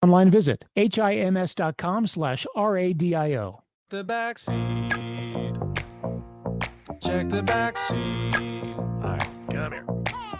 Online visit hims.com/radio. The backseat. Check the backseat. All right, come here.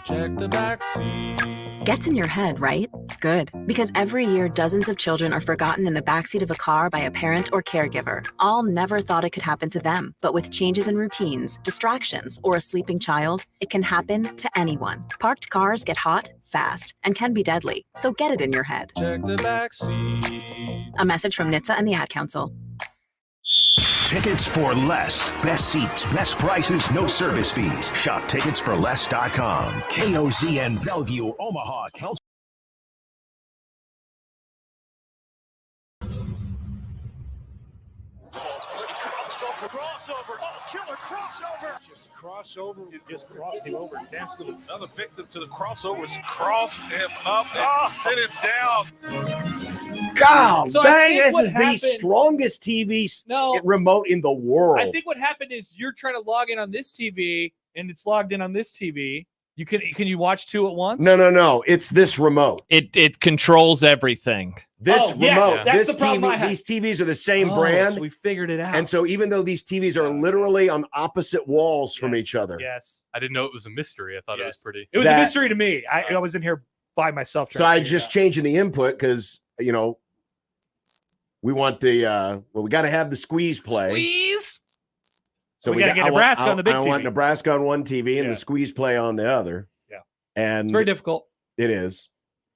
Check the backseat. Gets in your head, right? Good. Because every year, dozens of children are forgotten in the backseat of a car by a parent or caregiver. All never thought it could happen to them. But with changes in routines, distractions, or a sleeping child, it can happen to anyone. Parked cars get hot, fast, and can be deadly. So get it in your head. Check the backseat. A message from NHTSA and the Ad Council. Tickets for less. Best seats, best prices, no service fees. Shop ticketsforless.com. KOZN Bellevue, Omaha. Crossover. Oh, killer crossover. Just crossover. It just crossed him over. Danced to another victim to the crossovers. Cross him up and sit him down. God So dang, this what is happened- the strongest TV remote in the world. I think what happened is you're trying to log in on this TV and it's logged in on this TV. Can you watch two at once? No. It's this remote. It controls everything. This remote. That's this the problem TV. I had. These TVs are the same brand. So we figured it out. And so even though these TVs are literally on opposite walls from each other. Yes. I didn't know it was a mystery. I thought it was pretty. It was a mystery to me. I was in here by myself. So I just changing the input because, we want the we got to have the squeeze play. Squeeze. So we got to get Nebraska on the big I TV. want Nebraska on one TV and the squeeze play on the other. Yeah. And it's very difficult. It is.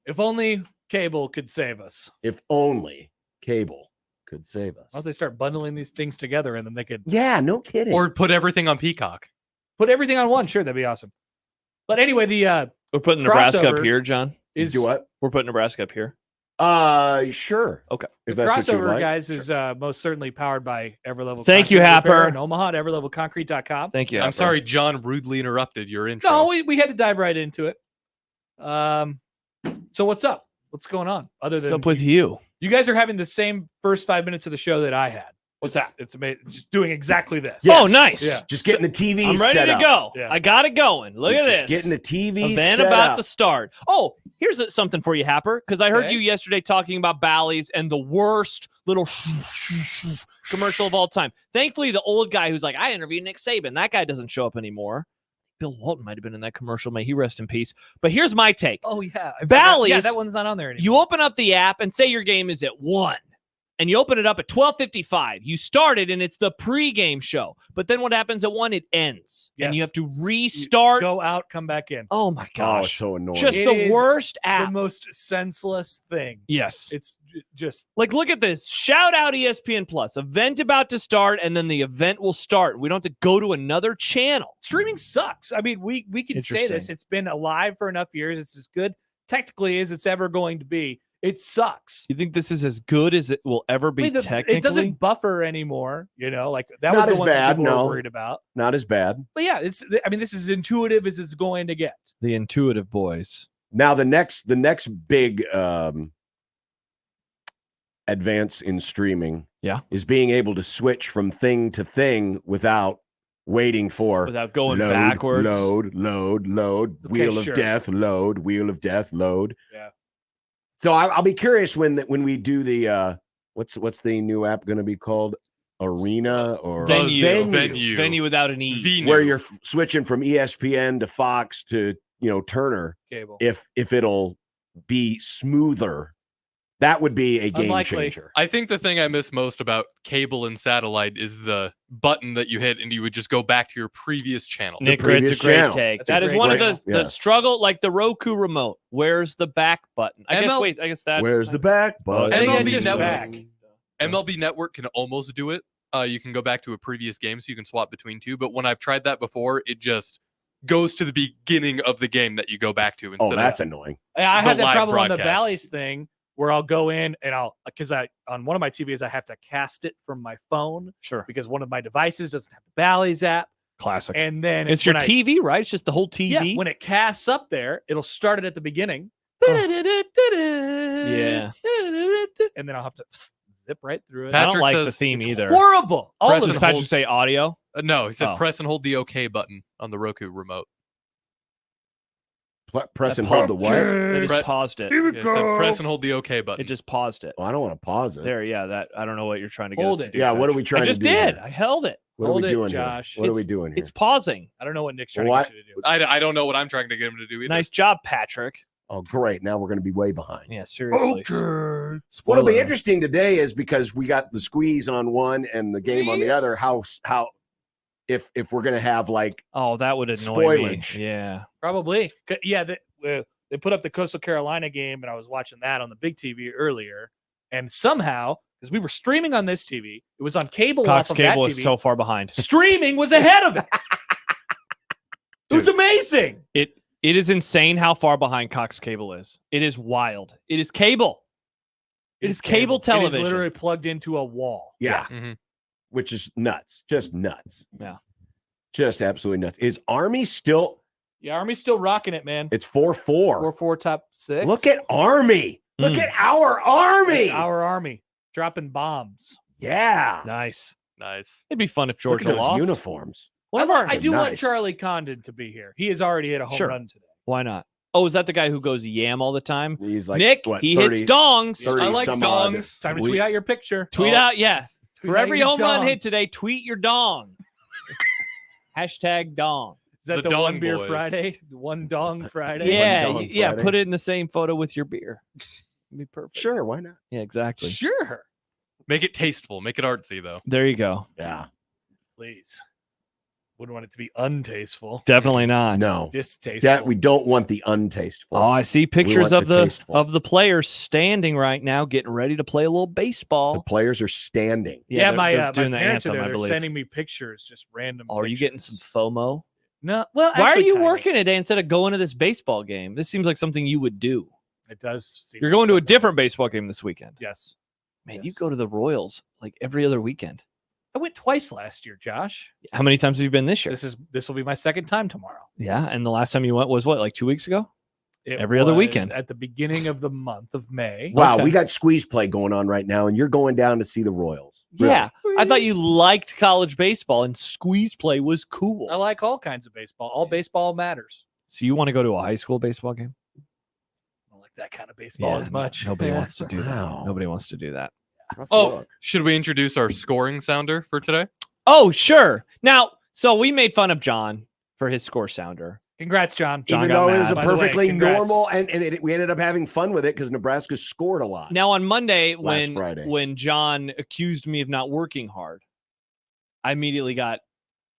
If only cable could save us. If only cable could save us. Why don't they start bundling these things together and then they could Yeah, no kidding. Or put everything on Peacock. put everything on one. Sure, that'd be awesome. But anyway, the We're putting Nebraska up crossover here, John. Do what? We're putting Nebraska up here. Sure. Okay. If the that's what you crossover, like. guys, is most certainly powered by Everlevel. Thank you, Concrete Repair Happer. in Omaha at everlevelconcrete.com. Thank you. I'm Happer. sorry, John rudely interrupted your intro. No, we had to dive right into it. So what's up? What's going on? Other than What's up with you? you guys are having the same first 5 minutes of the show that I had. What's that? It's amazing. Just doing exactly this. Yes. Oh, nice. Yeah. Just getting the TV I'm ready set to up. go. Yeah. I got it going. Look at Just this. getting the TV Event set about up. to start. Oh, here's something for you, Happer, because I heard Okay. you yesterday talking about Bally's and the worst little commercial of all time. Thankfully, the old guy who's like, I interviewed Nick Saban. That guy doesn't show up anymore. Bill Walton might have been in that commercial. May he rest in peace. But here's my take. Oh yeah. I forgot. Bally's. Yeah, that one's not on there anymore. You open up the app and say your game is at 1. And you open it up at 12:55. You start it and it's the pregame show. But then what happens at 1? It ends. And you Yes. have to restart. Go out, come back in. Oh my Oh, it's gosh. so annoying. Just It the is worst The app. most senseless thing. Yes. It's just Like, look at this. Shout out ESPN Plus. Event about to start, and then the event will start. We don't have to go to another channel. streaming sucks. I mean, we can say this. Interesting. It's been alive for enough years. It's as good technically as it's ever going to be. It sucks. You think this is as good as it will ever be I mean, technically? it doesn't buffer anymore. Like that Not was the as one that bad, people no. were worried about. Not as bad. But yeah, this is as intuitive as it's going to get. The intuitive boys. Now the next big advance in streaming is being able to switch from thing to thing without waiting for Without going load, backwards. load, Okay, wheel of sure. death, wheel of death, load. Yeah. So I'll be curious when we do the what's the new app going to be called? Arena or Venue without an E. Venue. where you're switching from ESPN to Fox to Turner. Cable. If it'll be smoother, that would be a game Unlikely. changer. I think the thing I miss most about cable and satellite is the button that you hit and you would just go back to your previous channel. Nick, previous it's a great channel. take. That's a That is great one of channel. the struggle, like the Roku remote. Where's the back button? I guess that. Where's the back button? I think MLB that's just Network. back. MLB Network can almost do it. You can go back to a previous game so you can swap between two. But when I've tried that before, it just goes to the beginning of the game that you go back to instead Oh, that's annoying. I the have that live problem on the broadcast. Bally's thing where I'll go in and because on one of my TVs I have to cast it from my phone. Sure. Because one of my devices doesn't have the Bally's app. Classic. And then It's your when TV, right? It's just the whole TV. Yeah, when it casts up there, it'll start it at the beginning. Yeah. And then I'll have to zip right through it. I don't Patrick like the says theme It's either. horrible. All Press of and it. Does Patrick hold- say audio? No, he said Oh. press and hold the OK button on the Roku remote. Press and hold the what? They just Pre- paused it. Yeah, it said press and hold the OK button. It just paused it. Oh, I don't want to pause it. There, yeah. That I don't know what you're trying to get. Hold us it. to do, Yeah, what are Josh. we trying I to just do did. here? I held it. What Hold are we it, doing Josh. here? What are we It's- doing here? It's pausing. I don't know what Nick's trying What? to get you to do. I don't know what I'm trying to get him to do either. Nice job, Patrick. Oh, great. Now we're going to be way behind. Yeah, seriously. What'll Spoiler. be interesting today is because we got the squeeze on one and the game on the other. How if we're going to have like Oh, that would annoy spoilage. me. Yeah. Probably. Yeah, they put up the Coastal Carolina game, and I was watching that on the big TV earlier. And somehow, because we were streaming on this TV, it was on cable Cox off of Cable that is TV. so far behind. Streaming was ahead of it. It was amazing. It is insane how far behind Cox Cable is. It is wild. It is cable. It is cable television. It is literally plugged into a wall. yeah, Mhm. which is nuts. Just nuts. Yeah. Just absolutely nuts. Is Army still? Yeah, Army's still rocking it, man. It's 4-4. 4-4 top 6. Look at Army. Look at our Army. It's our Army dropping bombs. Yeah. Nice. Nice. It'd be fun if Look Georgia at those lost. uniforms. One of our, I do want nice. Charlie Condon to be here. He has already hit a home Sure. run today. Why not? Oh, is that the guy who goes yam all the time? He's like Nick, what, he 30 hits dongs. 30 I like some odd. dongs. Time to We- tweet out your picture. Tweet out, yeah. Tweet For out every your home run dong. hit today, tweet your dong. Hashtag dong. Is that The the one Dong beer Boys. Friday? One dong Friday? Yeah, dong yeah. Friday. Put it in the same photo with your beer. It'd be perfect. Sure, why not? Yeah, exactly. Sure. Make it tasteful. Make it artsy, though. There you go. Yeah. Please. Wouldn't want it to be untasteful. Definitely not. No. Distasteful. That we don't want the untasteful. Oh, I see pictures want of the the tasteful. of the players standing right now, getting ready to play a little The baseball. players are standing. Yeah, they're- my they're doing the parents are anthem, there. I They're believe. sending me pictures, just random. Oh, are you getting some pictures. FOMO? No. Well, Why are actually, you kinda. working today instead of going to this baseball game? This seems like something you would do. It does. Seem You're like going to a something. different baseball game this weekend. Yes. Man, Yes. you go to the Royals like every other weekend. I went twice last year, Josh. How many times have you been this year? This will be my second time tomorrow. Yeah, and the last time you went was what, like 2 weeks ago? It Every other was weekend. at the beginning of the month of May. Wow, Okay. we got squeeze play going on right now, and you're going down to see the Royals. Really? Yeah, I thought you liked college baseball and squeeze play was cool. I like all kinds of baseball. All baseball matters. So you want to go to a high school baseball game? I don't like that kind of baseball Yeah, as much. Nobody Yeah. wants to do Wow. that. Nobody wants to do that. Rough Oh, luck. should we introduce our scoring sounder for today? Oh, sure. Now, so we made fun of John for his score sounder. Congrats, John. John Even got though it was mad. a By the way, perfectly congrats. normal, and we ended up having fun with it because Nebraska scored a lot. Now on Monday, Last Friday. when John accused me of not working hard, I immediately got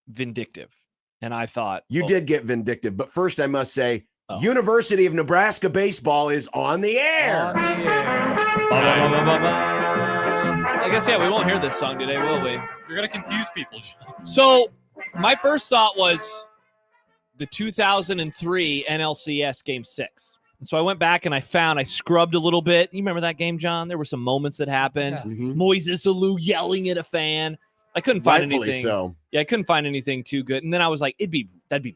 vindictive, and I thought You oh, did get vindictive, but first I must say, Oh. University of Nebraska baseball is on the air. On the air. ba, ba, ba, ba, ba. I guess we won't hear this song today, will we? You're gonna confuse people. John. So my first thought was the 2003 NLCS Game 6. And so I went back and I scrubbed a little bit. You remember that game, John? There were some moments that happened. Yeah. Mhm. Moises Alou yelling at a fan. I couldn't find Rightfully anything. so. Yeah, I couldn't find anything too good. And then I was like, that'd be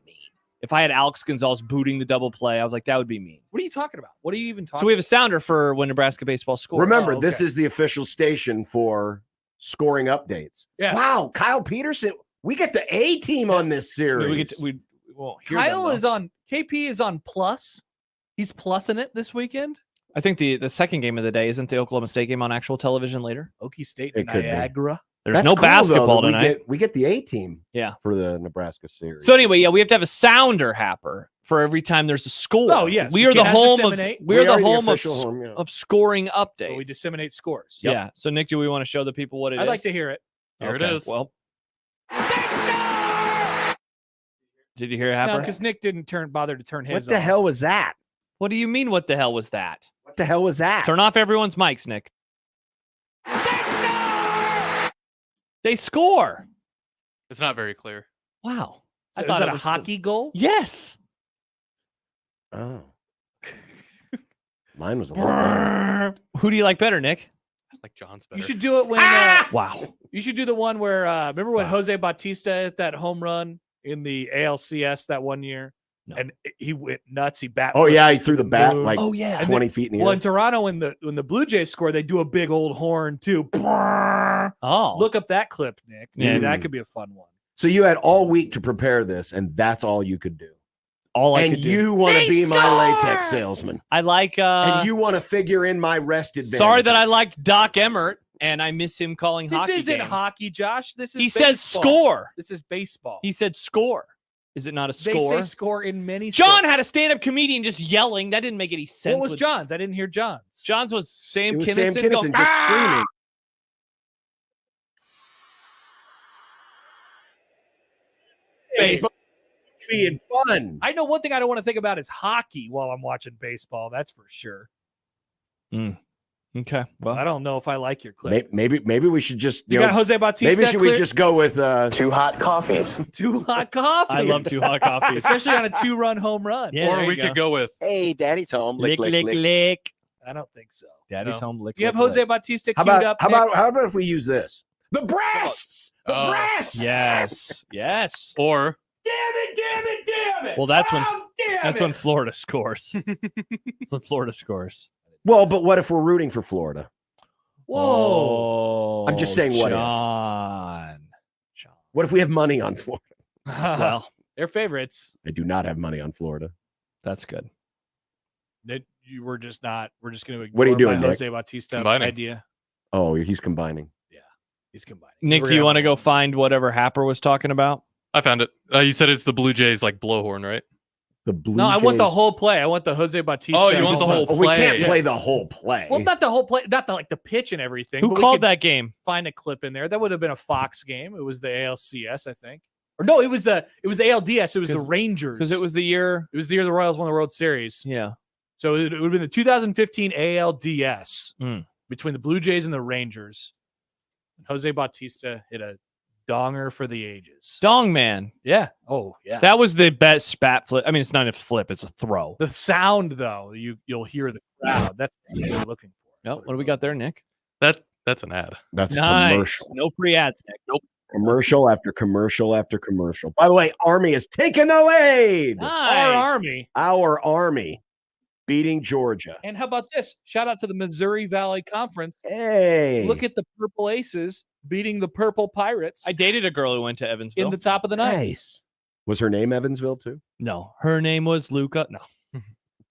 mean. If I had Alex Gonzalez booting the double play, I was like, that would be mean. What are you talking about? What are you even talking So we have a sounder for when Nebraska baseball scores. Remember, Oh, this okay. is the official station for scoring updates. Yeah. Wow, Kyle Peterson. We get the A team on this I mean, series. we won't hear them, Kyle though. is on KP is on plus. He's plussing it this weekend. I think the second game of the day isn't the Oklahoma State game on actual television later. Okie State It and could be. Niagara. There's That's no cool, though, basketball that tonight. We get the A team. Yeah. For the Nebraska series. So anyway, yeah, we have to have a sounder happer for every time there's a score. Oh, yes, we we are the cannot home of disseminate. we are the the home of official home, yeah. of scoring updates. But we disseminate scores. Yep. Yeah. So Nick, do we want to show the people what it is? I'd like to hear it. Here it Okay, is. Well, did you hear it, No, Happer? because Nick didn't bother to turn his. What the off. hell was that? What do you mean? What the hell was that? What the hell was that? Turn off everyone's mics, Nick. They score. It's not very clear. Wow. So I is thought that it a was hockey goal? Yes. Oh. Mine was a little better. Who do you like better, Nick? I like John's better. You should do it when. Wow. You should do the one where. Remember when Wow. Jose Bautista hit that home run in the ALCS that one year, No. and he went nuts. He bat. Oh flipped yeah, he into threw the bat moon. like Oh yeah. 20 feet in the Well, air. in Toronto, when the Blue Jays score, they do a big old horn too. Oh. Look up that clip, Nick. Maybe Yeah. that could be a fun one. So you had all week to prepare this, and that's all you could do. all I And could do. you want to They be my score! latex salesman. I like. And you want to figure in my rest advantages. Sorry that I liked Doc Emmert, and I miss him calling This hockey isn't games. hockey, Josh. This is He said baseball. score. This is baseball. He said score. Is it not a They score? say score in many John sports. had a stand-up comedian just yelling. That didn't make any sense. What was John's? I didn't hear John's. John's was Sam It was Kinison, Sam Kinison going, just "Ah!" screaming. It's goofy and fun. I know one thing I don't want to think about is hockey while I'm watching baseball. That's for sure. Okay. Well, I don't know if I like your clip. Maybe we should just You got Jose Bautista. maybe should we just go with Two hot coffees. two hot coffee? I love two hot coffees. especially on a 2-run home run. Yeah, or there we you could go with Hey, Daddy's home. lick, lick, lick. I don't think so. Daddy's No. home. Lick, Do you have lick, Jose lick. Bautista how queued about up? how Nick? about if we use this? The breasts. The Oh. breasts. Yes. Yes. or Damn it. Well, that's when damn that's it. when Florida scores. That's when Florida scores. Well, but what if we're rooting for Florida? Whoa. I'm just saying, what if? John. What if we have money on Florida? Well, They're favorites. I do not have money on Florida. that's good. We're just not. We're just going to ignore What are you doing, my Nick? Jose Bautista Combining. idea. Oh, he's combining. He's combining. Nick, We're do you gonna want to have go find whatever Happer was talking about? I found it. You said it's the Blue Jays like blowhorn, right? The Blue No, I want the Jays- whole play. I want the Jose Bautista. Oh, you want the whole Oh, we can't play. play the whole play. Well, not the whole play, not the like the pitch and everything. Who but we called could that game? Find a clip in there. That would have been a Fox game. It was the ALCS, I think. Or no, it was the ALDS. It was the 'Cause- Rangers. Because it was the year. the year the Royals won the World Series. Yeah. So it would have been the 2015 ALDS between the Blue Jays and the Rangers. Jose Bautista hit a donger for the ages. Dong man. Yeah. Oh, yeah. That was the best spat flip. I mean, it's not a flip, it's a throw. The sound, though, you'll hear the crowd. That's what you're looking for. Nope. What do we got there, Nick? That's an ad. That's a Nice. commercial. No free ads, Nick. Nope. Commercial after commercial after commercial. By the way, Army is taking the lead. Our Army. Our Army beating Georgia. And how about this? Shout out to the Missouri Valley Conference. Hey. Look at the Purple Aces beating the Purple Pirates I dated a girl who went to Evansville. in the top of the ninth. Nice. Was her name Evansville too? No, her name was Luca. No.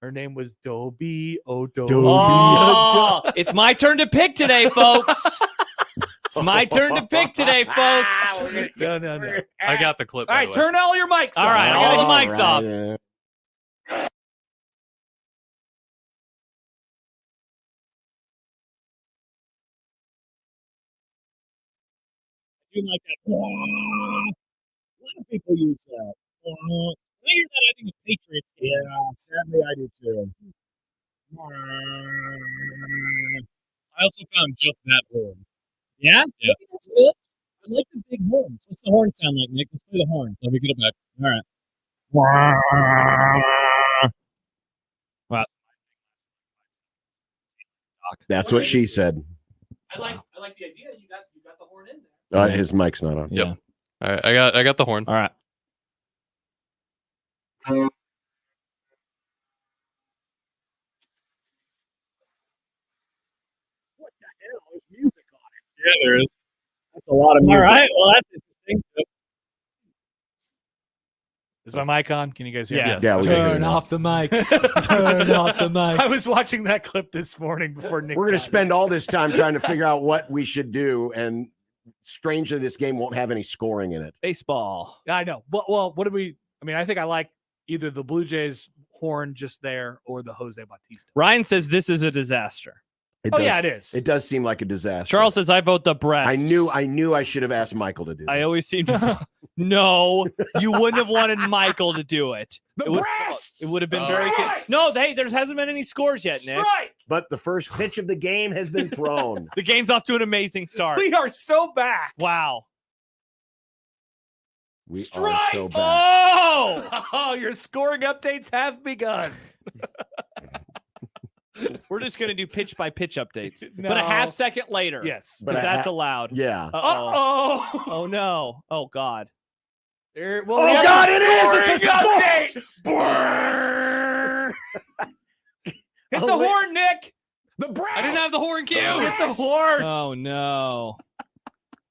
Her name was Dobie Odo. Oh, it's my turn to pick today, folks. It's my turn to pick today, folks. No. I got the clip. All by right, the way. turn all your mics All on. right, I gotta get the mics off. Yeah. do like that. A lot of people use that. I hear that I think of Patriots. Yeah, sadly I do too. I also found just that horn. Yeah? Yeah. Maybe that's good. I like the big horns. What's the horn sound like, Nick? Let's play the horn. Let me get it back. All right. Wow. That's what she said. I like the idea. You got the horn in there. His mic's not on. Yep. All right, I got the horn. All right. What the hell? There's music on it. Yeah, there is. That's a lot of music. All right. Well, that's interesting. Is my mic on? Can you guys hear me? Yes. Yeah, we can hear Turn you. off the mics. Turn off the mics. I was watching that clip this morning before Nick. We're going to got it. spend all this time trying to figure out what we should do, and strangely, this game won't have any scoring in it. Baseball. I know. Well, what do we? I mean, I think I like either the Blue Jays horn just there or the Jose Bautista. Ryan says this is a disaster. It Oh does, yeah, it is. It does seem like a disaster. Charles says I vote the breast. I knew I should have asked Michael to do this. I always seem to. No, you wouldn't have wanted Michael to do it. the it would- breasts. It would have been Oh. very. Breasts! No, hey, there hasn't been any scores yet, Nick. Strike! But the first pitch of the game has been thrown. The game's off to an amazing start. We are so back. Wow. We Strike! are so bad. Oh, Oh, your scoring updates have begun. we're just gonna do pitch by pitch updates, No. but a half second later. Yes. But because a that's ha- allowed. Yeah. Uh-oh. Uh-oh. Oh no. Oh God. There, well, Oh we got God, the it is! scoring It's a update. sports. Hit Oh, the wait. horn, Nick. The breasts. I didn't have the horn cue. Hit the horn. Oh no.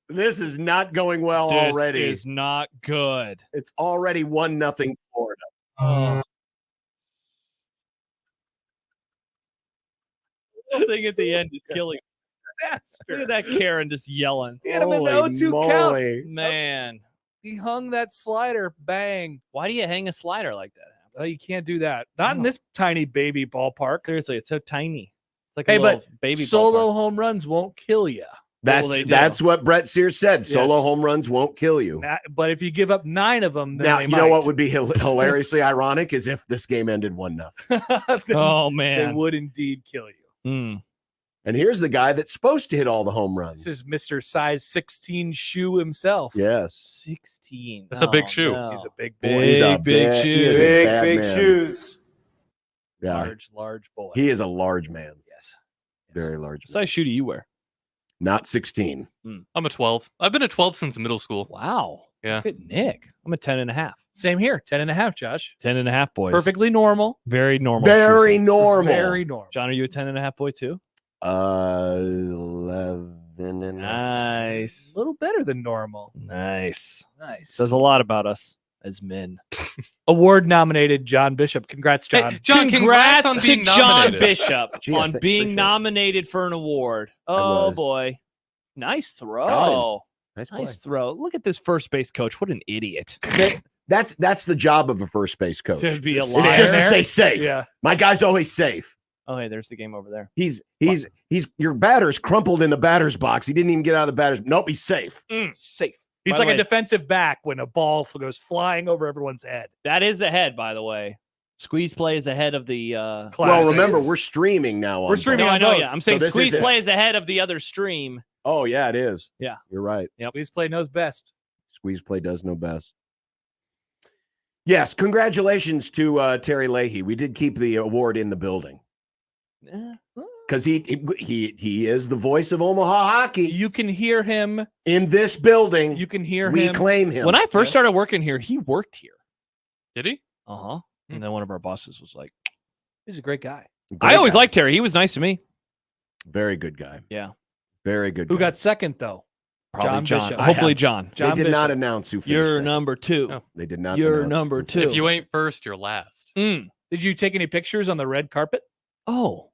This is not going well This already. is not good. It's already 1-0 Florida. Oh. The thing at the end is killing. Look at that Karen just yelling. He had him in the Holy 0-2 count. moly. Man, He hung that slider. Bang. why do you hang a slider like that? Oh, you can't do that. Not in No. this tiny baby ballpark. Seriously, it's so tiny. It's like Hey, a little but baby solo ballpark. home runs won't kill you. That's what Brett Sears said. Solo Yes. home runs won't kill you. But if you give up 9 of them, then Now, they you might. know what would be hilariously ironic is if this game ended 1-0. Oh They man. would indeed kill you. Mm. And here's the guy that's supposed to hit all the home runs. This is Mr. Size 16 shoe himself. Yes. 16. That's a big shoe. no. He's a big Big, boy. He's a big he is shoe. a bad man. shoes. Yeah. Large boy. He is a large man. Yes. Very large. What size shoe do you wear? Not 16. I'm a 12. I've been a 12 since middle school. Wow. Yeah. Look at Nick. I'm a 10 and a half. Same here. 10 and a half, Josh. 10 and a half, boys. Perfectly normal. Very normal. Very shoe size. normal. Very normal. John, are you a 10 and a half boy too? 11 and Nice. A little better than normal. Nice. Nice. Says a lot about us as men. Award nominated John Bishop. Congrats, John. Hey, John, congrats on to being John nominated. Bishop Gee, I on think- being appreciate it. nominated for an award. I Oh was. boy. Nice throw. Got Nice play. Nice throw. Look at this first base coach. What an idiot. That's the job of a first base coach. To be a It's liar. just to say safe. Yeah. My guy's always safe. Oh, hey, there's the game over there. He's your batter's crumpled in the batter's box. He didn't even get out of the batter's. Nope, he's safe. Safe. He's By like the a way- defensive back when a ball goes flying over everyone's head. That is ahead, by the way. Squeeze play is ahead of the Classic. Well, remember, we're streaming now. We're streaming No, I on know, both. yeah. I'm So saying this squeeze is it. play is ahead of the other stream. Oh, yeah, it is. Yeah. You're right. Yep. Squeeze play knows best. Squeeze play does know best. Yes, congratulations to Terry Leahy. We did keep the award in the building because he is the voice of Omaha hockey You can hear him. in this building. You can hear We him. claim him. When I first started working here, he worked here. Did he? Uh-huh. And then one of our bosses was like, He's a great guy. Great I always guy. liked Terry. He was nice to me. Very good guy. Yeah. Very good. Who guy. got second, though? Probably John John. Bishop. Hopefully John. They John did not Bishop. announce who finished. You're second. number 2. Oh. They did not. You're announce number who 2. finished. If you ain't first, you're last. Mm. Did you take any pictures on the red carpet? Oh.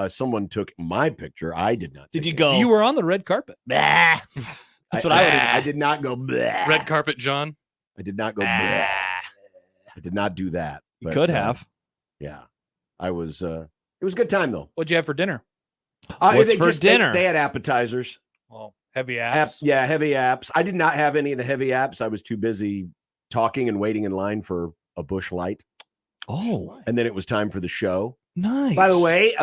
Someone took my picture. I did not. Did take you it. go? You were on the red carpet. Bah. That's what I would I did not go. Bleh. Red carpet, John. I did not go. Bleh. I did not do that. You but, could have. Yeah, I was. It was a good time though. What'd you have for dinner? What's They for dinner? They had appetizers. Well, heavy apps. Yeah, heavy apps. I did not have any of the heavy apps. I was too busy talking and waiting in line for a Busch Light, Oh, and then it was time for the show. nice. By the way,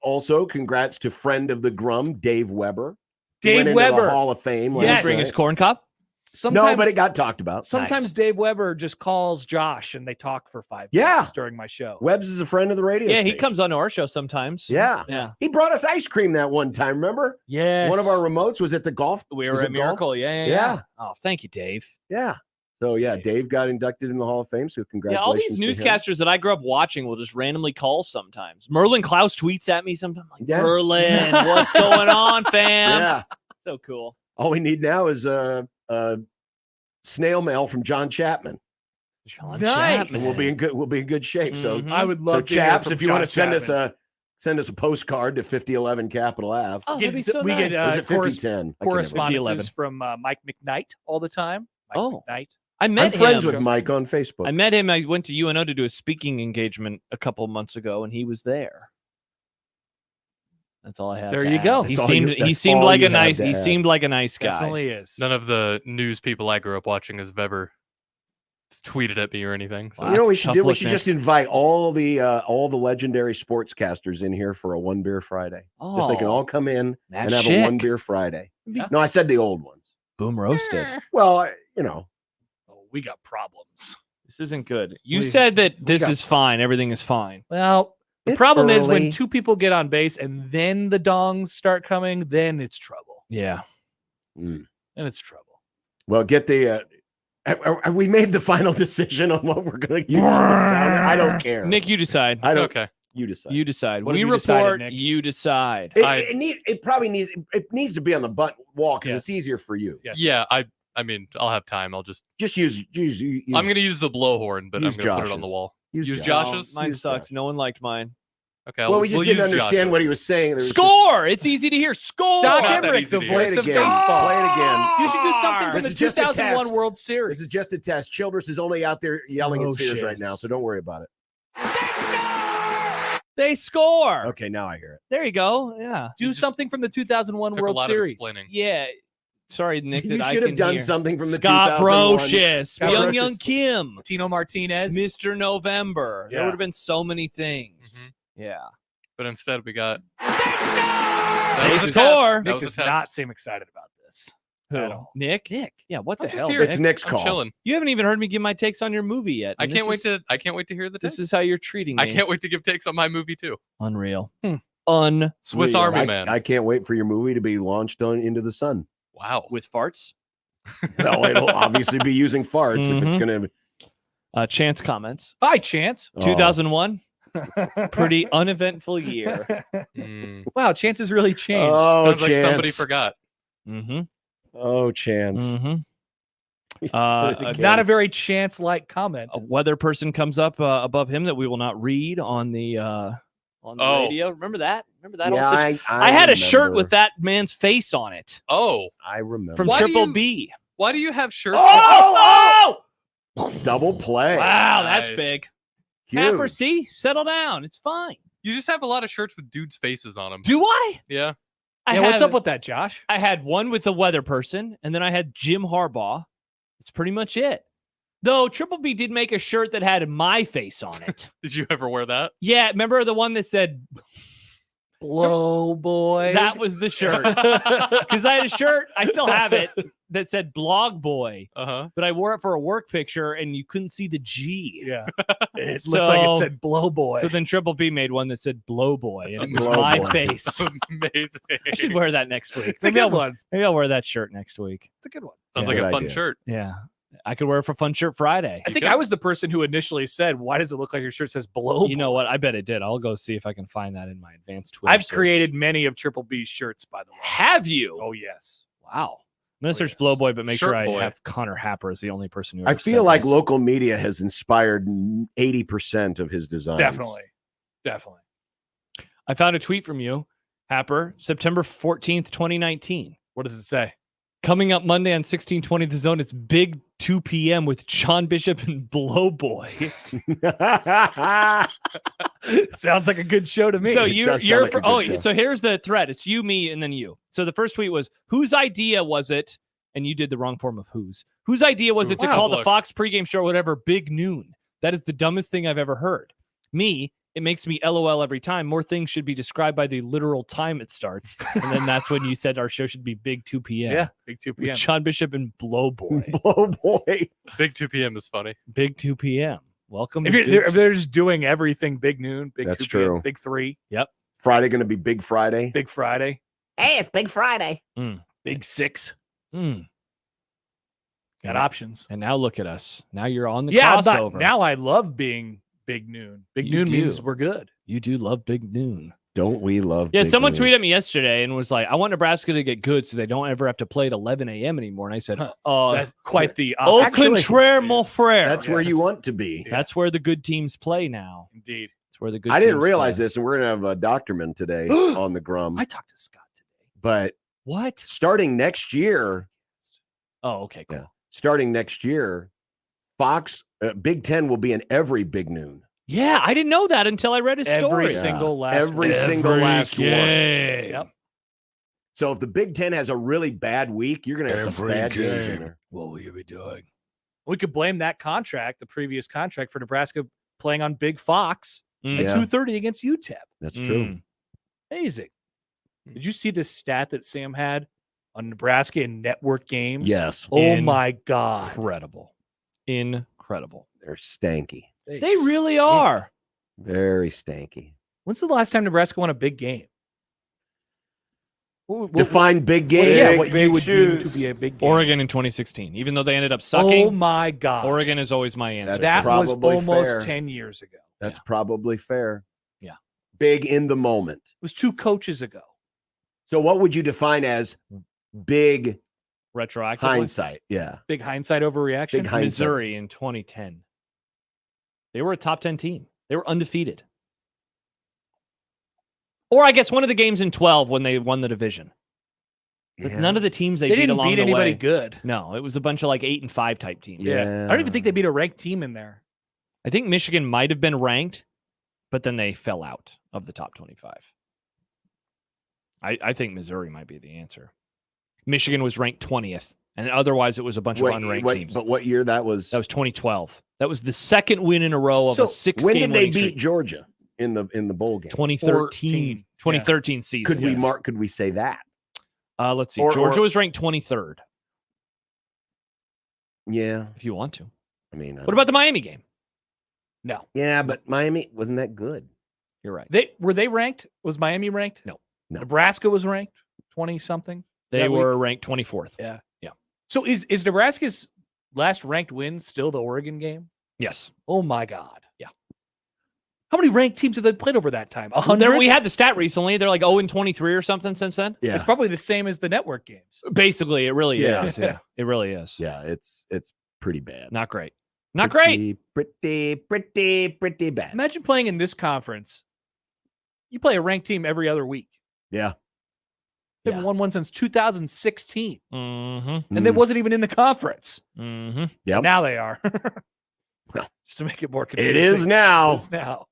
also congrats to friend of the Grum, Dave Weber. He Dave went into the Weber. Hall of Fame. Did he last bring night. his corn cob? Sometimes, No, but it got talked about. sometimes Nice. Dave Weber just calls Josh and they talk for 5 Yeah. minutes during my show. Webbs is a friend of the radio. Yeah, he station. comes on our show sometimes. Yeah. Yeah. He brought us ice cream that one time. Remember? Yes. One of our remotes was at the golf. We was were it at Miracle. Yeah. Yeah. Oh, thank you, Dave. Yeah. So yeah, Dave got inducted in the Hall of Fame. So Yeah, congratulations. all these to him. newscasters that I grew up watching will just randomly call sometimes. Merlin Klaus tweets at me sometimes. I'm like, Yeah. Merlin, what's going on, fam? Yeah. So cool. All we need now is snail mail from John Chapman, John Nice. and we'll be in good shape. So, Mhm. I would so love to hear chaps, from if you John want to send Chapman. us a postcard to 5011 Capitol Ave. Oh, Get- that'd be so we nice. get Or is it corres- 5010? correspondences 50-11. from Mike McKnight all the time. Mike Oh. McKnight. I I'm met friends him. with Mike on Facebook. I met him. I went to UNO to do a speaking engagement a couple months ago, and he was there. That's all I have. There to you add. go. He That's all seemed you- he that's seemed all like you a have nice to he add. seemed like a nice guy. Definitely is. None of the news people I grew up watching has ever tweeted at me or anything. So Wow. You know what we That's should tough do? We look, should Nick. just invite all the legendary sportscasters in here for a one beer Friday. Just they can Oh, all come in Matt and have Schick. a one beer Friday. Yeah. No, I said the old ones. Boom roasted. Well, Oh, we got problems. This isn't good. You We- said that we this got- is fine. Everything is fine. Well, the It's problem is when early. two people get on base and then the dongs start coming, then it's trouble. Yeah. Mm. Then it's trouble. Well, get the. Have we made the final decision on what we're going to use? For the sound? I don't care. Nick, you decide. I don't. okay. You decide. You decide. What We have you decided, report. Nick? You decide. It probably needs. It needs to be on the butt wall because Yes. it's easier for you. Yes. Yeah, I I mean, I'll have time. I'll just use I'm going to use the blowhorn, but I'm use going to put it on the Josh's. wall. Use Josh's? Mine Use sucked. Josh. No one liked mine. Okay. Well, we just we'll didn't use understand Josh's. what he was saying. There was Score! It's easy to hear. Score! Doc Not that Emmerich, easy the to hear. voice of Play it again. baseball. Play it again. You should do something from This the is just a 2001 test. World Series. This is just a test. Childress is only out there yelling at Sears right now, so don't worry about it. They score. Okay, now I hear it. There you go. Yeah. do something from the 2001 took a World lot of Series. explaining. Yeah. Sorry, Nick. You That I should have can done hear. something from the Scott 2001. Brocious, Scott Young Brocious. Young Kim, Tino Martinez. Mr. November. There Yeah. would have been so many things. Mhm. Yeah. But instead, we got. They That was a score. test. That Nick was a does test. not seem excited about this. At all. Nick? Yeah, what the I'm just hell? here. Nick? It's Nick's I'm call. chilling. You haven't even heard me give my takes on your movie yet. I and can't this wait is- to. I can't wait to hear the. This Takes. is how you're treating me. I can't wait to give takes on my movie too. Unreal. Swiss Sweet. Army I, Man. I can't wait for your movie to be launched on into the sun. Wow. With farts? Well, it'll obviously be using farts if it's Mhm. going to. Chance comments. Hi, Chance. 2001. Pretty uneventful year. Mm. Wow, Chance has really changed. Oh, Sounds like somebody Chance. forgot. Mm-hmm. Oh, Chance. Mm-hmm. Not a very Chance-like comment. A weather person comes up above him that we will not read on the Oh. radio. Remember that? Remember that? Yeah, whole situ- I had a shirt remember. with that man's face on it Oh. I remember. from Why do Triple you- B. Why do you have shirts? Oh! Double play. Wow, that's Nice. big. Huge. Happer, see? Settle down. It's fine. You just have a lot of shirts with dudes' faces on them. Do I? Yeah. Yeah, what's up with that, Josh? I had one with the weather person, and then I had Jim Harbaugh. That's pretty much it. Though Triple B did make a shirt that had my face on it. Did you ever wear that? Yeah, remember the one that said Blow boy. that was the shirt? Because I had a shirt, I still have it, that said Blog Boy, Uh-huh. but I wore it for a work picture, and you couldn't see the G. Yeah. It looked like it said blow boy. So then Triple B made one that said Blow Boy, and it was Blow my Boy. face. Amazing. I should wear that next week. It's a good one. Maybe I'll wear that shirt next week. It's a good one. Sounds Yeah. like a Good fun idea. shirt. Yeah. I could wear it for Fun Shirt Friday. I think could. I was the person who initially said, "Why does it look like your shirt says blow?" You know what? I bet it did. I'll go see if I can find that in my advanced Twitter. I've search. created many of Triple B's shirts, by the way. Have you? Oh yes. Wow. I'm gonna Oh, search yes. Blow Boy, but make sure Shirt I boy. have Connor Happer as the only person who. I ever feel said like this. local media has inspired 80% of his designs. Definitely. I found a tweet from you, Happer, September 14th, 2019. What does it say? Coming up Monday on 1620 The Zone, it's Big 2 p.m. with John Bishop and Blow Boy. Sounds like a good show to me. So It you're does sound like a for, good oh, show. so here's the thread. It's you, me, and then you. So the first tweet was, whose idea was it? And you did the wrong form of whose. Whose idea was it to Wow, call the look. Fox pregame show or whatever Big Noon? That is the dumbest thing I've ever heard. Me, it makes me LOL every time. More things should be described by the literal time it starts. And then that's when you said our show should be Big 2 p.m. yeah, big 2 With p.m. John Bishop and Blow Boy. Blow boy. Big 2 p.m. is funny. Big 2 p.m. Welcome. If, to you're, Big if they're just doing everything big noon, big That's 2 p.m., true. big 3, Friday going to be Big Friday. big Friday, Hey, it's Big Friday. big 6. Mm. Got Yeah. options. And now look at us. Now you're on the Yeah, but crossover. now I love being big noon. Big You noon means do. we're good. You do love Big Noon. Don't we love Yeah, Big someone Noon? tweeted me yesterday and was like, I want Nebraska to get good so they don't ever have to play at 11 a.m. anymore. And I said, That's quite the au opposite. contraire, mon frère. That's where you Yes. want to be. That's where the good teams play now. Indeed. That's where the good I didn't teams realize play. this, and we're going to have a doctorman today on the Grum. I talked to Scott today. But What? starting next year, Oh, okay, cool. Yeah. starting next year, Fox Big Ten will be in every Big Noon. Yeah, I didn't know that until I read his Every story. single last Every one. single last one. game. Yep. So if the Big Ten has a really bad week, you're going to have some bad games in there. What will you be doing? We could blame that contract, the previous contract, for Nebraska playing on Big Fox at Yeah. 2:30 against UTEP. That's true. Amazing. Did you see this stat that Sam had on Nebraska in network games? Yes. Oh my God. Incredible. Incredible. They're stanky. They really stink. are. Very stanky. When's the last time Nebraska won a big game? What- Define big what- game. yeah, what you would deem to be a big game. Oregon in 2016. Even though they ended up sucking, Oh my God. Oregon is always my answer. That's that was probably almost fair. 10 years ago. That's probably fair. Yeah. Big in the moment. It was 2 coaches ago. So what would you define as big retroactively. Hindsight, yeah. Big hindsight overreaction. Big hindsight. Missouri in 2010. They were a top 10 team. They were undefeated. Or I guess one of the games in 12 when they won the division. But none of the teams they beat didn't along beat the anybody way. good. No, it was a bunch of like 8-5 type teams. Yeah. I don't even think they beat a ranked team in there. I think Michigan might have been ranked, but then they fell out of the top 25. I think Missouri might be the answer. Michigan was ranked 20th, and otherwise it was a bunch of unranked teams. But what year that was? That was 2012. That was the second win in a row of a 6-game when did they winning beat streak. Georgia in the bowl game? 2013 season. Could we say that? Let's see. Georgia was ranked 23rd. Yeah, if you want to. I mean, what about the Miami game? No. Yeah, but Miami wasn't that good. You're right. Were they ranked? Was Miami ranked? No. Nebraska was ranked 20 something. They were ranked 24th. Yeah. Yeah. So is Nebraska's last ranked win still the Oregon game? Yes. Oh my God. Yeah. How many ranked teams have they played over that time? 100? We had the stat recently. They're like 0-23 or something since then. Yeah. It's probably the same as the network games. Basically, it really Yeah. is. Yeah. It really is. Yeah, it's pretty bad. Not great. Not great. Pretty bad. Imagine playing in this conference. You play a ranked team every other week. Yeah. They haven't won one since 2016. Mm-hmm. And they wasn't even in the conference. Mm-hmm. Yep. Now they are. Well, just to make it more confusing. It is now. It is now.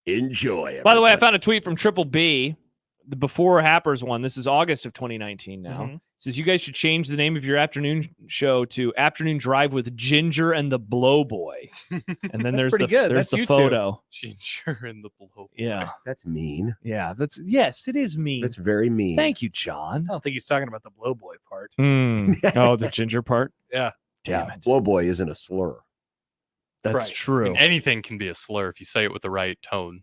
Enjoy it. By the way, I found a tweet from Triple B, the before Happers one. This is August of 2019 now. Mhm. It says you guys should change the name of your afternoon show to Afternoon Drive with Ginger and the Blow Boy. And then there's pretty the, good. there's That's the you two. photo. Ginger and the Blow. Yeah. That's mean. Yeah. Yes, it is mean. That's very mean. Thank you, John. I don't think he's talking about the blow boy part. Oh, the ginger part? Yeah. Damn Yeah, it. Blow boy isn't a slur. That's right. I true. mean, anything can be a slur if you say it with the right tone.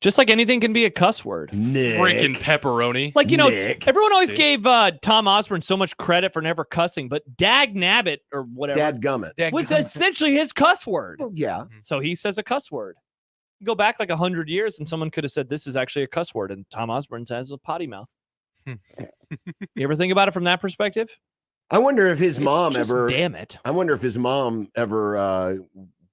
Just like anything can be a cuss word. Freaking pepperoni. Like, Nick. everyone always See? gave Tom Osborne so much credit for never cussing, but Dag Nabbit or whatever Dadgummit. was essentially his cuss word. Well, yeah. So he says a cuss word. You go back like 100 years and someone could have said this is actually a cuss word, and Tom Osborne says a potty mouth. You ever think about it from that perspective? I wonder if his It's mom just, ever. Damn it. I wonder if his mom ever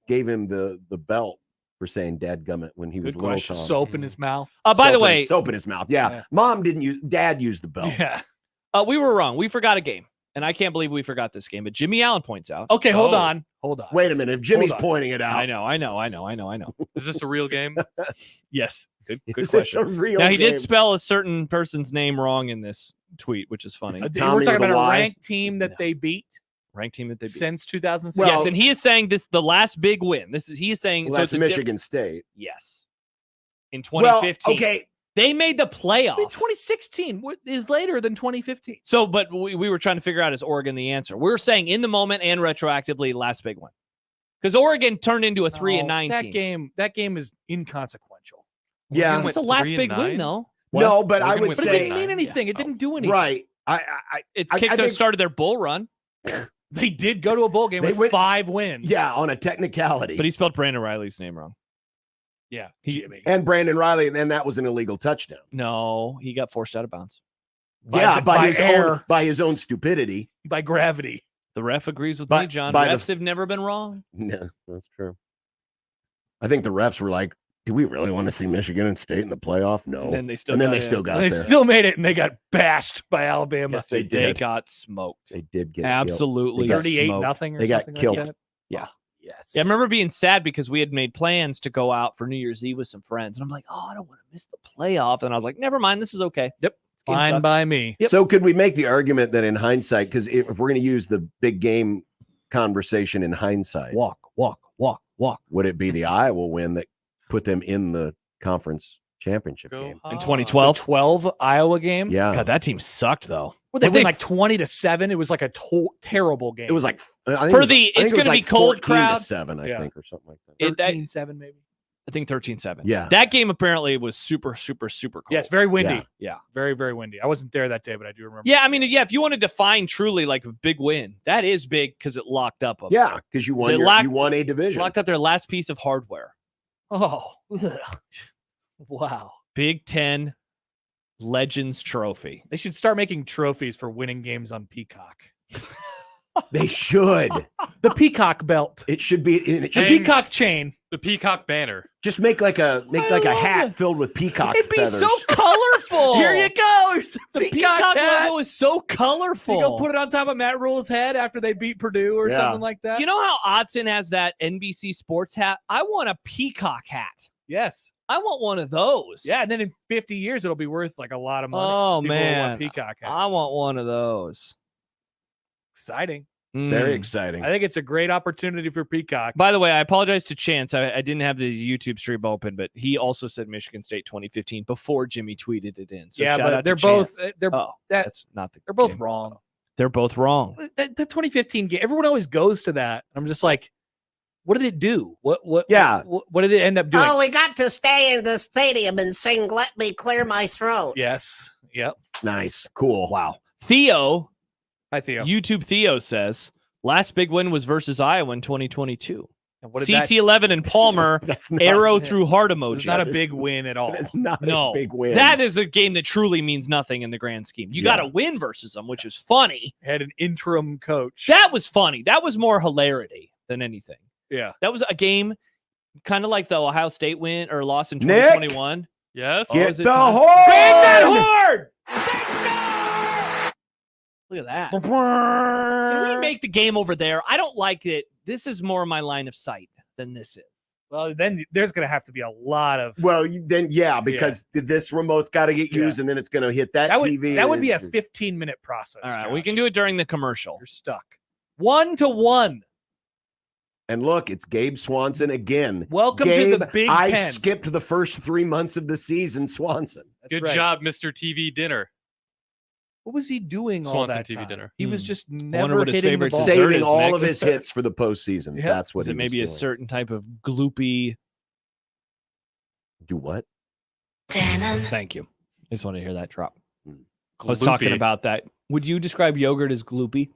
gave him the belt for saying "dadgummit" when he was Good little. question. Tom. Soap in his mouth. By the way, soap in his mouth. Yeah. Yeah. Mom didn't use. Dad used the belt. Yeah. we were wrong. We forgot a game, and I can't believe we forgot this game. But Jimmy Allen points out. Okay, hold Oh. on. Hold on. Wait a minute. If Jimmy's on. pointing it out, I know. Is this a real game? Yes. Good is this question. a real? Now he did game? spell a certain person's name wrong in this tweet, which is funny. Is it We're Tommy talking with a about a Y? ranked team that they beat Ranked team that they beat. since 2006. Well, Yes, and he is saying this the last big win. He is saying Well, so that's it's a Michigan State. yes. In Well, 2015. okay. They made the playoff. 2016 is later than 2015. So, but we were trying to figure out is Oregon the answer? We're saying in the moment and retroactively last big one. Because Oregon turned into a 3-9 team. That game is inconsequential. Yeah. Oregon It's a went last big 3-9? win, though. No, but I Oregon would went But it say didn't mean anything. It didn't do anything. right. It I think- started their bull run, They did go to a bowl game They with went- 5 wins. Yeah, on a technicality. but he spelled Brandon Riley's name wrong. Yeah. Jimmy. and Brandon Riley, and then that was an illegal touchdown. No, he got forced out of bounds. By his own stupidity. by gravity. The ref agrees with By- me, John. by the- Refs have never been wrong. No, that's true. I think the refs were like, "Do we really want to see Michigan and State in the playoff?" No. Then they still and then got they in. still got And they there. still made it, and they got bashed by Alabama. Yes, they They did. got smoked. They did get Absolutely They got 38 smoked. nothing or They got something killed. like that. Yeah. Yes. Yeah, I remember being sad because we had made plans to go out for New Year's Eve with some friends. And I'm like, oh, I don't want to miss the playoff. And I was like, never mind. This is okay. Yep. This game Fine sucks. by me. Yep. So could we make the argument that in hindsight, because if we're going to use the big game conversation in hindsight, Walk. would it be the Iowa win that put them in the conference championship Go game? In The 2012. 12 Iowa game. Yeah. God, that team sucked, though. Well, they What win they- like 20-7. It was like a terrible game. It was like I think For it was- the- I think it's it was gonna be like cold 14 to crowd. 7, I Yeah. think, or something like that. It- that- 13-7 maybe. I think 13-7. Yeah. That game apparently was super cold. Yeah, it's very windy. Yeah. Yeah. Very, very windy. I wasn't there that day, but I do remember. Yeah, I mean, yeah, if you want to define truly like a big win, that is big because it locked up. Yeah, because you won. They You won a division. Locked up their last piece of hardware. Oh, wow. Big Ten Legends Trophy. They should start making trophies for winning games on Peacock. They should. The peacock belt. It should be. It should The be peacock chain. The peacock banner. just make like a hat filled with peacock It'd be feathers. so colorful. Here you go. Here's The the peacock hat. logo is so colorful. You go put it on top of Matt Rule's head after they beat Purdue or Yeah. something like that. You know how Otson has that NBC Sports hat? I want a peacock hat. Yes. I want one of those. Yeah, and then in 50 years it'll be worth like a lot of money. Oh, People will want man. peacock hats. I want one of those. Exciting. Very Mm. exciting. I think it's a great opportunity for Peacock. By the way, I apologize to Chance. I didn't have the YouTube stream open, but he also said Michigan State 2015 before Jimmy tweeted it in. So yeah, shout but out they're to both Chance. they're Oh, that- that's not the they're both game. wrong. They're both wrong. The 2015 game, everyone always goes to that. I'm just like, what did it do? What Yeah. what did it end up doing? Oh, we got to stay in the stadium and sing "Let Me Clear My Throat." Yes. Yep. Nice. Cool. Wow. Theo, Hi Theo. YouTube Theo says, last big win was versus Iowa in 2022. And what did that- CT11 and Palmer, That's not, arrow through heart It's emoji. not a big win at all. That's not No, a big win. That is a game that truly means nothing in the grand scheme. You Yeah. got to win versus them, which is funny. Had an interim coach. That was funny. That was more hilarity than anything. Yeah. That was a game kind of like the Ohio State win or loss in Nick? 2021. Yes. Get is it the time? horn. Bang that Look at that. horn! Can we make the game over there? I don't like it. This is more my line of sight than this is. Well, then there's going to have to be a lot of Well, then because this remote's got to get used, and then it's going to hit that, that would TV. that would be a 15-minute process. All right, we Josh. can do it during the commercial. You're stuck. 1-1. And look, it's Gabe Swanson again. Welcome Gabe, to the Big I Ten. skipped the first 3 months of the season, Swanson. That's Good right. job, Mr. TV Dinner. What was he doing all Swanson that TV time? dinner. He was Hmm. just wonder never what his hitting the favorite ball. dessert Saving is, all Nick. of his hits for the postseason. Yeah. That's what Is he it maybe a was doing. certain type of gloopy? Do what? Thank you. I just want to hear that drop. Hmm. I was talking Gloopy. about that. Would you describe yogurt as gloopy?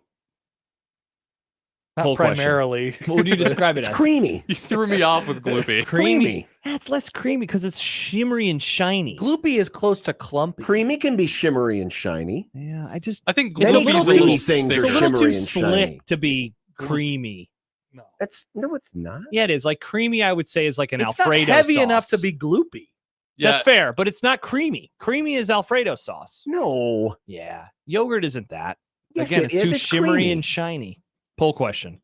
Not Poll question. primarily. What would you describe it It's as? creamy. You threw me off with Gloopy. Creamy. That's less creamy because it's shimmery and shiny. Gloopy is close to clumpy. Creamy can be shimmery and shiny. Yeah, I just I think It's a Gloopy little is a little too- things thicker. are it's a little too shimmery and slick shiny. to be creamy. No. That's no, it's not. Yeah, it is. Like creamy, I would say is like an It's Alfredo not heavy sauce. enough to be gloopy. Yeah, That's fair, but it's not creamy. Creamy is Alfredo sauce. No. Yeah, yogurt isn't that. Yes, Again, it it's is. too It's shimmery creamy. and shiny. Poll question.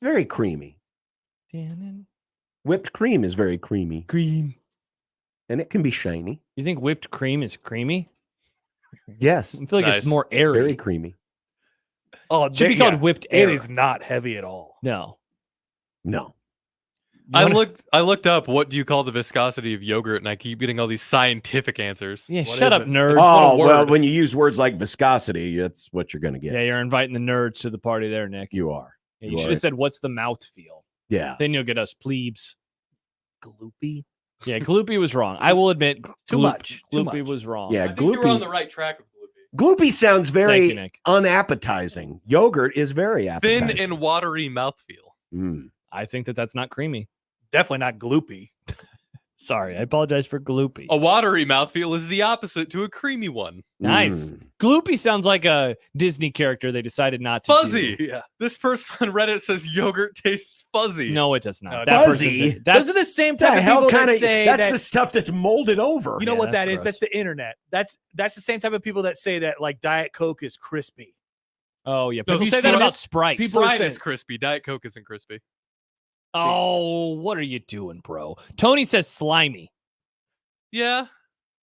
Very creamy. Whipped cream is very creamy. Cream. And it can be shiny. You think whipped cream is creamy? Yes. I feel like Nice. it's more airy. Very creamy. Oh, It should be called whipped It air. is not heavy at all. No. No. I looked up what do you call the viscosity of yogurt, and I keep getting all these scientific answers. Yeah, What shut is up, it? nerds. Oh, word. well, when you use words like viscosity, that's what you're going to get. Yeah, you're inviting the nerds to the party there, Nick. You are. Yeah, you you should are. have said, "What's the mouth feel?" Yeah. Then you'll get us plebes. Gloopy. Yeah, gloopy was wrong. I will admit, Too much. Too Gloopy much. was wrong. Yeah, I think you were on the gloopy. right track with Gloopy. Gloopy sounds Thank very you, Nick. unappetizing. Yogurt is very appetizing. Thin and watery mouthfeel. Mm. I think that's not creamy. Definitely not gloopy. Sorry, I apologize for gloopy. A watery mouthfeel is the opposite to a creamy one. Nice. Mm. Gloopy sounds like a Disney character they decided not to Fuzzy. do. Yeah. This person on Reddit says yogurt tastes fuzzy. No, it does not. No, That Fuzzy? person's- Those That's are the same The type of hell people kind that of say that's that. the stuff that's molded over. You know Yeah, what that that's is? That's gross. the internet. That's the same type of people that say that like Diet Coke is crispy. Oh yeah, No, people you say see that about this- Sprite. people Sprite say- is crispy. Diet Coke isn't crispy. Oh, what are you doing, bro? Tony says slimy. Yeah.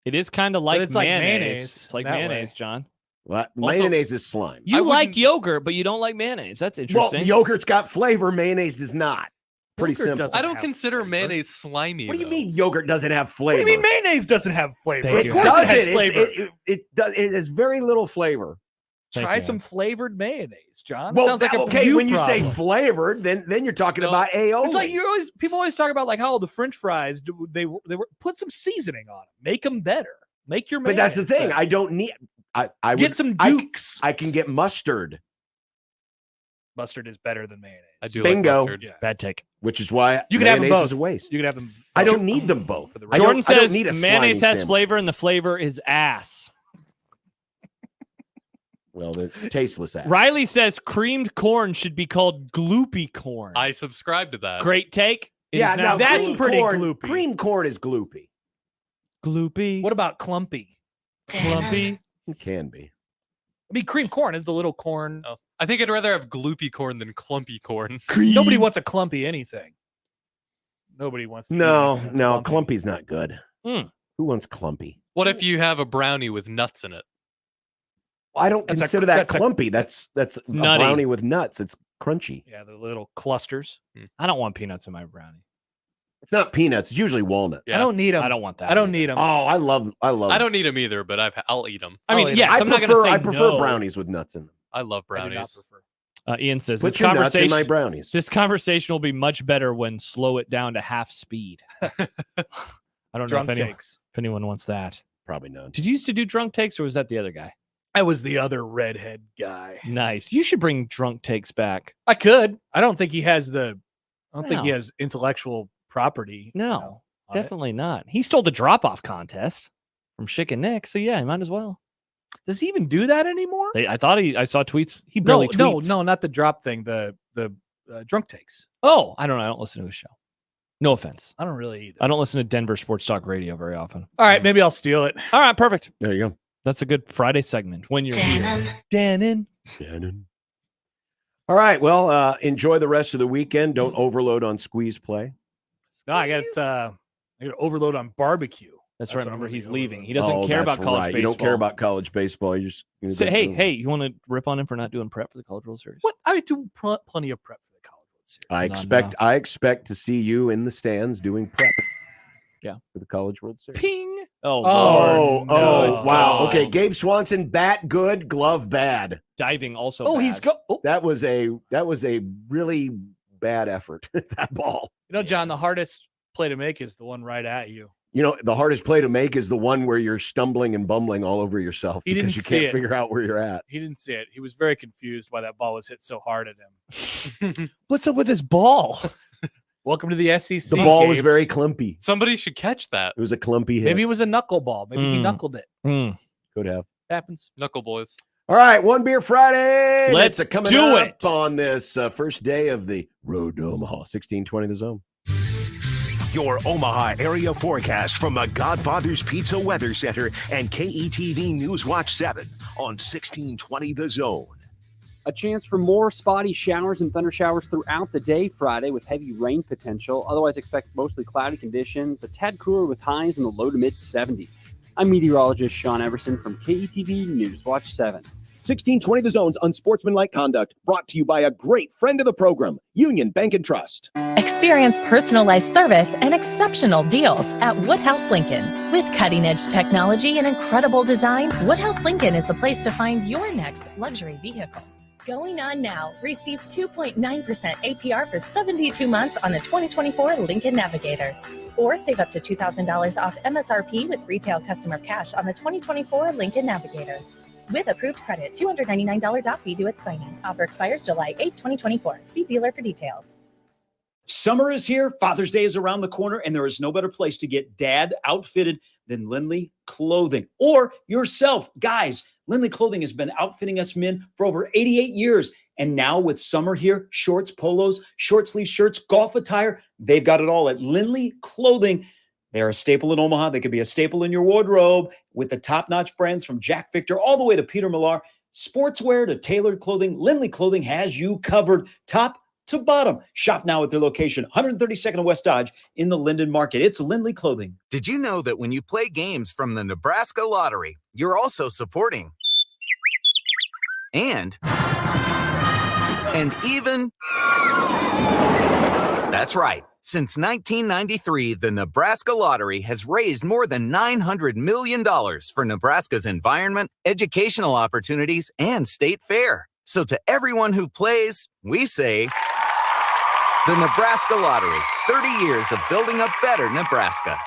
It is kind of like it's like mayonnaise. mayonnaise It's like that way. mayonnaise, John. What? Also- Mayonnaise is slime. You I like wouldn't- yogurt, but you don't like mayonnaise. That's Well, interesting. yogurt's got flavor. Mayonnaise does not. Pretty Yogurt simple. doesn't I don't have consider flavor. mayonnaise slimy. What do you though. mean yogurt doesn't have What flavor? do you mean mayonnaise doesn't have flavor? Thank Of you. course does it has it? flavor. It does. It has very little flavor. Thank Try you. some flavored mayonnaise, John. Well, Sounds like a okay. you When you say problem. flavored, then you're talking No. about aioli. It's like people always talk about like how the French fries they were put some seasoning on them, make them better, make your. But that's the mayonnaise thing. better. I don't need. I Get would, some I- Dukes. I can get mustard, Mustard is better than mayonnaise. I do Bingo. like mustard. Yeah, Bad take. which is why you can have them mayonnaise both. is a waste. You can have them. I don't need them both. For the I Jordan don't, I don't says need a mayonnaise slimy has sandwich. flavor and the flavor is ass. Well, it's tasteless ass. Riley says creamed corn should be called gloopy corn. I subscribe to that. Great take. It Yeah, is now now that's creamed pretty corn, gloopy. Creamed corn is gloopy. gloopy. What about clumpy? Clumpy? It can be. I mean, cream corn is the little corn. Oh, I think I'd rather have gloopy corn than clumpy corn. Nobody wants a clumpy anything. Nobody wants to eat No, anything that's no, clumpy. clumpy's not good. Mm. Who wants clumpy? What if you have a brownie with nuts in it? I don't That's consider that that's a- clumpy. That's a nutty. brownie with nuts. It's crunchy. Yeah, the little clusters. I don't want peanuts in my brownie. It's not peanuts. It's usually walnuts. Yeah. I don't need them. I don't want that. I don't either. need them. Oh, I love. I don't need them either, but I'll eat them. I mean, Oh, yeah. yes, I I'm not prefer. going to say I prefer no. brownies with nuts in them. I love I do not brownies. prefer. Ian says Put this your nuts in conversation. my brownies. This conversation will be much better when slow it down to half speed. I don't Drunk know takes. if anyone wants that. Probably not. Did you used to do drunk takes, or was that the other guy? I was the other redhead guy. Nice. You should bring drunk takes back. I could. I don't think he has the. I don't think he No. has intellectual property. No, on it. definitely not. He stole the drop-off contest from Schick and Nick, so yeah, he might as well. Does he even do that anymore? I thought I saw tweets. He barely tweets. No, not the drop thing. The drunk takes. Oh, I don't know. I don't listen to his show. No offense. I don't really either. I don't listen to Denver Sports Talk Radio very often. All right, maybe I'll steal it. All right, perfect. There you go. That's a good Friday segment when you're here. Dannon. Shannon. All right. Well, enjoy the rest of the weekend. Don't overload on squeeze play. No, I got overload on barbecue. That's what right. I'm Remember, gonna he's be leaving. overloaded. He doesn't care that's about college right. baseball. You don't care about college baseball. You just Say, hey, you want to rip on him for not doing prep for the College World Series? What? I do plenty of prep for the College World Series. I expect to see you in the stands doing prep. Yeah. For the College World Series. Ping. Oh, Oh, no. wow. Okay, Gabe Swanson, bat good, glove bad. diving also. Oh, bad. he's go. Oh. That was a really bad effort. That ball. You know, John, the hardest play to make is the one right at you. You know, the hardest play to make is the one where you're stumbling and bumbling all over yourself He because didn't you see can't it. figure out where you're at. He didn't see it. He was very confused why that ball was hit so hard at him. What's up with his ball? Welcome to the SEC. The ball was Gabe. very clumpy. Somebody should catch that. It was a clumpy hit. Maybe it was a knuckleball. Maybe he Mm. knuckled it. Could have. Happens. Knuckle boys. All right, One Beer Friday. Let's That's coming do up it. on this first day of the Road to Omaha, 1620 The Zone. Your Omaha area forecast from the Godfather's Pizza Weather Center and KETV News Watch 7 on 1620 The Zone. A chance for more spotty showers and thunder showers throughout the day Friday with heavy rain potential. Otherwise, expect mostly cloudy conditions, a tad cooler with highs in the low to mid 70s. I'm meteorologist Sean Everson from KETV News Watch 7. 1620 The Zone's Unsportsmanlike Conduct, brought to you by a great friend of the program, Union Bank and Trust. Experience personalized service and exceptional deals at Woodhouse Lincoln. With cutting-edge technology and incredible design, Woodhouse Lincoln is the place to find your next luxury vehicle. Going on now. Receive 2.9% APR for 72 months on the 2024 Lincoln Navigator. Or save up to $2,000 off MSRP with retail customer cash on the 2024 Lincoln Navigator. With approved credit, $299 doc fee due at signing. Offer expires July 8, 2024. See dealer for details. Summer is here, Father's Day is around the corner, and there is no better place to get dad outfitted than Lindley Clothing. Or yourself, guys. Lindley Clothing has been outfitting us men for over 88 years. And now with summer here, shorts, polos, short sleeve shirts, golf attire, they've got it all at Lindley Clothing. They are a staple in Omaha. They could be a staple in your wardrobe with the top-notch brands from Jack Victor all the way to Peter Millar. Sportswear to tailored clothing, Lindley Clothing has you covered top to bottom. Shop now at their location, 132nd and West Dodge in the Linden Market. It's Lindley Clothing. Did you know that when you play games from the Nebraska Lottery, you're also supporting and even that's right. Since 1993, the Nebraska Lottery has raised more than $900 million for Nebraska's environment, educational opportunities, and state fair. So to everyone who plays, we say, the Nebraska Lottery, 30 years of building a better Nebraska.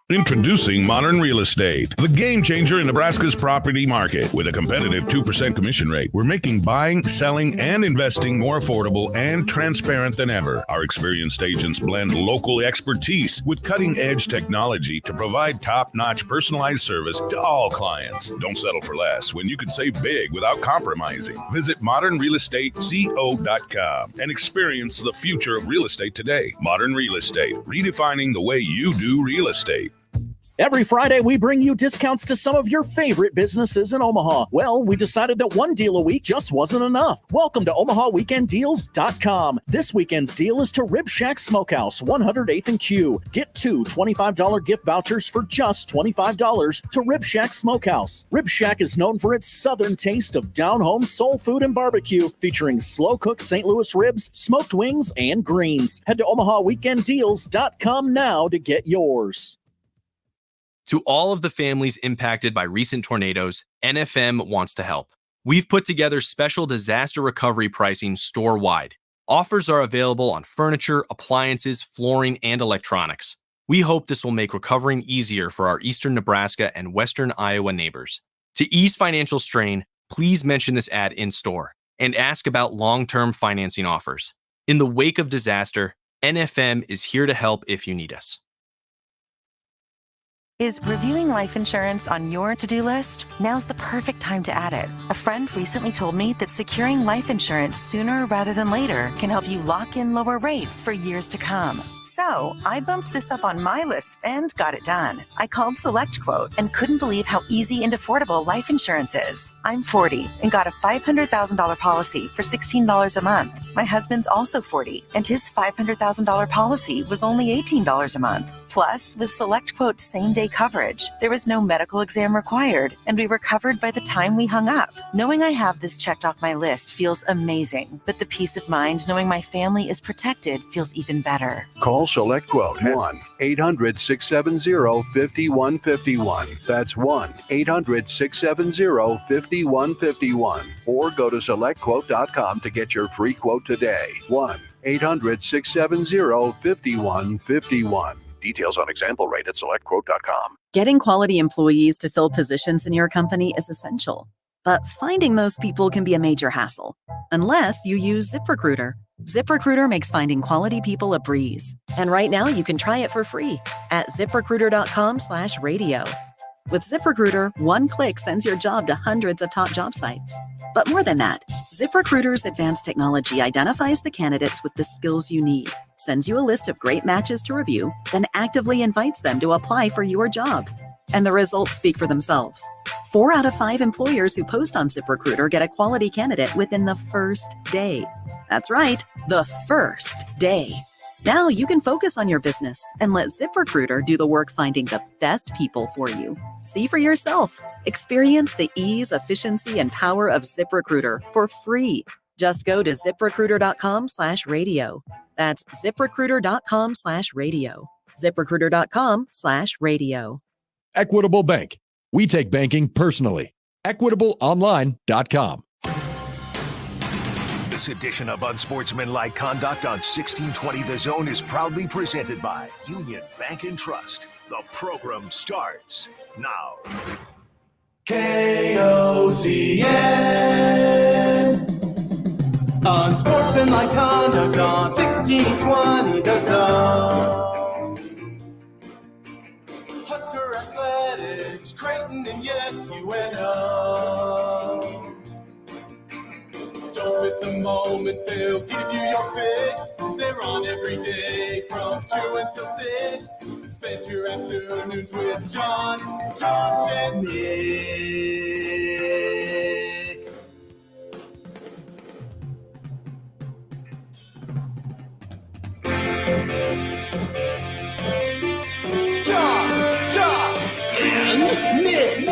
Introducing Modern Real Estate, the game changer in Nebraska's property market. With a competitive 2% commission rate, we're making buying, selling, and investing more affordable and transparent than ever. Our experienced agents blend local expertise with cutting-edge technology to provide top-notch personalized service to all clients. Don't settle for less when you can save big without compromising. Visit modernrealestateco.com and experience the future of real estate today. Modern Real Estate, redefining the way you do real estate. Every Friday, we bring you discounts to some of your favorite businesses in Omaha. Well, we decided that one deal a week just wasn't enough. Welcome to OmahaWeekendDeals.com. This weekend's deal is to Rib Shack Smokehouse, 108th and Q. Get two $25 gift vouchers for just $25 to Rib Shack Smokehouse. Rib Shack is known for its southern taste of down-home soul food and barbecue, featuring slow-cooked St. Louis ribs, smoked wings, and greens. Head to OmahaWeekendDeals.com now to get yours. To all of the families impacted by recent tornadoes, NFM wants to help. We've put together special disaster recovery pricing store-wide. Offers are available on furniture, appliances, flooring, and electronics. We hope this will make recovering easier for our eastern Nebraska and western Iowa neighbors. To ease financial strain, please mention this ad in store and ask about long-term financing offers. In the wake of disaster, NFM is here to help if you need us. Is reviewing life insurance on your to-do list? Now's the perfect time to add it. A friend recently told me that securing life insurance sooner rather than later can help you lock in lower rates for years to come. So I bumped this up on my list and got it done. I called SelectQuote and couldn't believe how easy and affordable life insurance is. I'm 40 and got a $500,000 policy for $16 a month. My husband's also 40 and his $500,000 policy was only $18 a month. Plus, with SelectQuote's same-day coverage, there was no medical exam required, and we were covered by the time we hung up. Knowing I have this checked off my list feels amazing, but the peace of mind knowing my family is protected feels even better. Call SelectQuote 1-800-670-5151. That's 1-800-670-5151. Or go to SelectQuote.com to get your free quote today. 1-800-670-5151. Details on example rate at SelectQuote.com. Getting quality employees to fill positions in your company is essential, but finding those people can be a major hassle, unless you use ZipRecruiter. ZipRecruiter makes finding quality people a breeze. And right now you can try it for free at ZipRecruiter.com/radio. With ZipRecruiter, one click sends your job to hundreds of top job sites. But more than that, ZipRecruiter's advanced technology identifies the candidates with the skills you need, sends you a list of great matches to review, then actively invites them to apply for your job. And the results speak for themselves. 4 out of 5 employers who post on ZipRecruiter get a quality candidate within the first day. That's right, the first day. Now you can focus on your business and let ZipRecruiter do the work finding the best people for you. See for yourself. Experience the ease, efficiency, and power of ZipRecruiter for free. Just go to ZipRecruiter.com/radio. That's ZipRecruiter.com/radio. ZipRecruiter.com/radio. Equitable Bank. We take banking personally. EquitableOnline.com. This edition of Unsportsmanlike Conduct on 1620 The Zone is proudly presented by Union Bank and Trust. The program starts now. KOCN. Unsportsmanlike conduct on 1620 The Zone. Husker Athletics, Creighton, and yes, UNO. Don't miss a moment, they'll give you your fix. They're on every day from 2 until 6. Spend your afternoons with John, Josh, and Nick. John, Josh, and Nick.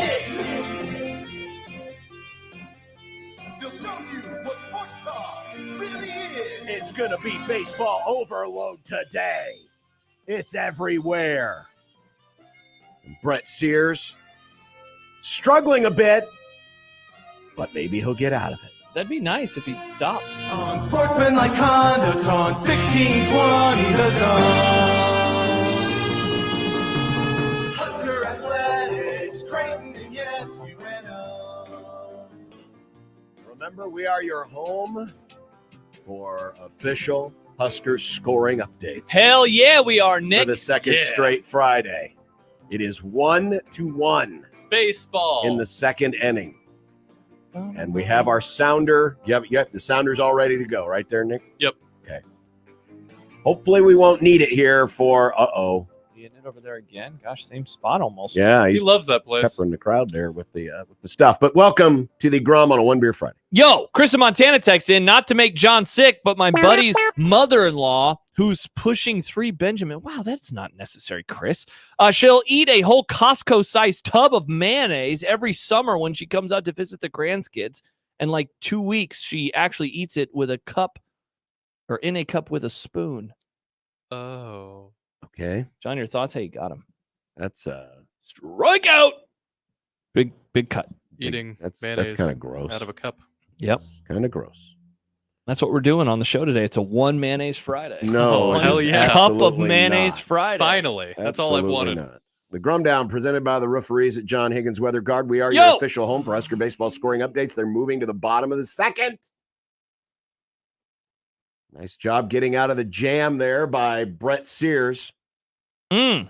They'll show you what sports talk really is. It's going to be baseball overload today. It's everywhere. And Brett Sears struggling a bit, but maybe he'll get out of it. That'd be nice if he stopped. Unsportsmanlike conduct on 1620 The Zone. Remember, we are your home for official Huskers scoring updates. Hell yeah, we are, Nick. For the second straight Friday. It is 1-1 baseball in the second inning. And we have our sounder. Yep, the sounder's all ready to go right there, Nick? Yep. Okay. Hopefully we won't need it here for, Getting it over there again. Gosh, same spot almost. Yeah, he loves that place. Peppering the crowd there with the stuff. But welcome to the Grum on a One Beer Friday. Yo, Chris in Montana texts in, not to make John sick, but my buddy's mother-in-law, who's pushing 3 Benjamin. Wow, that's not necessary, Chris. She'll eat a whole Costco-sized tub of mayonnaise every summer when she comes out to visit the grandkids. And like 2 weeks, she actually eats it with a cup or in a cup with a spoon. Oh. Okay. John, your thoughts? Hey, you got him. That's strikeout. Big cut. Eating that's mayonnaise kind of gross. out of a cup. Yep. Kind of gross. That's what we're doing on the show today. It's a one mayonnaise Friday. No, Oh, hell yeah. Cup of absolutely mayonnaise not. Friday. Finally. That's all I've Absolutely wanted. not. The Grum Down presented by the referees at John Higgins Weather Guard. We are Yo! your official home for Husker baseball scoring updates. They're moving to the bottom of the second. Nice job getting out of the jam there by Brett Sears. It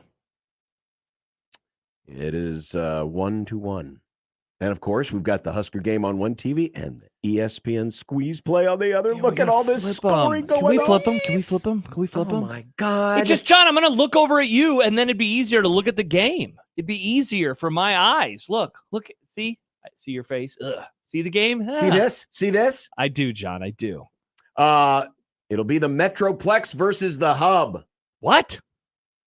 is 1-1. And of course, we've got the Husker game on one TV and the ESPN squeeze play on the other. Look at all this scoring going on. Can we flip them? Can we flip them? Can we flip them? Oh my God. It's just, John, I'm going to look over at you, and then it'd be easier to look at the game. It'd be easier for my eyes. Look. See? I see your face. Ugh. See the game? See this? See this? I do, John. I do. It'll be the Metroplex versus the Hub. What?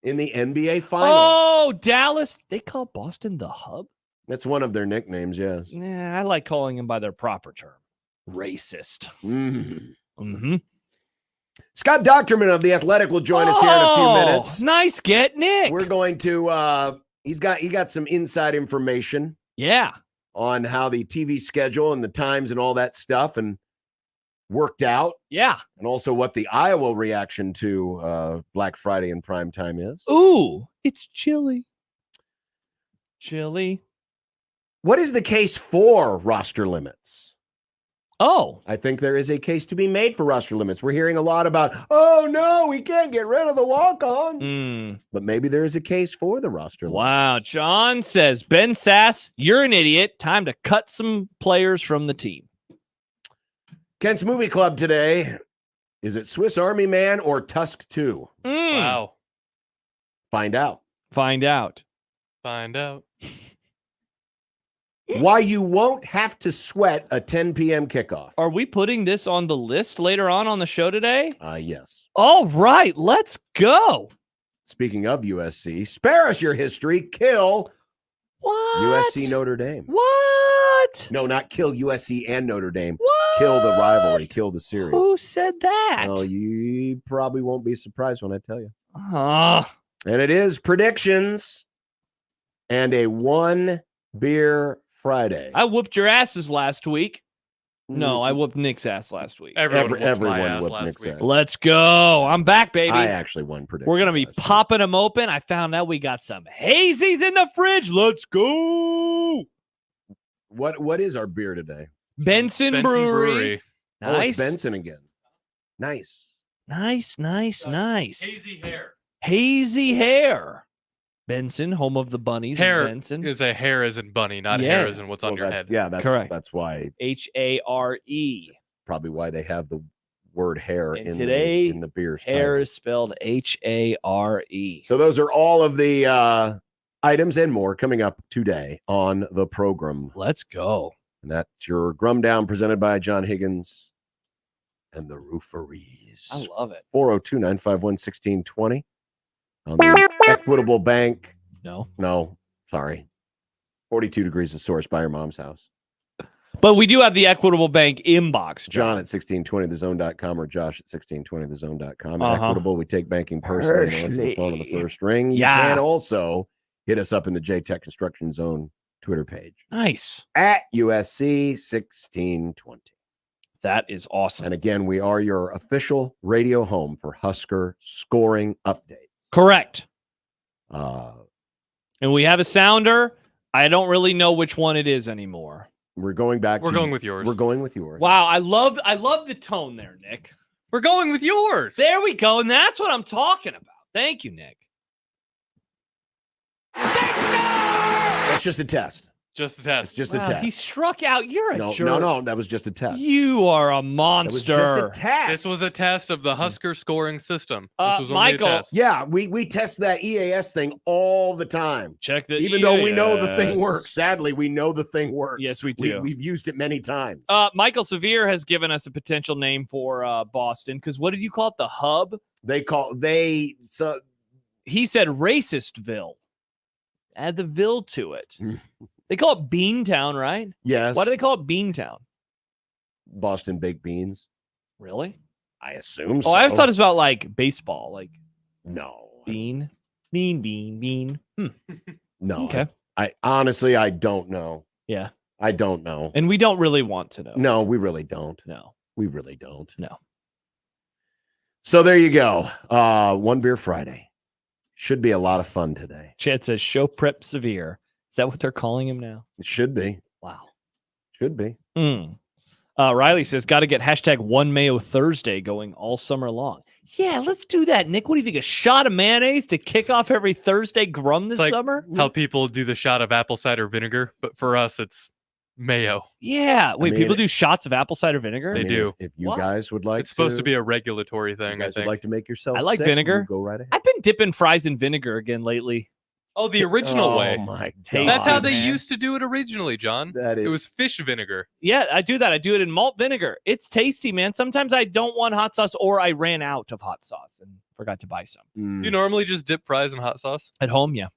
In the NBA Finals. Oh, Dallas. They call Boston the Hub? That's one of their nicknames, yes. Yeah, I like calling them by their proper term. Racist. Mm-hmm. Scott Docterman of The Athletic will join us here in a few minutes. Nice get, Nick. We're going to he got some inside information. Yeah. On how the TV schedule and the times and all that stuff and worked out. Yeah. And also what the Iowa reaction to Black Friday in prime time is. Ooh, it's chilly. Chilly. What is the case for roster limits? Oh. I think there is a case to be made for roster limits. We're hearing a lot about, oh, no, we can't get rid of the walk-ons. But maybe there is a case for the roster limits. Wow. John says, Ben Sass, you're an idiot. Time to cut some players from the team. Kent's Movie Club today. Is it Swiss Army Man or Tusk 2? Wow. Find out. Find out. Find out. Why you won't have to sweat a 10 p.m. kickoff. Are we putting this on the list later on the show today? Yes. All right, let's go. Speaking of USC, spare us your history. Kill what? USC Notre Dame. What? No, not kill USC and Notre Dame. What? Kill the rivalry. Kill the series. Who said that? Oh, you probably won't be surprised when I tell you. And it is predictions and a one beer Friday. I whooped your asses last week. No, I whooped Nick's ass last week. Everyone whooped Nick's ass. Let's go. I'm back, baby. I actually won predictions. We're going to be popping them open. I found out we got some hazies in the fridge. Let's go. What is our beer today? Benson Brewery. Oh, Nice. it's Benson again. Nice. Nice. Hazy hair. Hazy hair. Benson, home of the bunnies. Hair Benson. is a hair as in bunny, not Yeah. hair as in what's on your head. Yeah, that's correct. That's why H-A-R-E. probably why they have the word hair And in today, the beer's hair title. is spelled H-A-R-E. So those are all of the items and more coming up today on the program. Let's go. And that's your Grum Down presented by John Higgins and the Rooferees. I love it. 402-951-1620 on the Equitable Bank. No, sorry. 42 degrees of source by your mom's house. But we do have the Equitable Bank inbox. John at 1620thezone.com or Josh at 1620thezone.com. At Uh-huh. Equitable, we take banking personally and answer the phone on the first ring. You Yeah. can also hit us up in the J-Tech Construction Zone Twitter page. Nice. At USC 1620. That is awesome. And again, we are your official radio home for Husker scoring updates. Correct. And we have a sounder. I don't really know which one it is anymore. We're going back. We're going with yours. We're going with yours. Wow, I love the tone there, Nick. We're going with yours. There we go, and that's what I'm talking about. Thank you, Nick. That's just a test. Just a test. It's just a Wow, test. He struck out. You're a no, jerk. no. That was just a test. You are a It was monster. just a test. This was a test of the Husker scoring system. Uh, This was only Michael- a test. Yeah, we test that EAS thing all the time. Check the Even though we know the thing EAS. works. Sadly, we know the thing works. Yes, we do. We've used it many times. Michael Severe has given us a potential name for Boston because what did you call it? The hub? He said Racistville. Add the Ville to it. They call it Beantown, right? Yes. Why do they call it Beantown? Boston baked beans? Really? I assume Oh, so. I always thought it was about like baseball, like No. bean. No. Okay. I honestly, I don't know. Yeah. I don't know. And we don't really want to know. No, we really don't. No. We really don't. No. So there you go. One Beer Friday. Should be a lot of fun today. Chad says show prep severe. Is that what they're calling him now? It should be. Wow. Should be. Riley says got to get hashtag One Mayo Thursday going all summer long. Yeah, let's do that. Nick, what do you think? A shot of mayonnaise to kick off every Thursday grum this It's like summer? how people do the shot of apple cider vinegar, but for us, it's mayo. Yeah. Wait, mean, people do shots of apple cider vinegar? They do. If you What? guys would like It's supposed to be a regulatory thing, you I guys would think. like to make yourself I like sick, vinegar. you go right ahead. I've been dipping fries in vinegar again lately. Oh, the original way. Oh my Tasty, god. That's how they man. used to do it originally, John. That is It was fish vinegar. Yeah, I do that. I do it in malt vinegar. It's tasty, man. Sometimes I don't want hot sauce or I ran out of hot sauce and forgot to buy some. Do you normally just dip fries in hot sauce? At home, yeah.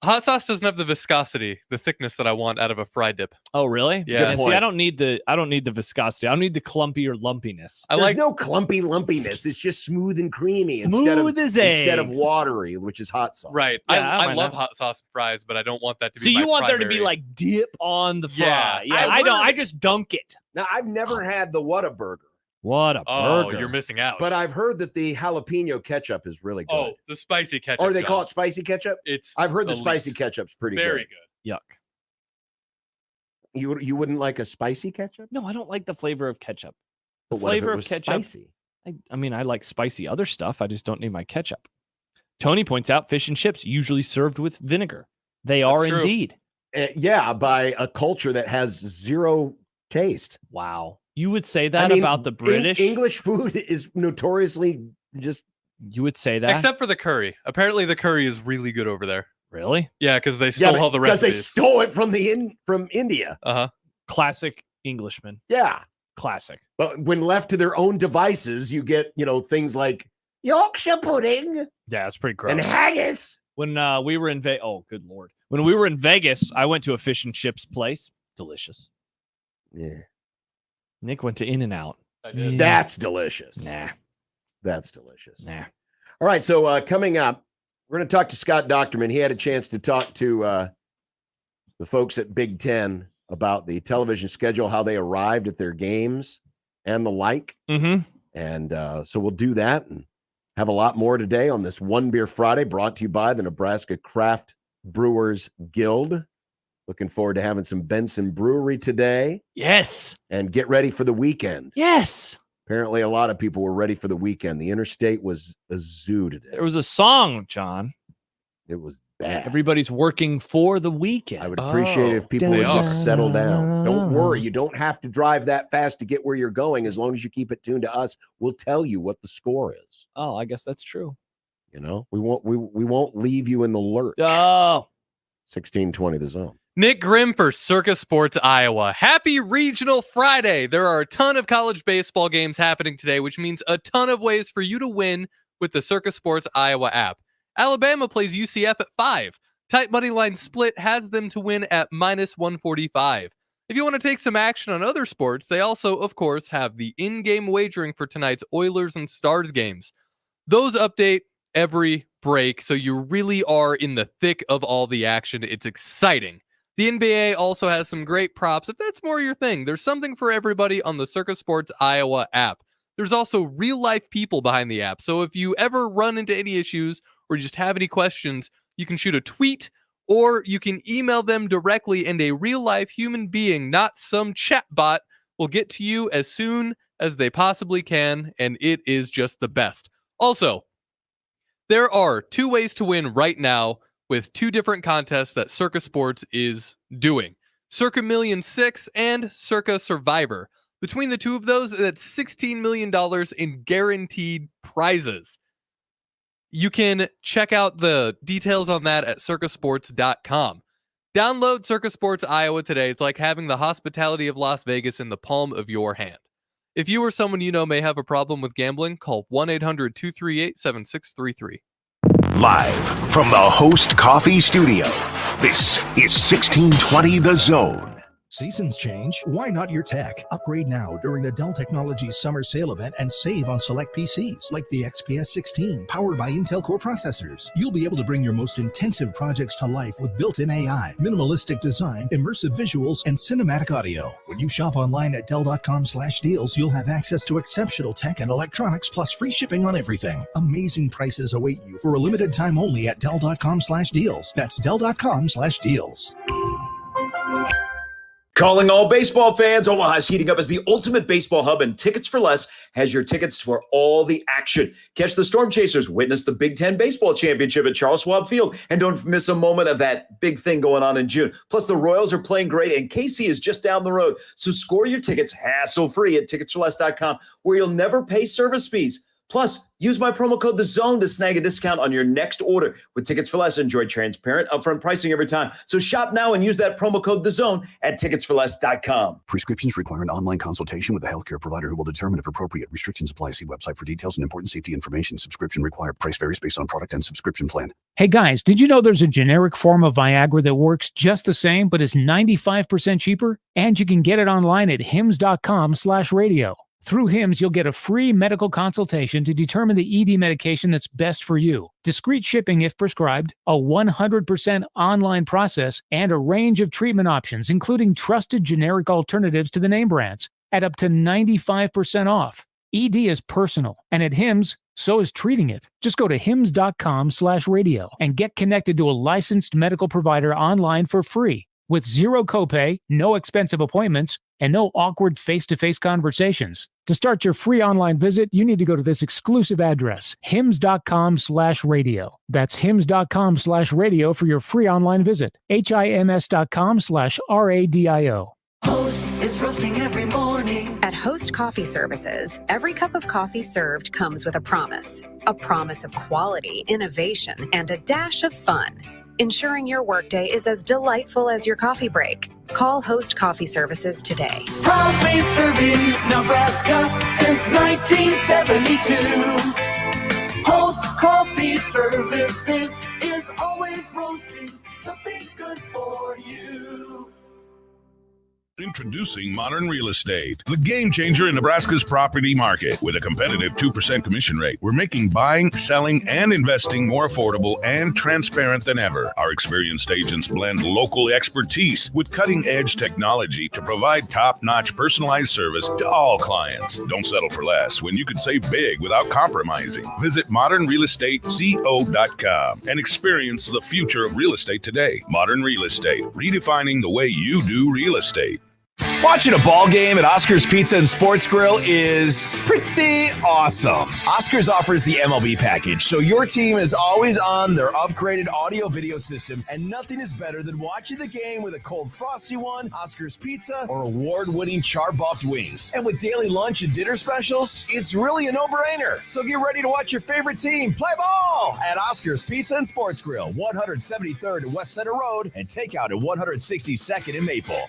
Hot sauce doesn't have the viscosity, the thickness that I want out of a fry dip. Oh, really? Yeah. See, I don't need the viscosity. I don't need the clumpy or lumpiness. There's no clumpy lumpiness. It's just smooth and creamy Smooth as instead of eggs. watery, which is hot sauce. Right. Yeah, I mind love that. hot sauce fries, but I don't want that to be So my you want there to be primary. like dip on the Yeah, fry? Yeah, I I don't. heard- I just dunk it. Now I've never had the Whataburger, What a Oh, burger! you're missing out. but I've heard that the jalapeno ketchup is really good. Oh, the spicy ketchup. or they John. call it spicy ketchup. It's I've heard the elite. spicy ketchup's pretty Very good. good. Yuck. You wouldn't like a spicy ketchup? No, I don't like the flavor of ketchup. But what if flavor it of was ketchup. spicy? I mean, I like spicy other stuff. I just don't need my ketchup. Tony points out fish and chips usually served with vinegar. They are true. indeed. Yeah, by a culture that has zero taste. Wow. You would say that I mean, about the British? English food is notoriously just. You would say that? Except for the curry. Apparently, the curry is really good over there. Really? Yeah, because they stole all the because recipes. they stole it from from India. Uh-huh. Classic Englishman. Yeah, Classic. but when left to their own devices, you get things like Yorkshire pudding Yeah, it's pretty gross. and haggis. When we were in Vegas, oh, good Lord. When we were in Vegas, I went to a fish and chips place. Delicious. Yeah, Nick went to In-N-Out. I did. that's delicious. Nah. That's delicious. Nah. All right, so coming up, we're going to talk to Scott Docterman. He had a chance to talk to the folks at Big Ten about the television schedule, how they arrived at their games and the like. Mm-hmm. And so we'll do that and have a lot more today on this One Beer Friday, brought to you by the Nebraska Craft Brewers Guild. Looking forward to having some Benson Brewery today. Yes. And get ready for the weekend. Yes. Apparently, a lot of people were ready for the weekend. The interstate was a zoo today. There was a song, John. It was bad. Everybody's working for the weekend. I would appreciate it if people would just settle down. Don't worry. You don't have to drive that fast to get where you're going. As long as you keep it tuned to us, we'll tell you what the score is. Oh, I guess that's true. We won't leave you in the lurch. Oh. 1620 the zone. Nick Grimm for Circus Sports Iowa. Happy Regional Friday. There are a ton of college baseball games happening today, which means a ton of ways for you to win with the Circus Sports Iowa app. Alabama plays UCF at 5. Tight money line split has them to win at -145. If you want to take some action on other sports, they also, of course, have the in-game wagering for tonight's Oilers and Stars games. Those update every break, so you really are in the thick of all the action. It's exciting. The NBA also has some great props. If that's more your thing, there's something for everybody on the Circus Sports Iowa app. There's also real-life people behind the app, so if you ever run into any issues or just have any questions, you can shoot a tweet or you can email them directly, and a real-life human being, not some chatbot, will get to you as soon as they possibly can, and it is just the best. Also, there are 2 ways to win right now with 2 different contests that Circa Sports is doing. Circa Million 6 and Circa Survivor. Between the 2 of those, that's $16 million in guaranteed prizes. You can check out the details on that at circasports.com. Download Circa Sports Iowa today. It's like having the hospitality of Las Vegas in the palm of your hand. If you or someone you know may have a problem with gambling, call 1-800-238-7633. Live from the Host Coffee Studio, this is 1620 The Zone. Seasons change. Why not your tech? Upgrade now during the Dell Technologies Summer Sale event and save on select PCs like the XPS 16, powered by Intel Core processors. You'll be able to bring your most intensive projects to life with built-in AI, minimalistic design, immersive visuals, and cinematic audio. When you shop online at Dell.com/deals, you'll have access to exceptional tech and electronics plus free shipping on everything. Amazing prices await you for a limited time only at Dell.com/deals. That's Dell.com/deals. Calling all baseball fans, Omaha's heating up as the ultimate baseball hub, and Tickets for Less has your tickets for all the action. Catch the Storm Chasers, witness the Big Ten Baseball Championship at Charles Schwab Field, and don't miss a moment of that big thing going on in June. Plus, the Royals are playing great, and KC is just down the road. So score your tickets hassle-free at ticketsforless.com, where you'll never pay service fees. Plus, use my promo code THEZONE to snag a discount on your next order. With Tickets for Less, enjoy transparent, upfront pricing every time. So shop now and use that promo code THEZONE at ticketsforless.com. Prescriptions require an online consultation with a healthcare provider who will determine if appropriate. Restrictions apply. See website for details and important safety information. Subscription required. Price varies based on product and subscription plan. Hey guys, did you know there's a generic form of Viagra that works just the same but is 95% cheaper? And you can get it online at hims.com/radio. Through HIMS, you'll get a free medical consultation to determine the ED medication that's best for you, discreet shipping if prescribed, a 100% online process, and a range of treatment options, including trusted generic alternatives to the name brands, at up to 95% off. ED is personal, and at HIMS, so is treating it. Just go to hims.com/radio and get connected to a licensed medical provider online for free, with zero copay, no expensive appointments, and no awkward face-to-face conversations. To start your free online visit, you need to go to this exclusive address, hims.com/radio. That's hims.com/radio for your free online visit. hims.com/radio. Host is roasting every morning. At Host Coffee Services, every cup of coffee served comes with a promise of quality, innovation, and a dash of fun, ensuring your workday is as delightful as your coffee break. Call Host Coffee Services today. Proudly serving Nebraska since 1972. Host Coffee Services is always roasting something good for you. Introducing Modern Real Estate, the game changer in Nebraska's property market. With a competitive 2% commission rate, we're making buying, selling, and investing more affordable and transparent than ever. Our experienced agents blend local expertise with cutting-edge technology to provide top-notch personalized service to all clients. Don't settle for less when you can save big without compromising. Visit modernrealestateco.com and experience the future of real estate today. Modern Real Estate, redefining the way you do real estate. Watching a ball game at Oscar's Pizza and Sports Grill is pretty awesome. Oscar's offers the MLB package, so your team is always on their upgraded audio-video system, and nothing is better than watching the game with a cold frosty one, Oscar's Pizza, or award-winning char-buffed wings. And with daily lunch and dinner specials, it's really a no-brainer. So get ready to watch your favorite team play ball at Oscar's Pizza and Sports Grill, 173rd and West Center Road, and takeout at 162nd and Maple.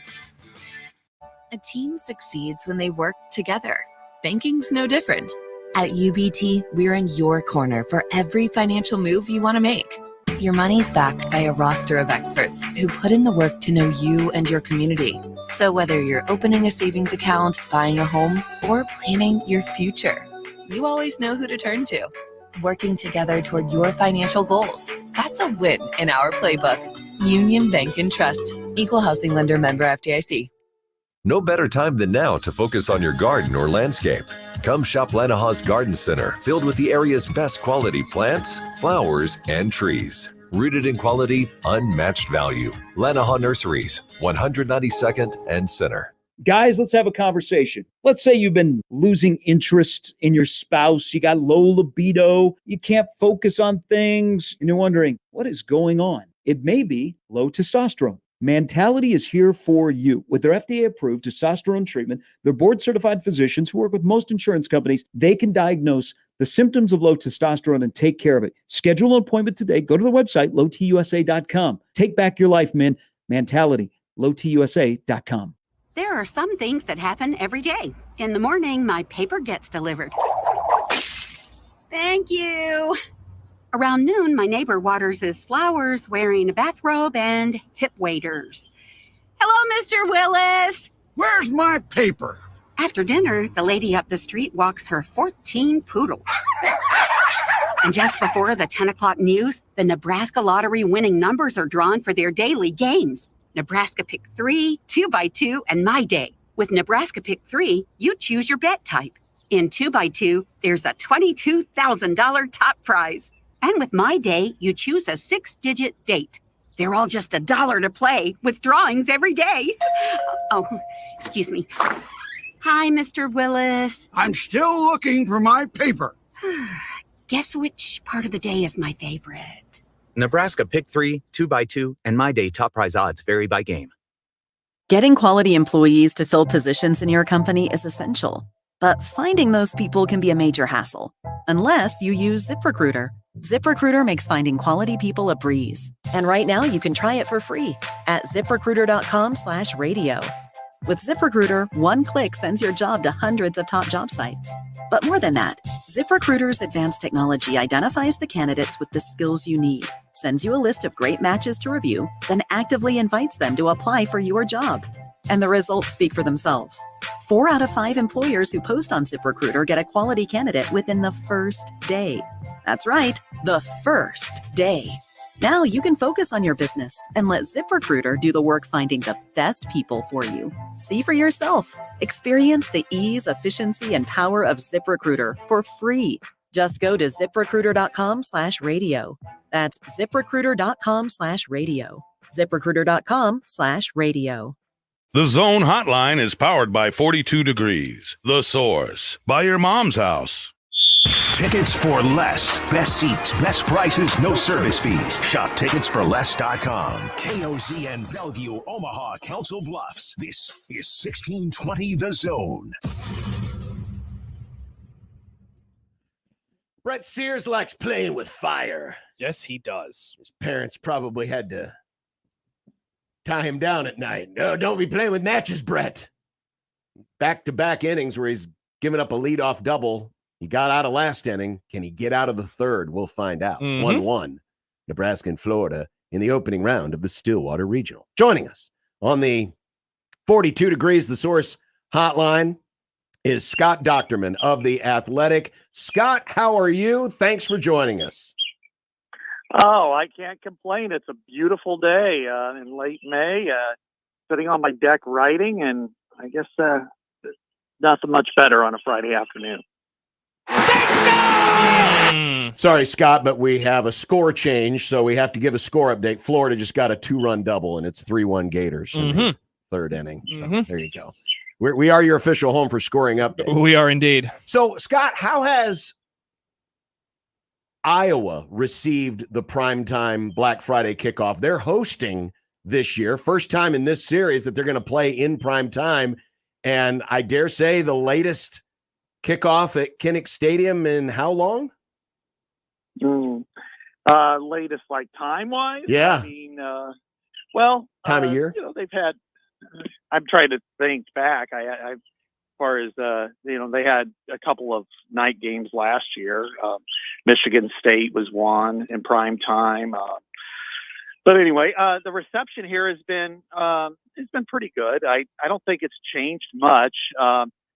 A team succeeds when they work together. Banking's no different. At UBT, we're in your corner for every financial move you want to make. Your money's backed by a roster of experts who put in the work to know you and your community. So whether you're opening a savings account, buying a home, or planning your future, you always know who to turn to. Working together toward your financial goals. That's a win in our playbook. Union Bank and Trust. Equal housing lender, member FDIC. No better time than now to focus on your garden or landscape. Come shop Lanahaw's Garden Center, filled with the area's best quality plants, flowers, and trees. Rooted in quality, unmatched value. Lanahaw Nurseries, 192nd and Center. Guys, let's have a conversation. Let's say you've been losing interest in your spouse. You got low libido. You can't focus on things. And you're wondering, what is going on? It may be low testosterone. Mentality is here for you. With their FDA-approved testosterone treatment, their board-certified physicians who work with most insurance companies, they can diagnose the symptoms of low testosterone and take care of it. Schedule an appointment today. Go to the website, lowtusa.com. Take back your life, men. Mentality, lowtusa.com. There are some things that happen every day. In the morning, my paper gets delivered. Thank you. Around noon, my neighbor waters his flowers wearing a bathrobe and hip waders. Hello, Mr. Willis. Where's my paper? After dinner, the lady up the street walks her 14 poodles. And just before the 10 o'clock news, the Nebraska lottery winning numbers are drawn for their daily games. Nebraska Pick 3, 2x2, and My Day. With Nebraska Pick 3, you choose your bet type. In 2x2, there's a $22,000 top prize. And with My Day, you choose a 6-digit date. They're all just $1 to play, with drawings every day. Oh, excuse me. Hi, Mr. Willis. I'm still looking for my paper. Guess which part of the day is my favorite? Nebraska Pick 3, 2x2, and My Day top prize odds vary by game. Getting quality employees to fill positions in your company is essential, but finding those people can be a major hassle, unless you use ZipRecruiter. ZipRecruiter makes finding quality people a breeze. And right now you can try it for free at ZipRecruiter.com/radio. With ZipRecruiter, one click sends your job to hundreds of top job sites. But more than that, ZipRecruiter's advanced technology identifies the candidates with the skills you need, sends you a list of great matches to review, then actively invites them to apply for your job. And the results speak for themselves. 4 out of 5 employers who post on ZipRecruiter get a quality candidate within the first day. That's right, the first day. Now you can focus on your business and let ZipRecruiter do the work finding the best people for you. See for yourself. Experience the ease, efficiency, and power of ZipRecruiter for free. Just go to ZipRecruiter.com/radio. That's ZipRecruiter.com/radio. ZipRecruiter.com/radio. The Zone Hotline is powered by 42 Degrees, The Source, by your mom's house. Tickets for less. Best seats, best prices, no service fees. Shop ticketsforless.com. KOZN Bellevue, Omaha, Council Bluffs. This is 1620 The Zone. Brett Sears likes playing with fire. Yes, he does. His parents probably had to tie him down at night. No, don't be playing with matches, Brett. Back-to-back innings where he's given up a leadoff double. He got out of last inning. Can he get out of the third? We'll find out. 1-1, Nebraska and Florida in the opening round of the Stillwater Regional. Joining us on the 42 Degrees The Source hotline is Scott Docterman of The Athletic. Scott, how are you? Thanks for joining us. Oh, I can't complain. It's a beautiful day in late May, sitting on my deck writing, and I guess nothing much better on a Friday afternoon. Sorry, Scott, but we have a score change, so we have to give a score update. Florida just got a 2-run double, and it's 3-1 Gators in the third inning. So there you go. We are your official home for scoring updates. We are indeed. So, Scott, how has Iowa received the primetime Black Friday kickoff? They're hosting this year. First time in this series that they're going to play in primetime. And I dare say the latest kickoff at Kinnick Stadium in how long? Latest, like time-wise? Yeah. I mean, time of year? You know, they've had, I'm trying to think back. As far as, they had a couple of night games last year. Michigan State was one in prime time. But anyway, the reception here has been pretty good. I don't think it's changed much.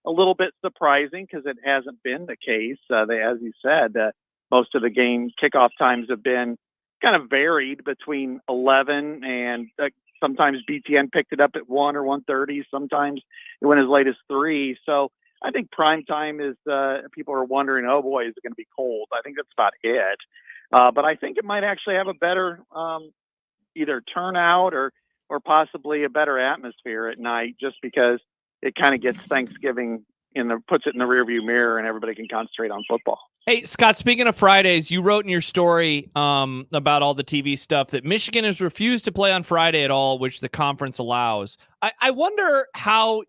A little bit surprising because it hasn't been the case. As you said, most of the game kickoff times have been kind of varied between 11 and sometimes BTN picked it up at 1 or 1:30. Sometimes it went as late as 3. So I think prime time is people are wondering, oh boy, is it going to be cold? I think that's about it. But I think it might actually have a better either turnout or possibly a better atmosphere at night, just because it kind of gets Thanksgiving puts it in the rearview mirror, and everybody can concentrate on football. Hey, Scott, speaking of Fridays, you wrote in your story about all the TV stuff that Michigan has refused to play on Friday at all, which the conference allows. I wonder how,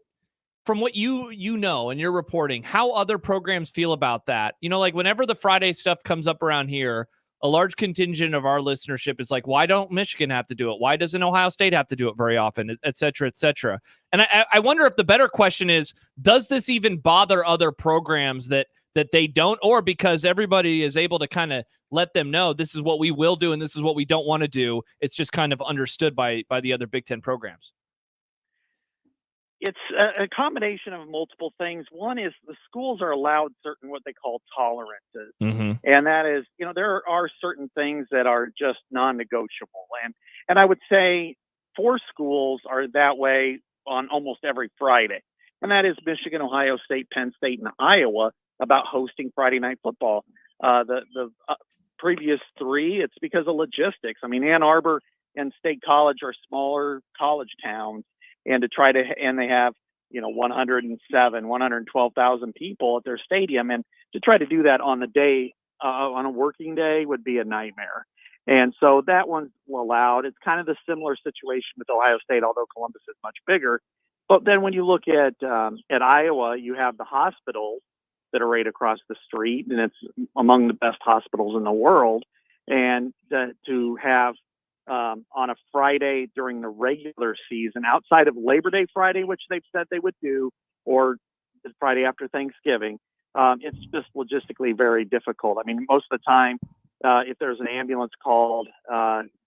from what you know and you're reporting, how other programs feel about that. Like whenever the Friday stuff comes up around here, a large contingent of our listenership is like, why don't Michigan have to do it? Why doesn't Ohio State have to do it very often, et cetera, et cetera? And I wonder if the better question is, does this even bother other programs that they don't, or because everybody is able to kind of let them know this is what we will do and this is what we don't want to do, it's just kind of understood by the other Big Ten programs? It's a combination of multiple things. One is the schools are allowed certain what they call tolerances. Mm-hmm. And that is, there are certain things that are just non-negotiable. And I would say 4 schools are that way on almost every Friday. And that is Michigan, Ohio State, Penn State, and Iowa about hosting Friday night football. The previous 3, it's because of logistics. I mean, Ann Arbor and State College are smaller college towns. And they have, 112,000 people at their stadium. And to try to do that on the day, on a working day would be a nightmare. And so that one's allowed. It's kind of the similar situation with Ohio State, although Columbus is much bigger. But then when you look at Iowa, you have the hospitals that are right across the street, and it's among the best hospitals in the world. And to have, on a Friday during the regular season, outside of Labor Day Friday, which they've said they would do, or the Friday after Thanksgiving, it's just logistically very difficult. I mean, most of the time, if there's an ambulance called,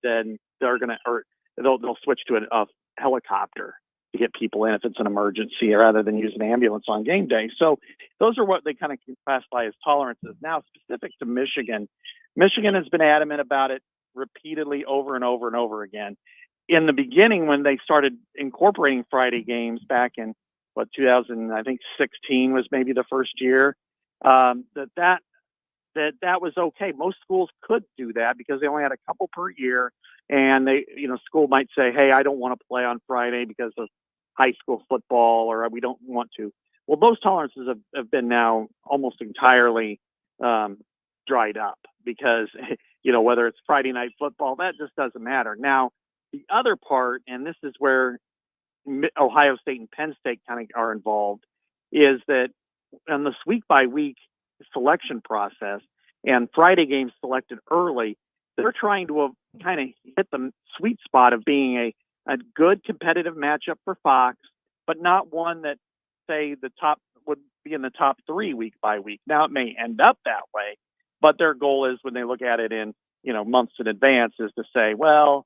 then they'll switch to a helicopter to get people in if it's an emergency, rather than use an ambulance on game day. So those are what they kind of classify as tolerances. Now, specific to Michigan has been adamant about it repeatedly over and over and over again. In the beginning, when they started incorporating Friday games back in 2016 was maybe the first year, that was okay. Most schools could do that because they only had a couple per year, and school might say, hey, I don't want to play on Friday because of high school football, or we don't want to. Well, those tolerances have been now almost entirely dried up because whether it's Friday night football, that just doesn't matter. Now, the other part, and this is where Ohio State and Penn State kind of are involved, is that on this week-by-week selection process and Friday games selected early, they're trying to kind of hit the sweet spot of being a good competitive matchup for Fox, but not one that, say, the top would be in the top 3 week by week. Now, it may end up that way, but their goal is, when they look at it in months in advance, is to say, well,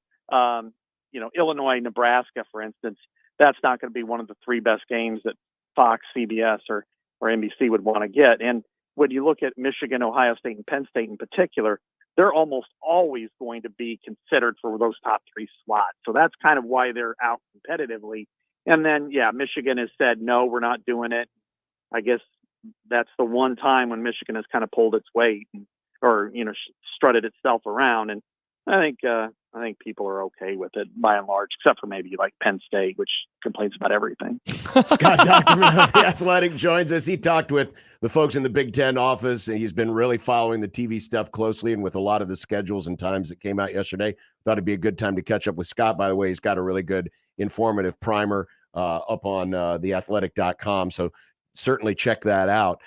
Illinois, Nebraska, for instance, that's not going to be one of the 3 best games that Fox, CBS, or NBC would want to get. And when you look at Michigan, Ohio State, and Penn State in particular, they're almost always going to be considered for those top 3 slots. So that's kind of why they're out competitively. And then, Michigan has said, no, we're not doing it. I guess that's the one time when Michigan has kind of pulled its weight or strutted itself around. And I think people are okay with it by and large, except for maybe like Penn State, which complains about everything. Scott Dockerman of The Athletic joins us. He talked with the folks in the Big Ten office, and he's been really following the TV stuff closely, and with a lot of the schedules and times that came out yesterday. Thought it'd be a good time to catch up with Scott. By the way, he's got a really good informative primer up on theathletic.com, so certainly check that out.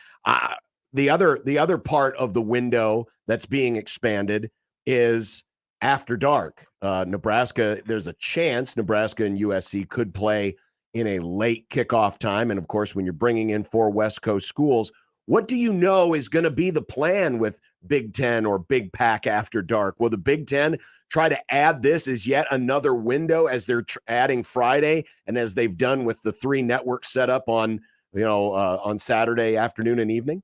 The other part of the window that's being expanded is after dark. Nebraska, there's a chance Nebraska and USC could play in a late kickoff time. And of course, when you're bringing in 4 West Coast schools, what do you know is going to be the plan with Big Ten or Big Pac after dark? Will the Big Ten try to add this as yet another window as they're adding Friday, and as they've done with the 3 networks set up on Saturday afternoon and evening?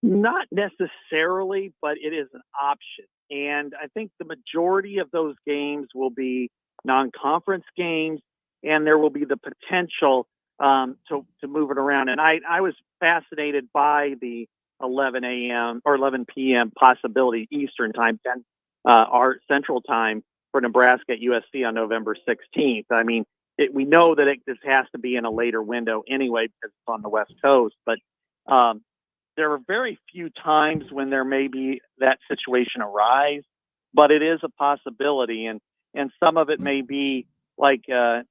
Not necessarily, but it is an option. And I think the majority of those games will be non-conference games, and there will be the potential to move it around. And I was fascinated by the 11 a.m. or 11 p.m. possibility Eastern time, 10 our Central time for Nebraska at USC on November 16th. I mean, we know that this has to be in a later window anyway because it's on the West Coast, but there are very few times when there may be that situation arise, but it is a possibility. And some of it may be like, and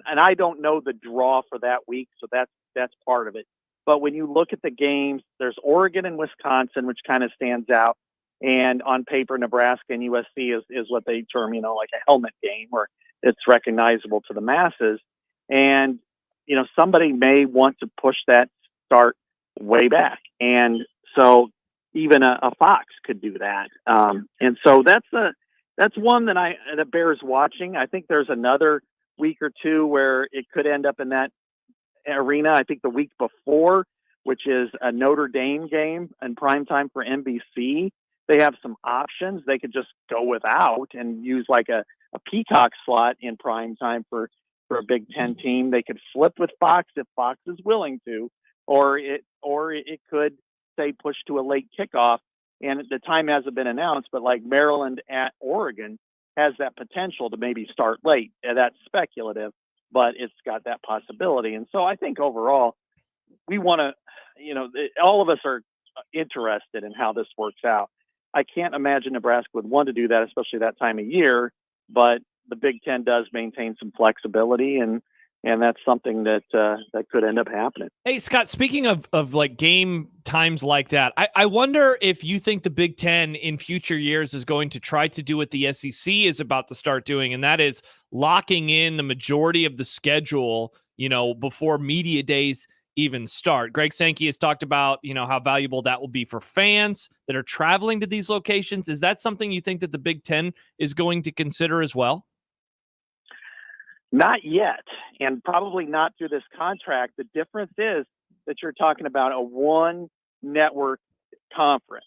I don't know the draw for that week. So that's part of it. But when you look at the games, there's Oregon and Wisconsin, which kind of stands out. And on paper, Nebraska and USC is what they term, like a helmet game where it's recognizable to the masses. And, somebody may want to push that start way back. And so even a Fox could do that. And so that's one that bears watching. I think there's another week or two where it could end up in that arena. I think the week before, which is a Notre Dame game in primetime for NBC, they have some options. They could just go without and use like a Peacock slot in primetime for a Big Ten team. They could flip with Fox if Fox is willing to, or it could say push to a late kickoff. And the time hasn't been announced, but like Maryland at Oregon has that potential to maybe start late. That's speculative, but it's got that possibility. And so I think overall, we want to, all of us are interested in how this works out. I can't imagine Nebraska would want to do that, especially that time of year, but the Big Ten does maintain some flexibility, and that's something that could end up happening. Hey, Scott, speaking of like game times like that, I wonder if you think the Big Ten in future years is going to try to do what the SEC is about to start doing, and that is locking in the majority of the schedule, before media days even start. Greg Sankey has talked about, how valuable that will be for fans that are traveling to these locations. Is that something you think that the Big Ten is going to consider as well? Not yet, and probably not through this contract. The difference is that you're talking about a one network conference,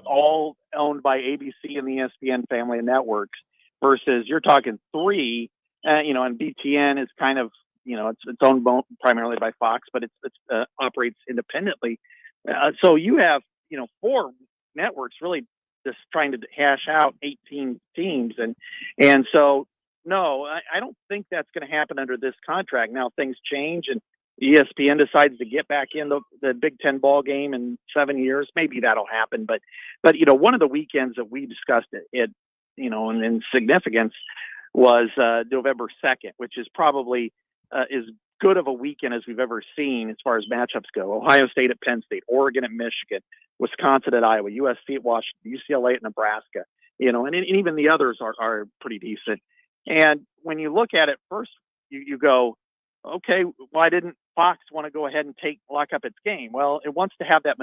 all owned by ABC and the ESPN family of networks, versus you're talking three, and BTN is kind of, it's owned primarily by Fox, but it operates independently. So you have, four networks really just trying to hash out 18 teams. And so, no, I don't think that's going to happen under this contract. Now things change and ESPN decides to get back in the Big Ten ball game in 7 years. Maybe that'll happen. But one of the weekends that we discussed it in significance was November 2nd, which is probably as good of a weekend as we've ever seen as far as matchups go. Ohio State at Penn State, Oregon at Michigan, Wisconsin at Iowa, USC at Washington, UCLA at Nebraska, and even the others are pretty decent. And when you look at it first, you go, okay, why didn't Fox want to go ahead and lock up its game? Well, it wants to have that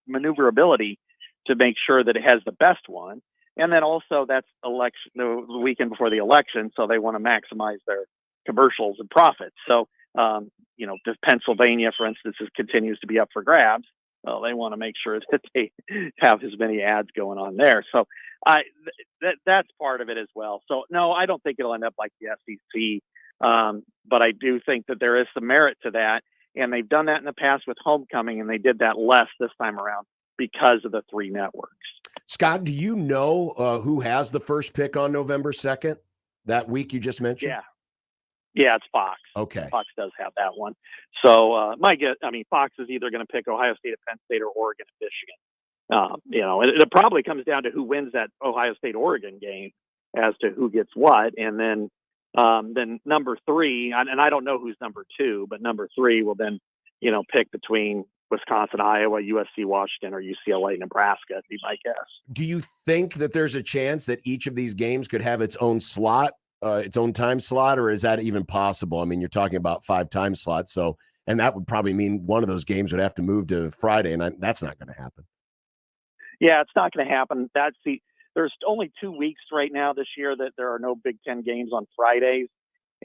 maneuverability to make sure that it has the best one. And then also that's election, the weekend before the election. So they want to maximize their commercials and profits. So, if Pennsylvania, for instance, continues to be up for grabs, well, they want to make sure that they have as many ads going on there. So that's part of it as well. So no, I don't think it'll end up like the SEC. But I do think that there is some merit to that. And they've done that in the past with Homecoming, and they did that less this time around because of the three networks. Scott, do you know who has the first pick on November 2nd, that week you just mentioned? Yeah, it's Fox. Okay. Fox does have that one. So my guess, Fox is either going to pick Ohio State at Penn State or Oregon at Michigan. It probably comes down to who wins that Ohio State-Oregon game as to who gets what. And then number three, and I don't know who's number two, but number three will then, pick between Wisconsin, Iowa, USC, Washington, or UCLA, Nebraska, would be my guess. Do you think that there's a chance that each of these games could have its own slot, its own time slot, or is that even possible? I mean, you're talking about 5 time slots, and that would probably mean one of those games would have to move to Friday, and that's not going to happen. Yeah, it's not going to happen. There's only 2 weeks right now this year that there are no Big Ten games on Fridays,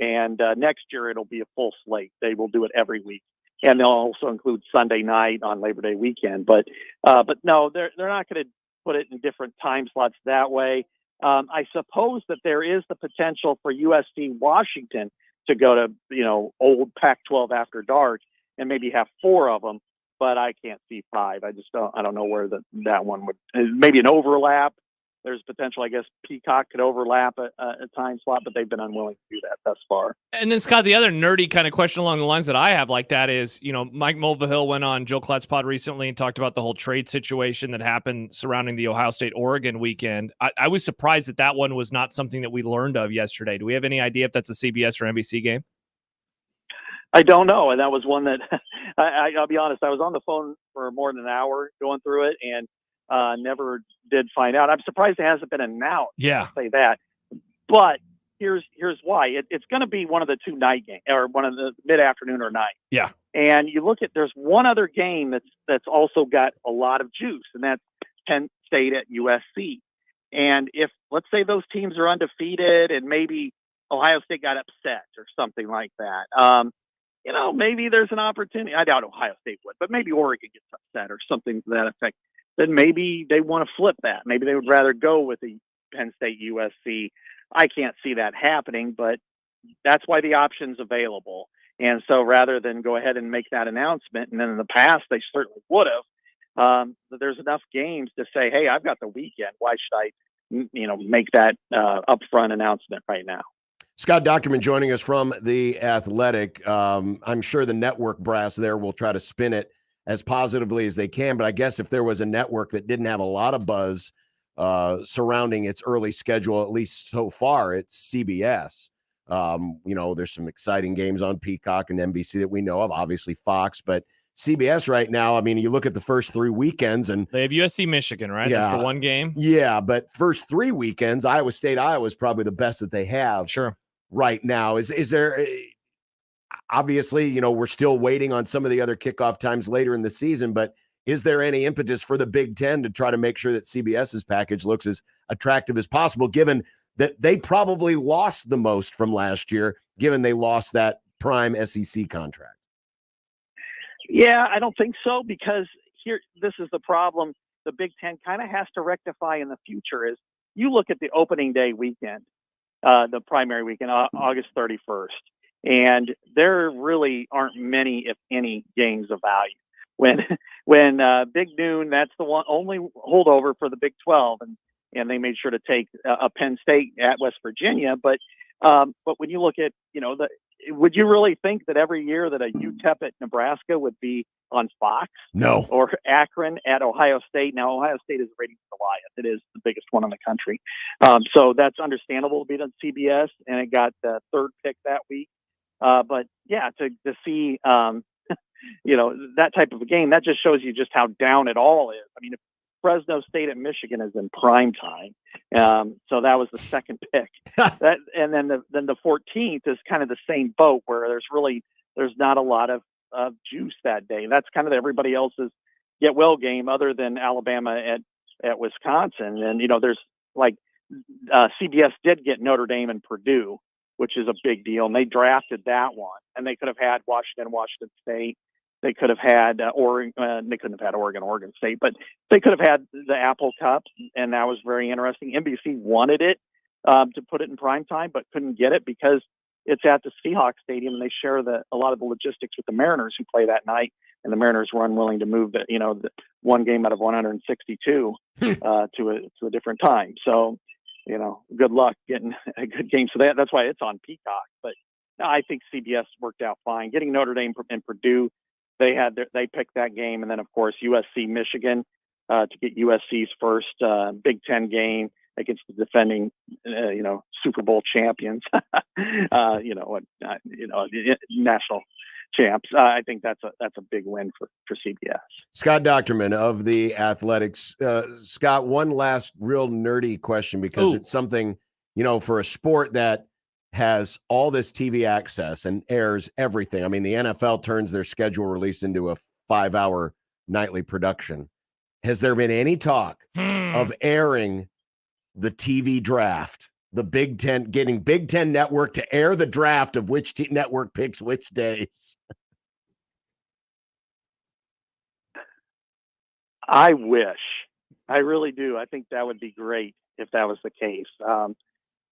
and next year it'll be a full slate. They will do it every week, and they'll also include Sunday night on Labor Day weekend. But no, they're not going to put it in different time slots that way. I suppose that there is the potential for USC Washington to go to old Pac-12 after dark and maybe have 4 of them. but I can't see 5. I don't know where that one would, maybe an overlap. There's potential, I guess Peacock could overlap a time slot, but they've been unwilling to do that thus far. And then, Scott, the other nerdy kind of question along the lines that I have like that is, Mike Mulvihill went on Joe Klatt's pod recently and talked about the whole trade situation that happened surrounding the Ohio State-Oregon weekend. I was surprised that one was not something that we learned of yesterday. Do we have any idea if that's a CBS or NBC game? I don't know, and that was one that I'll be honest. I was on the phone for more than an hour going through it, and never did find out. I'm surprised it hasn't been announced. Yeah, I'll say that. But here's why. It's going to be one of the 2 night games, or one of the mid-afternoon or night. Yeah. And you look at, there's one other game that's also got a lot of juice, and that's Penn State at USC. And if, let's say, those teams are undefeated, and maybe Ohio State got upset or something like that. Maybe there's an opportunity. I doubt Ohio State would, but maybe Oregon gets upset or something to that effect. Then maybe they want to flip that. Maybe they would rather go with the Penn State USC. I can't see that happening, but that's why the option's available. And so rather than go ahead and make that announcement, and then in the past they certainly would have, there's enough games to say, hey, I've got the weekend. Why should I, make that upfront announcement right now? Scott Docterman joining us from The Athletic. I'm sure the network brass there will try to spin it as positively as they can, but I guess if there was a network that didn't have a lot of buzz surrounding its early schedule, at least so far, it's CBS. There's some exciting games on Peacock and NBC that we know of, obviously Fox, but CBS right now, I mean, you look at the first 3 weekends and they have USC Michigan, right? Yeah, that's the one game. Yeah, but first 3 weekends, Iowa State, Iowa is probably the best that they have. Sure. Right now. Is there obviously, we're still waiting on some of the other kickoff times later in the season, but is there any impetus for the Big Ten to try to make sure that CBS's package looks as attractive as possible, given that they probably lost the most from last year, given they lost that prime SEC contract? Yeah, I don't think so, because this is the problem the Big Ten kind of has to rectify in the future is you look at the opening day weekend, the primary weekend, August 31st. And there really aren't many, if any, games of value. When Big Noon, that's the one only holdover for the Big 12, and they made sure to take a Penn State at West Virginia. But when you look at, would you really think that every year that a UTEP at Nebraska would be on Fox? No. Or Akron at Ohio State? Now, Ohio State is rated Goliath. It is the biggest one in the country. So that's understandable to be on CBS, and it got the 3rd pick that week. But yeah, to see, that type of a game, that just shows you just how down it all is. I mean, if Fresno State at Michigan is in prime time, so that was the 2nd pick. And then the 14th is kind of the same boat, where there's not a lot of juice that day. That's kind of everybody else's get well game, other than Alabama at Wisconsin. And there's like CBS did get Notre Dame and Purdue, which is a big deal. And they drafted that one, and they could have had Washington State. They could have had Oregon. They couldn't have had Oregon State, but they could have had the Apple Cup, and that was very interesting. NBC wanted it to put it in prime time, but couldn't get it because it's at the Seahawks Stadium, and they share a lot of the logistics with the Mariners, who play that night, and the Mariners were unwilling to move the one game out of 162 to a different time. So, good luck getting a good game. So that's why it's on Peacock. But I think CBS worked out fine. Getting Notre Dame and Purdue, they picked that game, and then of course USC Michigan to get USC's first Big Ten game against the defending Super Bowl champions, national champs. I think that's a big win for CBS. Scott Docterman of The Athletics. Scott, one last real nerdy question, because it's something, for a sport that has all this TV access and airs everything. I mean, the NFL turns their schedule release into a 5-hour nightly production. Has there been any talk of airing the TV draft, the Big Ten, getting Big Ten Network to air the draft of which network picks which days? I wish. I really do. I think that would be great if that was the case.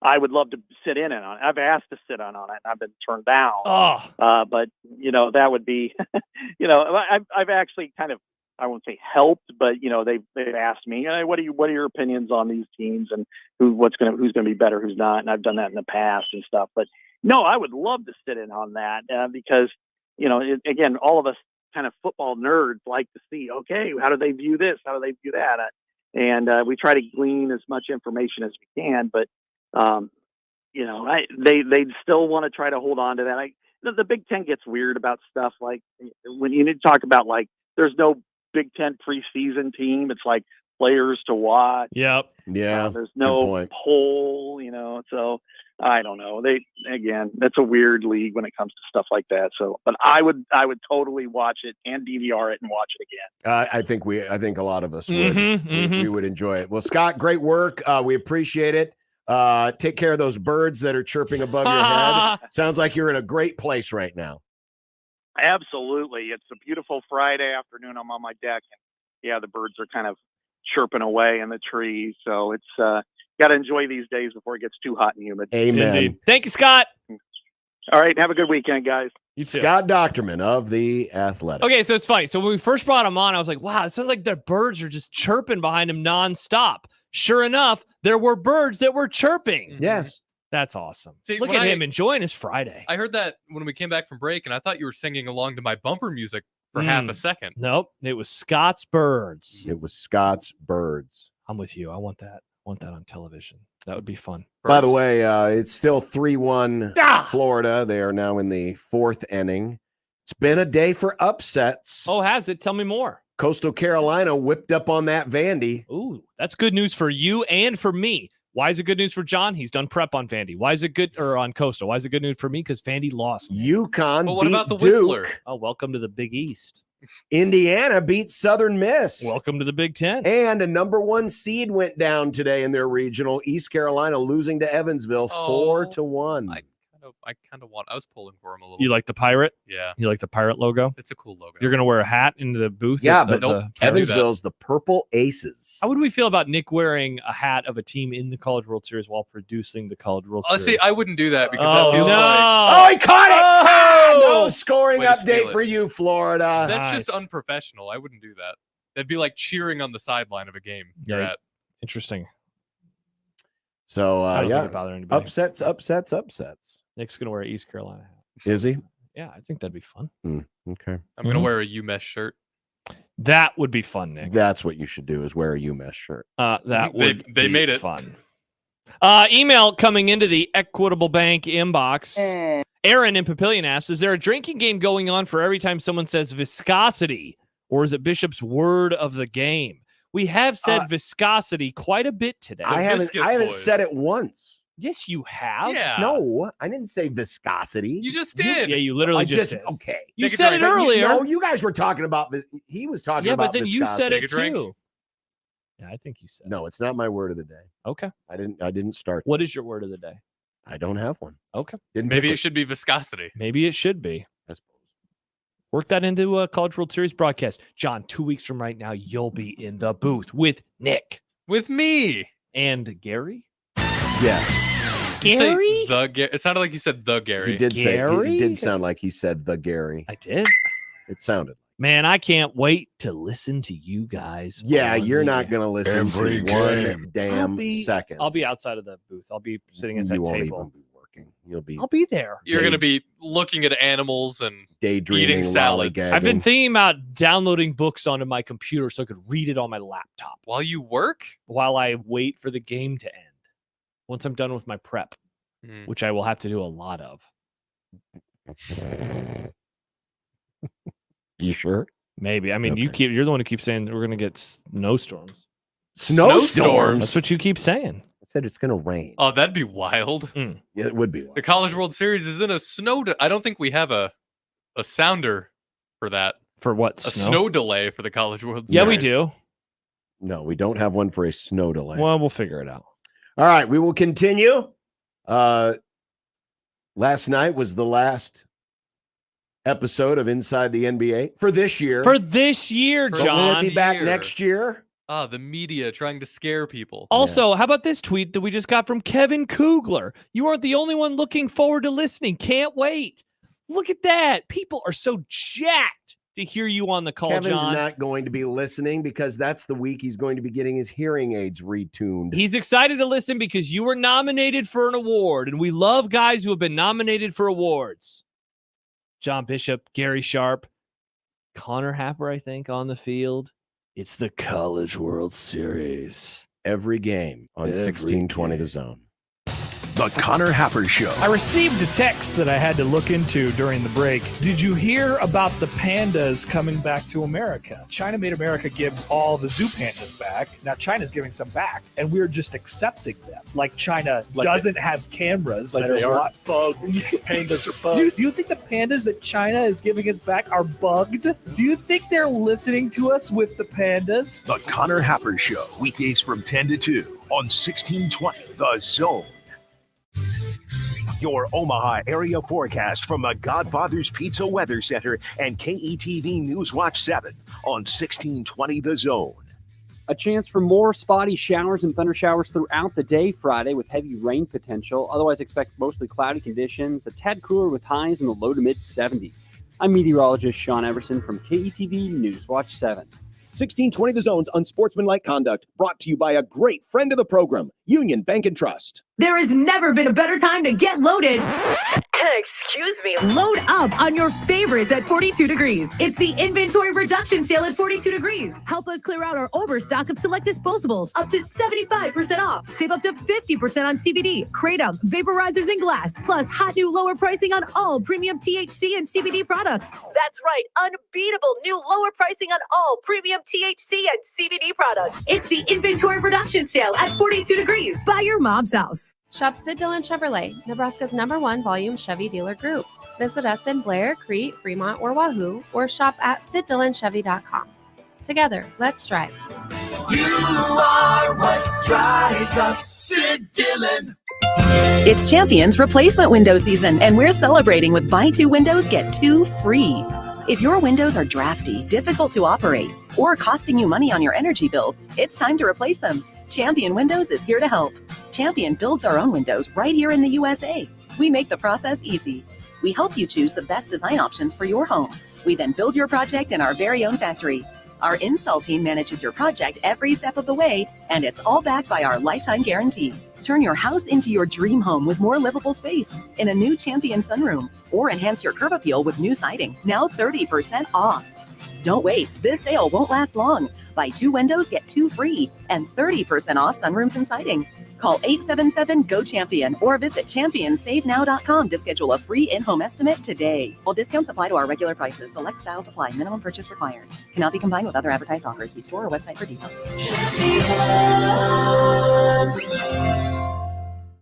I would love to sit in on it. I've asked to sit in on it, and I've been turned down. Oh, But that would be, I've actually kind of, I won't say helped, but they've asked me, hey, what are your opinions on these teams and who's gonna be better, who's not, and I've done that in the past and stuff. But no, I would love to sit in on that because again, all of us kind of football nerds like to see, okay, how do they view this? How do they view that? And we try to glean as much information as we can, but they still want to try to hold on to that. The Big Ten gets weird about stuff like when you need to talk about like there's no Big Ten preseason team. It's like players to watch. Yep. Yeah. There's no poll. So I don't know. That's a weird league when it comes to stuff like that. So, but I would totally watch it and DVR it and watch it again. I think a lot of us would. We would enjoy it. Well, Scott, great work. We appreciate it. Take care of those birds that are chirping above your head. Sounds like you're in a great place right now. Absolutely. It's a beautiful Friday afternoon. I'm on my deck, and the birds are kind of chirping away in the trees. So it's got to enjoy these days before it gets too hot and humid. Amen. Indeed. Thank you, Scott. All right. Have a good weekend, guys. Scott Docterman of The Athletic. Okay, so it's funny. So when we first brought him on, I was like, wow, it sounds like the birds are just chirping behind him nonstop. Sure enough, there were birds that were chirping. Yes. That's awesome. See, Look at him enjoying his Friday. I heard that when we came back from break, and I thought you were singing along to my bumper music for half a second. Nope. It was Scott's birds. It was Scott's birds. I'm with you. I want that. On television. That would be fun. By the way, it's still 3-1 Florida. They are now in the fourth inning. It's been a day for upsets. Oh, has it? Tell me more. Coastal Carolina whipped up on that Vandy. Ooh, that's good news for you and for me. Why is it good news for John? He's done prep on Vandy. Why is it good on Coastal? Why is it good news for me? Because Vandy lost. UConn But what beat about the Duke. Whistler? Oh, welcome to the Big East. Indiana beat Southern Miss. Welcome to the Big Ten. And a number 1 seed went down today in their regional. East Carolina losing to Evansville 4-1. I kind of want. I was pulling for him a little. You like the pirate? Yeah. You like the pirate logo? It's a cool logo. You're gonna wear a hat in the booth. Yeah, but Evansville's the Purple Aces. How would we feel about Nick wearing a hat of a team in the College World Series while producing the College World Series? See, I wouldn't do that because Oh, that feels no. like he caught it! Oh! No scoring Way to steal update it. for you, Florida. that's just unprofessional. I wouldn't do that. That'd be like cheering on the sideline of a game you're Yeah. at. Interesting. So, I don't think yeah, it'd bother anybody. upsets. Nick's gonna wear an East Carolina hat. Is he? Yeah, I think that'd be fun. Okay. I'm gonna wear a UMesh shirt. That would be fun, Nick. That's what you should do is wear a UMass shirt. That would They be made it. fun. Email coming into the Equitable Bank inbox. Aaron in Papillion asks, is there a drinking game going on for every time someone says viscosity, or is it Bishop's word of the game? We have said viscosity quite a bit today. I haven't said it once. Yes, you have. Yeah. No, I didn't say viscosity. You just did. Yeah, you literally just said. Okay. You Take a said drink. it earlier. No, you guys were talking about he was talking Yeah, about but then you said viscosity. it Take a drink. too. Yeah, I think you said. No, it's not my word of the day. Okay. I didn't start. What is your word of the day? I don't have one. Okay. Maybe it should be viscosity. Maybe it should be. I suppose. Work that into a College World Series broadcast. John, 2 weeks from right now, you'll be in the booth with Nick. With me. And Gary? Yes. You say Gary? It sounded like you said the Gary. He did Gary? say it did sound like he said the Gary. I did. It sounded. Man, I can't wait to listen to you guys. Yeah, on you're the not air. going to listen Every to one game. damn second. I'll be outside of the booth. I'll be sitting at that You won't table. even be working. You'll be I'll be there. You're going to be looking at animals and daydreaming, eating salads. lollygagging. I've been thinking about downloading books onto my computer so I could read it on my laptop while you work, while I wait for the game to end. Once I'm done with my prep, which I will have to do a lot of. You sure? Maybe. I mean, you're the one who keeps saying we're going to get snowstorms. Snowstorms? That's what you keep saying. I said it's going to rain. Oh, that'd be wild. Yeah, it would be. The College World Series is in a snow. I don't think we have a sounder for that. For what? A snow delay for the College World Series. Yeah, we do. No, we don't have one for a snow delay. Well, we'll figure it out. All right, we will continue. Last night was the last episode of Inside the NBA for this year. For this year, But John. will it be back next year? The media trying to scare people. Also, how about this tweet that we just got from Kevin Kugler? You aren't the only one looking forward to listening. Can't wait. Look at that. People are so jacked to hear you on the call, Kevin's John. not going to be listening because that's the week he's going to be getting his hearing aids retuned. He's excited to listen because you were nominated for an award, and we love guys who have been nominated for awards. John Bishop, Gary Sharp, Connor Happer, I think, on the field. It's the College World Series. Every game on 1620 The Zone. The Connor Happer Show. I received a text that I had to look into during the break. Did you hear about the pandas coming back to America? China made America give all the zoo pandas back. Now China's giving some back, and we're just accepting them. Like China doesn't have cameras. Like they are bugged. Pandas are bugged. Do you think the pandas that China is giving us back are bugged? Do you think they're listening to us with the pandas? The Connor Happer Show. Weekdays from 10 to 2 on 1620 The Zone. Your Omaha area forecast from the Godfather's Pizza Weather Center and KETV News Watch 7 on 1620 The Zone. A chance for more spotty showers and thunder showers throughout the day Friday with heavy rain potential. Otherwise, expect mostly cloudy conditions, a tad cooler with highs in the low to mid 70s. I'm meteorologist Sean Everson from KETV News Watch 7. 1620 The Zone's Unsportsmanlike Conduct, brought to you by a great friend of the program, Union Bank and Trust. There has never been a better time to get loaded. Excuse me. Load up on your favorites at 42 Degrees. It's the inventory reduction sale at 42 Degrees. Help us clear out our overstock of select disposables, up to 75% off. Save up to 50% on CBD, Kratom, vaporizers, and glass. Plus, hot new lower pricing on all premium THC and CBD products. That's right. Unbeatable new lower pricing on all premium THC and CBD products. It's the inventory reduction sale at 42 Degrees by your mom's house. Shop Sid Dillon Chevrolet, Nebraska's #1 volume Chevy dealer group. Visit us in Blair, Crete, Fremont, or Wahoo, or shop at SidDillonChevy.com. Together, let's drive. You are what drives us, Sid Dillon. It's Champions replacement window season, and we're celebrating with buy 2 windows, get 2 free. If your windows are drafty, difficult to operate, or costing you money on your energy bill, it's time to replace them. Champion Windows is here to help. Champion builds our own windows right here in the USA. We make the process easy. We help you choose the best design options for your home. We then build your project in our very own factory. Our install team manages your project every step of the way, and it's all backed by our lifetime guarantee. Turn your house into your dream home with more livable space in a new Champion sunroom, or enhance your curb appeal with new siding, now 30% off. Don't wait, this sale won't last long. Buy 2 windows, get 2 free, and 30% off sunrooms and siding. Call 877-GO-CHAMPION or visit championsavenow.com to schedule a free in-home estimate today. While discounts apply to our regular prices, select styles apply, minimum purchase required. Cannot be combined with other advertised offers. See store or website for details.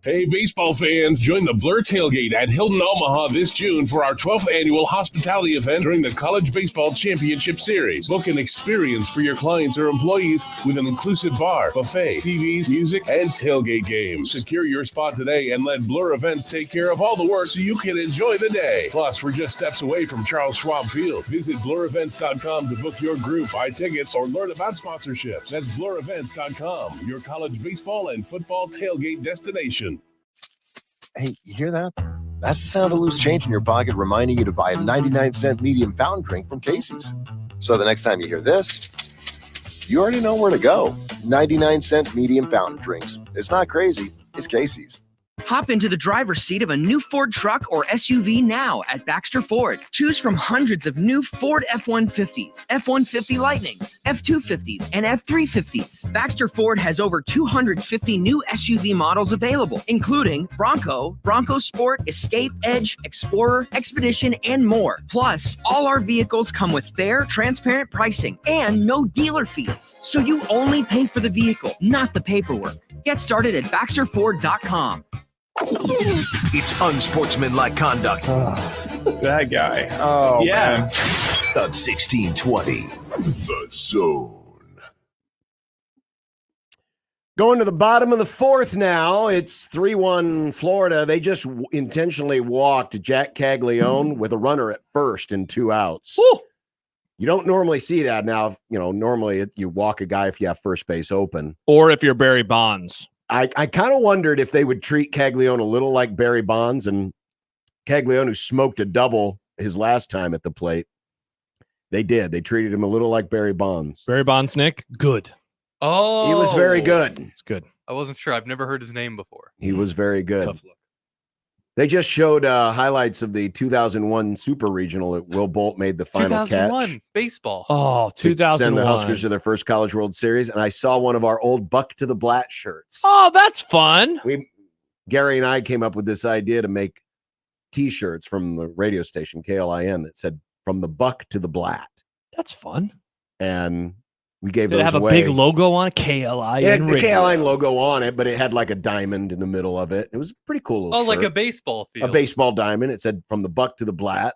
Hey, baseball fans, join the Blur Tailgate at Hilton Omaha this June for our 12th annual hospitality event during the College Baseball Championship Series. Book an experience for your clients or employees with an inclusive bar, buffet, TVs, music, and tailgate games. Secure your spot today and let Blur Events take care of all the work so you can enjoy the day. Plus, we're just steps away from Charles Schwab Field. Visit blurevents.com to book your group, buy tickets, or learn about sponsorships. That's blurevents.com, your college baseball and football tailgate destination. Hey, you hear that? That's the sound of loose change in your pocket reminding you to buy a 99-cent medium fountain drink from Casey's. So the next time you hear this, you already know where to go. 99-cent medium fountain drinks. It's not crazy. It's Casey's. Hop into the driver's seat of a new Ford truck or SUV now at Baxter Ford. Choose from hundreds of new Ford F-150s, F-150 Lightnings, F-250s, and F-350s. Baxter Ford has over 250 new SUV models available, including Bronco, Bronco Sport, Escape, Edge, Explorer, Expedition, and more. Plus, all our vehicles come with fair, transparent pricing and no dealer fees. So you only pay for the vehicle, not the paperwork. Get started at BaxterFord.com. It's unsportsmanlike conduct. That guy. Oh, yeah. man. On 1620 The Zone. Going to the bottom of the 4th now. It's 3-1 Florida. They just intentionally walked Jack Caglione with a runner at first and 2 outs. Woo! You don't normally see that now. Normally you walk a guy if you have first base open. Or if you're Barry Bonds. I kind of wondered if they would treat Caglione a little like Barry Bonds, and Caglione, who smoked a double his last time at the plate. They did. They treated him a little like Barry Bonds. Barry Bonds, Nick? Good. Oh. He was very good. It's good. I wasn't sure. I've never heard his name before. He was very good. Tough look. They just showed highlights of the 2001 Super Regional that Will Bolt made the final 2001 catch. baseball. Oh, To 2001. send the Huskers to their first College World Series. And I saw one of our old Buck to the Blat shirts. Oh, that's fun. Gary and I came up with this idea to make T-shirts from the radio station KLIN that said "From the Buck to the Blat." That's fun. And we gave Did those it have away. a big logo on it? KLIN. It had the radio. KLIN logo on it, but it had like a diamond in the middle of it. It was a pretty cool little Like shirt. a baseball field. A baseball diamond. It said "From the Buck to the Blat."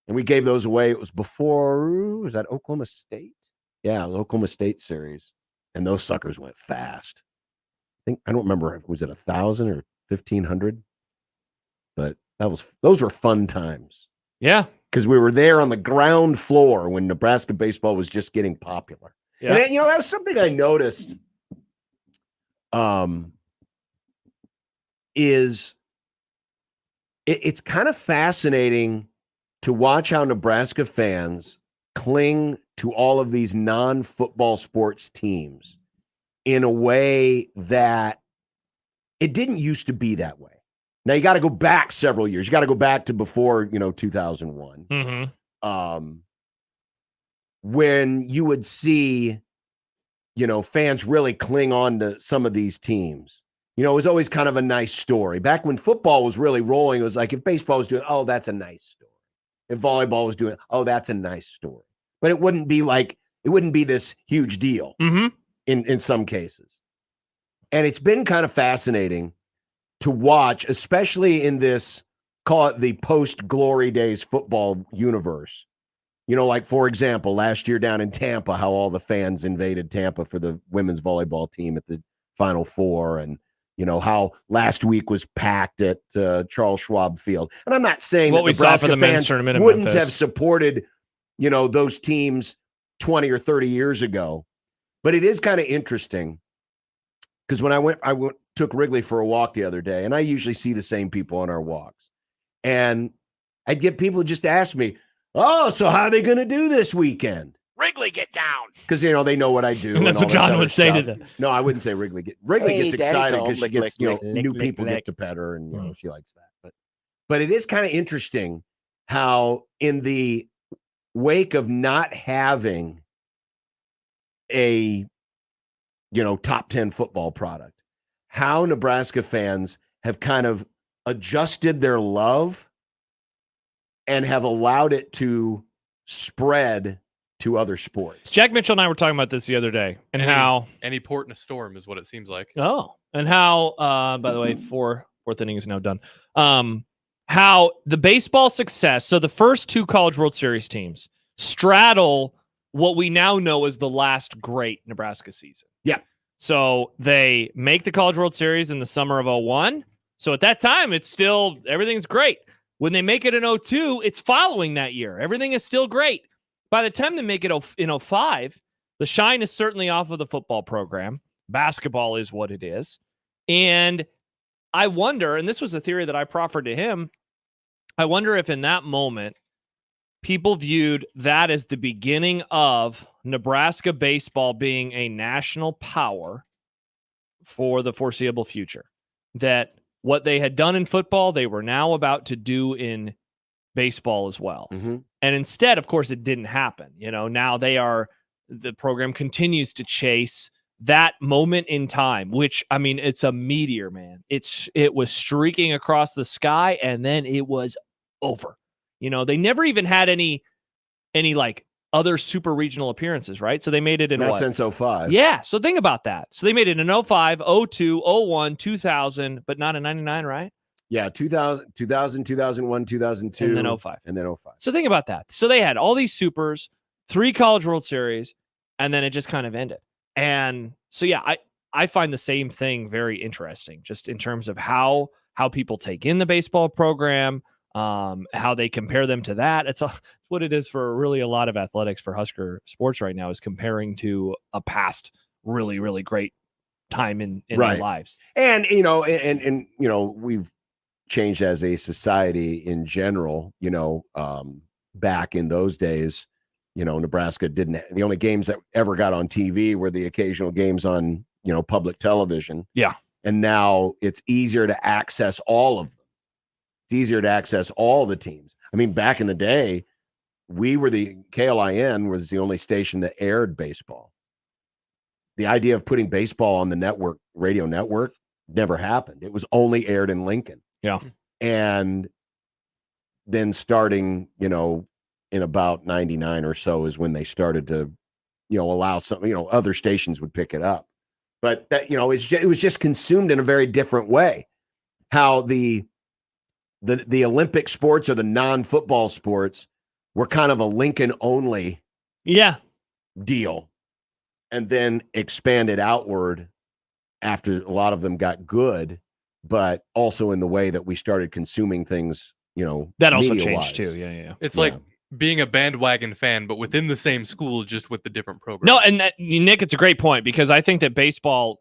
And we gave those away. It was before, was that Oklahoma State? Yeah, the Oklahoma State series. And those suckers went fast. I don't remember, was it 1,000 or 1,500? But those were fun times. Yeah. Because we were there on the ground floor when Nebraska baseball was just getting popular. Yeah. And that was something I noticed. It's kind of fascinating to watch how Nebraska fans cling to all of these non-football sports teams in a way that it didn't used to be that way. Now you got to go back several years. You got to go back to before, 2001. Mm-hmm. When you would see, fans really cling on to some of these teams. It was always kind of a nice story. Back when football was really rolling, it was like if baseball was doing, oh, that's a nice story. If volleyball was doing, oh, that's a nice story. But it wouldn't be this huge deal in some cases. And it's been kind of fascinating to watch, especially in this, call it the post-glory days football universe. Like, for example, last year down in Tampa, how all the fans invaded Tampa for the women's volleyball team at the Final Four, and how last week was packed at Charles Schwab Field. And I'm not saying What that we saw for Nebraska the men's fans tournament in wouldn't Memphis. have supported, those teams 20 or 30 years ago. But it is kind of interesting because when I took Wrigley for a walk the other day, and I usually see the same people on our walks. And I'd get people just ask me, oh, so how are they going to do this weekend? Wrigley, get down. Because, they know what I do. And that's all what this John other would say to stuff. them. No, I wouldn't say Wrigley. Wrigley gets excited because she gets, new people get to pet her, and she likes that. But it is kind of interesting how in the wake of not having a, top 10 football product, how Nebraska fans have kind of adjusted their love and have allowed it to spread to other sports. Jack Mitchell and I were talking about this the other day, and how any port in a storm is what it seems like. and how by the way, fourth inning is now done. How the baseball success, so the first two College World Series teams straddle what we now know as the last great Nebraska season. Yeah. So they make the College World Series in the summer of 2001. So at that time, it's still, everything's great. When they make it in 2002, it's following that year. Everything is still great. By the time they make it in 2005, the shine is certainly off of the football program. Basketball is what it is. And I wonder, and this was a theory that I proffered to him, I wonder if in that moment, people viewed that as the beginning of Nebraska baseball being a national power for the foreseeable future. That what they had done in football, they were now about to do in baseball as well. Mm-hmm. And instead, of course, it didn't happen. Now the program continues to chase that moment in time, which, I mean, it's a meteor, man. It was streaking across the sky, and then it was over. They never even had any like other super regional appearances, right? So they made it in Not what? since 2005. Yeah. So think about that. So they made it in 2005, 2002, 2001, 2000, but not in 99, right? Yeah, 2000, 2001, 2002. And then 2005. And then 2005. So think about that. So they had all these supers, 3 College World Series, and then it just kind of ended. And so, yeah, I find the same thing very interesting, just in terms of how people take in the baseball program, how they compare them to that. It's what it is for really a lot of athletics for Husker sports right now, is comparing to a past really, really great time in their lives. And, and we've changed as a society in general, back in those days, Nebraska the only games that ever got on TV were the occasional games on, public television. Yeah. And now it's easier to access all of them. It's easier to access all the teams. I mean, back in the day, KLIN was the only station that aired baseball. The idea of putting baseball on the radio network never happened. It was only aired in Lincoln. Yeah. And then starting, in about 99 or so is when they started to, allow some, other stations would pick it up. But that, it was just consumed in a very different way. How the Olympic sports or the non-football sports were kind of a Lincoln only deal, and then expanded outward after a lot of them got good, but also in the way that we started consuming things, that also media-wise. changed too. Yeah. It's like being a bandwagon fan, but within the same school, just with the different programs. No, and Nick, it's a great point, because I think that baseball,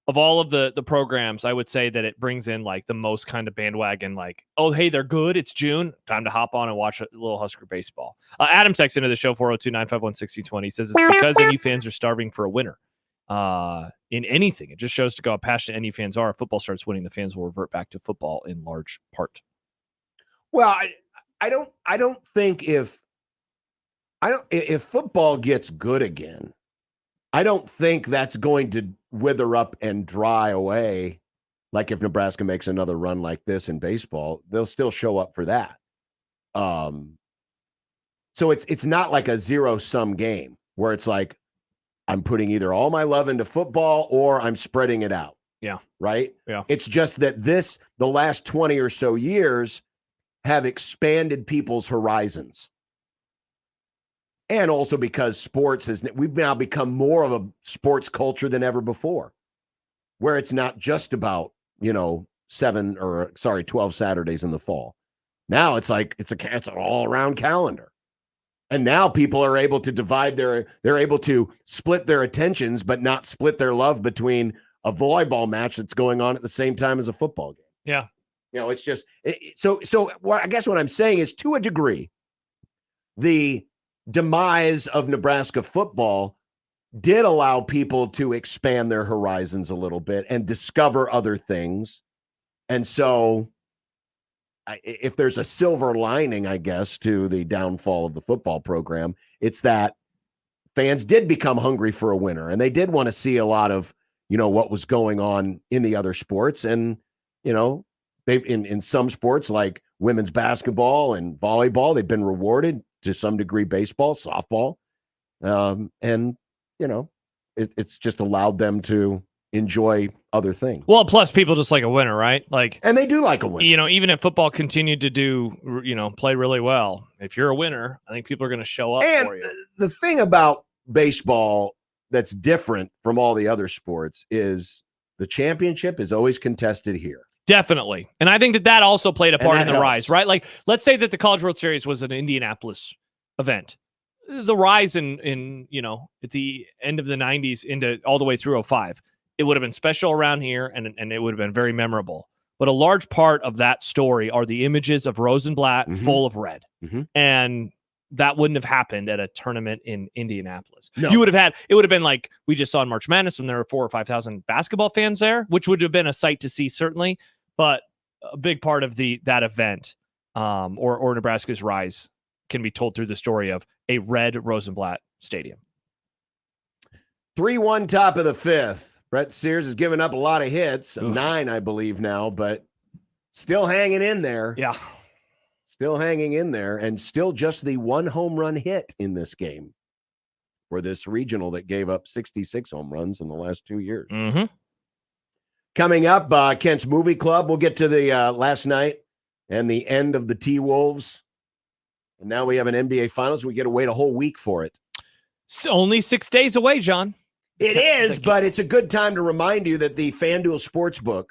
of all of the programs, I would say that it brings in like the most kind of bandwagon, like, oh, hey, they're good. It's June. Time to hop on and watch a little Husker baseball. Adam texts into the show 402-951-6020. Says it's because NU fans are starving for a winner in anything. It just shows to go how passionate NU fans are. If football starts winning, the fans will revert back to football in large part. Well, I don't think if football gets good again, I don't think that's going to wither up and dry away. Like if Nebraska makes another run like this in baseball, they'll still show up for that. So it's not like a zero-sum game where it's like I'm putting either all my love into football or I'm spreading it out. Yeah. Right? Yeah. It's just that the last 20 or so years have expanded people's horizons. And also because we've now become more of a sports culture than ever before, where it's not just about, 12 Saturdays in the fall. Now it's like, it's an all around calendar. And now people are able to they're able to split their attentions, but not split their love between a volleyball match that's going on at the same time as a football game. Yeah. It's just, so I guess what I'm saying is, to a degree, the demise of Nebraska football did allow people to expand their horizons a little bit and discover other things. And so if there's a silver lining, I guess, to the downfall of the football program, it's that fans did become hungry for a winner, and they did want to see a lot of, what was going on in the other sports. And, they've in some sports like women's basketball and volleyball, they've been rewarded to some degree, baseball, softball. And, it's just allowed them to enjoy other things. Well, plus people just like a winner, right? And they do like a winner. Even if football continued to do, play really well, if you're a winner, I think people are going to show up for you. The thing about baseball that's different from all the other sports is the championship is always contested here. Definitely. And I think that also played a part in the helps. rise, right? Like, let's say that the College World Series was an Indianapolis event. The rise in at the end of the 90s into all the way through 2005, it would have been special around here, and it would have been very memorable. But a large part of that story are the images of Rosenblatt full of red. Mm-hmm. And that wouldn't have happened at a tournament in Indianapolis. No. It would have been like we just saw in March Madness when there were 4,000 or 5,000 basketball fans there, which would have been a sight to see, certainly. But a big part of that event or Nebraska's rise can be told through the story of a red Rosenblatt Stadium. 3-1 top of the fifth. Brett Sears has given up a lot of hits, 9, I believe now, but still hanging in there. Yeah. Still hanging in there, and still just the one home run hit in this game for this regional that gave up 66 home runs in the last 2 years. Mm-hmm. Coming up, Kent's Movie Club. We'll get to the last night and the end of the T-Wolves. And now we have an NBA Finals. We get to wait a whole week for it. It's only 6 days away, John. It is, but it's a good time to remind you that the FanDuel Sportsbook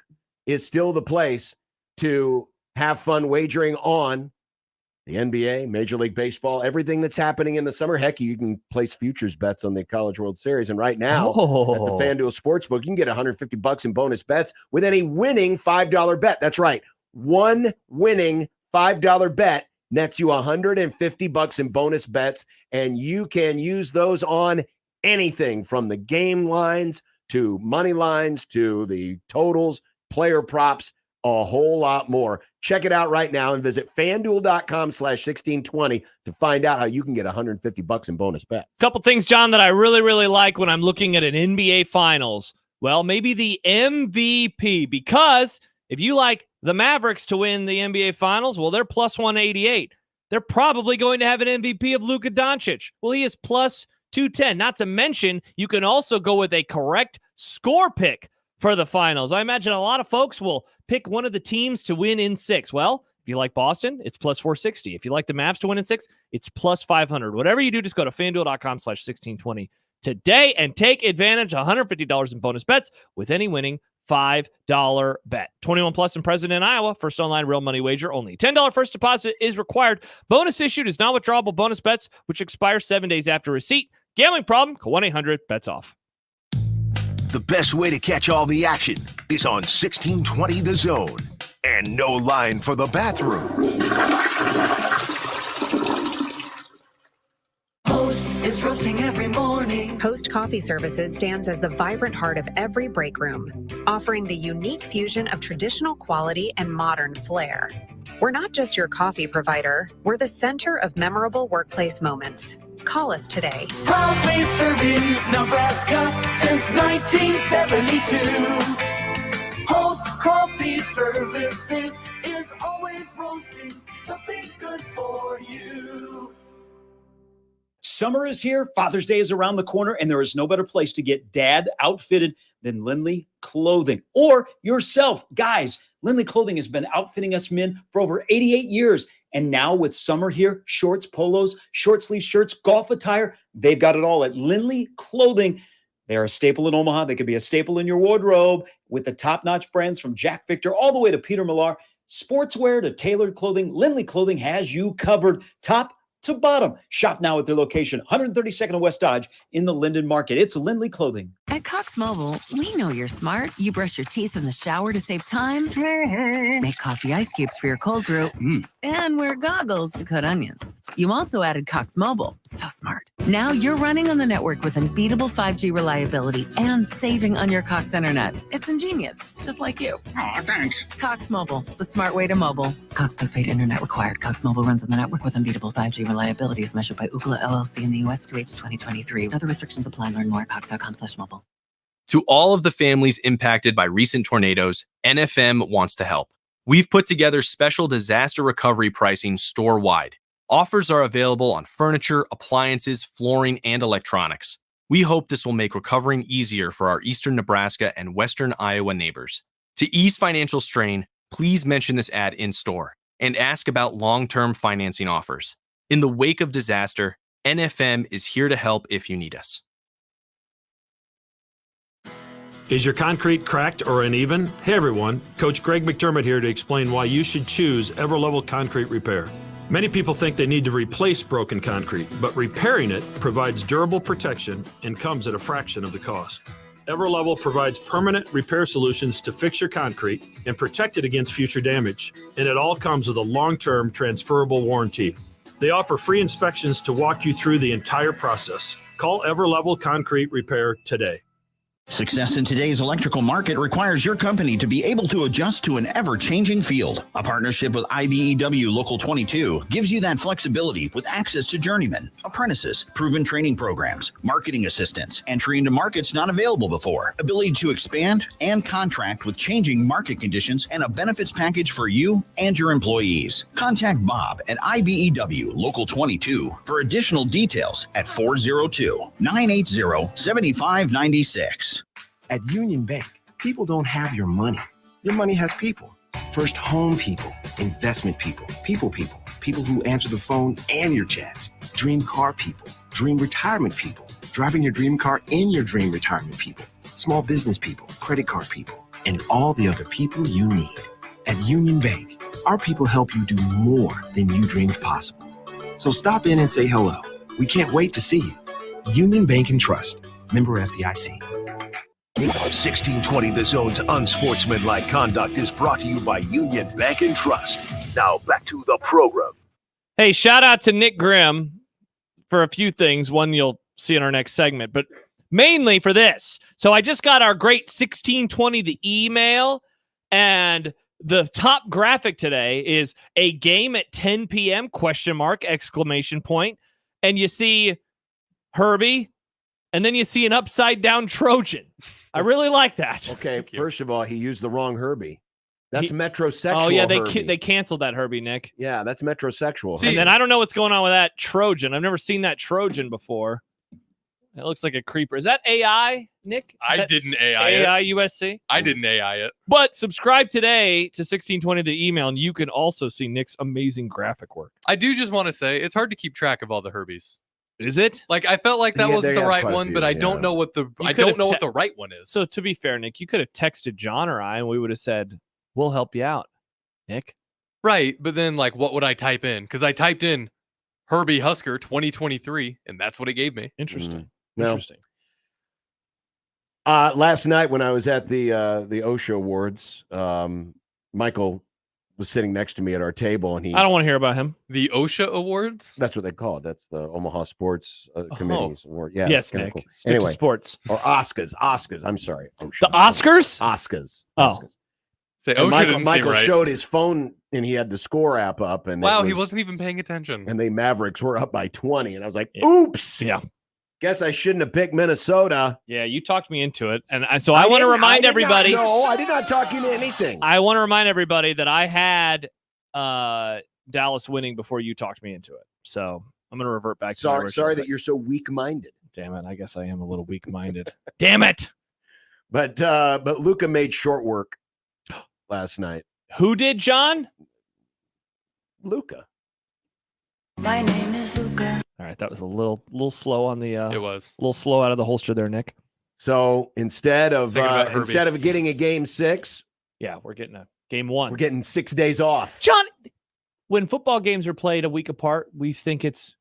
is still the place to have fun wagering on the NBA, Major League Baseball, everything that's happening in the summer. Heck, you can place futures bets on the College World Series. And right now at the FanDuel Sportsbook, you can get $150 in bonus bets with any winning $5 bet. That's right. One winning $5 bet nets you $150 in bonus bets, and you can use those on anything from the game lines to money lines to the totals, player props, a whole lot more. Check it out right now and visit FanDuel.com/1620 to find out how you can get $150 in bonus bets. Couple things, John, that I really, really like when I'm looking at an NBA Finals. Well, maybe the MVP, because if you like the Mavericks to win the NBA Finals, well, they're plus 188. They're probably going to have an MVP of Luka Doncic. Well, he is plus 210. Not to mention, you can also go with a correct score pick for the finals. I imagine a lot of folks will pick one of the teams to win in 6. Well, if you like Boston, it's plus 460. If you like the Mavs to win in 6, it's plus 500. Whatever you do, just go to FanDuel.com/1620 today and take advantage of $150 in bonus bets with any winning $5 bet. 21 plus and present in Iowa. First online real money wager only. $10 first deposit is required. Bonus issued is not withdrawable bonus bets, which expire 7 days after receipt. Gambling problem? Call 1-800-BETS-OFF. The best way to catch all the action is on 1620 The Zone. And no line for the bathroom. Post is roasting every morning. Post Coffee Services stands as the vibrant heart of every break room, offering the unique fusion of traditional quality and modern flair. We're not just your coffee provider, we're the center of memorable workplace moments. Call us today. Proudly serving Nebraska since 1972. Post Coffee Services is always roasting something good for you. Summer is here, Father's Day is around the corner, and there is no better place to get dad outfitted than Lindley Clothing or yourself. Guys, Lindley Clothing has been outfitting us men for over 88 years. And now with summer here, shorts, polos, short sleeve shirts, golf attire, they've got it all at Lindley Clothing. They're a staple in Omaha. They could be a staple in your wardrobe with the top-notch brands from Jack Victor all the way to Peter Millar. Sportswear to tailored clothing, Lindley Clothing has you covered top to bottom. Shop now at their location, 132nd and West Dodge in the Linden Market. It's Lindley Clothing. At Cox Mobile, we know you're smart. You brush your teeth in the shower to save time, make coffee ice cubes for your cold brew, and wear goggles to cut onions. You also added Cox Mobile. So smart. Now you're running on the network with unbeatable 5G reliability and saving on your Cox internet. It's ingenious, just like you. Aw, thanks. Cox Mobile, the smart way to mobile. Cox postpaid internet required. Cox Mobile runs on the network with unbeatable 5G reliability as measured by Ookla LLC in the U.S. through H 2023. Other restrictions apply. Learn more at cox.com/mobile. To all of the families impacted by recent tornadoes, NFM wants to help. We've put together special disaster recovery pricing store-wide. Offers are available on furniture, appliances, flooring, and electronics. We hope this will make recovering easier for our eastern Nebraska and western Iowa neighbors. To ease financial strain, please mention this ad in store and ask about long-term financing offers. In the wake of disaster, NFM is here to help if you need us. Is your concrete cracked or uneven? Hey everyone, Coach Greg McDermott here to explain why you should choose Everlevel Concrete Repair. Many people think they need to replace broken concrete, but repairing it provides durable protection and comes at a fraction of the cost. Everlevel provides permanent repair solutions to fix your concrete and protect it against future damage, and it all comes with a long-term transferable warranty. They offer free inspections to walk you through the entire process. Call Everlevel Concrete Repair today. Success in today's electrical market requires your company to be able to adjust to an ever-changing field. A partnership with IBEW Local 22 gives you that flexibility with access to journeymen, apprentices, proven training programs, marketing assistance, entry into markets not available before, ability to expand and contract with changing market conditions, and a benefits package for you and your employees. Contact Bob at IBEW Local 22 for additional details at 402-980-7596. At Union Bank, people don't have your money. Your money has people. First home people, investment people, people who answer the phone and your chats, dream car people, dream retirement people, driving your dream car in your dream retirement people, small business people, credit card people, and all the other people you need. At Union Bank, our people help you do more than you dreamed possible. So stop in and say hello. We can't wait to see you. Union Bank and Trust. Member FDIC. 1620 The Zone's Unsportsmanlike Conduct is brought to you by Union Bank and Trust. Now back to the program. Hey, shout out to Nick Grimm for a few things. One you'll see in our next segment, but mainly for this. So I just got our great 1620 the email, and the top graphic today is a game at 10 p.m. ? Exclamation point. And you see Herbie, and then you see an upside down Trojan. I really like that. Okay, first of all, he used the wrong Herbie. That's metrosexual. Oh yeah, Herbie. they canceled that Herbie, Nick. Yeah, that's metrosexual. And then I don't know what's going on with that Trojan. I've never seen that Trojan before. It looks like a creeper. Is that AI, Nick? I didn't AI it. AI USC? I didn't AI it. But subscribe today to 1620 the email, and you can also see Nick's amazing graphic work. I do just want to say it's hard to keep track of all the Herbies. Is it? Like I felt like that Yeah, wasn't they the have right quite a one, few, but I yeah. don't know what the You I could don't have know what the right one is. So to be fair, Nick, you could have texted John or I, and we would have said, "We'll help you out, Nick." Right, but then like what would I type in? Because I typed in Herbie Husker 2023, and that's what it gave me. Interesting. Well, Interesting. Last night when I was at the OSHA Awards, Michael was sitting next to me at our table, and I don't want to hear about him. The OSHA Awards? That's what they call it. That's the Omaha Sports Committee's award. Yeah, Yes, it's kinda Nick. cool. Stick to Anyway, sports. or Oscars. I'm sorry. OSHA. The Oscars? Oscars. Oh. Oscars. Say And OSHA didn't seem Michael right. showed his phone, and he had the score app up, and Wow, it he was- wasn't even paying attention. And the Mavericks were up by 20, and I was like, "Oops, Yeah. Guess I shouldn't have picked Minnesota." Yeah, you talked me into it, and so I want to remind everybody. No, I did not talk you into anything. I want to remind everybody that I had Dallas winning before you talked me into it. So I'm going to revert back. to my original Sorry that pick. you're so weak-minded. Damn it! I guess I am a little weak-minded. Damn it! But Luka made short work last night. Who did, John? Luka. My name is Luca. All right, that was a little slow on the. It was a little slow out of the holster there, Nick. So instead of Think about Herbie. getting a game 6, Yeah, we're getting a game 1. we're getting 6 days off. John, when football games are played a week apart, we think it's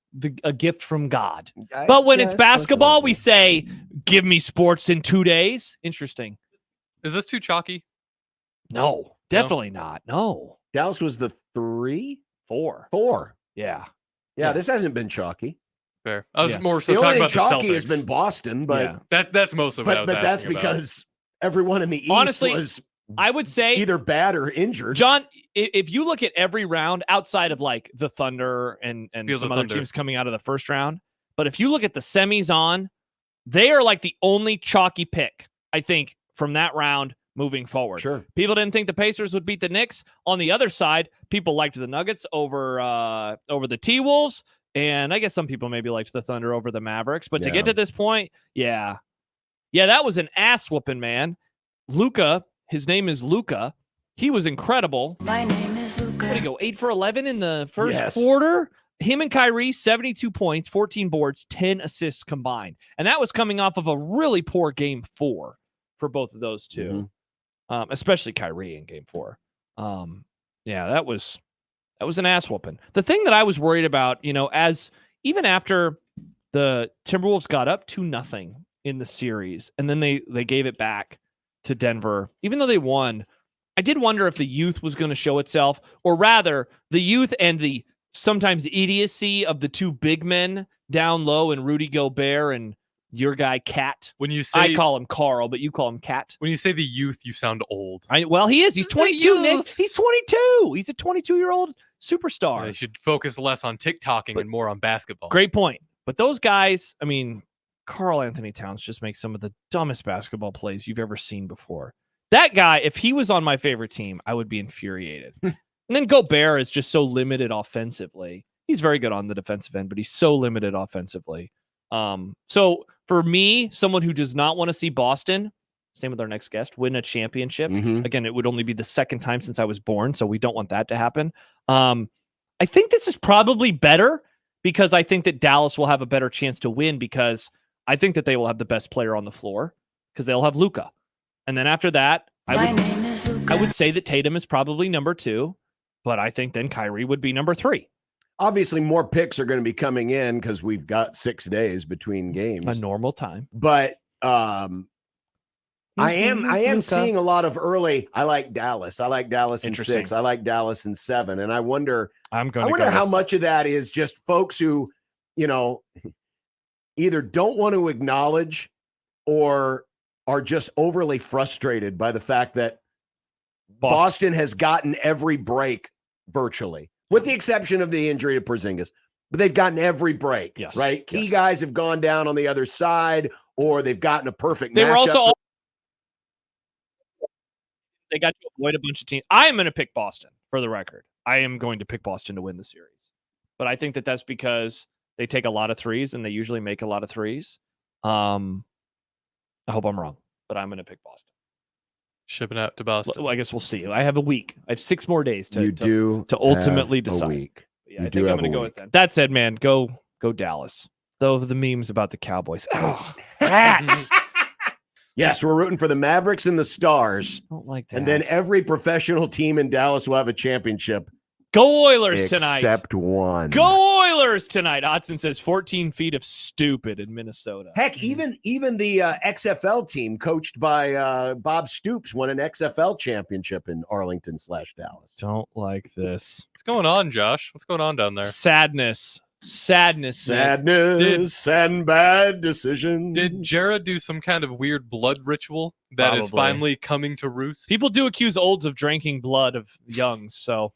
a gift from God. But when it's basketball, we say, "Give me sports in 2 days." Interesting. Is this too chalky? No, definitely not. No, Dallas was the 3, 4. 4. Yeah. Yeah, this hasn't been chalky. Fair. I was Yeah. more so The talking only about the chalky Celtics. has been Boston, but Yeah. That's mostly what I was but that's asking about. because everyone in the East Honestly, was I would say either bad or injured. John, if you look at every round outside of like the Thunder and Feels some the other Thunder. teams coming out of the first round, but if you look at the semis on, they are like the only chalky pick, I think, from that round moving forward. Sure. People didn't think the Pacers would beat the Knicks. On the other side, people liked the Nuggets over the T-Wolves, and I guess some people maybe liked the Thunder over the Mavericks. But to Yeah. get to this point, yeah, that was an ass whooping, man. Luka, his name is Luka. He was incredible. My name is Luca. What did he go? 8 for 11 in the first Yes. quarter. Him and Kyrie, 72 points, 14 boards, 10 assists combined. And that was coming off of a really poor game 4 for both of those two, especially Kyrie in game 4. Yeah, that was an ass whooping. The thing that I was worried about, as even after the Timberwolves got up 2-0 in the series, and then they gave it back to Denver, even though they won, I did wonder if the youth was going to show itself, or rather the youth and the sometimes idiocy of the two big men down low and Rudy Gobert and your guy Cat. When you say I call him Carl, but you call him Cat. when you say the youth, you sound old. Well, he is. He's 22, Nick. He's 22. He's a 22-year-old superstar. They should focus less on TikToking and more on basketball. Great point. But those guys, I mean, Karl Anthony Towns just makes some of the dumbest basketball plays you've ever seen before. That guy, if he was on my favorite team, I would be infuriated. And then Gobert is just so limited offensively. He's very good on the defensive end, but he's so limited offensively. So for me, someone who does not want to see Boston, same with our next guest, win a championship. Again, it would only be the second time since I was born, so we don't want that to happen. I think this is probably better because I think that Dallas will have a better chance to win because I think that they will have the best player on the floor because they'll have Luka. And then after that, I would say that Tatum is probably number 2. But I think then Kyrie would be number 3. Obviously, more picks are going to be coming in because we've got 6 days between games. A normal time. But I am seeing a lot of early. I like Dallas. I like Dallas in 6. I like Dallas in 7. And I wonder how much of that is just folks who, either don't want to acknowledge or are just overly frustrated by the fact that Boston has gotten every break virtually, with the exception of the injury to Porzingis. But they've gotten every break, right? Key guys have gone down on the other side, or they've gotten a perfect They were matchup. also they got to avoid a bunch of teams. I am going to pick Boston, for the record. I am going to pick Boston to win the series. But I think that that's because they take a lot of threes, and they usually make a lot of threes. I hope I'm wrong, but I'm going to pick Boston. Shipping out to Boston. Well, I guess we'll see. I have a week. I have 6 more days to have ultimately a decide. week. Yeah, I think I'm going to go with that. That said, man, go Dallas. Though the memes about the Cowboys. Oh, rats. Yes, we're rooting for the Mavericks and the Stars. I don't like that. And then every professional team in Dallas will have a championship. Go Oilers tonight. Except one. Go Oilers tonight. Hodson says 14 feet of stupid in Minnesota. Heck, even the XFL team coached by Bob Stoops won an XFL championship in Arlington/Dallas. Don't like this. What's going on, Josh? What's going on down there? Sadness and bad decisions. Did Jared do some kind of weird blood ritual that is finally coming to roost? People do accuse olds of drinking blood of youngs, so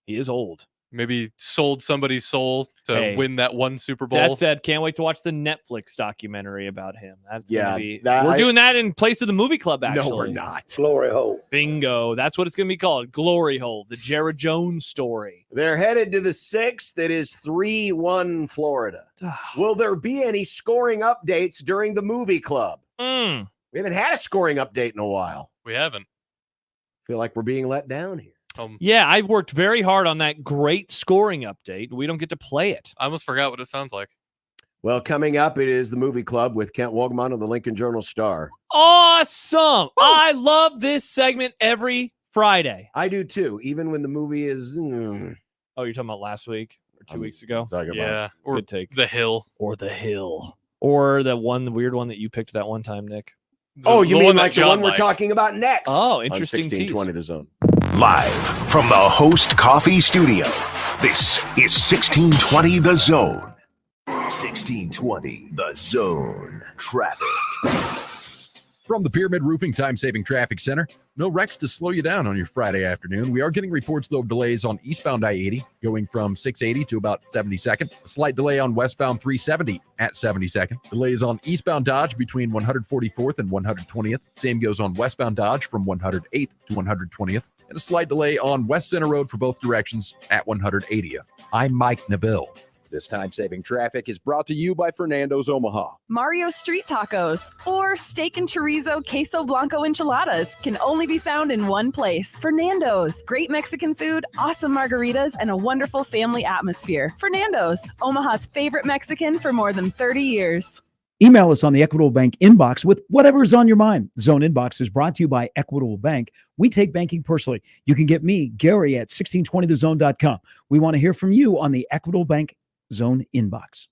he is old. Maybe sold somebody's soul to win that one Super Bowl. That said, can't wait to watch the Netflix documentary about him. That's gonna be, that- we're doing that in place of the movie club, actually. No, we're not. Glory hole. Bingo. That's what it's going to be called. Glory Hole, the Jared Jones story. They're headed to the 6th. It is 3-1 Florida. Will there be any scoring updates during the movie club? We haven't had a scoring update in a while. We haven't. Feel like we're being let down here. Yeah, I worked very hard on that great scoring update. We don't get to play it. I almost forgot what it sounds like. Well, coming up, it is the movie club with Kent Wogman of the Lincoln Journal-Star. Awesome. I love this segment every Friday. I do too, even when the movie is... Oh, you're talking about last week or 2 weeks ago? Yeah. Or Good take. The Hill. Or The Hill. Or the weird one that you picked that one time, Nick. You mean like the John one we're liked. talking about next? Oh, interesting. 1620 The Zone. Live from the Host Coffee Studio, this is 1620 The Zone. 1620 The Zone. Traffic. From the Pyramid Roofing Time-Saving Traffic Center, no wrecks to slow you down on your Friday afternoon. We are getting reports, though, of delays on eastbound I-80, going from 680 to about 72nd. A slight delay on westbound 370 at 72nd. Delays on eastbound Dodge between 144th and 120th. Same goes on westbound Dodge from 108th to 120th. And a slight delay on West Center Road for both directions at 180th. I'm Mike Neville. This time-saving traffic is brought to you by Fernando's Omaha. Mario Street Tacos or steak and chorizo queso blanco enchiladas can only be found in one place. Fernando's. Great Mexican food, awesome margaritas, and a wonderful family atmosphere. Fernando's, Omaha's favorite Mexican for more than 30 years. Email us on the Equitable Bank inbox with whatever is on your mind. Zone Inbox is brought to you by Equitable Bank. We take banking personally. You can get me, Gary, at 1620thezone.com. We want to hear from you on the Equitable Bank Zone Inbox.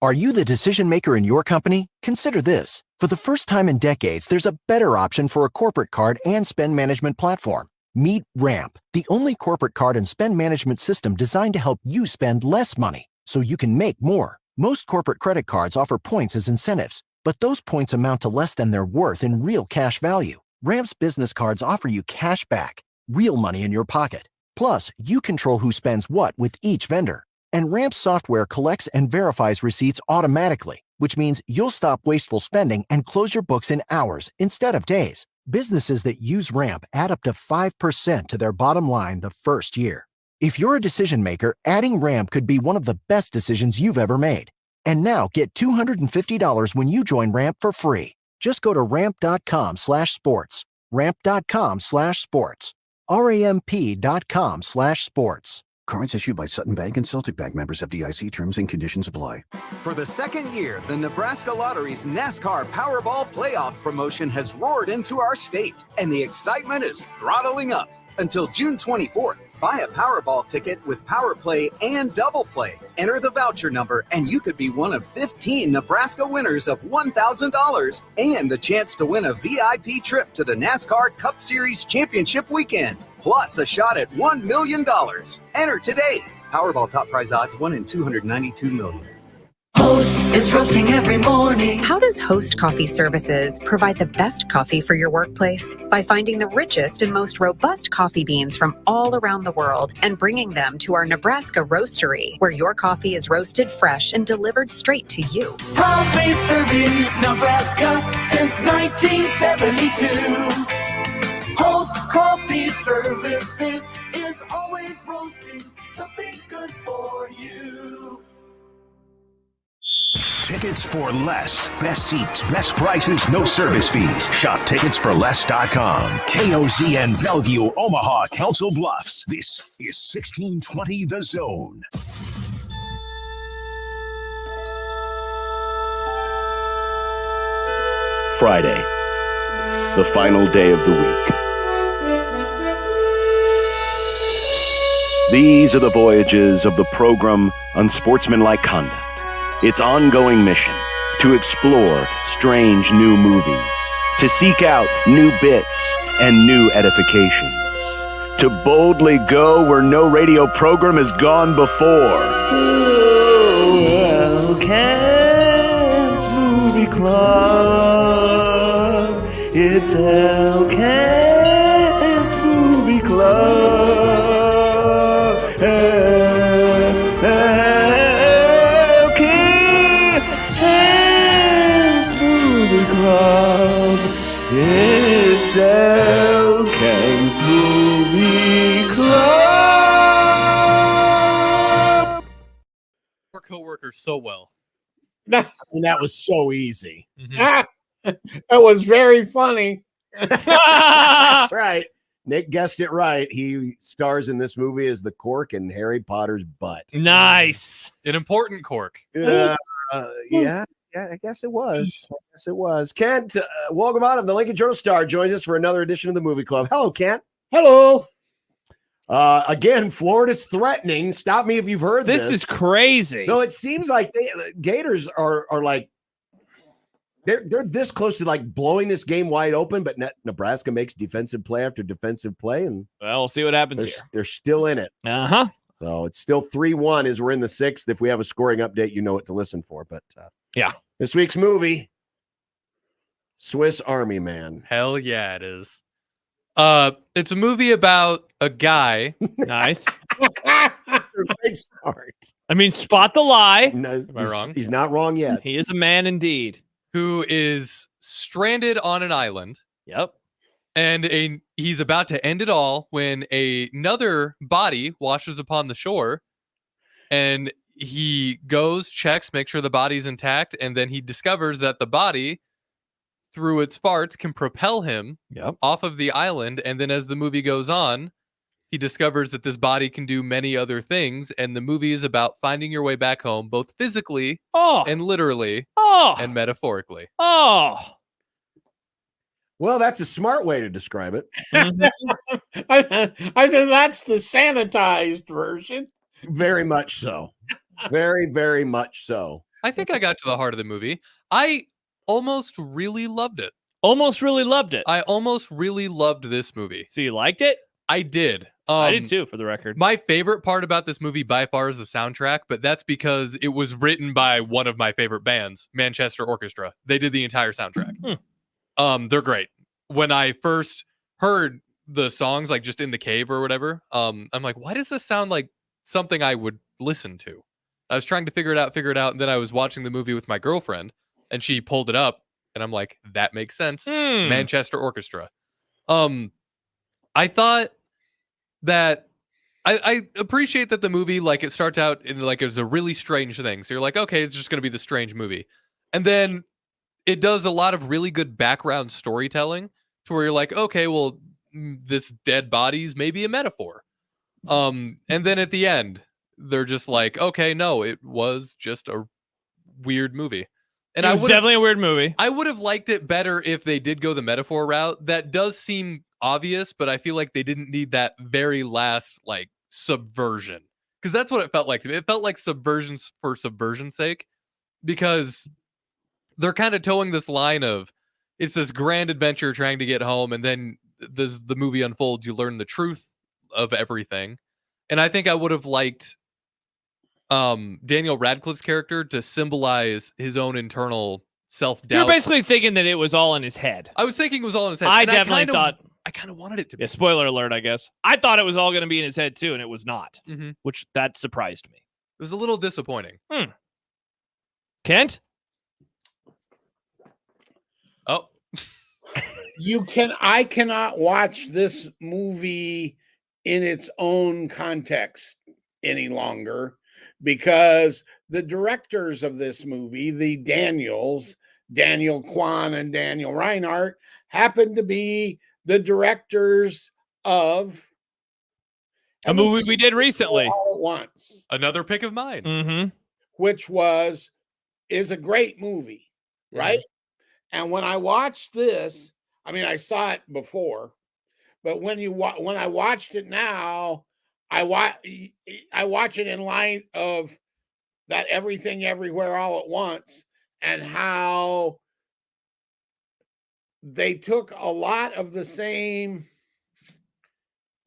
Are you the decision maker in your company? Consider this. For the first time in decades, there's a better option for a corporate card and spend management platform. Meet Ramp, the only corporate card and spend management system designed to help you spend less money so you can make more. Most corporate credit cards offer points as incentives, but those points amount to less than their worth in real cash value. Ramp's business cards offer you cash back, real money in your pocket. Plus, you control who spends what with each vendor. And Ramp's software collects and verifies receipts automatically, which means you'll stop wasteful spending and close your books in hours instead of days. Businesses that use Ramp add up to 5% to their bottom line the first year. If you're a decision maker, adding Ramp could be one of the best decisions you've ever made. And now get $250 when you join Ramp for free. Just go to ramp.com/sports. Ramp.com/sports. RAMP.com/sports. Cards issued by Sutton Bank and Celtic Bank, members of FDIC. Terms and conditions apply. For the second year, the Nebraska Lottery's NASCAR Powerball Playoff promotion has roared into our state, and the excitement is throttling up. Until June 24th, buy a Powerball ticket with Power Play and Double Play. Enter the voucher number, and you could be one of 15 Nebraska winners of $1,000 and the chance to win a VIP trip to the NASCAR Cup Series Championship weekend, plus a shot at $1 million. Enter today. Powerball top prize odds 1 in 292 million. Host is roasting every morning. How does Host Coffee Services provide the best coffee for your workplace? By finding the richest and most robust coffee beans from all around the world and bringing them to our Nebraska roastery, where your coffee is roasted fresh and delivered straight to you. Proudly serving Nebraska since 1972. Host Coffee Services is always roasting something good for you. Tickets for less. Best seats, best prices, no service fees. Shop ticketsforless.com. KOZN Bellevue, Omaha, Council Bluffs. This is 1620 The Zone. Friday, the final day of the week. These are the voyages of the program Unsportsmanlike Conduct. Its ongoing mission, to explore strange new movies, to seek out new bits and new edifications, to boldly go where no radio program has gone before. Elkent's Movie Club. It's Elkent's Movie Club. It's Elkent's Movie Club. Our coworkers so well. I mean, that was so easy. That was very funny. That's right. Nick guessed it right. He stars in this movie as the cork in Harry Potter's butt. Nice. An important cork. Yeah, I guess it was. Kent, welcome out of the Lincoln Journal Star joins us for another edition of the Movie Club. Hello, Kent. Hello. Again, Florida's threatening. Stop me if you've heard this. This is crazy. No, it seems like Gators are like they're this close to like blowing this game wide open, but Nebraska makes defensive play after defensive play, and well, we'll see what happens here. They're still in it. Uh-huh. So it's still 3-1 as we're in the 6th. If we have a scoring update, you know what to listen for. But yeah, this week's movie, Swiss Army Man. Hell yeah, it is. It's a movie about a guy. Nice. Great start. I mean, spot the lie. No, Am I wrong? He's not wrong yet. He is a man indeed. Who is stranded on an island. Yep. And he's about to end it all when another body washes upon the shore. And he goes, checks, makes sure the body's intact. And then he discovers that the body, through its farts, can propel him off of the island. And then as the movie goes on, he discovers that this body can do many other things. And the movie is about finding your way back home, both physically and literally and metaphorically. Well, that's a smart way to describe it. I think that's the sanitized version. Very much so. Very, very much so. I think I got to the heart of the movie. I almost really loved it. Almost really loved it. I almost really loved this movie. So you liked it? I did. I did too, for the record. My favorite part about this movie by far is the soundtrack, but that's because it was written by one of my favorite bands, Manchester Orchestra. They did the entire soundtrack. They're great. When I first heard the songs, like just in the cave or whatever, I'm like, why does this sound like something I would listen to? I was trying to figure it out, and then I was watching the movie with my girlfriend, and she pulled it up, and I'm like, that makes sense. Manchester Orchestra. I thought that I appreciate that the movie, like, it starts out in like it was a really strange thing. So you're like, okay, it's just gonna be the strange movie. And then it does a lot of really good background storytelling to where you're like, okay, well, this dead body's maybe a metaphor. And then at the end, they're just like, okay, no, it was just a weird movie. And it was definitely a weird movie. I would have liked it better if they did go the metaphor route. That does seem obvious, but I feel like they didn't need that very last like subversion, because that's what it felt like to me. It felt like subversions for subversion's sake, because they're kind of towing this line of it's this grand adventure trying to get home, and then the movie unfolds. You learn the truth of everything, and I think I would have liked Daniel Radcliffe's character to symbolize his own internal self-doubt. You're basically thinking that it was all in his head. I was thinking it was all in his head. I and definitely thought. I kind of wanted it to be. Yeah, spoiler alert, I guess. I thought it was all going to be in his head too, and it was not, which that surprised me. It was a little disappointing. Kent? Oh. I cannot watch this movie in its own context any longer, because the directors of this movie, the Daniels, Daniel Kwan and Daniel Reinhardt, happen to be the directors of a movie we did recently, All at Once. Another pick of mine. Which is a great movie, right? And when I watched this, I mean, I saw it before, but when I watched it now, I watch it in light of that Everything Everywhere All at Once, and how they took a lot of the same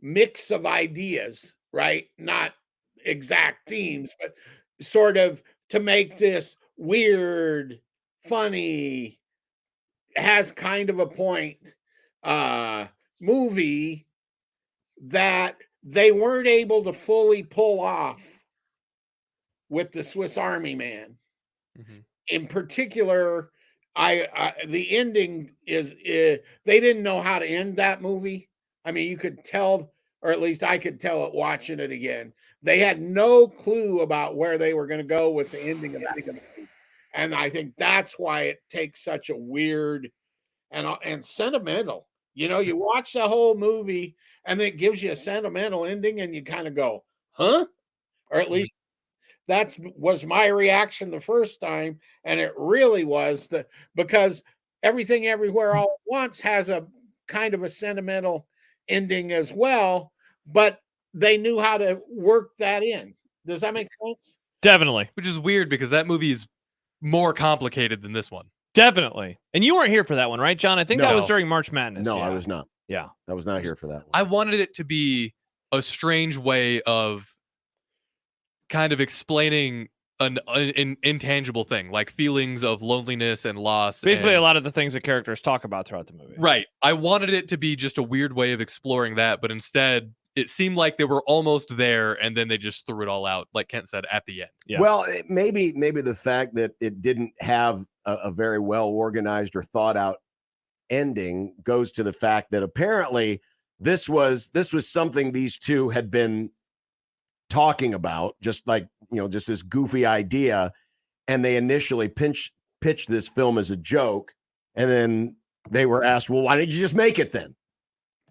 mix of ideas, right? Not exact themes, but sort of to make this weird, funny, has kind of a point movie that they weren't able to fully pull off with the Swiss Army Man. In particular, the ending is they didn't know how to end that movie. I mean, you could tell, or at least I could tell it watching it again. They had no clue about where they were going to go with the ending of that movie. And I think that's why it takes such a weird and sentimental. You know, you watch the whole movie and it gives you a sentimental ending, and you kind of go, huh? Or at least was my reaction the first time, and it really was because Everything Everywhere All at Once has a kind of a sentimental ending as well, but they knew how to work that in. Does that make sense? Definitely. Which is weird because that movie is more complicated than this one. Definitely. And you weren't here for that one, right, John? I think that was during March Madness. No, I was not. Yeah. I was not here for that one. I wanted it to be a strange way of kind of explaining an intangible thing, like feelings of loneliness and loss. Basically, a lot of the things that characters talk about throughout the movie. Right. I wanted it to be just a weird way of exploring that, but instead, it seemed like they were almost there, and then they just threw it all out, like Kent said, at the end. Yeah. Well, maybe the fact that it didn't have a very well organized or thought out ending goes to the fact that apparently this was something these two had been talking about, just like, just this goofy idea, and they initially pitched this film as a joke, and then they were asked, well, why didn't you just make it then?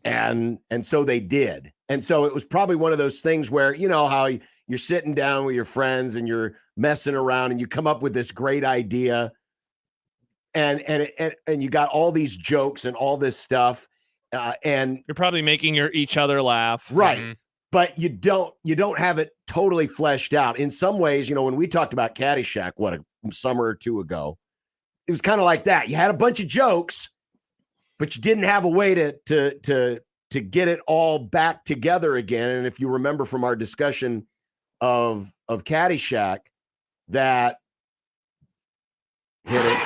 And so they did. And so it was probably one of those things where, you know, how you're sitting down with your friends and you're messing around and you come up with this great idea, and you got all these jokes and all this stuff, and you're probably making each other laugh, right? But you don't have it totally fleshed out. In some ways, you know, when we talked about Caddyshack, a summer or two ago, it was kind of like that. You had a bunch of jokes, but you didn't have a way to get it all back together again. And if you remember from our discussion of Caddyshack, that hit it.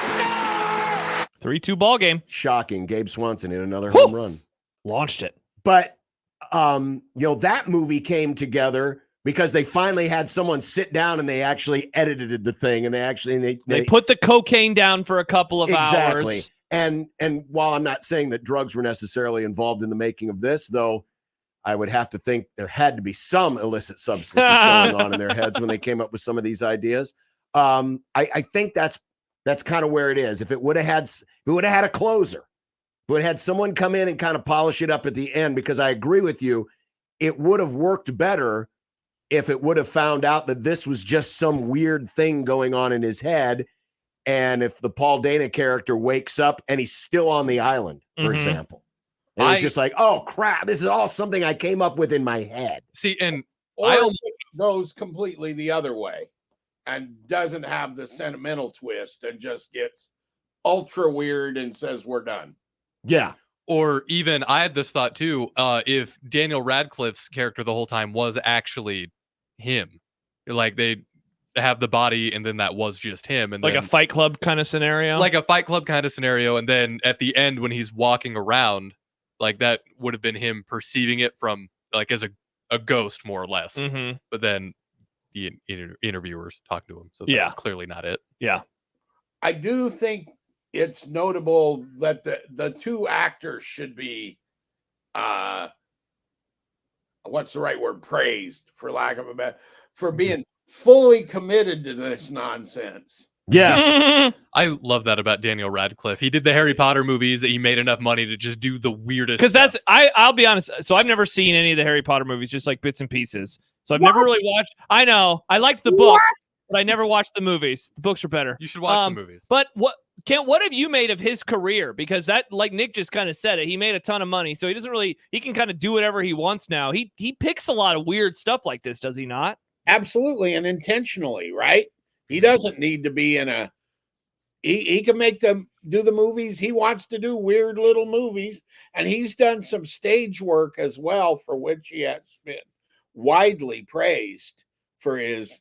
3-2 ball game. Shocking. Gabe Swanson hit another home run. Launched it. But that movie came together because they finally had someone sit down and they actually edited the thing, and they put the cocaine down for a couple of hours. And while I'm not saying that drugs were necessarily involved in the making of this, though, I would have to think there had to be some illicit substances going on in their heads when they came up with some of these ideas. I think that's kind of where it is. If it would have had a closer, it would have had someone come in and kind of polish it up at the end, because I agree with you, it would have worked better if it would have found out that this was just some weird thing going on in his head. And if the Paul Dana character wakes up and he's still on the island, for example, And it's just like, oh crap, this is all something I came up with in my head. See, and or it goes completely the other way and doesn't have the sentimental twist and just gets ultra weird and says we're done. Yeah. Or even I had this thought too, if Daniel Radcliffe's character the whole time was actually him. Like they have the body and then that was just him. And like then, a Fight Club kind of scenario? Like a Fight Club kind of scenario. And then at the end when he's walking around, like that would have been him perceiving it from like as a ghost more or less. Mm-hmm. But then the interviewers talking to him. So that's clearly not it. Yeah. I do think it's notable that the two actors should be what's the right word, praised, for lack of a better, for being fully committed to this nonsense. Yes. I love that about Daniel Radcliffe. He did the Harry Potter movies. He made enough money to just do the weirdest Because stuff. I'll be honest. So I've never seen any of the Harry Potter movies, just like bits and pieces. So I've never really watched. I know. I liked the books, but I never watched the movies. The books are better. You should watch the movies. But what have you made of his career? Because that, like Nick just kind of said it, he made a ton of money. So he can kind of do whatever he wants now. He picks a lot of weird stuff like this, does he not? Absolutely, and intentionally, right? He doesn't need to be in a. He can make them do the movies. He wants to do weird little movies, and he's done some stage work as well, for which he has been widely praised for his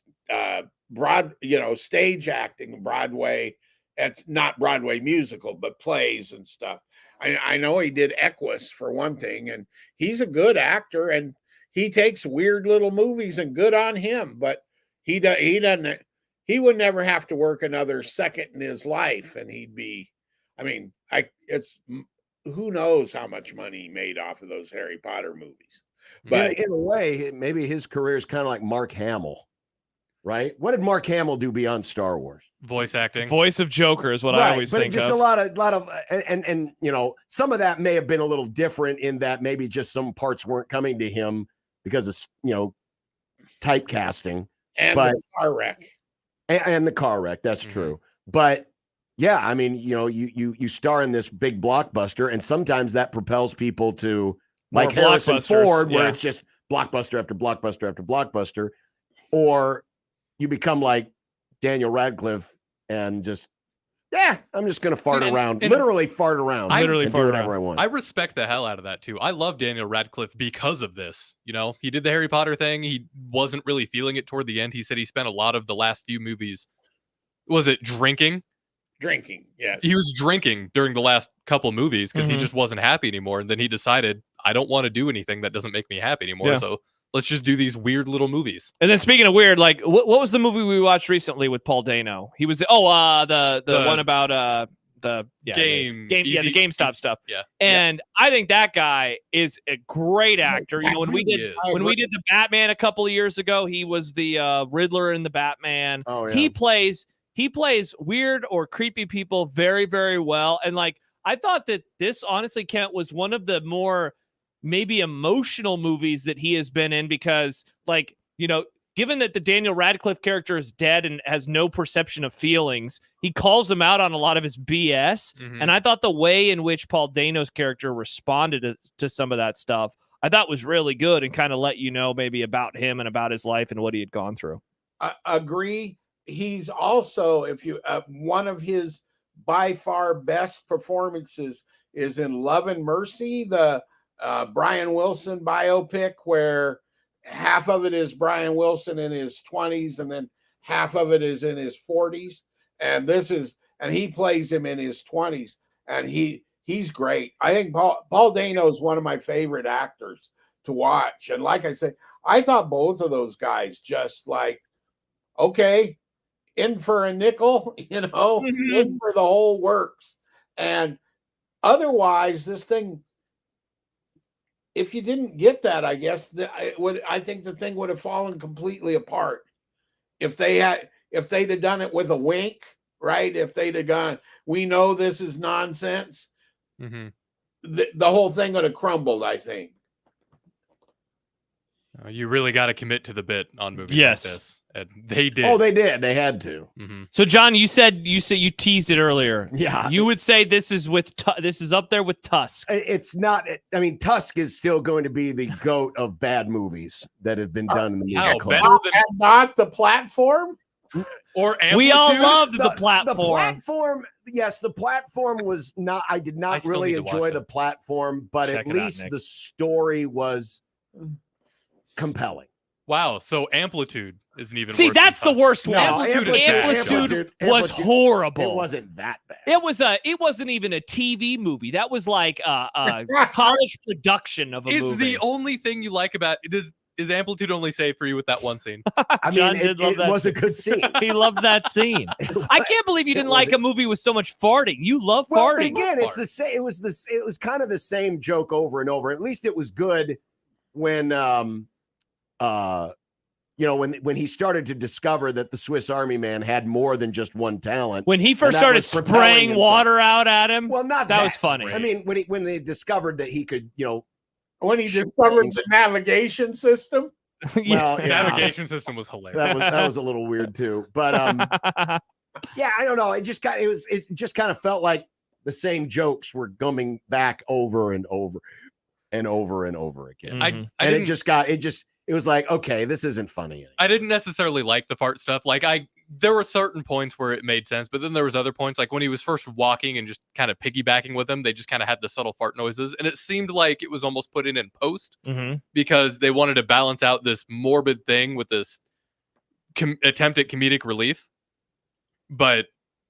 stage acting, Broadway. It's not Broadway musical, but plays and stuff. I know he did Equus for one thing, and he's a good actor, and he takes weird little movies, and good on him. But he doesn't. He would never have to work another second in his life, and he'd be. I mean, who knows how much money he made off of those Harry Potter movies. But in a way, maybe his career is kind of like Mark Hamill, right? What did Mark Hamill do beyond Star Wars? Voice acting. Voice of Joker is what I always think just of. a lot of and some of that may have been a little different in that maybe just some parts weren't coming to him because of typecasting and the car wreck. And the car wreck, that's true. But yeah, I mean, you star in this big blockbuster, and sometimes that propels people to like Harrison Ford, where it's just blockbuster after blockbuster after blockbuster, or you become like Daniel Radcliffe and just I'm just gonna fart around, literally fart around, literally do whatever I want. I respect the hell out of that too. I love Daniel Radcliffe because of this. He did the Harry Potter thing. He wasn't really feeling it toward the end. He said he spent a lot of the last few movies. Was it drinking? Drinking, yes. He was drinking during the last couple movies because he just wasn't happy anymore. And then he decided, I don't want to do anything that doesn't make me happy anymore. Yeah. So let's just do these weird little movies. And then speaking of weird, like what was the movie we watched recently with Paul Dano? He was the one about the GameStop stuff. Yeah. And I think that guy is a great actor. When we did the Batman a couple of years ago, he was the Riddler in the Batman. Oh, yeah. He plays weird or creepy people very, very well. And like I thought that this honestly, Kent, was one of the more maybe emotional movies that he has been in, because given that the Daniel Radcliffe character is dead and has no perception of feelings, he calls him out on a lot of his BS. And I thought the way in which Paul Dano's character responded to some of that stuff, I thought was really good and kind of let you know maybe about him and about his life and what he had gone through. I agree. He's also, one of his by far best performances is in Love and Mercy, the Brian Wilson biopic, where half of it is Brian Wilson in his 20s and then half of it is in his 40s. And he plays him in his 20s, and he's great. I think Paul Dano is one of my favorite actors to watch. And like I said, I thought both of those guys just like, okay, in for a nickel, in for the whole works. And otherwise, this thing, if you didn't get that, I guess I think the thing would have fallen completely apart. If they'd have done it with a wink, right? If they'd have gone, we know this is nonsense. The whole thing would have crumbled, I think. You really got to commit to the bit on movies yes. like this. And they did. Oh, they did. They had to. So, John, you said you teased it earlier. Yeah. You would say this is this is up there with Tusk. It's not. I mean, Tusk is still going to be the GOAT of bad movies that have been done in the movie club. And not the platform? Or we all loved the platform. The platform, yes, the platform was not. I did not really enjoy the platform, but at least the story was compelling. Wow. So Amplitude isn't even. See, worse that's than the worst No, one. Amplitude was horrible. It wasn't that bad. It wasn't even a TV movie. That was like a college production of a It's movie. the only thing you like about it. Is Amplitude only saved for you with that one scene? I mean, it was a good scene. He loved that scene. I can't believe you didn't like a movie with so much farting. You love Well, farting. but again, it's the same. It was kind of the same joke over and over. At least it was good when when he started to discover that the Swiss Army Man had more than just one talent. When he first started spraying water out at him. Well, not that was funny. I mean, when they discovered that he could, when he discovered the navigation system. Well, The navigation system was hilarious. That was a little weird too. But yeah, I don't know. It just kind of felt like the same jokes were coming back over and over and over and over again. It was like, okay, this isn't funny anymore. I didn't necessarily like the fart stuff. Like there were certain points where it made sense, but then there was other points, like when he was first walking and just kind of piggybacking with them, they just kind of had the subtle fart noises, and it seemed like it was almost put in post because they wanted to balance out this morbid thing with this attempt at comedic relief. But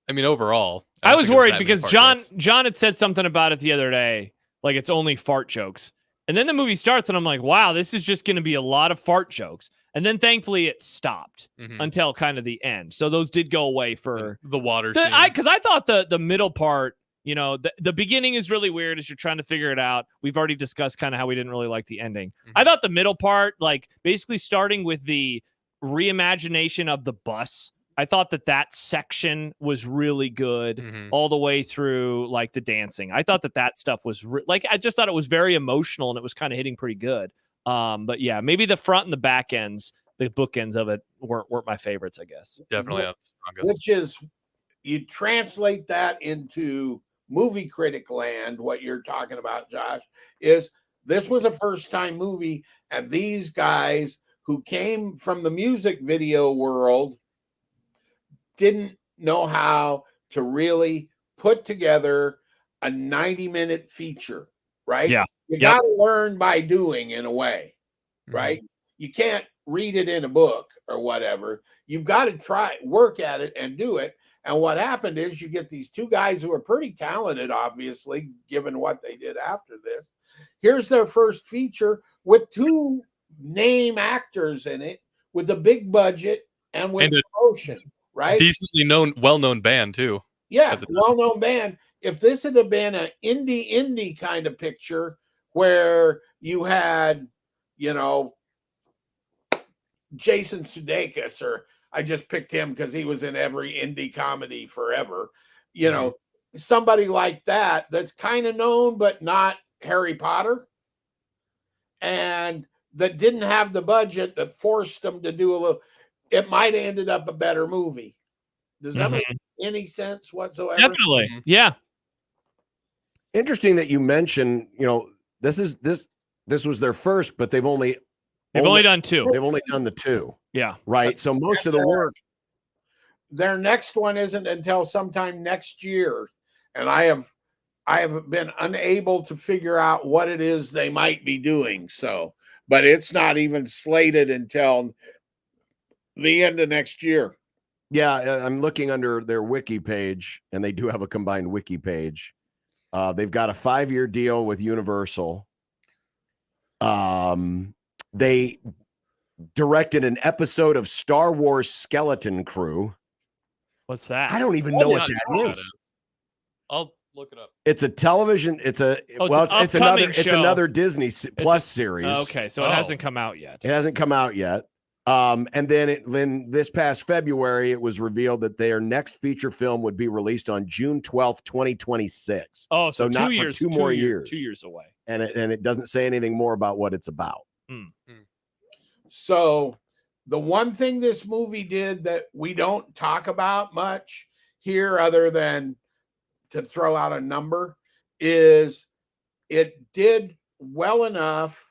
I mean, overall, I was worried because John had said something about it the other day, like it's only fart jokes. And then the movie starts, and I'm like, wow, this is just going to be a lot of fart jokes. And then thankfully it stopped until kind of the end. So those did go away for the water scene. Because I thought the middle part, the beginning is really weird as you're trying to figure it out. We've already discussed kind of how we didn't really like the ending. I thought the middle part, like basically starting with the reimagination of the bus, I thought that section was really good all the way through like the dancing. I thought that stuff was I just thought it was very emotional and it was kind of hitting pretty good. But yeah, maybe the front and the back ends, the bookends of it weren't my favorites, I guess. Definitely. Which is, you translate that into movie critic land, what you're talking about, Josh, is this was a first time movie, and these guys who came from the music video world didn't know how to really put together a 90-minute feature, right? Yeah. You got to learn by doing, in a way, right? You can't read it in a book or whatever. You've got to work at it and do it. And what happened is you get these two guys who are pretty talented, obviously, given what they did after this. Here's their first feature with two name actors in it, with a big budget and with promotion. Right? Decently well-known band too. Yeah, well-known band. If this had been an indie kind of picture where you had, Jason Sudeikis, or I just picked him because he was in every indie comedy forever, somebody like that's kind of known but not Harry Potter, and that didn't have the budget that forced them to do a little. It might have ended up a better movie. Does that make any sense whatsoever? Definitely. Yeah. Interesting that you mentioned, this was their first, but they've only done two. They've only done the two. Yeah. Right. So most of the work. Their next one isn't until sometime next year. And I have been unable to figure out what it is they might be doing. So, but it's not even slated until the end of next year. Yeah, I'm looking under their wiki page, and they do have a combined wiki page. They've got a 5-year deal with Universal. They directed an episode of Star Wars Skeleton Crew. What's that? I don't even know what that is. I'll look it up. It's a television. It's another Disney Plus series. Okay, so it hasn't come out yet. It hasn't come out yet. And then this past February, it was revealed that their next feature film would be released on June 12th, 2026. Oh, so 2 years, for 2 more years. 2 years away. And it doesn't say anything more about what it's about. So The one thing this movie did that we don't talk about much here, other than to throw out a number, is it did well enough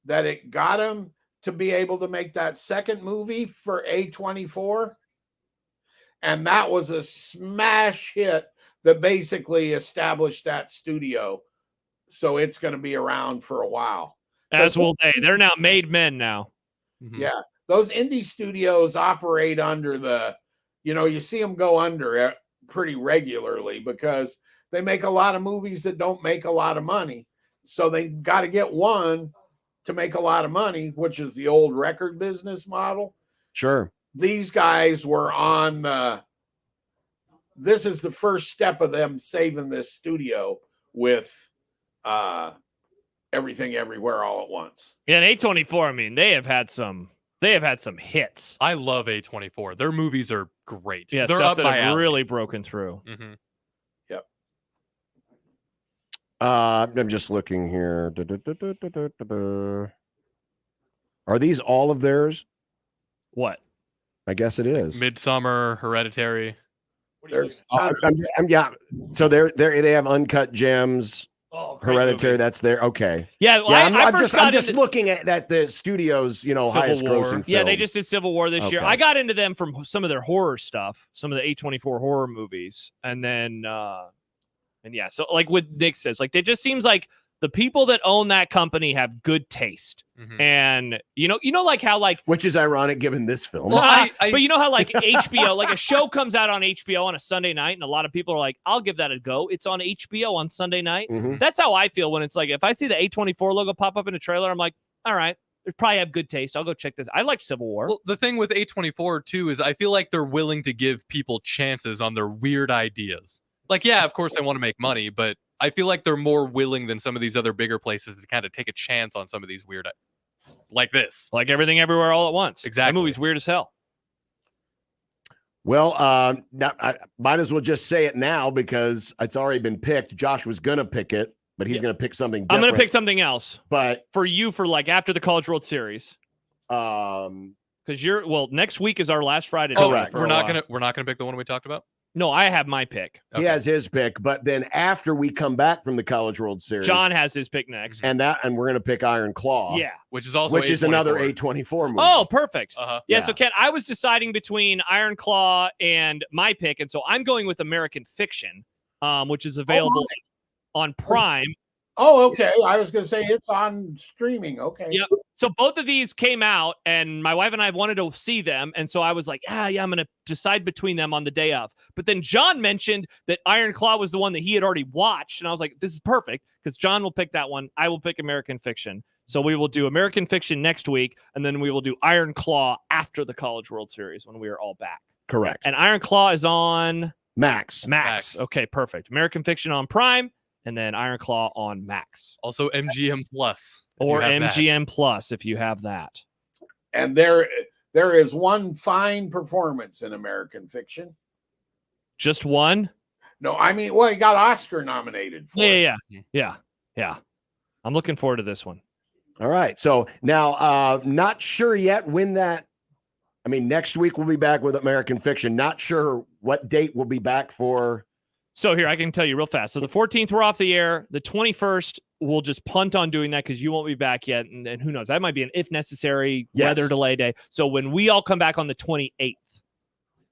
that it got him to be able to make that second movie for A24. And that was a smash hit that basically established that studio. So it's going to be around for a while. As will they. They're now made men now. Yeah. Those indie studios operate under the, you see them go under it pretty regularly because they make a lot of movies that don't make a lot of money. So they got to get one to make a lot of money, which is the old record business model. Sure. These guys were on this is the first step of them saving this studio with Everything Everywhere All at Once. Yeah, and A24, I mean, they have had some hits. I love A24. Their movies are great. Yeah, they're stuff up that my have alley. really broken through. Mm-hmm. Yep. I'm just looking here. Are these all of theirs? What? I guess it is. Midsummer, Hereditary. There's yeah. So they have Uncut Gems. Oh, Hereditary, that's there. Okay. Yeah, well, I'm just looking at the studio's, highest grossing film. Yeah, they just did Civil War this year. Okay. I got into them from some of their horror stuff, some of the A24 horror movies. And then yeah, so like what Nick says, like it just seems like the people that own that company have good taste. Mm-hmm. And you know like how like which is ironic given this film. Well, but you know how like HBO, like a show comes out on HBO on a Sunday night, and a lot of people are like, I'll give that a go. It's on HBO on Sunday night. Mm-hmm. That's how I feel when it's like, if I see the A24 logo pop up in a trailer, I'm like, all right, they probably have good taste. I'll go check this. I like Civil War. Well, the thing with A24 too is I feel like they're willing to give people chances on their weird ideas. Like, yeah, of course they want to make money, but I feel like they're more willing than some of these other bigger places to kind of take a chance on some of these weird, like this, like Everything Everywhere All at Once. Exactly. That movie's weird as hell. Well, now I might as well just say it now because it's already been picked. Josh was gonna pick it, but he's gonna pick something different. I'm gonna pick something else. But for you, for like after the College World Series, because next week is our last Friday. Correct. We're not gonna pick the one we talked about. No, I have my pick. He has his pick, but then after we come back from the College World Series, John has his pick next, and we're gonna pick Iron Claw. Yeah, which is another A24 movie. Oh, perfect. Uh-huh. Yeah, so Ken, I was deciding between Iron Claw and my pick, and so I'm going with American Fiction, which is available on Prime. Oh, okay. I was going to say it's on streaming. Okay. Yep. So both of these came out, and my wife and I wanted to see them, and so I was like, yeah, I'm going to decide between them on the day of. But then John mentioned that Iron Claw was the one that he had already watched, and I was like, this is perfect because John will pick that one. I will pick American Fiction. So we will do American Fiction next week, and then we will do Iron Claw after the College World Series when we are all back. Correct. And Iron Claw is on Max. Okay, perfect. American Fiction on Prime, and then Iron Claw on Max. Also MGM Plus. Or MGM Plus if you have that. And there is one fine performance in American Fiction. Just one? No, I mean, well, he got Oscar nominated for it. Yeah. I'm looking forward to this one. All right. So now, not sure yet when next week we'll be back with American Fiction. Not sure what date we'll be back for. So here, I can tell you real fast. So the 14th, we're off the air. The 21st, we'll just punt on doing that because you won't be back yet. And who knows? That might be an if necessary weather delay day. So when we all come back on the 28th,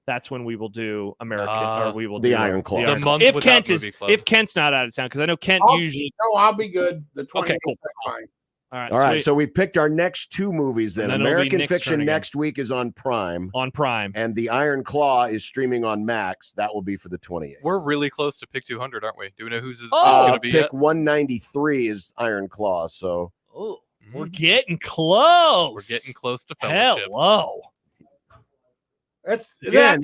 that's when we will do or we will do the Iron Claw. The month if Kent's not out of town, because I know Kent usually. No, I'll be good. The 28th. Okay, cool. Fine. All right. So we've picked our next two movies then. And then American Fiction next week is on Prime. And the Iron Claw is streaming on Max. That will be for the 28th. We're really close to pick 200, aren't we? Do we know who's going to be pick yet? 193 is Iron Claw. So we're getting close. We're getting close to fellowship. Hello. That's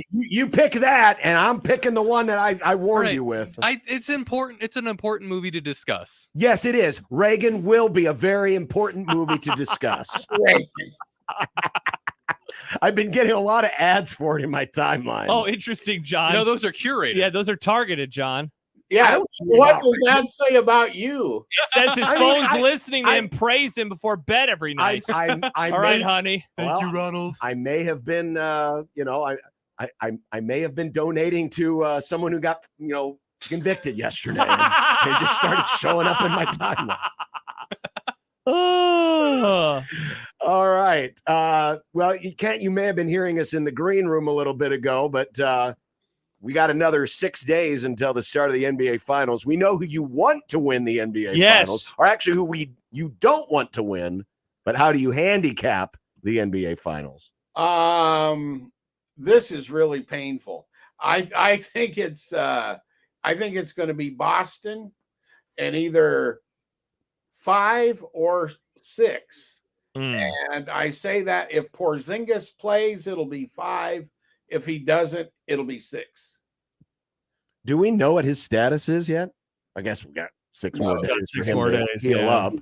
you pick that, and I'm picking the one that I warned you with. It's important. It's an important movie to discuss. Yes, it is. Reagan will be a very important movie to discuss. I've been getting a lot of ads for it in my timeline. Oh, interesting, John. No, those are curated. Yeah, those are targeted, John. Yeah. What does that say about you? It says his phone's listening to him praise him before bed every night. I All right, honey. Thank you, Ronald. I may have been, I may have been donating to someone who got, convicted yesterday. And they just started showing up in my timeline. Oh. All right. Well, you may have been hearing us in the green room a little bit ago, but we got another 6 days until the start of the NBA Finals. We know who you want to win the NBA Finals, or actually who you don't want to win, but how do you handicap the NBA Finals? This is really painful. I think it's going to be Boston and either 5 or 6. And I say that if Porzingis plays, it'll be 5. If he doesn't, it'll be 6. Do we know what his status is yet? I guess we got 6 more days. 6 more days. Heal up.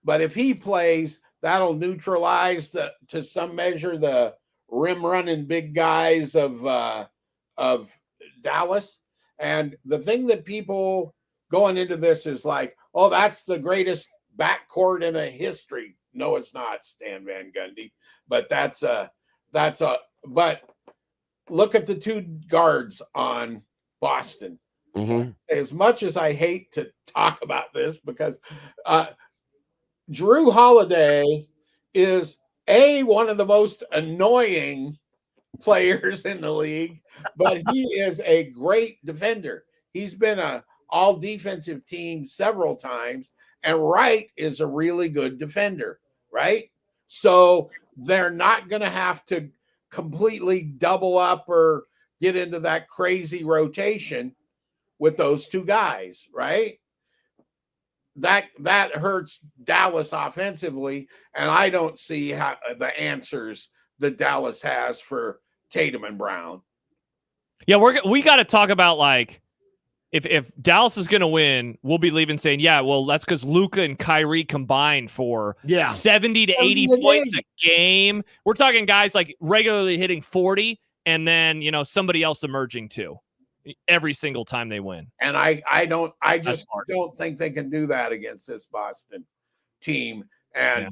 But if he plays, that'll neutralize to some measure the rim running big guys of Dallas. And the thing that people going into this is like, oh, that's the greatest backcourt in a history. No, it's not, Stan Van Gundy. But but look at the 2 guards on Boston. Mm-hmm. As much as I hate to talk about this, because Drew Holiday is one of the most annoying players in the league, but he is a great defender. He's been a all defensive team several times, and Wright is a really good defender, right? So they're not going to have to completely double up or get into that crazy rotation with those 2 guys, right? That hurts Dallas offensively, and I don't see how the answers that Dallas has for Tatum and Brown. Yeah, we got to talk about, like, if Dallas is going to win, we'll be leaving saying, yeah, well, that's because Luka and Kyrie combined for 70 to 80 points a game. We're talking guys like regularly hitting 40, and then somebody else emerging too every single time they win. And I just don't think they can do that against this Boston team. And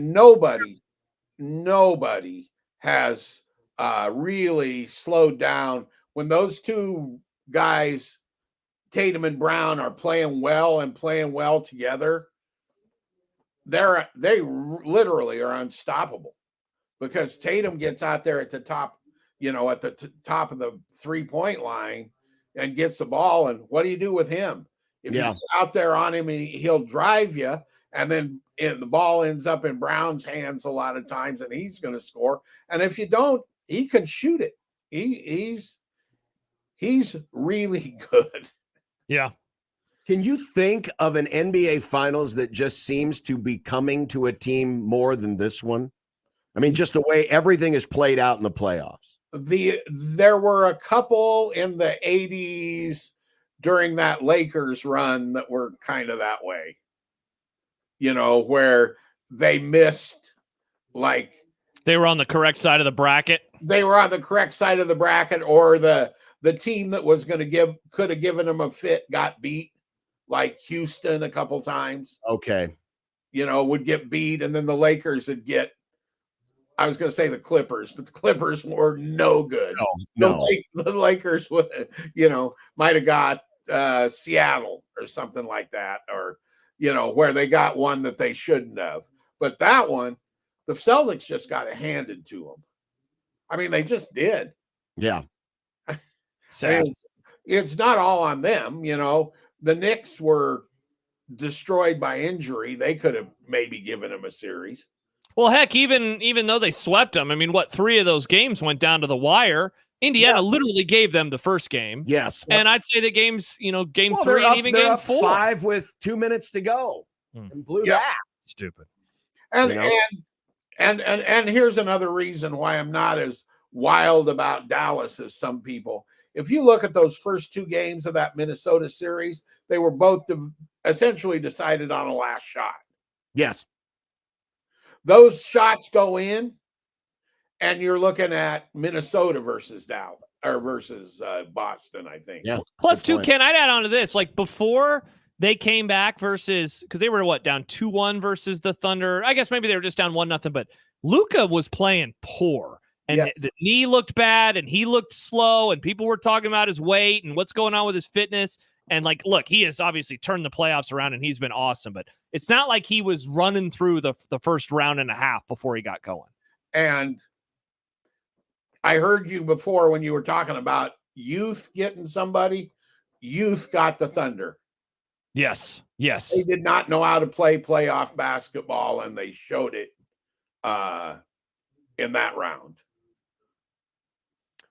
nobody has really slowed down when those 2 guys, Tatum and Brown, are playing well together. They literally are unstoppable, because Tatum gets out there at the top, at the top of the 3-point line and gets the ball. And what do you do with him? If you're out there on him, he'll drive you, and then the ball ends up in Brown's hands a lot of times, and he's going to score. And if you don't, he can shoot it. He's really good. Yeah. Can you think of an NBA Finals that just seems to be coming to a team more than this one? I mean, just the way everything is played out in the playoffs. There were a couple in the 80s during that Lakers run that were kind of that way, where they missed, like, they were on the correct side of the bracket. They were on the correct side of the bracket, or the team that was going to could have given them a fit got beat, like Houston a couple times. Okay. Would get beat, and then the Lakers would get, I was going to say the Clippers, but the Clippers were no good. No. The Lakers would, might have got Seattle or something like that, or, where they got one that they shouldn't have. But that one, the Celtics just got it handed to them. I mean, they just did. Yeah. It's not all on them. The Knicks were destroyed by injury. They could have maybe given them a series. Well, heck, even though they swept them, I mean, 3 of those games went down to the wire. Indiana literally gave them the first game. Yes. And I'd say the games, game 3 and even game 4. 5 with 2 minutes to go. And blew that. Stupid. And here's another reason why I'm not as wild about Dallas as some people. If you look at those first 2 games of that Minnesota series, they were both essentially decided on a last shot. Yes. Those shots go in, and you're looking at Minnesota versus Dallas. or versus Boston, I think. Yeah. Plus two, Ken, I'd add on to this. Like before they came back versus, because they were down 2-1 versus the Thunder. I guess maybe they were just down 1-0, but Luka was playing poor. And the knee looked bad and he looked slow and people were talking about his weight and what's going on with his fitness. And look, he has obviously turned the playoffs around and he's been awesome, but it's not like he was running through the first round and a half before he got going. And I heard you before when you were talking about youth getting somebody. Youth got the Thunder. Yes. They did not know how to play playoff basketball, and they showed it in that round.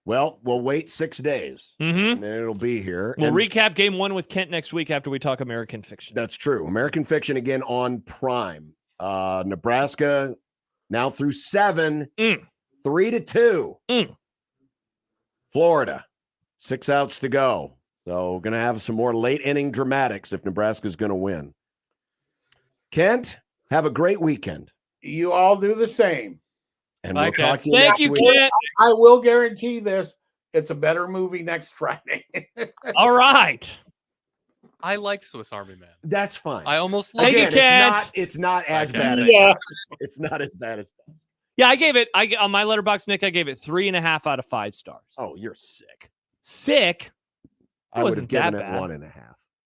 Well, we'll wait 6 days, and then it'll be here. We'll recap game 1 with Kent next week after we talk American Fiction. That's true. American Fiction again on Prime. Nebraska now through 7, 3-2. Florida, 6 outs to go. So we're going to have some more late inning dramatics if Nebraska's going to win. Kent, have a great weekend. You all do the same. And we'll talk to you next week. Kent. I will guarantee this. It's a better movie next Friday. All right. I liked Swiss Army Man. That's fine. I almost Thank liked you, it. Kent. It's not as bad as it's not as bad as Yeah, on my letterbox, Nick, I gave it 3.5 out of 5 stars. Oh, you're sick. Sick? I would have wasn't given that it bad. 1.5.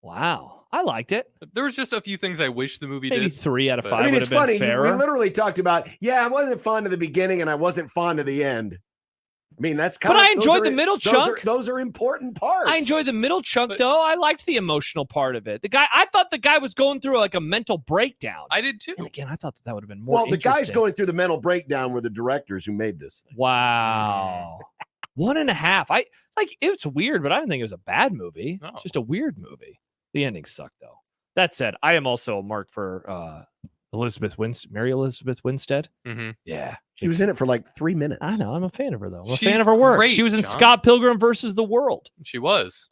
Wow. I liked it. There was just a few things I wish the movie Maybe did. 3 out of 5 I mean, would it's have been funny. fairer. We literally talked about, I wasn't fond of the beginning and I wasn't fond of the end. I mean, that's kind But of. I enjoyed the middle chunk. Those are important parts. I enjoyed the middle chunk, though. I liked the emotional part of it. I thought the guy was going through a mental breakdown. I did too. And again, I thought that would have been more. Well, the guys interesting. going through the mental breakdown were the directors who made this thing. Wow. 1.5. It's weird, but I didn't think it was a bad movie. No. Just a weird movie. The ending sucked, though. That said, I am also a mark for Mary Elizabeth Winstead. Mm-hmm. Yeah. She was in it for 3 minutes. I know. I'm a fan of her, though. I'm a She's fan of her work. great, She was in John. Scott Pilgrim versus the World. She was.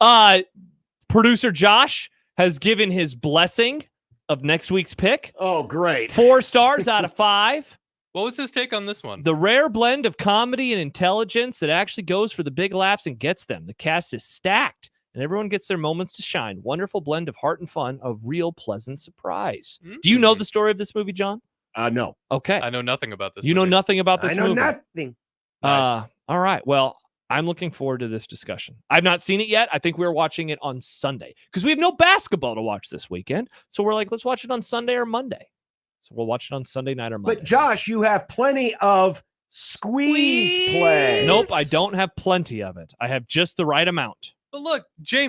Producer Josh has given his blessing of next week's pick. Oh, great. 4 stars out of 5. What was his take on this one? The rare blend of comedy and intelligence that actually goes for the big laughs and gets them. The cast is stacked, and everyone gets their moments to shine. Wonderful blend of heart and fun, a real pleasant surprise. Do you know the story of this movie, John? No. Okay. I know nothing about this. You know nothing about this movie? I know nothing. Nice. All right. Well, I'm looking forward to this discussion. I've not seen it yet. I think we're watching it on Sunday because we have no basketball to watch this weekend. So we're like, let's watch it on Sunday or Monday. So we'll watch it on Sunday night or Monday. But Josh, you have plenty of squeeze play. Nope, I don't have plenty of it. I have just the right amount. But look,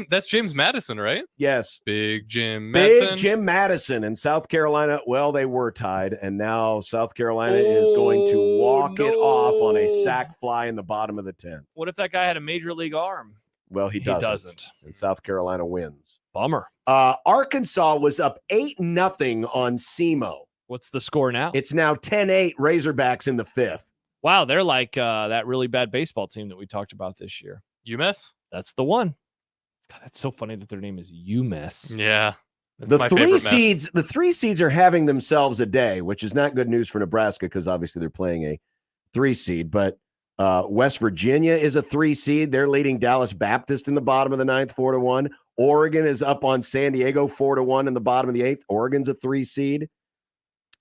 that's James Madison, right? Yes. Big Jim Madison. Big Jim Madison in South Carolina. Well, they were tied, and now South Carolina is going to walk it off on a sack fly in the bottom of the 10th. What if that guy had a major league arm? Well, he doesn't. And South Carolina wins. Bummer. Arkansas was up 8-0 on SEMO. What's the score now? It's now 10-8 Razorbacks in the 5th. Wow, they're like that really bad baseball team that we talked about this year. UMass? That's the one. God, that's so funny that their name is UMass. Yeah. The 3 seeds, the 3 seeds are having themselves a day, which is not good news for Nebraska because obviously they're playing a 3 seed. But West Virginia is a 3 seed. They're leading Dallas Baptist in the bottom of the 9th, 4-1. Oregon is up on San Diego 4-1 in the bottom of the 8th. Oregon's a 3 seed.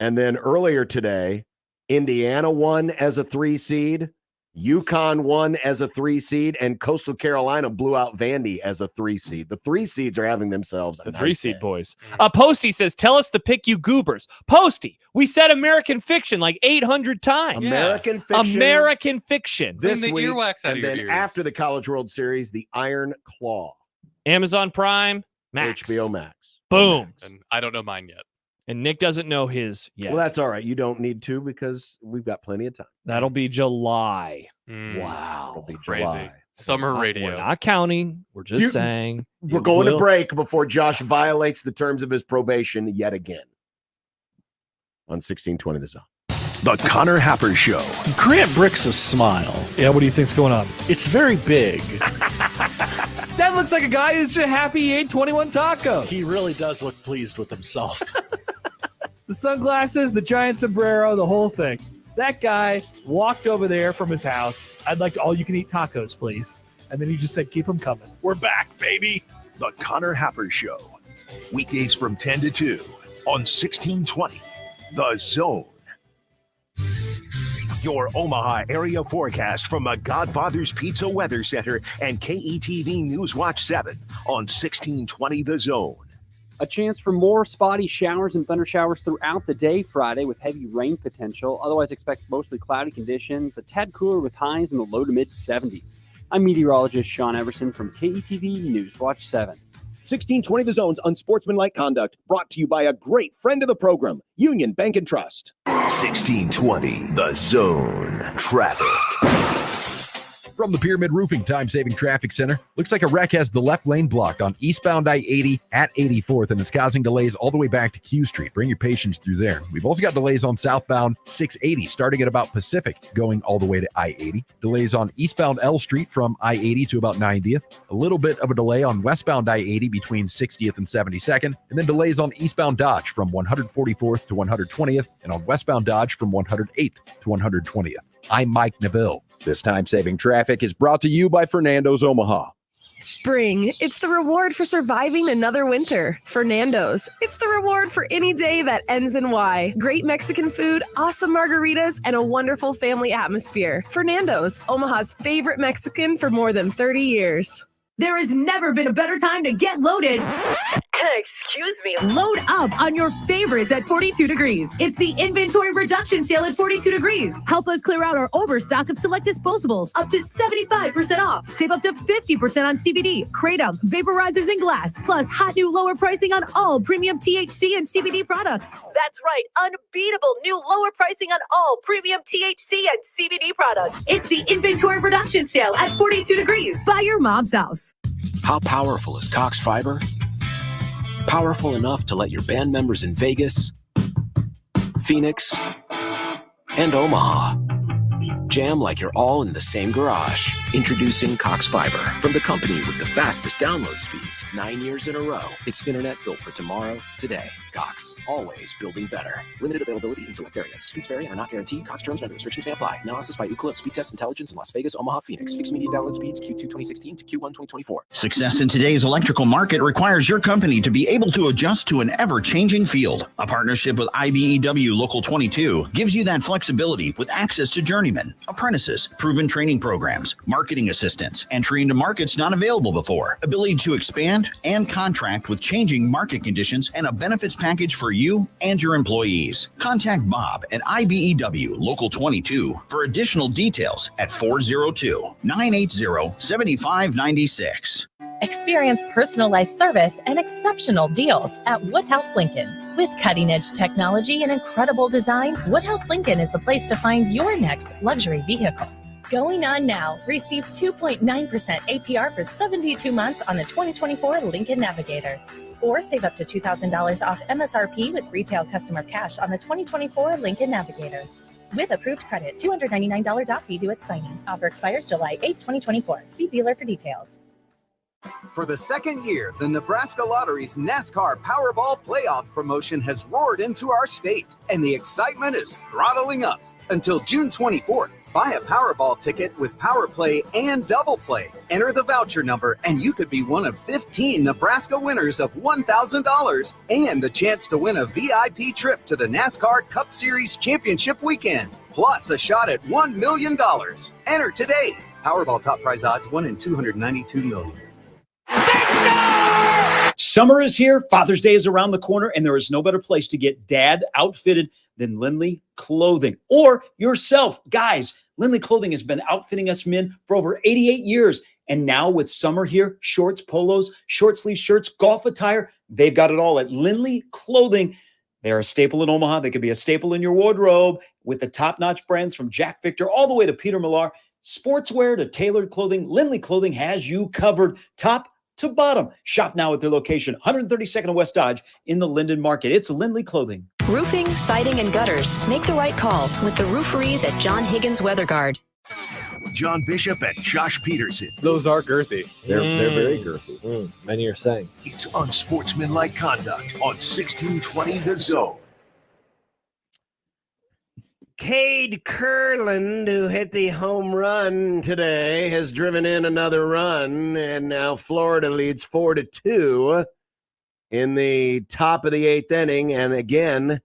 And then earlier today, Indiana won as a 3 seed. UConn won as a 3 seed, and Coastal Carolina blew out Vandy as a 3 seed. The 3 seeds are having themselves a The nice 3 seed day. boys. Posty says, tell us the pick, you goobers. Posty, we said American Fiction like 800 times. American Fiction. American Fiction. This the week, earwax out and of your then ears. after the College World Series, the Iron Claw. Amazon Prime, Max. HBO Max. Boom. And I don't know mine yet. And Nick doesn't know his yet. Well, that's all right. You don't need to because we've got plenty of time. That'll be July. Wow. It'll be Crazy. July. Summer radio. We're not counting. We're just saying. We're it going to will- break before Josh violates the terms of his probation yet again. On 1620 The Zone. The Connor Happer Show. Grant Brick's a smile. Yeah, what do you think's going on? It's very big. That looks like a guy who's just happy he ate 21 tacos. He really does look pleased with himself. The sunglasses, the giant sombrero, the whole thing. That guy walked over there from his house. I'd like to all you can eat tacos, please. And then he just said, keep them coming. We're back, baby. The Connor Happer Show. Weekdays from 10 to 2 on 1620. The Zone. Your Omaha area forecast from the Godfather's Pizza Weather Center and KETV News Watch 7 on 1620 The Zone. A chance for more spotty showers and thunder showers throughout the day Friday with heavy rain potential. Otherwise, expect mostly cloudy conditions, a tad cooler with highs in the low to mid 70s. I'm meteorologist Sean Everson from KETV News Watch 7. 1620 The Zone's Unsportsmanlike Conduct, brought to you by a great friend of the program, Union Bank and Trust. 1620 The Zone. Traffic. From the Pyramid Roofing Time-Saving Traffic Center, looks like a wreck has the left lane blocked on eastbound I-80 at 84th, and it's causing delays all the way back to Q Street. Bring your patience through there. We've also got delays on southbound 680, starting at about Pacific, going all the way to I-80. Delays on eastbound L Street from I-80 to about 90th. A little bit of a delay on westbound I-80 between 60th and 72nd, and then delays on eastbound Dodge from 144th to 120th, and on westbound Dodge from 108th to 120th. I'm Mike Neville. This time-saving traffic is brought to you by Fernando's Omaha. Spring, it's the reward for surviving another winter. Fernando's, it's the reward for any day that ends in Y. Great Mexican food, awesome margaritas, and a wonderful family atmosphere. Fernando's, Omaha's favorite Mexican for more than 30 years. There has never been a better time to get loaded. Excuse me. Load up on your favorites at 42 Degrees. It's the inventory reduction sale at 42 Degrees. Help us clear out our overstock of select disposables up to 75% off. Save up to 50% on CBD, Kratom, vaporizers, and glass. Plus hot new lower pricing on all premium THC and CBD products. That's right. Unbeatable new lower pricing on all premium THC and CBD products. It's the inventory reduction sale at 42 Degrees by your mom's house. How powerful is Cox Fiber? Powerful enough to let your band members in Vegas, Phoenix, and Omaha jam like you're all in the same garage. Introducing Cox Fiber, from the company with the fastest download speeds 9 years in a row. It's internet built for tomorrow, today. Cox, always building better. Limited availability in select areas. Speeds vary and are not guaranteed. Cox terms and other restrictions may apply. Analysis by Ookla Speed Test Intelligence in Las Vegas, Omaha, Phoenix. Fixed median download speeds Q2 2016 to Q1 2024. Success in today's electrical market requires your company to be able to adjust to an ever-changing field. A partnership with IBEW Local 22 gives you that flexibility with access to journeymen, apprentices, proven training programs, marketing assistance, entry into markets not available before, ability to expand and contract with changing market conditions, and a benefits package for you and your employees. Contact Bob at IBEW Local 22 for additional details at 402-980-7596. Experience personalized service and exceptional deals at Woodhouse Lincoln. With cutting-edge technology and incredible design, Woodhouse Lincoln is the place to find your next luxury vehicle. Going on now. Receive 2.9% APR for 72 months on the 2024 Lincoln Navigator. Or save up to $2,000 off MSRP with retail customer cash on the 2024 Lincoln Navigator. With approved credit, $299 doc fee due at signing. Offer expires July 8, 2024. See dealer for details. For the second year, the Nebraska Lottery's NASCAR Powerball Playoff promotion has roared into our state, and the excitement is throttling up. Until June 24th, buy a Powerball ticket with Power Play and Double Play. Enter the voucher number, and you could be one of 15 Nebraska winners of $1,000 and the chance to win a VIP trip to the NASCAR Cup Series Championship Weekend, plus a shot at $1 million. Enter today. Powerball top prize odds 1 in 292 million. Summer is here, Father's Day is around the corner, and there is no better place to get dad outfitted than Lindley Clothing or yourself. Guys, Lindley Clothing has been outfitting us men for over 88 years. And now with summer here, shorts, polos, short sleeve shirts, golf attire, they've got it all at Lindley Clothing. They're a staple in Omaha. They could be a staple in your wardrobe with the top-notch brands from Jack Victor all the way to Peter Millar. Sportswear to tailored clothing, Lindley Clothing has you covered top to bottom. Shop now at their location, 132nd and West Dodge in the Linden Market. It's Lindley Clothing. Roofing, siding, and gutters. Make the right call with the rooferys at John Higgins Weather Guard. John Bishop and Josh Peterson. Those are girthy. They're very girthy. Many are saying. It's Unsportsmanlike Conduct on 1620 The Zone. Cade Kurland, who hit the home run today, has driven in another run, and now Florida leads 4-2 in the top of the 8th inning. And again,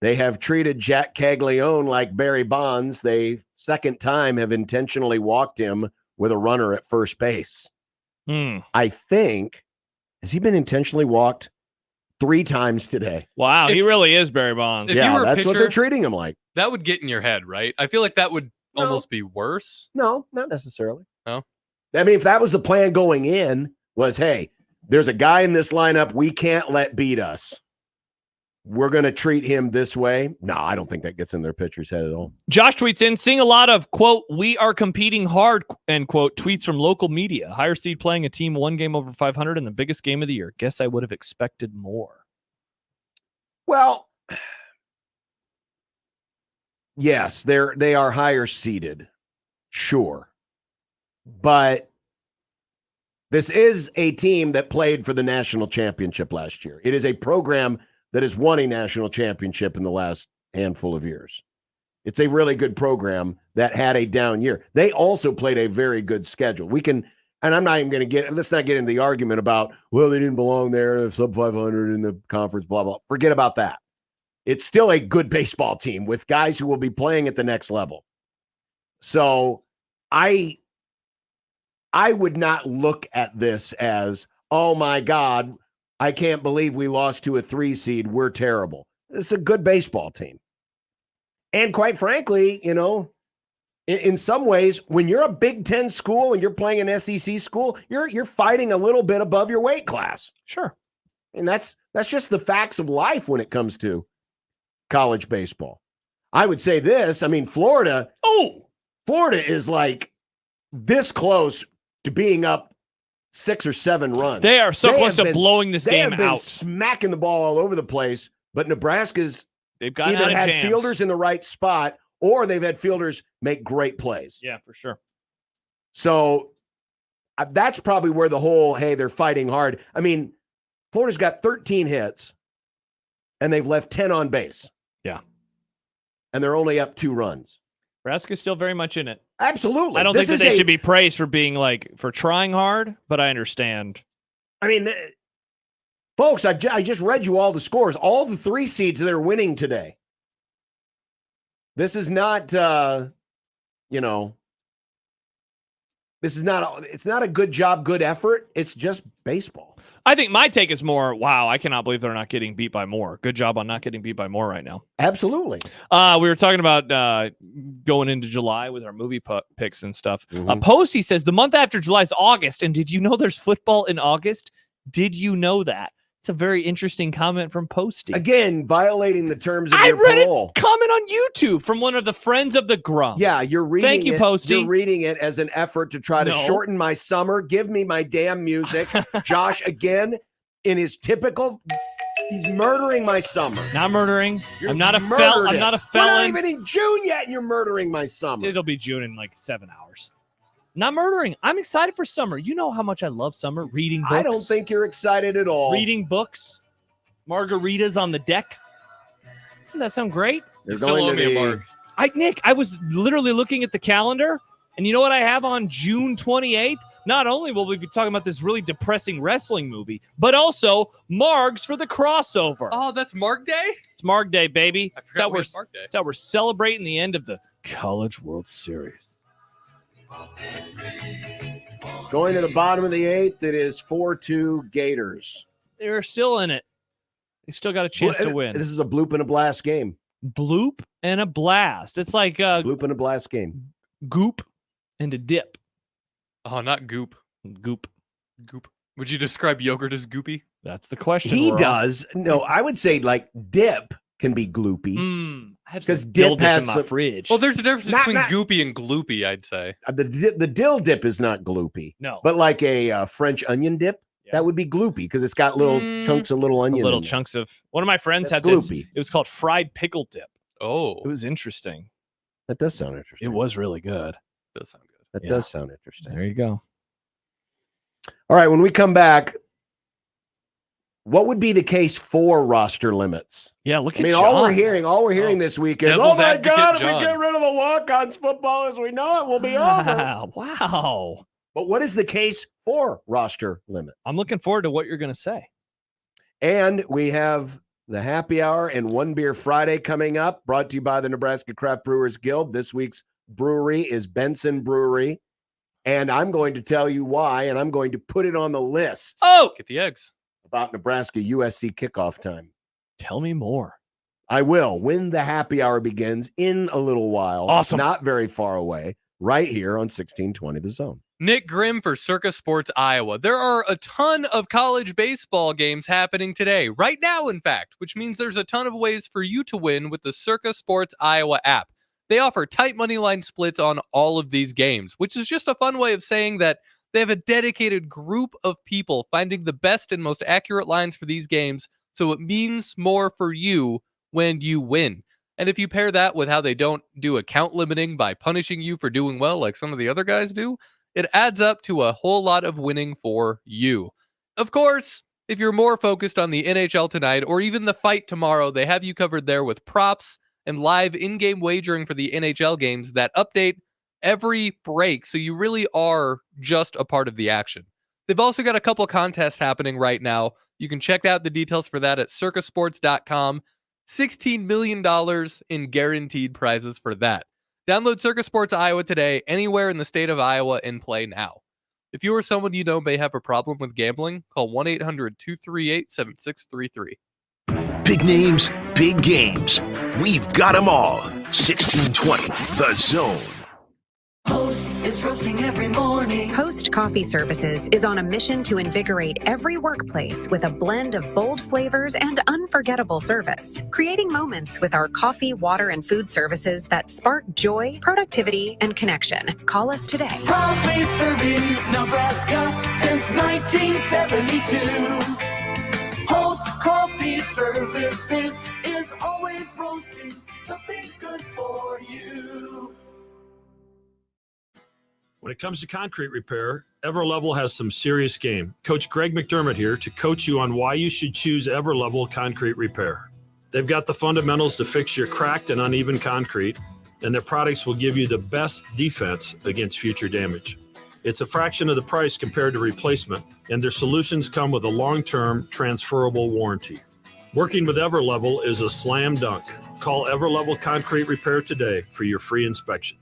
they have treated Jack Caglione like Barry Bonds. They, second time, have intentionally walked him with a runner at first base. I think, has he been intentionally walked 3 times today? Wow, he really is Barry Bonds. If you were a that's what pitcher, they're treating him like. That would get in your head, right? I feel like that would almost be worse. No, not necessarily. No? I mean, if that was the plan going in, was, hey, there's a guy in this lineup we can't let beat us. We're going to treat him this way. No, I don't think that gets in their pitcher's head at all. Josh tweets in, seeing a lot of, quote, we are competing hard, end quote, tweets from local media. Higher seed playing a team 1 game over 500 in the biggest game of the year. Guess I would have expected more. Well, yes, they are higher seeded. Sure. But this is a team that played for the national championship last year. It is a program that has won a national championship in the last handful of years. It's a really good program that had a down year. They also played a very good schedule. We can, and I'm not even going to let's not get into the argument about, well, they didn't belong there, they're sub 500 in the conference, blah, blah. Forget about that. It's still a good baseball team with guys who will be playing at the next level. So I would not look at this as, oh my God, I can't believe we lost to a 3 seed. We're terrible. It's a good baseball team. And quite frankly, in some ways, when you're a Big Ten school and you're playing an SEC school, you're fighting a little bit above your weight class. Sure. And that's just the facts of life when it comes to college baseball. I would say this. I mean, Florida is like this close to being up 6 or 7 runs. They are so close to blowing this game They have been out. smacking the ball all over the place, but Nebraska's They've got either had jams. fielders in the right spot or they've had fielders make great plays. Yeah, for sure. So that's probably where the whole, hey, they're fighting hard. I mean, Florida's got 13 hits and they've left 10 on base. Yeah. And they're only up 2 runs. Nebraska's still very much in it. Absolutely. I don't think that they should be praised for being for trying hard, but I understand. I mean, folks, I just read you all the scores. All the 3 seeds that are winning today. This is not, this is not, it's not a good job, good effort. It's just baseball. I think my take is more, wow, I cannot believe they're not getting beat by more. Good job on not getting beat by more right now. Absolutely. We were talking about going into July with our movie picks and stuff. Posty says the month after July is August. And did you know there's football in August? Did you know that? It's a very interesting comment from Posty. Again, violating the terms of I your read poll. a comment on YouTube from one of the friends of the Grum. Yeah, you're reading Thank you, it, Posty. You're reading it as an effort to try to No. shorten my summer. Give me my damn music. Josh, again, in his typical, he's murdering my summer. Not murdering. You're I'm not a murdered felon. I'm it. not a We're not felon. even in June yet, and you're murdering my summer. It'll be June in 7 hours. Not murdering. I'm excited for summer. You know how much I love summer. Reading books. I don't think you're excited at all. Reading books. Margaritas on the deck. Doesn't that sound great? They're going to the- Nick, I was literally looking at the calendar, and you know what I have on June 28th? Not only will we be talking about this really depressing wrestling movie, but also Margs for the crossover. Oh, that's Marg Day? It's Marg Day, baby. I forgot we had Marg Day. It's how we're celebrating the end of the College World Series. Going to the bottom of the 8th, it is 4-2 Gators. They're still in it. They've still got a chance to win. This is a bloop and a blast game. Bloop and a blast. It's like bloop and a blast game. Goop and a dip. Oh, not goop. Goop. Goop. Would you describe yogurt as goopy? That's the question. He Rob. does. No, I would say dip can be gloopy. Because dip has in my some- fridge. Well, there's a difference Not- between not- goopy and gloopy, I'd say. The dill dip is not gloopy. No. But like a French onion dip, that would be gloopy because it's got little chunks of little onion. Little in there. chunks of. One of my friends That's had this. gloopy. It was called fried pickle dip. Oh. It was interesting. That does sound interesting. It was really good. Does sound good. That does sound interesting. There you go. All right, when we come back, What would be the case for roster limits? Yeah, look at I mean, John. all we're hearing this week is, Devil's oh my advocate God, if John. we get rid of the walk-ons, football as we know it will be over. Wow. But what is the case for roster limit? I'm looking forward to what you're going to say. And we have the happy hour and One Beer Friday coming up, brought to you by the Nebraska Craft Brewers Guild. This week's brewery is Benson Brewery. And I'm going to tell you why, and I'm going to put it on the list. Oh, get the eggs. About Nebraska USC kickoff time. Tell me more. I will when the happy hour begins in a little while. Awesome. Not very far away, right here on 1620 The Zone. Nick Grimm for Circus Sports Iowa. There are a ton of college baseball games happening today, right now, in fact, which means there's a ton of ways for you to win with the Circus Sports Iowa app. They offer tight money line splits on all of these games, which is just a fun way of saying that they have a dedicated group of people finding the best and most accurate lines for these games, so it means more for you when you win. And if you pair that with how they don't do account limiting by punishing you for doing well like some of the other guys do, it adds up to a whole lot of winning for you. Of course, if you're more focused on the NHL tonight or even the fight tomorrow, they have you covered there with props and live in-game wagering for the NHL games that update every break, so you really are just a part of the action. They've also got a couple contests happening right now. You can check out the details for that at circusports.com. $16 million in guaranteed prizes for that. Download Circus Sports Iowa today, anywhere in the state of Iowa, and play now. If you or someone you know may have a problem with gambling, call 1-800-238-7633. Big names, big games. We've got them all. 1620 The Zone. Post is roasting every morning. Post Coffee Services is on a mission to invigorate every workplace with a blend of bold flavors and unforgettable service, creating moments with our coffee, water, and food services that spark joy, productivity, and connection. Call us today. Proudly serving Nebraska since 1972. Post Coffee Services is always roasting something good for you. When it comes to concrete repair, Everlevel has some serious game. Coach Greg McDermott here to coach you on why you should choose Everlevel Concrete Repair. They've got the fundamentals to fix your cracked and uneven concrete, and their products will give you the best defense against future damage. It's a fraction of the price compared to replacement, and their solutions come with a long-term transferable warranty. Working with Everlevel is a slam dunk. Call Everlevel Concrete Repair today for your free inspection.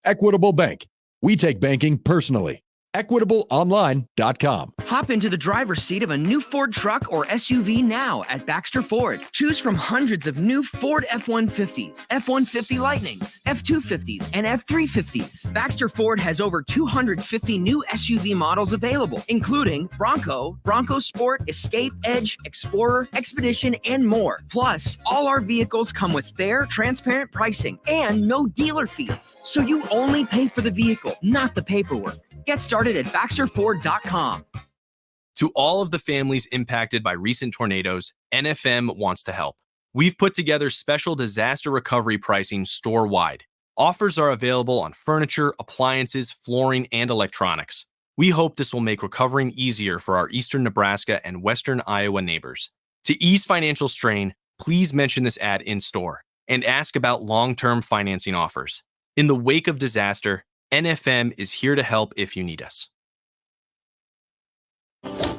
Equitable Bank. We take banking personally. EquitableOnline.com. Hop into the driver's seat of a new Ford truck or SUV now at Baxter Ford. Choose from hundreds of new Ford F-150s, F-150 Lightnings, F-250s, and F-350s. Baxter Ford has over 250 new SUV models available, including Bronco, Bronco Sport, Escape, Edge, Explorer, Expedition, and more. Plus, all our vehicles come with fair, transparent pricing and no dealer fees. So you only pay for the vehicle, not the paperwork. Get started at BaxterFord.com. To all of the families impacted by recent tornadoes, NFM wants to help. We've put together special disaster recovery pricing store-wide. Offers are available on furniture, appliances, flooring, and electronics. We hope this will make recovering easier for our eastern Nebraska and western Iowa neighbors. To ease financial strain, please mention this ad in store and ask about long-term financing offers. In the wake of disaster, NFM is here to help if you need us.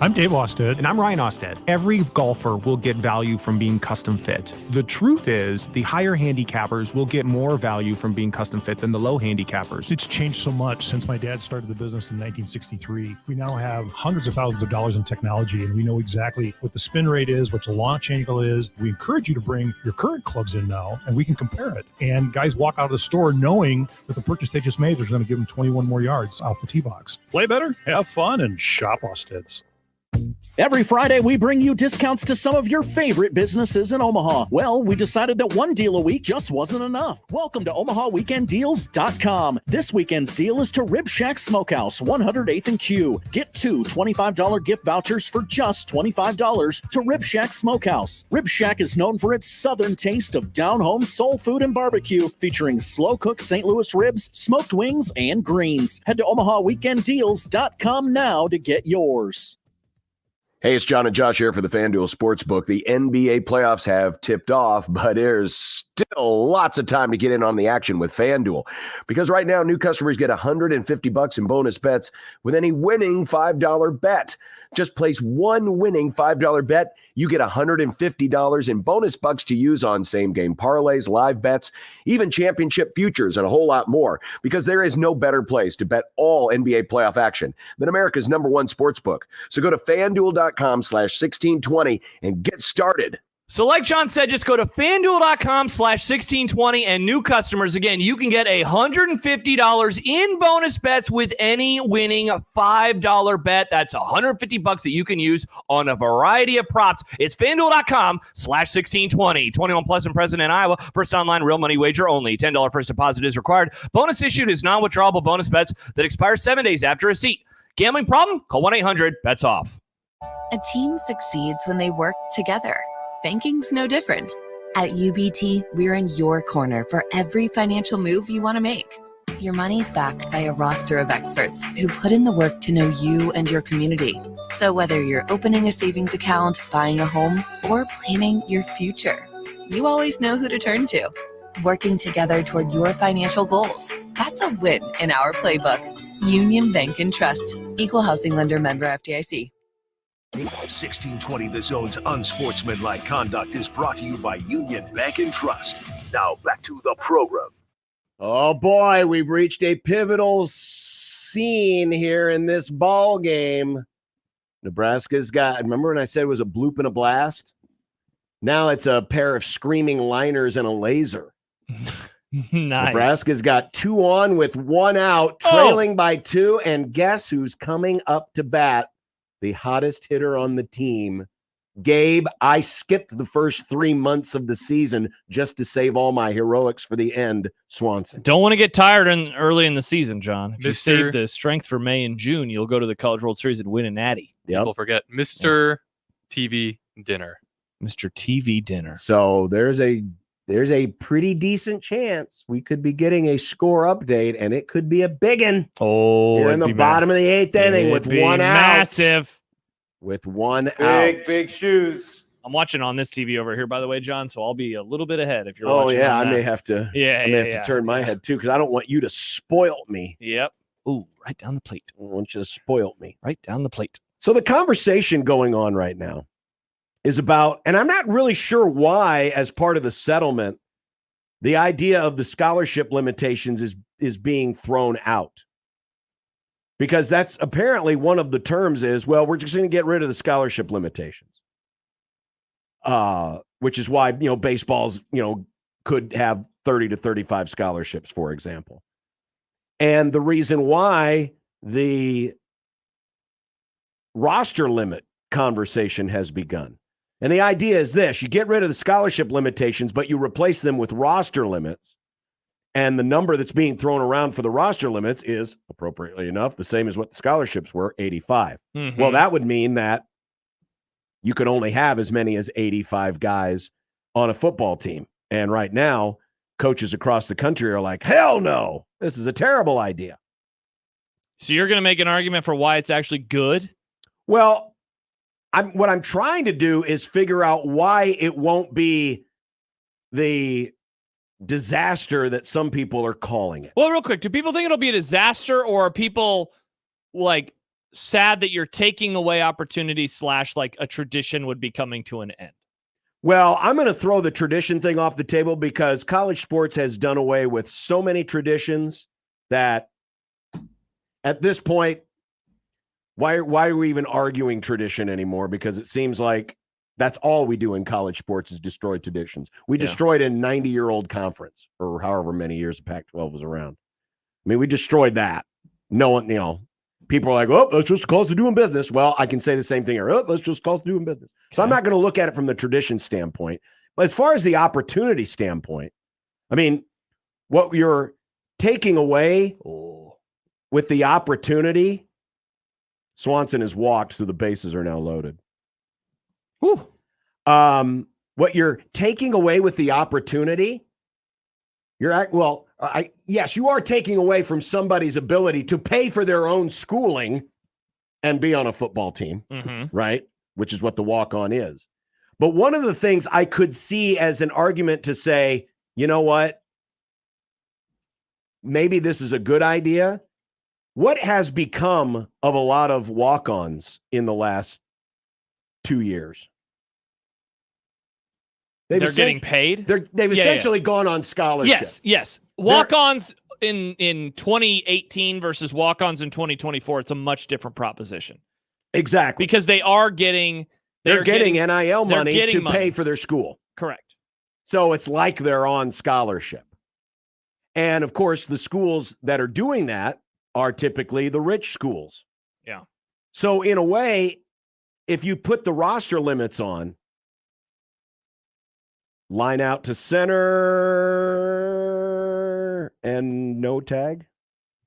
I'm Dave Osted. And I'm Ryan Osted. Every golfer will get value from being custom fit. The truth is, the higher handicappers will get more value from being custom fit than the low handicappers. It's changed so much since my dad started the business in 1963. We now have hundreds of thousands of dollars in technology, and we know exactly what the spin rate is, what the launch angle is. We encourage you to bring your current clubs in now, and we can compare it. And guys walk out of the store knowing that the purchase they just made is going to give them 21 more yards off the tee box. Play better, have fun, and shop Osted's. Every Friday, we bring you discounts to some of your favorite businesses in Omaha. Well, we decided that one deal a week just wasn't enough. Welcome to OmahaWeekendDeals.com. This weekend's deal is to Rib Shack Smokehouse, 108th and Q. Get two $25 gift vouchers for just $25 to Rib Shack Smokehouse. Rib Shack is known for its southern taste of down-home soul food and barbecue, featuring slow-cooked St. Louis ribs, smoked wings, and greens. Head to OmahaWeekendDeals.com now to get yours. Hey, it's John and Josh here for the FanDuel Sportsbook. The NBA playoffs have tipped off, but there's still lots of time to get in on the action with FanDuel. Because right now, new customers get $150 in bonus bets with any winning $5 bet. Just place one winning $5 bet. You get $150 in bonus bucks to use on same-game parlays, live bets, even championship futures, and a whole lot more. Because there is no better place to bet all NBA playoff action than America's #1 sportsbook. So go to FanDuel.com/1620 and get started. So like John said, just go to FanDuel.com/1620 and new customers, again, you can get $150 in bonus bets with any winning $5 bet. That's $150 that you can use on a variety of props. It's FanDuel.com/1620. 21 plus and present in Iowa. First online real money wager only. $10 first deposit is required. Bonus issued is non-withdrawable bonus bets that expire 7 days after receipt. Gambling problem? Call 1-800-BETS-OFF. A team succeeds when they work together. Banking's no different. At UBT, we're in your corner for every financial move you want to make. Your money's backed by a roster of experts who put in the work to know you and your community. So whether you're opening a savings account, buying a home, or planning your future, you always know who to turn to. Working together toward your financial goals. That's a win in our playbook. Union Bank and Trust. Equal housing lender, member FDIC. 1620 The Zone's Unsportsmanlike Conduct is brought to you by Union Bank and Trust. Now back to the program. Oh boy, we've reached a pivotal scene here in this ball game. Nebraska's got, remember when I said it was a bloop and a blast? Now it's a pair of screaming liners and a laser. Nice. Nebraska's got 2 on with 1 out, trailing by 2, and guess who's coming up to bat? The hottest hitter on the team. Gabe, I skipped the first 3 months of the season just to save all my heroics for the end. Swanson. Don't want to get tired early in the season, John. If you Mr. save the strength for May and June, you'll go to the College World Series and win a natty. People forget Mr. TV Dinner. Mr. TV Dinner. So there's a pretty decent chance we could be getting a score update, and it could be a big one. Oh, you're in the bottom of the 8th inning with 1 out. Massive. With 1 out. Big shoes. I'm watching on this TV over here, by the way, John, so I'll be a little bit ahead if you're Oh, watching. yeah, on I that. may have to. Yeah, I may have to turn my head too, because I don't want you to spoil me. Yep. Ooh, right down the plate. I want you to spoil me. Right down the plate. So the conversation going on right now is about, and I'm not really sure why, as part of the settlement, the idea of the scholarship limitations is being thrown out. Because that's apparently one of the terms is, well, we're just going to get rid of the scholarship limitations. Which is why, baseball's, could have 30 to 35 scholarships, for example. And the reason why the roster limit conversation has begun. And the idea is this: you get rid of the scholarship limitations, but you replace them with roster limits. And the number that's being thrown around for the roster limits is, appropriately enough, the same as what the scholarships were, 85. Mhm. Well, that would mean that you could only have as many as 85 guys on a football team. And right now, coaches across the country are like, hell no, this is a terrible idea. So you're going to make an argument for why it's actually good? Well, what I'm trying to do is figure out why it won't be the disaster that some people are calling it. Well, real quick, do people think it'll be a disaster, or are people like sad that you're taking away opportunities / like a tradition would be coming to an end? Well, I'm going to throw the tradition thing off the table because college sports has done away with so many traditions that at this point, why are we even arguing tradition anymore? Because it seems like that's all we do in college sports is destroy traditions. We destroyed a 90-year-old conference or however many years the Pac-12 was around. I mean, we destroyed that. No one, people are like, oh, that's just close to doing business. Well, I can say the same thing here. Oh, that's just close to doing business. So I'm not going to look at it from the tradition standpoint. But as far as the opportunity standpoint, I mean, what you're taking away with the opportunity, Swanson has walked, so the bases are now loaded. Whew. What you're taking away with the opportunity, yes, you are taking away from somebody's ability to pay for their own schooling and be on a football team, right? which is what the walk-on is. But one of the things I could see as an argument to say, you know what? Maybe this is a good idea. What has become of a lot of walk-ons in the last 2 years? They're getting paid? They've essentially gone on scholarship. Yes. Walk-ons in 2018 versus walk-ons in 2024, it's a much different proposition. Exactly. Because they are getting... They're getting NIL money to pay for their school. Correct. So it's like they're on scholarship. And, of course, the schools that are doing that are typically the rich schools. Yeah. So, in a way, if you put the roster limits on, line out to center and no tag?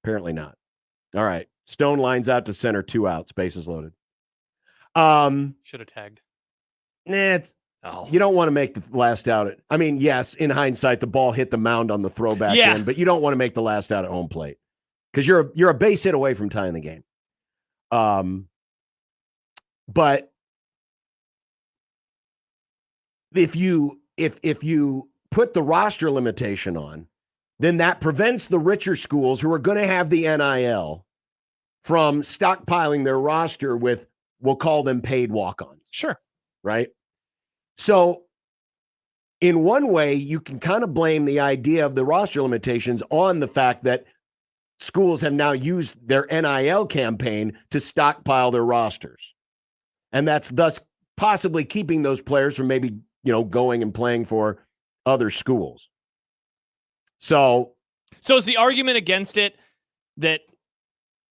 Apparently not. All right. Stone lines out to center, 2 outs, bases loaded. Should have tagged. You don't want to make the last out. I mean, yes, in hindsight, the ball hit the mound on the throwback end, but you don't want to make the last out at home plate because you're a base hit away from tying the game. But if you put the roster limitation on, then that prevents the richer schools who are going to have the NIL from stockpiling their roster with, we'll call them paid walk-ons. Sure. Right? So in one way, you can kind of blame the idea of the roster limitations on the fact that schools have now used their NIL campaign to stockpile their rosters. And that's thus possibly keeping those players from maybe, going and playing for other schools. So is the argument against it that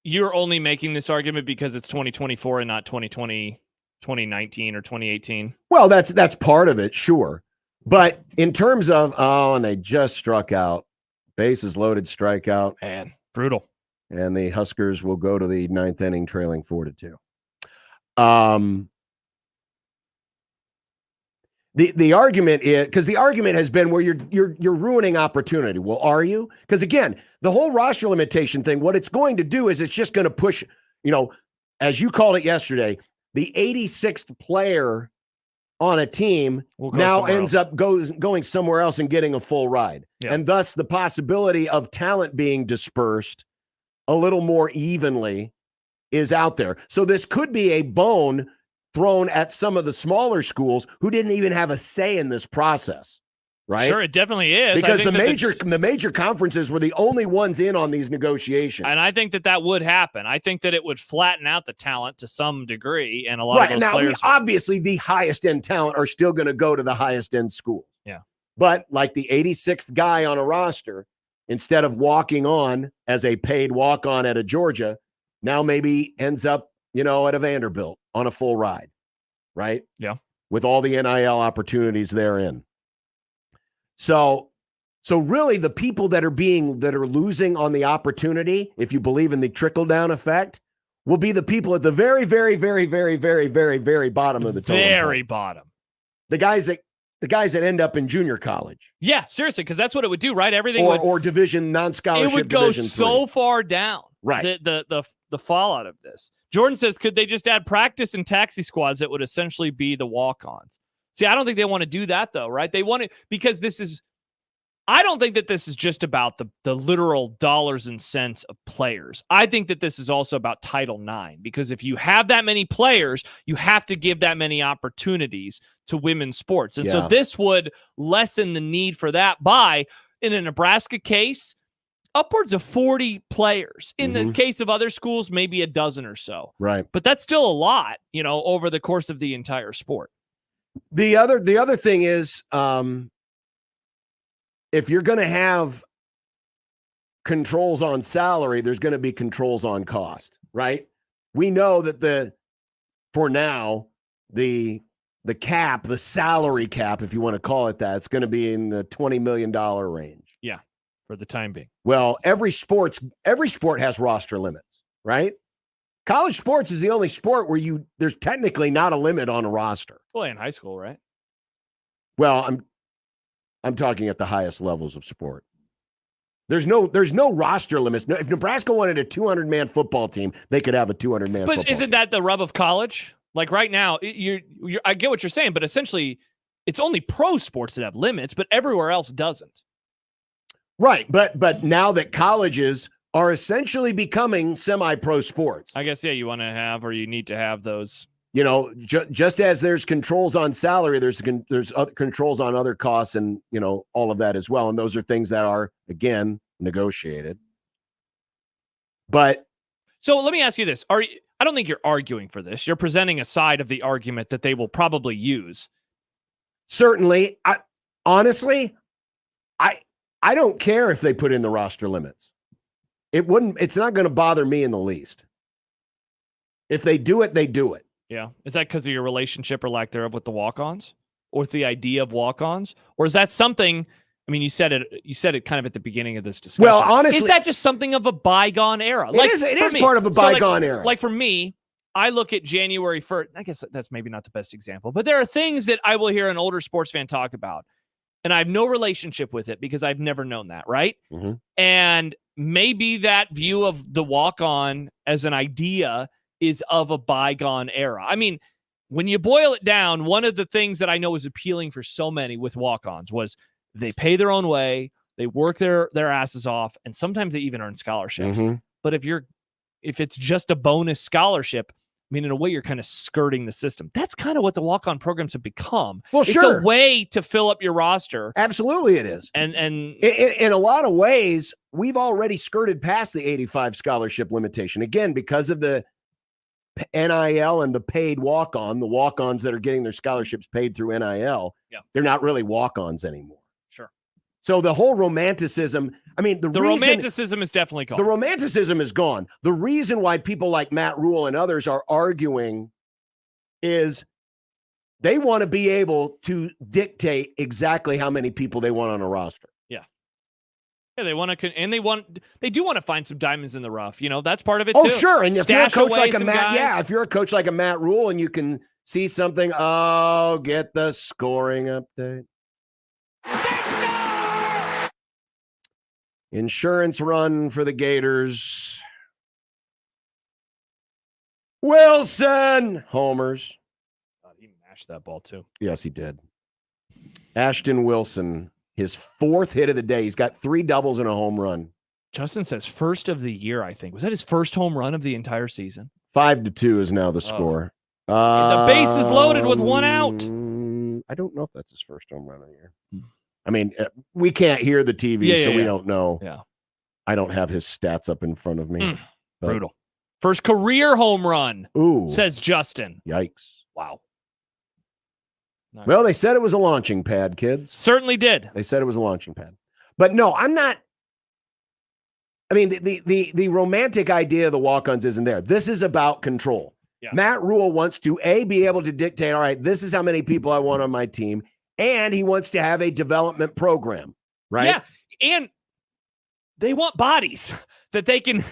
you're only making this argument because it's 2024 and not 2020, 2019 or 2018? Well, that's part of it, sure. But in terms of, and they just struck out, bases loaded, strikeout. Man, brutal. And the Huskers will go to the 9th inning trailing 4-2. The argument is, because the argument has been where you're ruining opportunity. Well, are you? Because again, the whole roster limitation thing, what it's going to do is it's just going to push, as you called it yesterday, the 86th player on a team now ends up going somewhere else and getting a full ride. Yeah. And thus the possibility of talent being dispersed a little more evenly is out there. So this could be a bone thrown at some of the smaller schools who didn't even have a say in this process, right? Sure, it definitely is. Because the major conferences were the only ones in on these negotiations. And I think that would happen. I think that it would flatten out the talent to some degree, and a lot of those players. Obviously, the highest end talent are still going to go to the highest end school. Yeah. But like the 86th guy on a roster, instead of walking on as a paid walk-on at a Georgia, now maybe ends up, at a Vanderbilt on a full ride, right? Yeah. With all the NIL opportunities therein. So really the people that are losing on the opportunity, if you believe in the trickle-down effect, will be the people at the very, very, very, very, very, very, very bottom of the totem pole. Very bottom. The guys that end up in junior college. Yeah, seriously, because that's what it would do, right? Everything or division non-scholarship. It would go Division so 3. far down. Right. The fallout of this. Jordan says, could they just add practice and taxi squads that would essentially be the walk-ons? See, I don't think they want to do that, though, right? They want to, because I don't think that this is just about the literal dollars and cents of players. I think that this is also about Title IX, because if you have that many players, you have to give that many opportunities to women's sports. And so this would lessen the need for that by, in a Nebraska case, upwards of 40 players. In the case of other schools, maybe a dozen or so. Right. But that's still a lot, over the course of the entire sport. The other thing is, if you're going to have controls on salary, there's going to be controls on cost, right? We know that for now, the cap, the salary cap, if you want to call it that, it's going to be in the $20 million range. Yeah, for the time being. Well, every sport has roster limits, right? College sports is the only sport where there's technically not a limit on a roster. Well, in high school, right? Well, I'm talking at the highest levels of sport. There's no roster limits. If Nebraska wanted a 200-man football team, they could have a 200-man football team. But isn't that the rub of college? Like right now, I get what you're saying, but essentially it's only pro sports that have limits, but everywhere else doesn't. Right. But now that colleges are essentially becoming semi-pro sports. I guess, yeah, you want to have, or you need to have those. Just as there's controls on salary, there's other controls on other costs and, all of that as well. And those are things that are, again, negotiated. But so let me ask you this. I don't think you're arguing for this. You're presenting a side of the argument that they will probably use. Certainly. Honestly, I don't care if they put in the roster limits. It's not going to bother me in the least. If they do it, they do it. Yeah. Is that because of your relationship or lack thereof with the walk-ons, or with the idea of walk-ons? Or is that something, I mean, you said it kind of at the beginning of this discussion. Well, honestly, is that just something of a bygone era? It is part of a bygone era. Like for me, I look at January 1st. I guess that's maybe not the best example, but there are things that I will hear an older sports fan talk about, and I have no relationship with it because I've never known that, right? Mm-hmm. And maybe that view of the walk-on as an idea is of a bygone era. I mean, when you boil it down, one of the things that I know is appealing for so many with walk-ons was they pay their own way, they work their asses off, and sometimes they even earn scholarships. Mm-hmm. But if it's just a bonus scholarship, I mean, in a way, you're kind of skirting the system. That's kind of what the walk-on programs have become. Well, it's sure. a way to fill up your roster. Absolutely it is. And in a lot of ways, we've already skirted past the 85 scholarship limitation. Again, because of the NIL and the paid walk-on, the walk-ons that are getting their scholarships paid through NIL, they're not really walk-ons anymore. Sure. So the whole romanticism, I mean, the romanticism is definitely gone. The romanticism is gone. The reason why people like Matt Rule and others are arguing is they want to be able to dictate exactly how many people they want on a roster. Yeah, they want to, and they do want to find some diamonds in the rough. That's part of it Oh, too. sure. And if you're a coach like a Matt, guys. if you're a coach like a Matt Rule and you can see something, get the scoring update. Insurance run for the Gators. Wilson homers. He mashed that ball too. Yes, he did. Ashton Wilson. His fourth hit of the day. He's got 3 doubles and a home run. Justin says first of the year, I think. Was that his first home run of the entire season? 5-2 is now the score. The base is loaded with 1 out. I don't know if that's his first home run of the year. I mean, we can't hear the TV, so we don't know. Yeah. I don't have his stats up in front of me. Brutal. First career home run, Ooh. says Justin. Yikes. Wow. Nice. Well, they said it was a launching pad, kids. Certainly did. They said it was a launching pad. But no, I'm not. I mean, the romantic idea of the walk-ons isn't there. This is about control. Yeah. Matt Rule wants to, be able to dictate, all right, this is how many people I want on my team. And he wants to have a development program, right? Yeah, and they want bodies that they can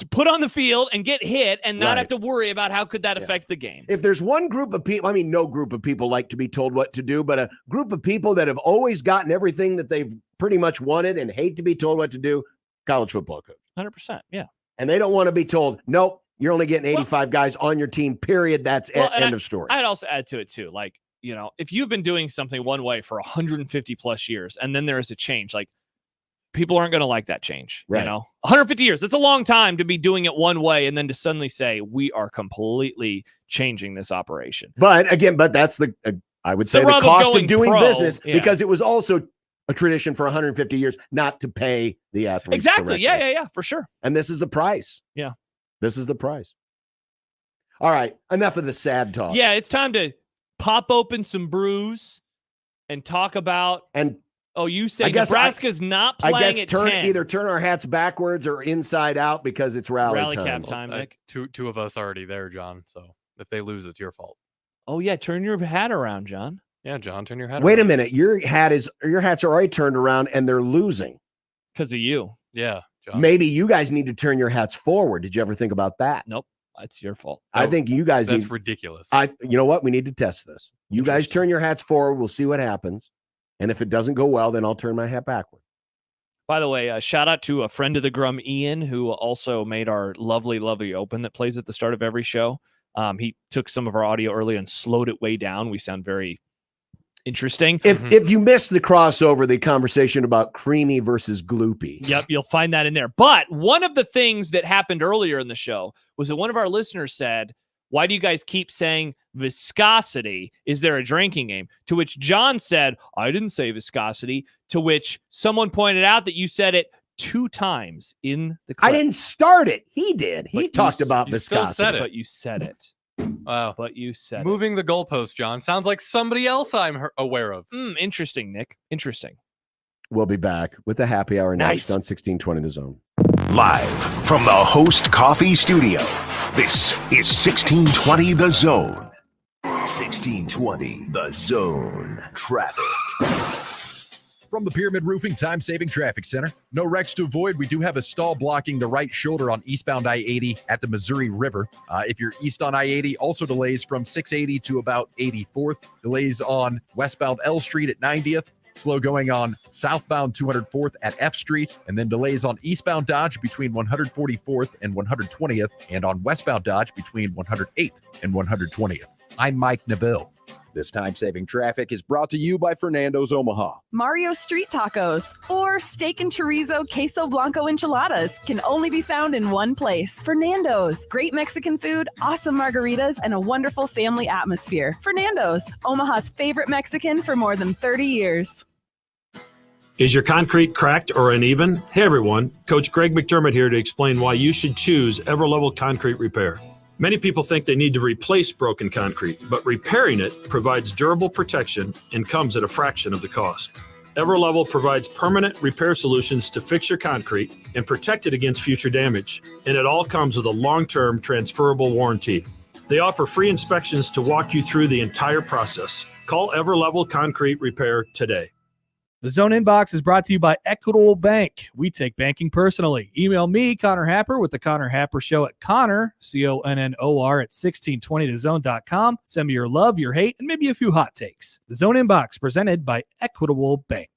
put on the field and get hit and not have to worry about how could that affect the game. If there's one group of people, I mean, no group of people like to be told what to do, but a group of people that have always gotten everything that they've pretty much wanted and hate to be told what to do, college football coach. 100%, yeah. And they don't want to be told, nope, you're only getting 85 guys on your team, period. That's end of story. I'd also add to it, too. Like, if you've been doing something one way for 150 plus years and then there is a change, like, people aren't going to like that change. Right. 150 years. It's a long time to be doing it one way and then to suddenly say, we are completely changing this operation. But again, that's I would say the cost of doing business, because it was also a tradition for 150 years not to pay the athletes. Exactly. Directly. Yeah, for sure. And this is the price. Yeah. This is the price. All right. Enough of the sad talk. Yeah. It's time to pop open some brews and talk about. You say Nebraska's not playing at 10. Either turn our hats backwards or inside out because it's rally time. Cap time, Nick. Two of us already there, John. So if they lose, it's your fault. Oh yeah, turn your hat around, John. Yeah, John, turn your hat. Wait around. a minute, your hats are already turned around and they're losing because of you. Yeah, John. Maybe you guys need to turn your hats forward. Did you ever think about that? Nope, that's your fault. I think you guys. That's ridiculous. You know what? We need to test this. You guys turn your hats forward. We'll see what happens. And if it doesn't go well, then I'll turn my hat backward. By the way, shout out to a friend of the Grum, Ian, who also made our lovely, lovely open that plays at the start of every show. He took some of our audio earlier and slowed it way down. We sound very interesting. If you missed the crossover, the conversation about creamy versus gloopy. Yep, you'll find that in there. But one of the things that happened earlier in the show was that one of our listeners said, why do you guys keep saying viscosity? Is there a drinking game? To which John said, I didn't say viscosity. To which someone pointed out that you said it 2 times in the clip. I didn't start it. He did. He But talked you- about you still viscosity. said it. But you said it. Wow. But you said Moving the goalpost, John. Sounds like somebody else I'm aware of. Interesting, Nick. Interesting. We'll be back with the happy hour next Nice. on 1620 The Zone. Live from the Host Coffee Studio, this is 1620 The Zone. 1620 The Zone. Traffic. From the Pyramid Roofing Time-Saving Traffic Center. No wrecks to avoid. We do have a stall blocking the right shoulder on eastbound I-80 at the Missouri River. If you're east on I-80, also delays from 680 to about 84th. Delays on westbound L Street at 90th. Slow going on southbound 204th at F Street. And then delays on eastbound Dodge between 144th and 120th. And on westbound Dodge between 108th and 120th. I'm Mike Neville. This time-saving traffic is brought to you by Fernando's Omaha. Mario Street Tacos or steak and chorizo queso blanco enchiladas can only be found in one place. Fernando's. Great Mexican food, awesome margaritas, and a wonderful family atmosphere. Fernando's, Omaha's favorite Mexican for more than 30 years. Is your concrete cracked or uneven? Hey everyone, Coach Greg McDermott here to explain why you should choose Everlevel Concrete Repair. Many people think they need to replace broken concrete, but repairing it provides durable protection and comes at a fraction of the cost. Everlevel provides permanent repair solutions to fix your concrete and protect it against future damage, and it all comes with a long-term transferable warranty. They offer free inspections to walk you through the entire process. Call Everlevel Concrete Repair today. The Zone Inbox is brought to you by Equitable Bank. We take banking personally. Email me, Connor Happer, with the Connor Happer Show at Connor, CONNOR, at 1620thezone.com. Send me your love, your hate, and maybe a few hot takes. The Zone Inbox, presented by Equitable Bank.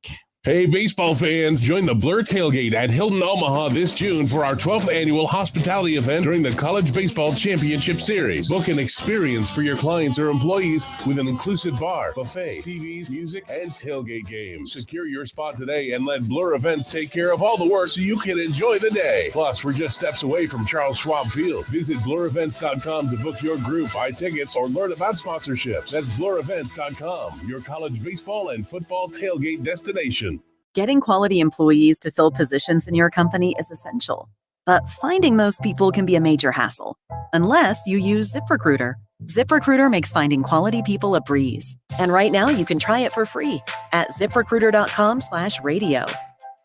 Hey, baseball fans, join the Blur Tailgate at Hilton Omaha this June for our 12th annual hospitality event during the College Baseball Championship Series. Book an experience for your clients or employees with an inclusive bar, buffet, TVs, music, and tailgate games. Secure your spot today and let Blur Events take care of all the work so you can enjoy the day. Plus, we're just steps away from Charles Schwab Field. Visit blurevents.com to book your group, buy tickets, or learn about sponsorships. That's blurevents.com, your college baseball and football tailgate destination. Getting quality employees to fill positions in your company is essential, but finding those people can be a major hassle, unless you use ZipRecruiter. ZipRecruiter makes finding quality people a breeze. And right now you can try it for free at ZipRecruiter.com/radio.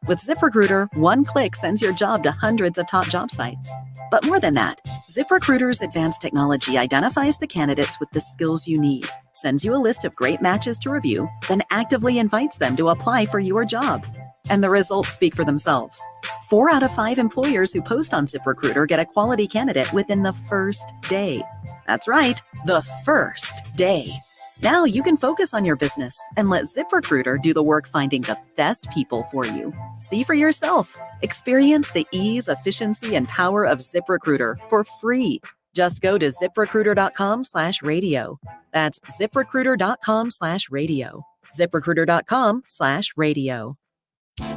With ZipRecruiter, one click sends your job to hundreds of top job sites. But more than that, ZipRecruiter's advanced technology identifies the candidates with the skills you need, sends you a list of great matches to review, then actively invites them to apply for your job. And the results speak for themselves. 4 out of 5 employers who post on ZipRecruiter get a quality candidate within the first day. That's right, the first day. Now you can focus on your business and let ZipRecruiter do the work finding the best people for you. See for yourself. Experience the ease, efficiency, and power of ZipRecruiter for free. Just go to ZipRecruiter.com/radio. That's ZipRecruiter.com/radio. ZipRecruiter.com/radio.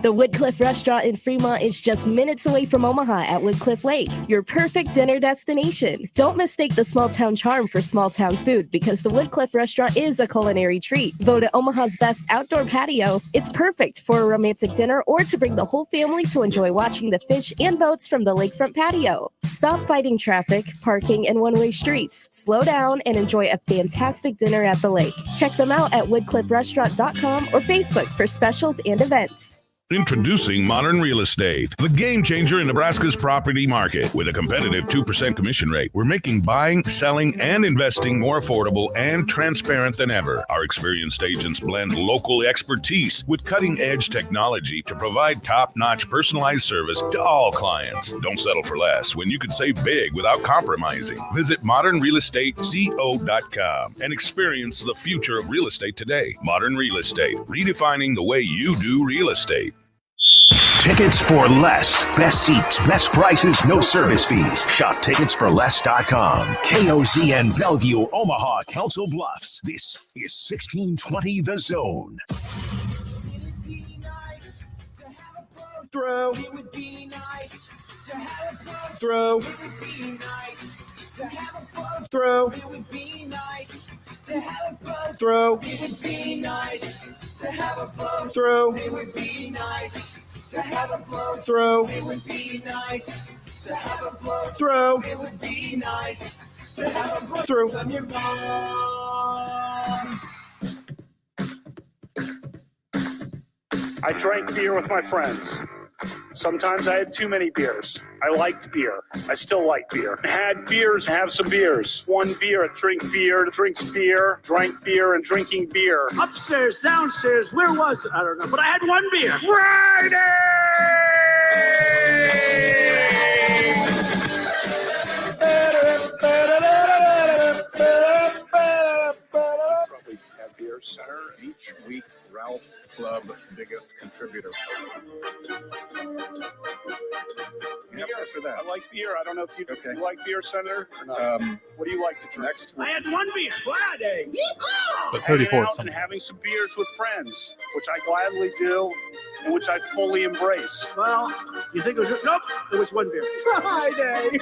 The Woodcliff Restaurant in Fremont is just minutes away from Omaha at Woodcliff Lake, your perfect dinner destination. Don't mistake the small town charm for small town food, because the Woodcliff Restaurant is a culinary treat. Voted Omaha's best outdoor patio, it's perfect for a romantic dinner or to bring the whole family to enjoy watching the fish and boats from the lakefront patio. Stop fighting traffic, parking, and one-way streets. Slow down and enjoy a fantastic dinner at the lake. Check them out at woodcliffrestaurant.com or Facebook for specials and events. Introducing Modern Real Estate, the game changer in Nebraska's property market. With a competitive 2% commission rate, we're making buying, selling, and investing more affordable and transparent than ever. Our experienced agents blend local expertise with cutting-edge technology to provide top-notch personalized service to all clients. Don't settle for less when you could save big without compromising. Visit modernrealestateco.com and experience the future of real estate today. Modern Real Estate, redefining the way you do real estate. Tickets for less. Best seats, best prices, no service fees. Shop ticketsforless.com. KOZN Bellevue, Omaha, Council Bluffs. This is 1620 The Zone. Throw. It would be nice to have a blow throw. It would be nice to have a blow throw. It would be nice to have a blow throw. It would be nice to have a blow throw. It would be nice to have a blow throw. It would be nice to have a blow throw. It would be nice to have a blow throw from your mom. I drank beer with my friends. Sometimes I had too many beers. I liked beer. I still like beer. Had beers, have some beers. One beer, drink beer, drinks beer, drank beer, and drinking beer. Upstairs, downstairs, where was it? I don't know, but I had one beer. Probably have beer center each week. Ralph Club biggest contributor. Yeah, for that. I like beer. I don't know if you like beer, Senator, or not. What do you like to drink? I had one beer Friday. But But 34 out and having some beers with friends, which I gladly do, and which I fully embrace. Well, you think it was nope? It was one beer Friday.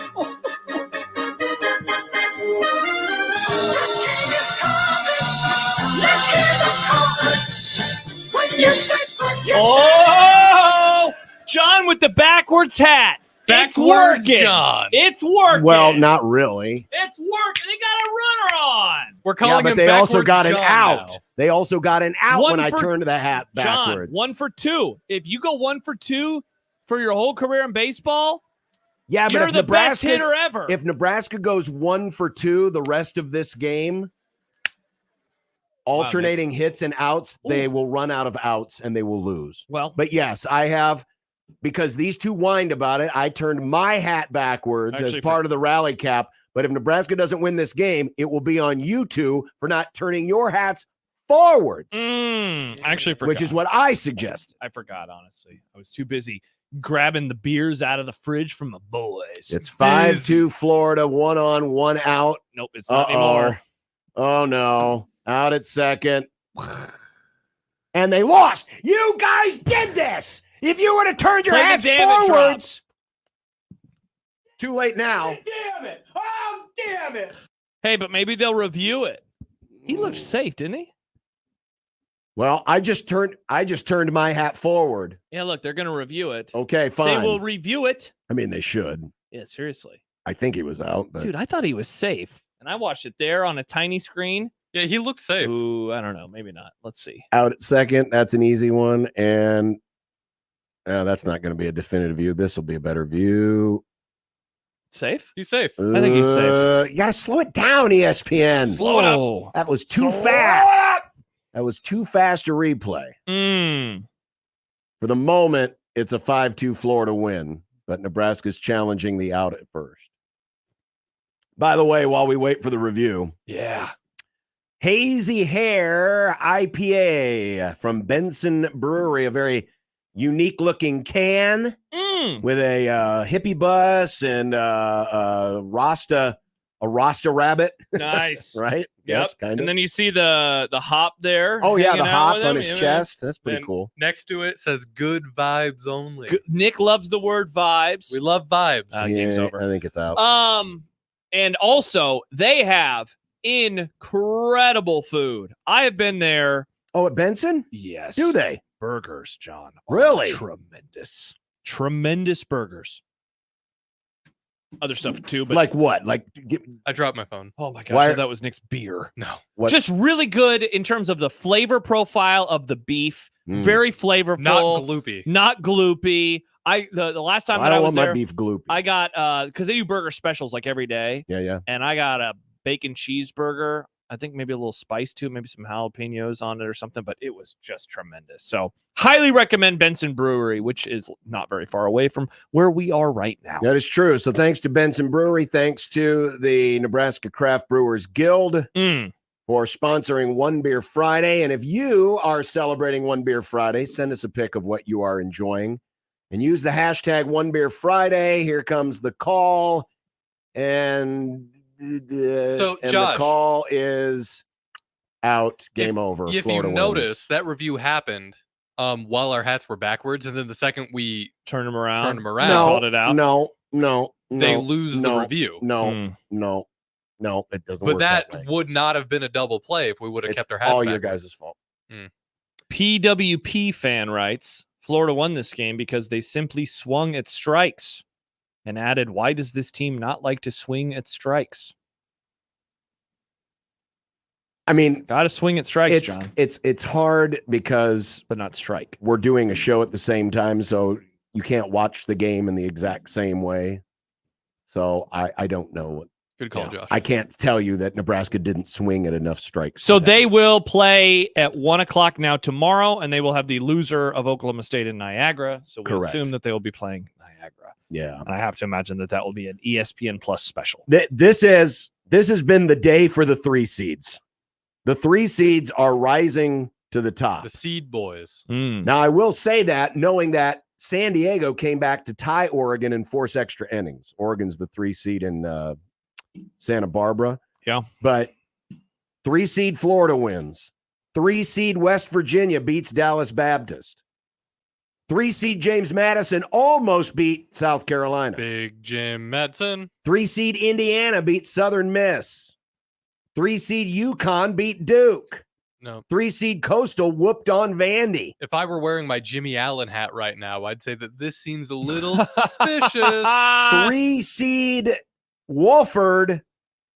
Oh, John with the backwards hat. It's Backwards working. John. It's working. Well, not really. It's working. They got a runner on. We're calling but him they also Backwards got an John out. now. They also got an out One when I for- turned the hat John, backwards. 1 for 2. If you go 1 for 2 for your whole career in baseball, Yeah, but you're if the best Nebraska, hitter ever. If Nebraska goes 1 for 2 the rest of this game, alternating hits and outs, they will run out of outs and they will lose. Well, but yes, I have, because these two whined about it, I turned my hat backwards as Actually, part of the rally cap. But if Nebraska doesn't win this game, it will be on you two for not turning your hats forwards, I actually forgot. which is what I suggested. I forgot, honestly. I was too busy grabbing the beers out of the fridge from the boys. It's 5-2 Florida, 1 on, 1 out. Nope, it's not anymore. Oh no, out at second. And they lost. You guys did this. If you would have turned your Play the hats damage forwards. Too late now. Damn it! Oh, damn it! Hey, but maybe they'll review it. He looked safe, didn't he? Well, I just turned my hat forward. Yeah, look, they're going to review it. Okay, fine. They will review it. I mean, they should. Yeah, seriously. I think he was out, but Dude, I thought he was safe. And I watched it there on a tiny screen. Yeah, he looked safe. Ooh, I don't know. Maybe not. Let's see. out at second. That's an easy one. And that's not going to be a definitive view. This will be a better view. Safe? He's safe. I think he's safe. You got to slow it down, ESPN. Slow it up. That was too fast. That was too fast to replay. For the moment, it's a 5-2 Florida win, but Nebraska's challenging the out at first. By the way, while we wait for the review, Yeah. Hazy Hair IPA from Benson Brewery, a very unique looking can with a hippie bus and a Rasta rabbit. Nice. Right? Yes, kind of. And then you see the hop there. Oh, yeah, the hanging out hop with on him. his Yeah, chest. That's pretty And cool. Next to it says good vibes only. Nick loves the word vibes. We love vibes. Game's Yeah, over. I think it's out. And also they have incredible food. I have been there. Oh, at Benson? Yes. Do they? Burgers, John. Really? Tremendous burgers. Other stuff too, but Like what? I dropped my phone. oh my gosh, Why- that was Nick's beer. No. What? Just really good in terms of the flavor profile of the beef. Very flavorful. Not gloopy. Not gloopy. The last time I that don't I was want there, my beef gloopy. I got because they do burger specials like every day, Yeah. and I got a bacon cheeseburger. I think maybe a little spice too, maybe some jalapenos on it or something, but it was just tremendous. So highly recommend Benson Brewery, which is not very far away from where we are right now. That is true. So thanks to Benson Brewery, thanks to the Nebraska Craft Brewers Guild for sponsoring One Beer Friday. And if you are celebrating One Beer Friday, send us a pic of what you are enjoying and use the hashtag One Beer Friday. Here comes the call, and So, and Josh, the call is out. Game over. If Florida you wins. notice, that review happened while our hats were backwards, and then the second we turn them around, brought it out. No, they lose the review. No, it doesn't. But work that way. would not have been a double play if we would have kept our hats all backwards. your guys' fault. PWP fan writes, Florida won this game because they simply swung at strikes, and added, why does this team not like to swing at strikes? I mean, got to swing at strikes, John. It's hard because, but not strike. We're doing a show at the same time, so you can't watch the game in the exact same way. So I don't know. Good call, Josh. I can't tell you that Nebraska didn't swing at enough strikes. So they will play at 1:00 now tomorrow, and they will have the loser of Oklahoma State and Niagara. So we Correct. assume that they will be playing Niagara. Yeah, and I have to imagine that will be an ESPN Plus special. This has been the day for the 3 seeds. The 3 seeds are rising to the top. The seed boys. Now, I will say that knowing that San Diego came back to tie Oregon and force extra innings. Oregon's the 3 seed in Santa Barbara. Yeah. But 3 seed Florida wins. 3 seed West Virginia beats Dallas Baptist. 3 seed James Madison almost beat South Carolina. Big Jim Madison. 3 seed Indiana beat Southern Miss. 3 seed UConn beat Duke. No. 3 seed Coastal whooped on Vandy. If I were wearing my Jimmy Allen hat right now, I'd say that this seems a little suspicious. 3 seed Wofford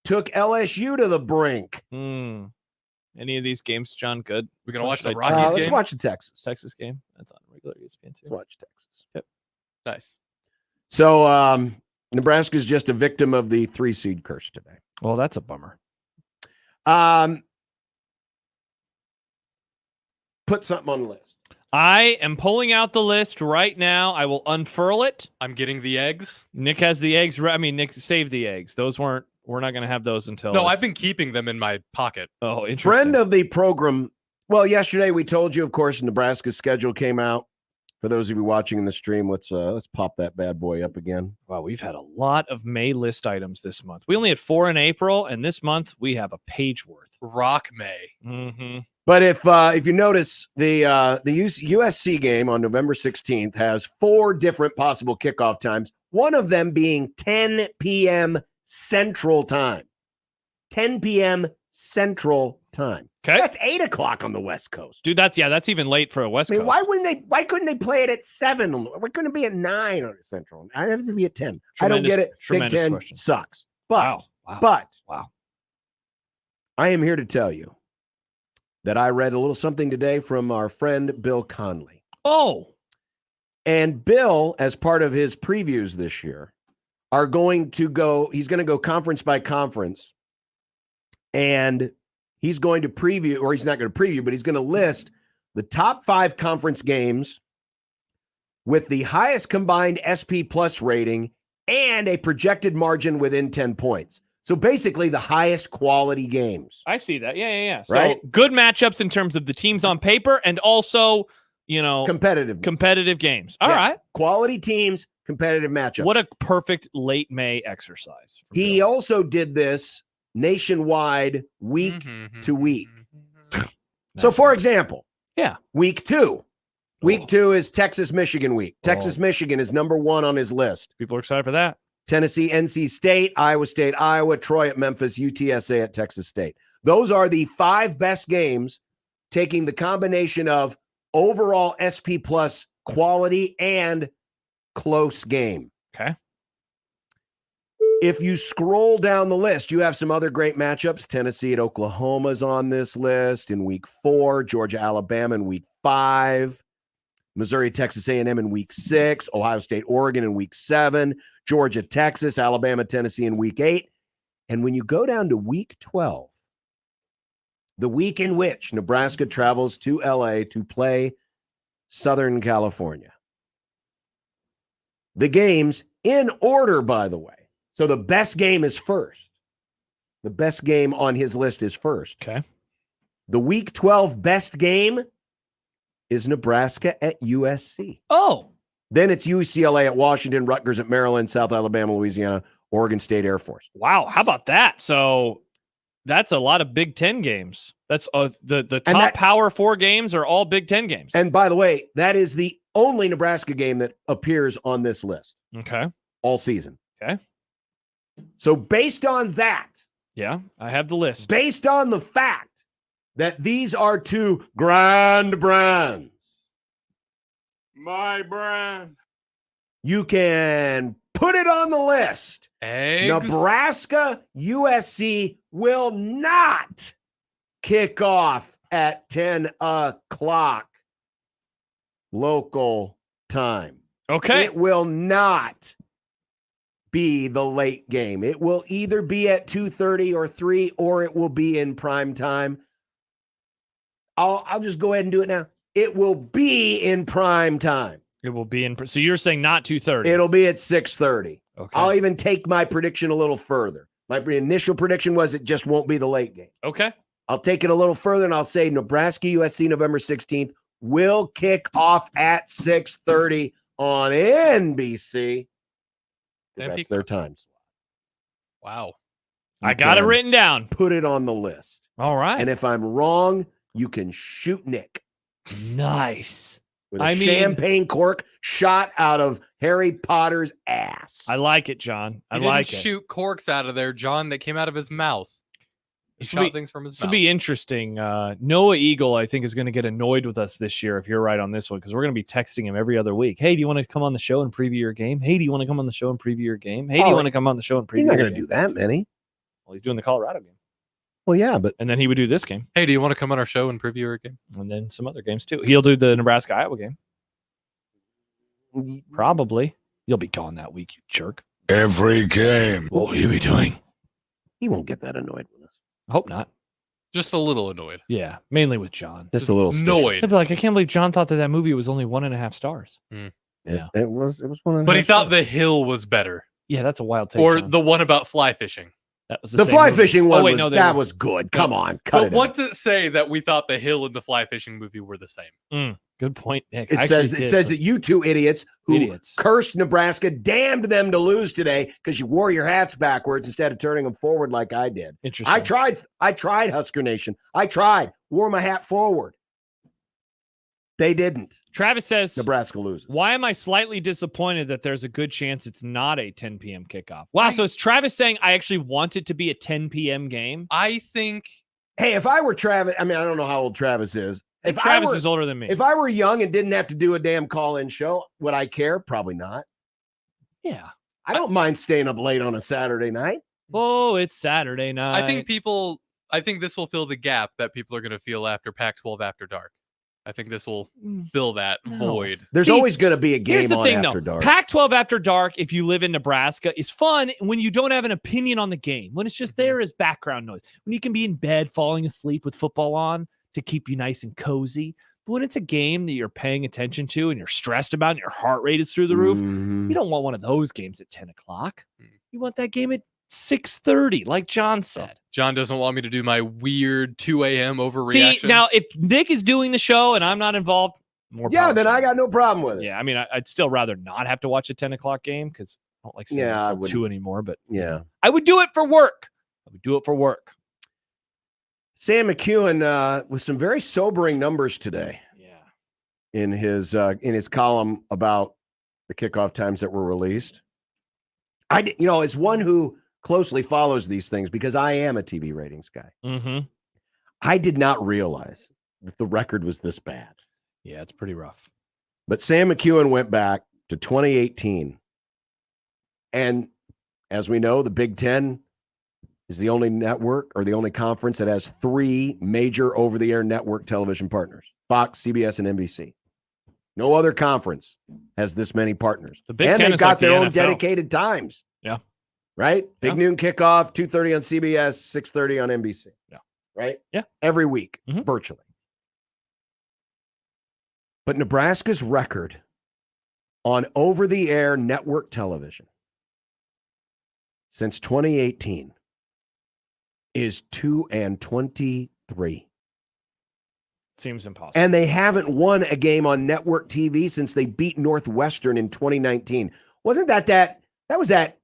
took LSU to the brink. Any of these games, John? Good. We're gonna watch the Should I- Rockies game. Let's watch the Texas game. That's on regular ESPN too. Let's watch Texas. Yep. Nice. So Nebraska's just a victim of the 3 seed curse today. Well, that's a bummer. Put something on the list. I am pulling out the list right now. I will unfurl it. I'm getting the eggs. Nick has the eggs. Nick saved the eggs. Those weren't. We're not going to have those until. No, I've been keeping them in my pocket. Oh, interesting. Friend of the program. Well, yesterday we told you, of course, Nebraska's schedule came out. For those of you watching in the stream, let's pop that bad boy up again. Wow, we've had a lot of May list items this month. We only had 4 in April, and this month we have a page worth. Rock May. Mm-hmm. But if you notice, the USC game on November 16th has 4 different possible kickoff times, one of them being 10 p.m. Central Time. 10 p.m. Central Time. Okay. That's 8 o'clock on the West Coast. Dude, that's even late for a West Coast. Why couldn't they play it at 7? Why couldn't it be at 9 on Central? I have to be at 10. I don't get it. Big Ten question. sucks. But I am here to tell you that I read a little something today from our friend Bill Conley. Oh. And Bill, as part of his previews this year, he's going to go conference by conference, and he's going to preview, or he's not going to preview, but he's going to list the top 5 conference games with the highest combined SP Plus rating and a projected margin within 10 points. So basically the highest quality games. I see that. Yeah. So Right? good matchups in terms of the teams on paper and also, competitive games. All right. Quality teams, competitive matchups. What a perfect late May exercise. He also did this nationwide week to week. So for example, week 2. Week 2 is Texas-Michigan week. Texas-Michigan is number 1 on his list. People are excited for that. Tennessee, NC State, Iowa, Troy at Memphis, UTSA at Texas State. Those are the 5 best games, taking the combination of overall SP Plus quality and close game. Okay. If you scroll down the list, you have some other great matchups. Tennessee at Oklahoma is on this list in week 4. Georgia, Alabama in week 5. Missouri, Texas A&M in week 6. Ohio State, Oregon in week 7. Georgia, Texas, Alabama, Tennessee in week 8. And when you go down to week 12, the week in which Nebraska travels to LA to play Southern California. The games in order, by the way. So the best game is first. The best game on his list is first. Okay. The week 12 best game is Nebraska at USC. Oh. Then it's UCLA at Washington, Rutgers at Maryland, South Alabama, Louisiana, Oregon State Air Force. Wow, how about that? So that's a lot of Big Ten games. That's the top Power 4 games are all Big Ten games. And by the way, that is the only Nebraska game that appears on this list. Okay. All season. Okay. So based on that. Yeah, I have the list. Based on the fact that these are two grand brands. My brand. You can put it on the list. Eggs. Nebraska USC will not kick off at 10 o'clock local time. Okay. It will not be the late game. It will either be at 2:30 or 3, or it will be in prime time. I'll just go ahead and do it now. It will be in prime time. It will be in. So you're saying not 2:30. It'll be at 6:30. Okay. I'll even take my prediction a little further. My initial prediction was it just won't be the late game. Okay. I'll take it a little further, and I'll say Nebraska USC November 16th will kick off at 6:30 on NBC. That's their time slot. Wow. I got it written down. Put it on the list. All right. And if I'm wrong, you can shoot Nick. Nice. With a champagne cork shot out of Harry Potter's ass. I like it, John. I He like didn't it. shoot corks out of there, John, that came out of his mouth. He shot things from his This will mouth. be interesting. Noah Eagle, I think, is going to get annoyed with us this year if you're right on this one, because we're going to be texting him every other week. Hey, do you want to come on the show and preview your game? Hey, do you want to come on the show and preview your game? Hey, do you want to come on the show and preview He's not your going to game? do that many. Well, he's doing the Colorado game. Well, yeah, but and then he would do this game. Hey, do you want to come on our show and preview your game? And then some other games too. He'll do the Nebraska-Iowa game. Probably. You'll be gone that week, you jerk. Every game. What will you be doing? He won't get that annoyed with us. I hope not. Just a little annoyed. Yeah, mainly with John. Just a little annoyed. He'd be like, I can't believe John thought that movie was only 1.5 stars. Yeah, it was one of the. But he thought The Hill was better. Yeah, that's a wild take. Or John. the one about fly fishing. That was The same fly movie. fishing one Oh, wait, was, no, they that were- was good. Come on, cut But it. what's it say that we thought The Hill and the fly fishing movie were the same? Good point, Nick. It says that you two idiots who cursed Nebraska damned them to lose today because you wore your hats backwards instead of turning them forward like I did. Interesting. I tried, Husker Nation. I tried. Wore my hat forward. They didn't. Travis says Nebraska loses. Why am I slightly disappointed that there's a good chance it's not a 10 p.m. kickoff? Wow, so it's Travis saying I actually want it to be a 10 p.m. game? I think. Hey, if I were Travis, I mean, I don't know how old Travis is. If Travis I were, is older than me. If I were young and didn't have to do a damn call-in show, would I care? Probably not. Yeah. I don't mind staying up late on a Saturday night. Oh, it's Saturday night. I think this will fill the gap that people are going to feel after Pac-12 After Dark. I think this will fill that void. There's always going to be a game Here's the on thing, After though. Dark. Pac-12 After Dark, if you live in Nebraska, is fun when you don't have an opinion on the game, when it's just there as background noise, when you can be in bed falling asleep with football on to keep you nice and cozy. But when it's a game that you're paying attention to and you're stressed about and your heart rate is through the roof, you don't want one of those games at 10 o'clock. You want that game at 6:30, like John said. John doesn't want me to do my weird 2 a.m. overreaction. See, now if Nick is doing the show and I'm not involved, more Yeah, power then to I him. got no problem with it. Yeah, I mean, I'd still rather not have to watch a 10 o'clock game because I don't like seeing Yeah, I until wouldn't. 2 anymore. But Yeah. I would do it for work. I would do it for work. Sam McEwen with some very sobering numbers today. Yeah. In his column about the kickoff times that were released. As one who closely follows these things because I am a TV ratings guy. Mm-hmm. I did not realize that the record was this bad. Yeah, it's pretty rough. But Sam McEwen went back to 2018. And as we know, the Big Ten is the only network or the only conference that has 3 major over-the-air network television partners, Fox, CBS, and NBC. No other conference has this many partners. The Big and Ten they've is got like the their own NFL. dedicated times. Yeah. Right? Big Yeah. noon kickoff, 2:30 on CBS, 6:30 on NBC. Yeah. Right? Yeah. Every week, virtually. But Nebraska's record on over-the-air network television since 2018 is 2-23. Seems impossible. And they haven't won a game on network TV since they beat Northwestern in 2019. Wasn't that was that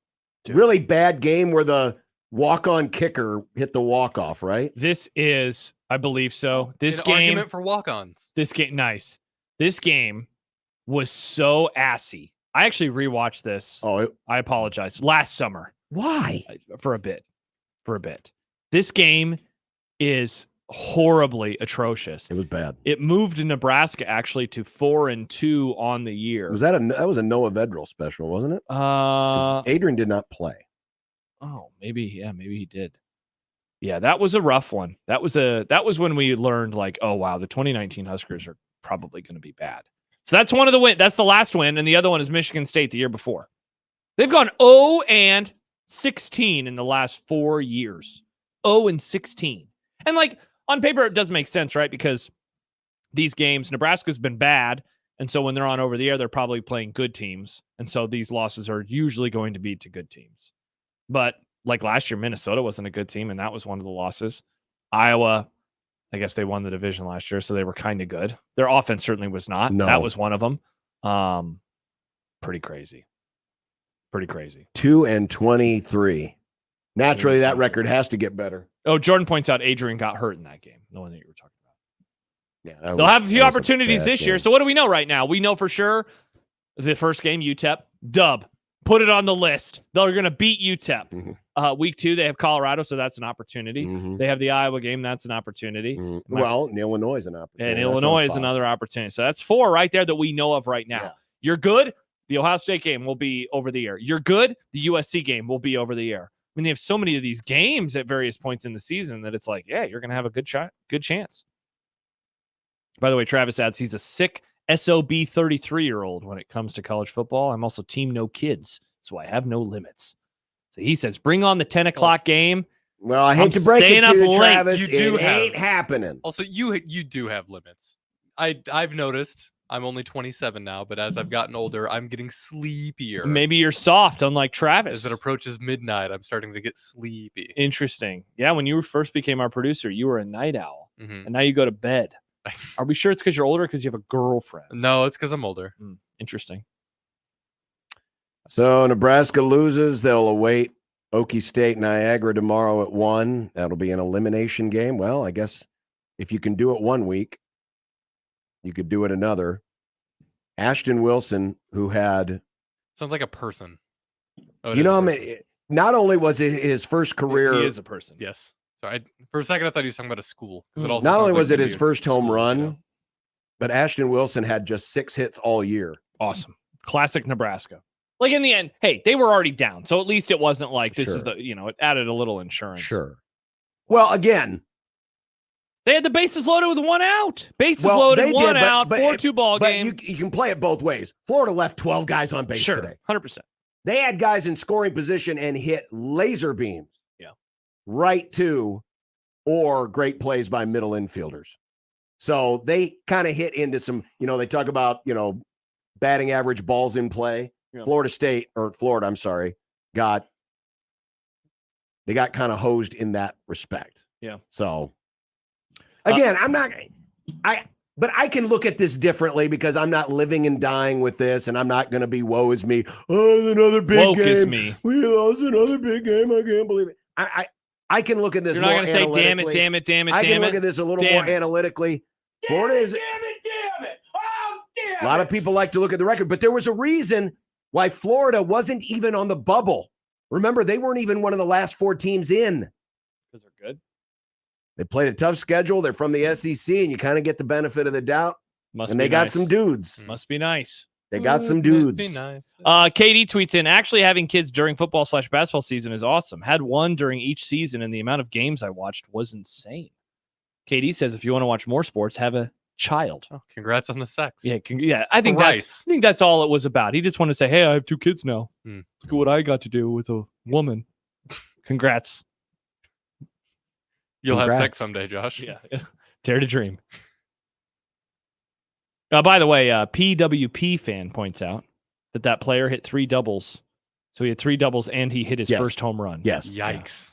really bad game where the walk-on kicker hit the walk-off, right? This is, I believe so. This An game argument for walk-ons. This game, nice. This game was so assy. I actually rewatched this. I apologize. Last summer. Why? For a bit. This game is horribly atrocious. It was bad. It moved Nebraska actually to 4-2 on the year. That was a Noah Vedral special, wasn't it? Adrian did not play. Oh, maybe he did. Yeah, that was a rough one. That was when we learned like, oh wow, the 2019 Huskers are probably going to be bad. So that's one of the win. That's the last win, and the other one is Michigan State the year before. They've gone 0-16 in the last 4 years. 0-16. And like on paper, it does make sense, right? Because these games, Nebraska's been bad, and so when they're on over the air, they're probably playing good teams, and so these losses are usually going to be to good teams. But like last year, Minnesota wasn't a good team, and that was one of the losses. Iowa, I guess they won the division last year, so they were kind of good. Their offense certainly was not. No. That was one of them. Pretty crazy. 2-23. Naturally, that record has to get better. Oh, Jordan points out Adrian got hurt in that game. The one that you were talking about. Yeah, they'll have a few opportunities this year. So what do we know right now? We know for sure the first game, UTEP, dub. Put it on the list. They're going to beat UTEP. Mm-hmm. Week 2, they have Colorado, so that's an opportunity. Mm-hmm. They have the Iowa game. That's an opportunity. Mm-hmm. Well, Illinois is an opportunity. And Illinois is another opportunity. So that's 4 right there that we know of right now. Yeah. You're good. The Ohio State game will be over the air. You're good. The USC game will be over the air. I mean, they have so many of these games at various points in the season that it's like, yeah, you're going to have a good chance. By the way, Travis adds he's a sick SOB 33-year-old when it comes to college football. I'm also team no kids, so I have no limits. So he says, bring on the 10 o'clock game. Well, I hate to break it to you, Travis. It ain't happening. Also, you do have limits. I've noticed. I'm only 27 now, but as I've gotten older, I'm getting sleepier. Maybe you're soft, unlike Travis. As it approaches midnight, I'm starting to get sleepy. Interesting. Yeah, when you first became our producer, you were a night owl, and now you go to bed. Are we sure it's because you're older or because you have a girlfriend? No, it's because I'm older. Interesting. So Nebraska loses. They'll await Okie State Niagara tomorrow at 1. That'll be an elimination game. Well, I guess if you can do it 1 week, you could do it another. Ashton Wilson, who had... Sounds like a person. Oh, you know, I mean, not only was it his first career... He is a person. Yes. Sorry. For a second, I thought he was talking about a school. It also not only sounds was like it his first home run, but Ashton Wilson had just 6 hits all year. Awesome. Classic Nebraska. Like in the end, hey, they were already down. So at least it wasn't like this is the, it added a little insurance. Sure. Well, again... They had the bases loaded with 1 out. Bases loaded, 1 out, 4-2 ball game. You can play it both ways. Florida left 12 guys on base today. 100%. They had guys in scoring position and hit laser beams. Yeah. Right to or great plays by middle infielders. So they kind of hit into some, they talk about, batting average balls in play. Yeah. Florida, I'm sorry, they got kind of hosed in that respect. Yeah. So again, but I can look at this differently because I'm not living and dying with this, and I'm not going to be woe is me. Oh, another big woke game. Is me. We lost another big game. I can't believe it. I can look at this. You're not going to say, damn it. I can look at this a little more analytically. Florida is. Damn it. Oh, damn a lot of people like to look at the record, but there was a reason why Florida wasn't even on the bubble. Remember, they weren't even one of the last 4 teams in. Because they're good. They played a tough schedule. They're from the SEC, and you kind of get the benefit of the doubt. They got some dudes. Must be nice. They got some dudes. Be nice. KD tweets in, actually having kids during football/basketball season is awesome. Had one during each season, and the amount of games I watched was insane. KD says, if you want to watch more sports, have a child. Oh, congrats on the sex. Yeah, I think that's all it was about. He just wanted to say, hey, I have 2 kids now. Look at what I got to do with a woman. Congrats. You'll have sex someday, Josh. Yeah. Dare to dream. By the way, PWP fan points out that player hit 3 doubles. So he had 3 doubles and he hit his first home run. Yes. Yikes.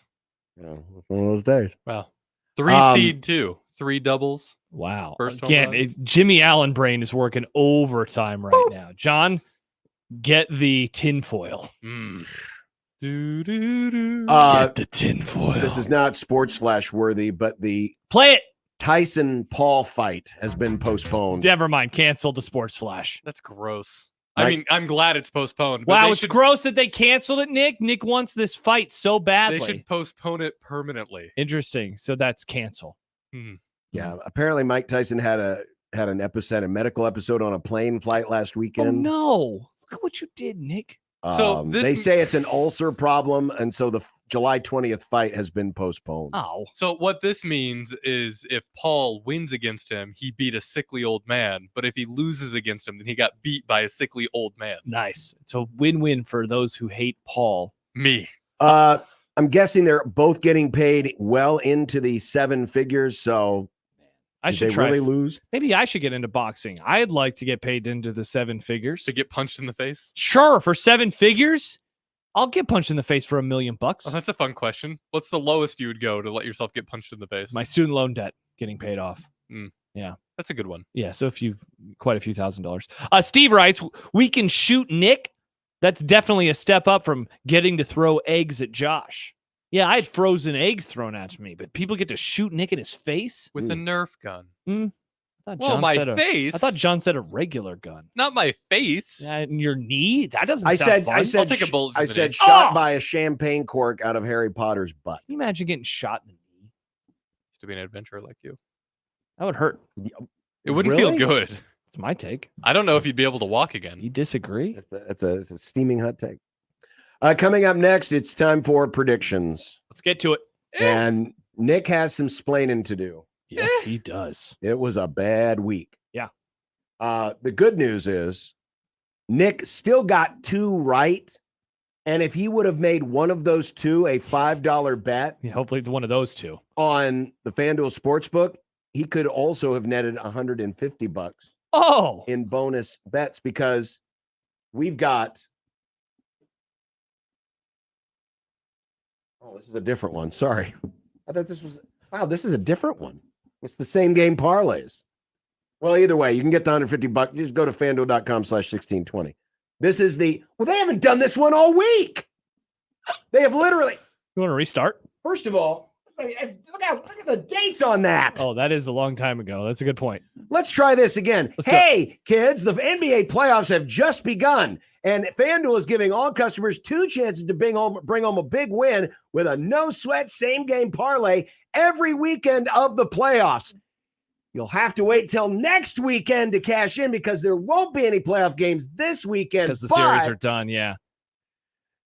Yeah. One of those days. Well, 3 seed too. 3 doubles. Wow. First home Again, run. Jimmy Allen brain is working overtime right now. John, get the tinfoil. Get the tinfoil. This is not sports flash worthy, but the Play it. Tyson-Paul fight has been postponed. Never mind. Cancel the sports flash. That's gross. Right. I mean, I'm glad it's postponed. But Wow, they it's should, gross that they canceled it, Nick. Nick wants this fight so badly. They should postpone it permanently. Interesting. So that's cancel. Yeah, apparently Mike Tyson had a medical episode on a plane flight last weekend. Oh, no. Look at what you did, Nick. They say it's an ulcer problem, and so the July 20th fight has been postponed. Oh. So what this means is if Paul wins against him, he beat a sickly old man. But if he loses against him, then he got beat by a sickly old man. Nice. It's a win-win for those who hate Paul. Me. I'm guessing they're both getting paid well into the 7 figures, so I did should they try. really lose? Maybe I should get into boxing. I'd like to get paid into the 7 figures. To get punched in the face? Sure, for 7 figures, I'll get punched in the face for $1 million. Oh, that's a fun question. What's the lowest you would go to let yourself get punched in the face? My student loan debt getting paid off. Yeah. That's a good one. Yeah, so quite a few $1,000s. Steve writes, we can shoot Nick. That's definitely a step up from getting to throw eggs at Josh. Yeah, I had frozen eggs thrown at me, but people get to shoot Nick in his face? With a Nerf gun. I Well, my face. I thought John said a regular gun. Not my face. In your knee? That doesn't I sound fun. I'll take a bullet. I said shot by a champagne cork out of Harry Potter's butt. Can you imagine getting shot in the knee? Used to be an adventurer like you. That would hurt. It wouldn't feel good. That's my take. I don't know if you'd be able to walk again. You disagree? It's a steaming hot take. Coming up next, it's time for predictions. Let's get to it. And Nick has some splaining to do. Yes, he does. It was a bad week. Yeah. The good news is Nick still got 2 right. And if he would have made one of those 2 a $5 bet, hopefully one of those 2 on the FanDuel Sportsbook, he could also have netted $150 in bonus bets because we've got. Oh, this is a different one. Sorry. I thought this was. Wow, this is a different one. It's the same game parlays. Well, either way, you can get the $150. Just go to FanDuel.com/1620. This is the. Well, they haven't done this one all week. They have literally. You want to restart? First of all, look at the dates on that. Oh, that is a long time ago. That's a good point. Let's try this again. Hey, kids, the NBA playoffs have just begun, and FanDuel is giving all customers 2 chances to bring home a big win with a no-sweat same-game parlay every weekend of the playoffs. You'll have to wait till next weekend to cash in because there won't be any playoff games this weekend. Because the series are done, yeah.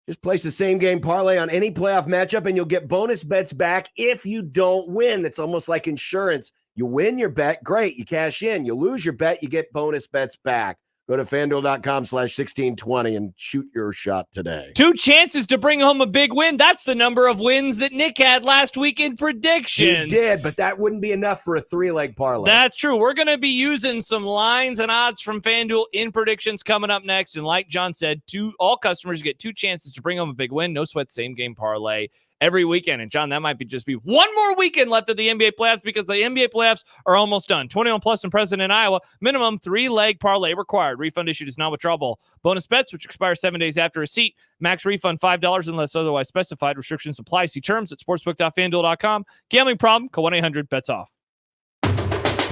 Just place the same game parlay on any playoff matchup and you'll get bonus bets back if you don't win. It's almost like insurance. You win your bet, great, you cash in. You lose your bet, you get bonus bets back. Go to FanDuel.com/1620 and shoot your shot today. 2 chances to bring home a big win. That's the number of wins that Nick had last week in predictions. He did, but that wouldn't be enough for a 3-leg parlay. That's true. We're going to be using some lines and odds from FanDuel in predictions coming up next. And like John said, all customers get 2 chances to bring home a big win. No sweat, same game parlay every weekend. And John, that might just be one more weekend left of the NBA playoffs because the NBA playoffs are almost done. 21 plus and present in Iowa. Minimum 3-leg parlay required. Refund issued is non-withdrawable. Bonus bets, which expire 7 days after receipt. Max refund $5 unless otherwise specified. Restrictions apply. See terms at sportsbook.fanduel.com. Gambling problem? Call 1-800-BETS-OFF.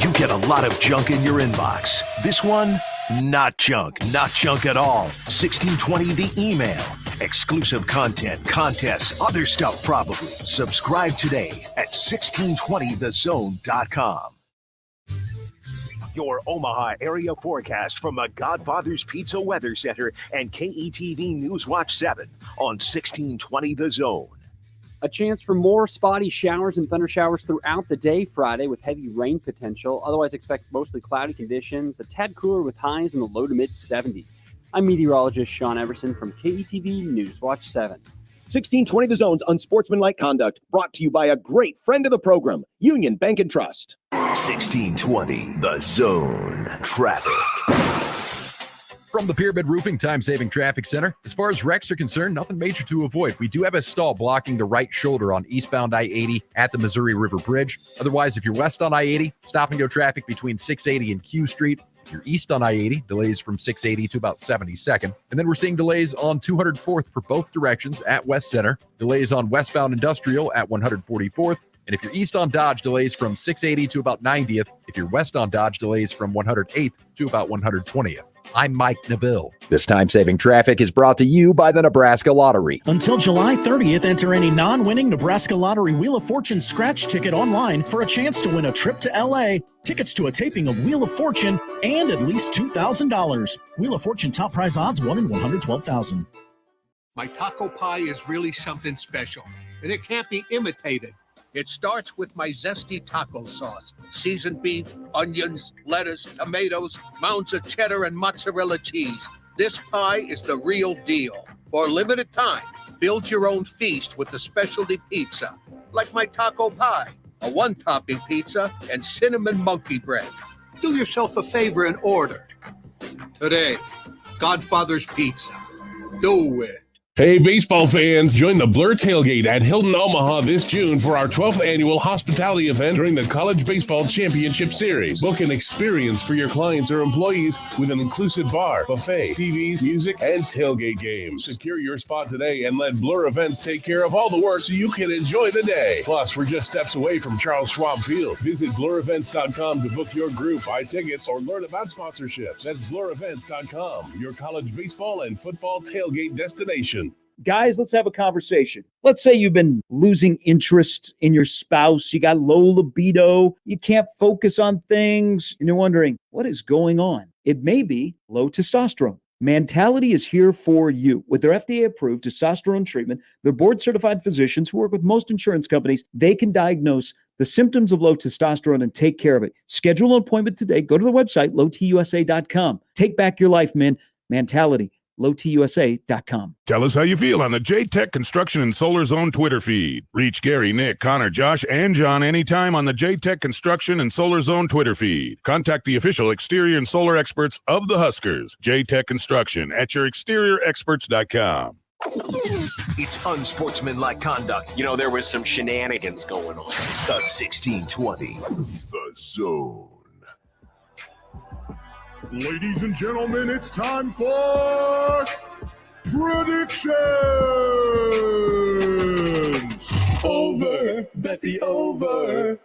You get a lot of junk in your inbox. This one, not junk at all. 1620 the email. Exclusive content, contests, other stuff probably. Subscribe today at 1620thezone.com. Your Omaha area forecast from the Godfather's Pizza Weather Center and KETV Newswatch 7 on 1620 The Zone. A chance for more spotty showers and thunder showers throughout the day Friday with heavy rain potential. Otherwise, expect mostly cloudy conditions, a tad cooler with highs in the low to mid 70s. I'm meteorologist Sean Everson from KETV Newswatch 7. 1620 The Zone's Unsportsmanlike Conduct, brought to you by a great friend of the program, Union Bank and Trust. 1620 The Zone. Traffic. From the Pyramid Roofing Time-Saving Traffic Center, as far as wrecks are concerned, nothing major to avoid. We do have a stall blocking the right shoulder on eastbound I-80 at the Missouri River Bridge. Otherwise, if you're west on I-80, stop-and-go traffic between 680 and Q Street. If you're east on I-80, delays from 680 to about 72nd. And then we're seeing delays on 204th for both directions at West Center. Delays on westbound Industrial at 144th. And if you're east on Dodge, delays from 680 to about 90th. If you're west on Dodge, delays from 108th to about 120th. I'm Mike Neville. This time-saving traffic is brought to you by the Nebraska Lottery. Until July 30th, enter any non-winning Nebraska Lottery Wheel of Fortune scratch ticket online for a chance to win a trip to LA, tickets to a taping of Wheel of Fortune, and at least $2,000. Wheel of Fortune top prize odds 1 in 112,000. My taco pie is really something special, and it can't be imitated. It starts with my zesty taco sauce, seasoned beef, onions, lettuce, tomatoes, mounds of cheddar, and mozzarella cheese. This pie is the real deal. For a limited time, build your own feast with the specialty pizza, like my taco pie, a one-topping pizza, and cinnamon monkey bread. Do yourself a favor and order. Today, Godfather's Pizza. Do it. Hey, baseball fans, join the Blur Tailgate at Hilton Omaha this June for our 12th annual hospitality event during the College Baseball Championship Series. Book an experience for your clients or employees with an inclusive bar, buffet, TVs, music, and tailgate games. Secure your spot today and let Blur Events take care of all the work so you can enjoy the day. Plus, we're just steps away from Charles Schwab Field. Visit blurevents.com to book your group, buy tickets, or learn about sponsorships. That's blurevents.com, your college baseball and football tailgate destination. Guys, let's have a conversation. Let's say you've been losing interest in your spouse. You got low libido. You can't focus on things. And you're wondering, what is going on? It may be low testosterone. Mentality is here for you. With their FDA-approved testosterone treatment, their board-certified physicians who work with most insurance companies, they can diagnose the symptoms of low testosterone and take care of it. Schedule an appointment today. Go to the website, lowtusa.com. Take back your life, man. Mentality. lowtusa.com. Tell us how you feel on the J-Tech Construction and Solar Zone Twitter feed. Reach Gary, Nick, Connor, Josh, and John anytime on the J-Tech Construction and Solar Zone Twitter feed. Contact the official exterior and solar experts of the Huskers. J-Tech Construction at yourexteriorexperts.com. It's unsportsmanlike conduct. You know, there was some shenanigans going on. The 1620. The Zone. Ladies and gentlemen, it's time for predictions. Over, bet the over.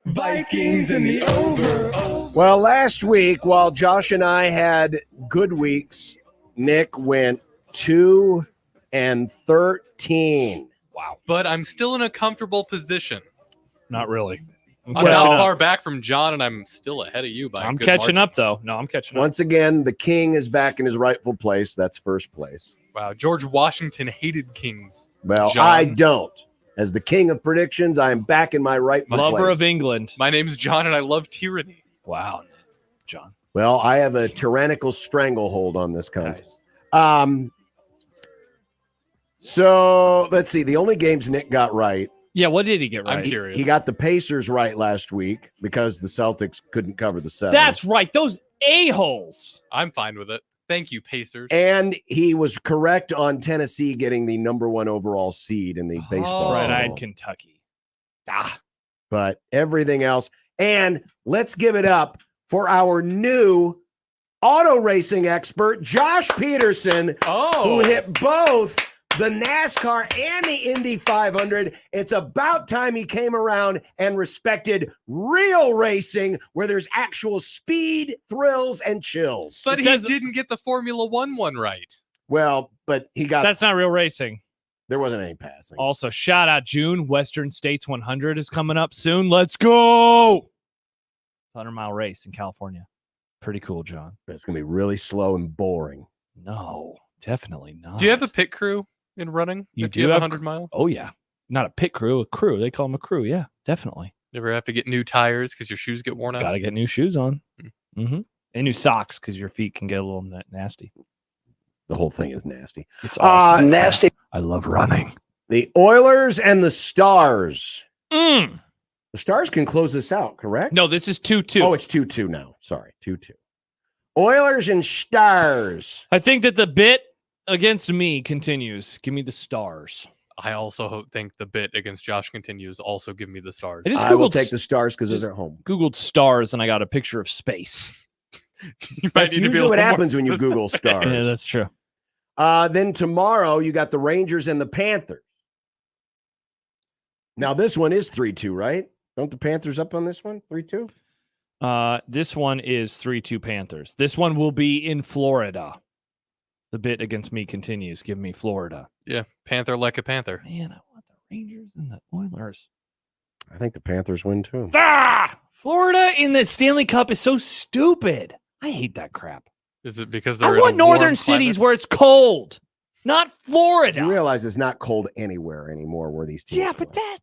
Vikings in the over. Well, last week, while Josh and I had good weeks, Nick went 2-13. Wow. But I'm still in a comfortable position. Not really. I'm not far back from John, and I'm still ahead of you by I'm a good catching margin. up, though. No, I'm catching up. Once again, the king is back in his rightful place. That's first place. Wow, George Washington hated kings. Well, John. I don't. As the king of predictions, I am back in my rightful Lover place. of England. My name's John, and I love tyranny. Wow, John. Well, I have a tyrannical stranglehold on this country. So let's see. The only games Nick got right. Yeah, what did he get right? I'm curious. He got the Pacers right last week because the Celtics couldn't cover the 7. That's right. Those a-holes. I'm fine with it. Thank you, Pacers. And he was correct on Tennessee getting the number 1 overall seed in the baseball. Right, I tournament. had Kentucky. But everything else. And let's give it up for our new auto racing expert, Josh Peterson, who hit both the NASCAR and the Indy 500. It's about time he came around and respected real racing where there's actual speed, thrills, and chills. But he didn't get the Formula One right. Well, but he got... That's not real racing. There wasn't any passing. Also, shout out June. Western States 100 is coming up soon. Let's go. 100-mile race in California. Pretty cool, John. But it's going to be really slow and boring. No, definitely not. Do you have a pit crew in running? You if do you have have 100 miles? Oh, yeah. Not a pit crew, a crew. They call them a crew. Yeah, definitely. Never have to get new tires because your shoes get worn out? Got to get new shoes on. Mm-hmm. And new socks because your feet can get a little nasty. The whole thing is nasty. It's awesome. Nasty. I love running. The Oilers and the Stars. Mm. The Stars can close this out, correct? No, this is 2-2. Oh, it's 2-2 now. Sorry, 2-2. Oilers and Stars. I think that the bit against me continues. Give me the Stars. I also think the bit against Josh continues. Also give me the Stars. I will take the Stars because they're at home. Googled Stars and I got a picture of space. That's usually what happens when you Google Stars. Yeah, that's true. Then tomorrow you got the Rangers and the Panthers. Now this one is 3-2, right? Don't the Panthers up on this one? 3-2? This one is 3-2 Panthers. This one will be in Florida. The bit against me continues. Give me Florida. Yeah, Panther like a Panther. Man, I want the Rangers and the Oilers. I think the Panthers win too. Florida in the Stanley Cup is so stupid. I hate that crap. Is it because they're I in want a northern warm cities climate? where it's cold, not Florida. You realize it's not cold anywhere anymore where these teams Yeah, but that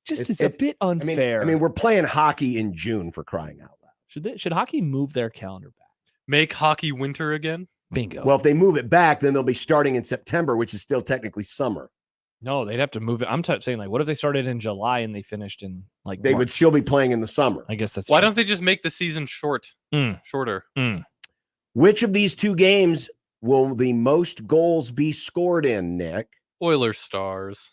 just is a bit unfair. I mean, we're playing hockey in June for crying out loud. Should hockey move their calendar back? Make hockey winter again? Bingo. Well, if they move it back, then they'll be starting in September, which is still technically summer. No, they'd have to move it. I'm saying, like, what if they started in July and they finished in like They would March? still be playing in the summer. I guess that's Why true. don't they just make the season shorter? Which of these two games will the most goals be scored in, Nick? Oilers Stars.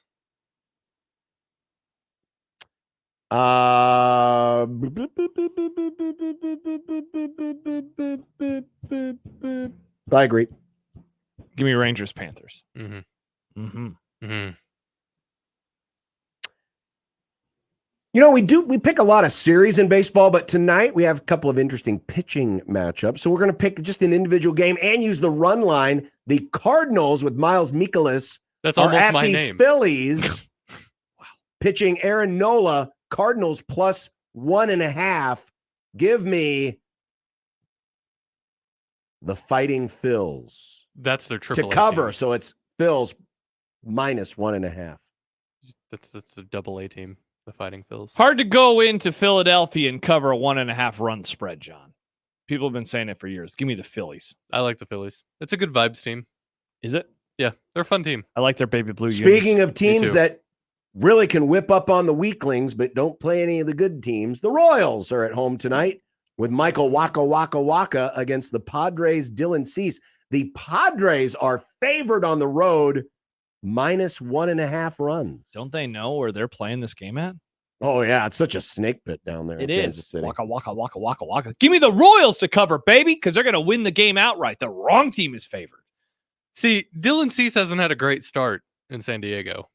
I agree. Give me Rangers Panthers. You know, we pick a lot of series in baseball, but tonight we have a couple of interesting pitching matchups. So we're going to pick just an individual game and use the run line. The Cardinals with Miles Mikolas That's are almost at my the name. Phillies pitching Aaron Nola. Cardinals plus 1.5. Give me the Fighting Phils That's their to triple cover. team. So it's Phils minus 1.5. That's the double A team, the Fighting Phils. Hard to go into Philadelphia and cover a 1.5 run spread, John. People have been saying it for years. Give me the Phillies. I like the Phillies. It's a good vibes team. Is it? Yeah, they're a fun team. I like their baby blue. Speaking unis. of teams that really can whip up on the weaklings, but don't play any of the good teams, the Royals are at home tonight with Michael Waka against the Padres' Dylan Cease. The Padres are favored on the road, minus 1.5 runs. Don't they know where they're playing this game at? Oh, yeah. It's such a snake pit down there It in is. Kansas City. Waka. Give me the Royals to cover, baby, because they're going to win the game outright. The wrong team is favored. See, Dylan Cease hasn't had a great start in San Diego.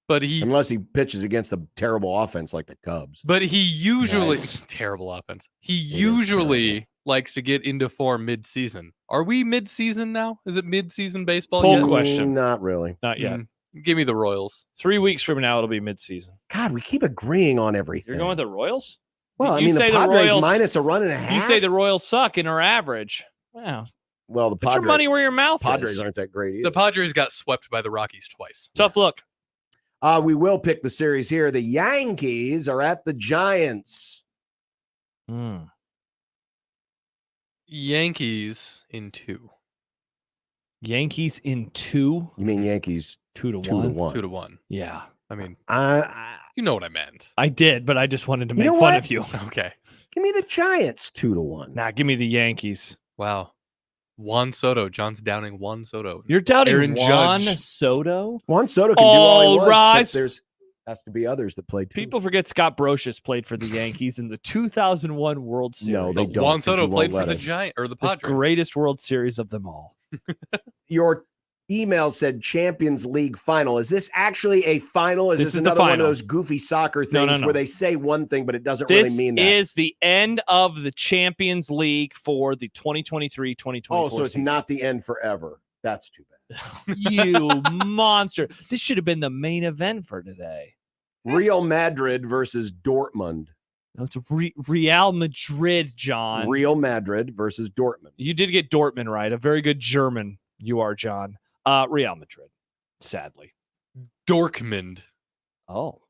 But unless he pitches against a terrible offense like the Cubs. But he usually Nice. terrible offense. He usually likes to get into form mid-season. Are we mid-season now? Is it mid-season baseball Poll yet? question. Not really. Not yet. Give me the Royals. 3 weeks from now, it'll be midseason. God, we keep agreeing on everything. You're going with the Royals? Well, I You mean, the say Padres Royals- minus a run and a half. You say the Royals suck and are average. Wow. Well, the Put your Padres, money where your mouth Padres is. aren't that great either. The Padres got swept by the Rockies twice. Tough look. We will pick the series here. The Yankees are at the Giants. Yankees in 2. Yankees in 2? You mean Yankees 2-1? 2-1. 2-1. Yeah. I mean, I you know what I meant. I did, but I just wanted to You make know fun what? of you. Okay. Give me the Giants 2-1. Nah, give me the Yankees. Wow. Juan Soto. John's downing Juan Soto. You're doubting Aaron Juan Judge. Soto? Juan Soto can do all he All wants, rise. but there's has to be others that play too. People forget Scott Brocious played for the Yankees in the 2001 World Series. No, they But don't. Juan 'cause Soto you played won't for let the us. Giant or the The Padres. greatest World Series of them all. Your email said Champions League final. Is this actually a final? Is This this is the another one of final. those goofy soccer No, things no. where they say one thing, but it doesn't This really mean that? is the end of the Champions League for the 2023-2024 Oh, so it's season. not the end forever. That's too bad. You monster. This should have been the main event for today. Real Madrid versus Dortmund. No, it's Real Madrid, John. Real Madrid versus Dortmund. You did get Dortmund right. A very good German you are, John. Real Madrid, sadly. Dortmund. Oh.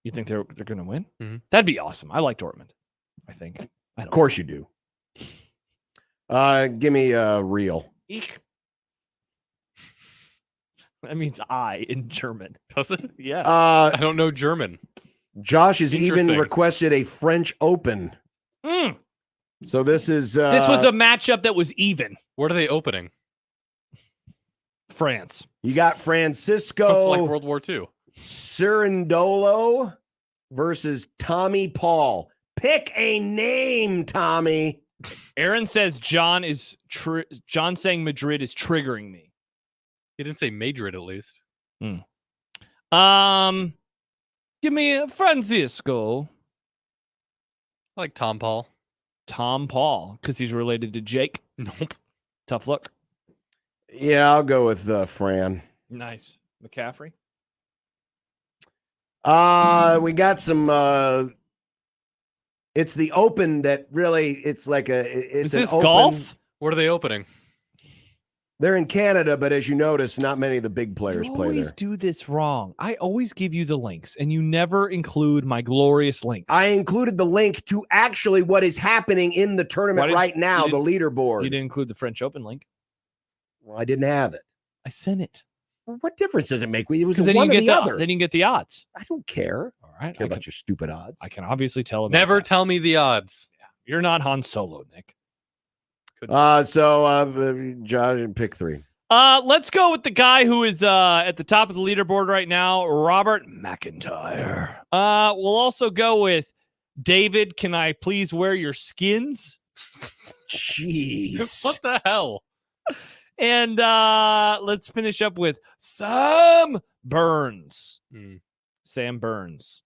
You think they're going to win? Mm-hmm. That'd be awesome. I like Dortmund, I think. Of course you do. Give me Real. Eek. That means I in German. Does it? Yeah. I don't know German. Josh has even Interesting. requested a French Open. So this is This was a matchup that was even. What are they opening? France. You got It's Francisco like World War II. Cirindolo versus Tommy Paul. Pick a name, Tommy. Aaron says John saying Madrid is triggering me. He didn't say Madrid at least. Give me a Francisco. I like Tom Paul. Tom Paul, because he's related to Jake. Nope. Tough look. Yeah, I'll go with Fran. Nice. McCaffrey. We got some. It's the Open that really. It's like Is an this open, golf? What are they opening? They're in Canada, but as you notice, not many of the big players You play always there. do this wrong. I always give you the links, and you never include my glorious links. I included the link to actually what is happening in the tournament right now, the leaderboard. You didn't include the French Open link. Well, I didn't have it. I sent it. Well, what difference does it make? It was Because one or the other. Then you can get the odds. I don't care. All right. I care about your stupid odds. I can obviously tell about Never that. tell me the odds. You're not Han Solo, Nick. Josh, pick 3. Let's go with the guy who is at the top of the leaderboard right now, Robert McIntyre. We'll also go with David. Can I please wear your skins? Jeez. What the hell? And let's finish up with Sam Burns. Sam Burns.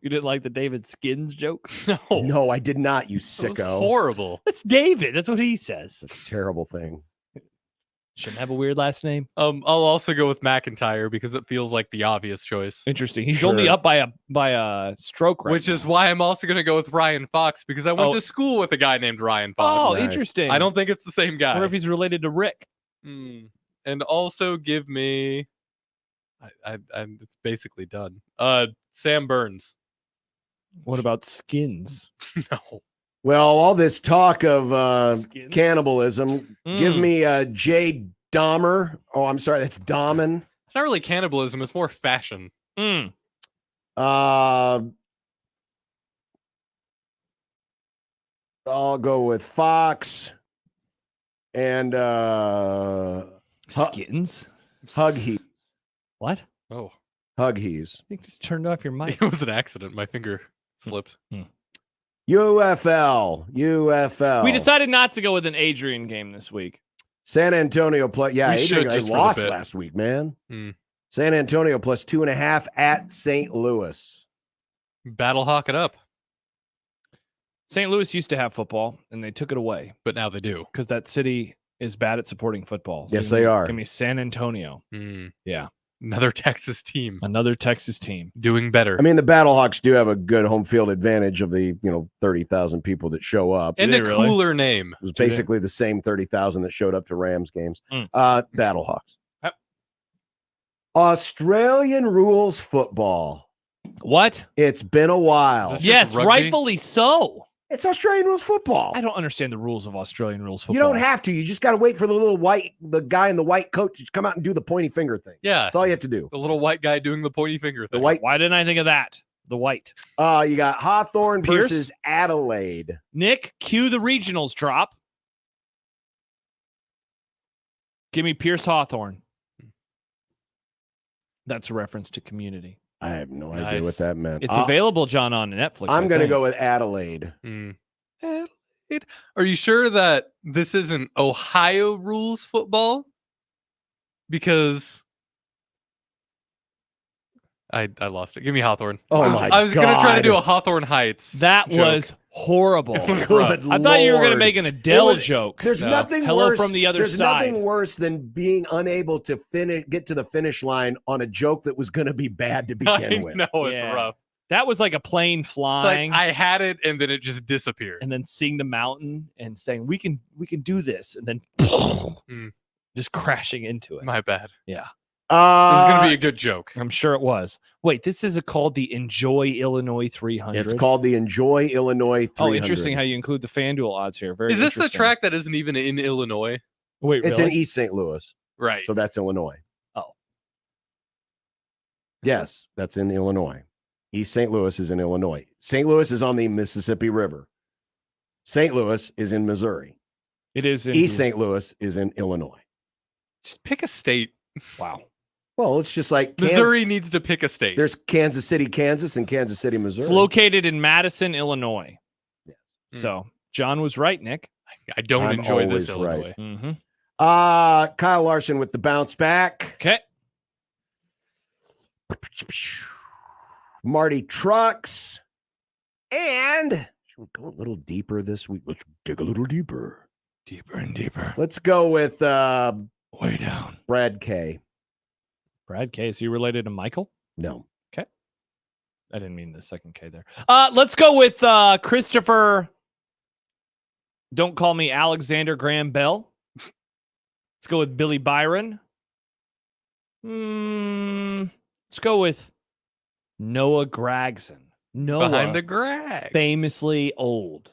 You didn't like the David Skins joke? No, I did not, you That was sicko. horrible. That's David. That's what he says. It's a terrible thing. Shouldn't have a weird last name. I'll also go with McIntyre because it feels like the obvious choice. Interesting. He's only up by a stroke right Which now. is why I'm also going to go with Ryan Fox because I went to school with a guy named Ryan Fox. Oh, interesting. I don't think it's the same guy. Or if he's related to Rick. And also give me, it's basically done. Sam Burns. What about skins? No. Well, all this talk of cannibalism, give me Jay Dahmer. Oh, I'm sorry, that's Dahman. It's not really cannibalism. It's more fashion. I'll go with Fox and skins. Huggies. What? Oh, Huggies. I think just turned off your mic. It was an accident. My finger slipped. UFL. We decided not to go with an Adrian game this week. San Antonio plus. Yeah, We should Adrian just for the lost bit. last week, man. San Antonio plus 2.5 at St. Louis. Battle hawk it up. St. Louis used to have football, and they took it away. But now they do. Because that city is bad at supporting football. Yes, they are. Give me San Antonio. Yeah. Another Texas team. Another Texas team. Doing better. I mean, the Battlehawks do have a good home field advantage of the 30,000 people that show up. And a cooler name. It was basically the same 30,000 that showed up to Rams games. Battlehawks. Yep. Australian rules football. What? It's been a while. Yes, rightfully so. It's Australian rules football. I don't understand the rules of Australian rules football. You don't have to. You just got to wait for the guy in the white coat to come out and do the pointy finger thing. Yeah. That's all you have to do. The little white guy doing the pointy finger thing. white- Why didn't I think of that? The white. You got Hawthorne Pierce? versus Adelaide. Nick, cue the regionals drop. Give me Pierce Hawthorne. That's a reference to Community. I have no idea what that meant. It's available, John, on Netflix. I'm going to think. go with Adelaide. Adelaide. Are you sure that this isn't Ohio rules football? Because I lost it. Give me Hawthorne. Oh I was going to try to do a Hawthorne Heights. That joke. was horrible. Good I thought you were going to Lord. make an Adele It was- joke. There's No. nothing Hello worse from the other there's side. nothing worse than being unable to get to the finish line on a joke that was going to be bad to begin with. No, it's Yeah. rough. That was like a plane It's flying. like I had it and then it just disappeared. and then seeing the mountain and saying we can do this, and then just crashing into it. My bad. Yeah. It was going to be a good joke. I'm sure it was. Wait, this is called the Enjoy Illinois 300. It's called the Enjoy Illinois 300. Oh, interesting how you include the FanDuel odds here. Very Is this the interesting. track that isn't even in Illinois? Wait, It's really? in East St. Louis. Right. So that's Illinois. Oh. Yes, that's in Illinois. East St. Louis is in Illinois. St. Louis is on the Mississippi River. St. Louis is in Missouri. It is in East St. Louis is in Illinois. Just pick a state. Wow. Well, it's just like Missouri needs to pick a state. There's Kansas City, Kansas, and Kansas City, Missouri. It's located in Madison, Illinois. Yes. So John was right, Nick. I don't I'm enjoy this always Illinois. right. Mm-hmm. Kyle Larson with the bounce back. Okay. Marty Trucks. And should we go a little deeper this week? Let's dig a little deeper. Deeper and deeper. Let's go with way down. Brad K. Brad K. Is he related to Michael? No. Okay. I didn't mean the second K there. Let's go with Christopher. Don't call me Alexander Graham Bell. Let's go with Billy Byron. Let's go with Noah Gragson. Noah, Behind the Greg. famously old.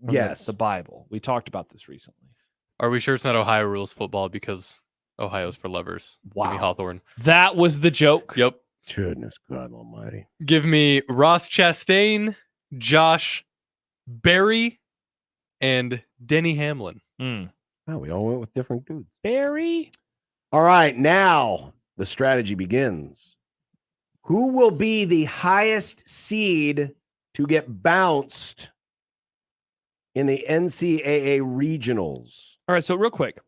From Yes. the Bible. We talked about this recently. Are we sure it's not Ohio rules football because Ohio's for lovers? Give me Wow. Hawthorne. That was the joke. Yep. Goodness God almighty. Give me Ross Chastain, Josh Berry, and Denny Hamlin. Oh, we all went with different dudes. Barry. All right, now the strategy begins. Who will be the highest seed to get bounced in the NCAA regionals? All right, so real quick.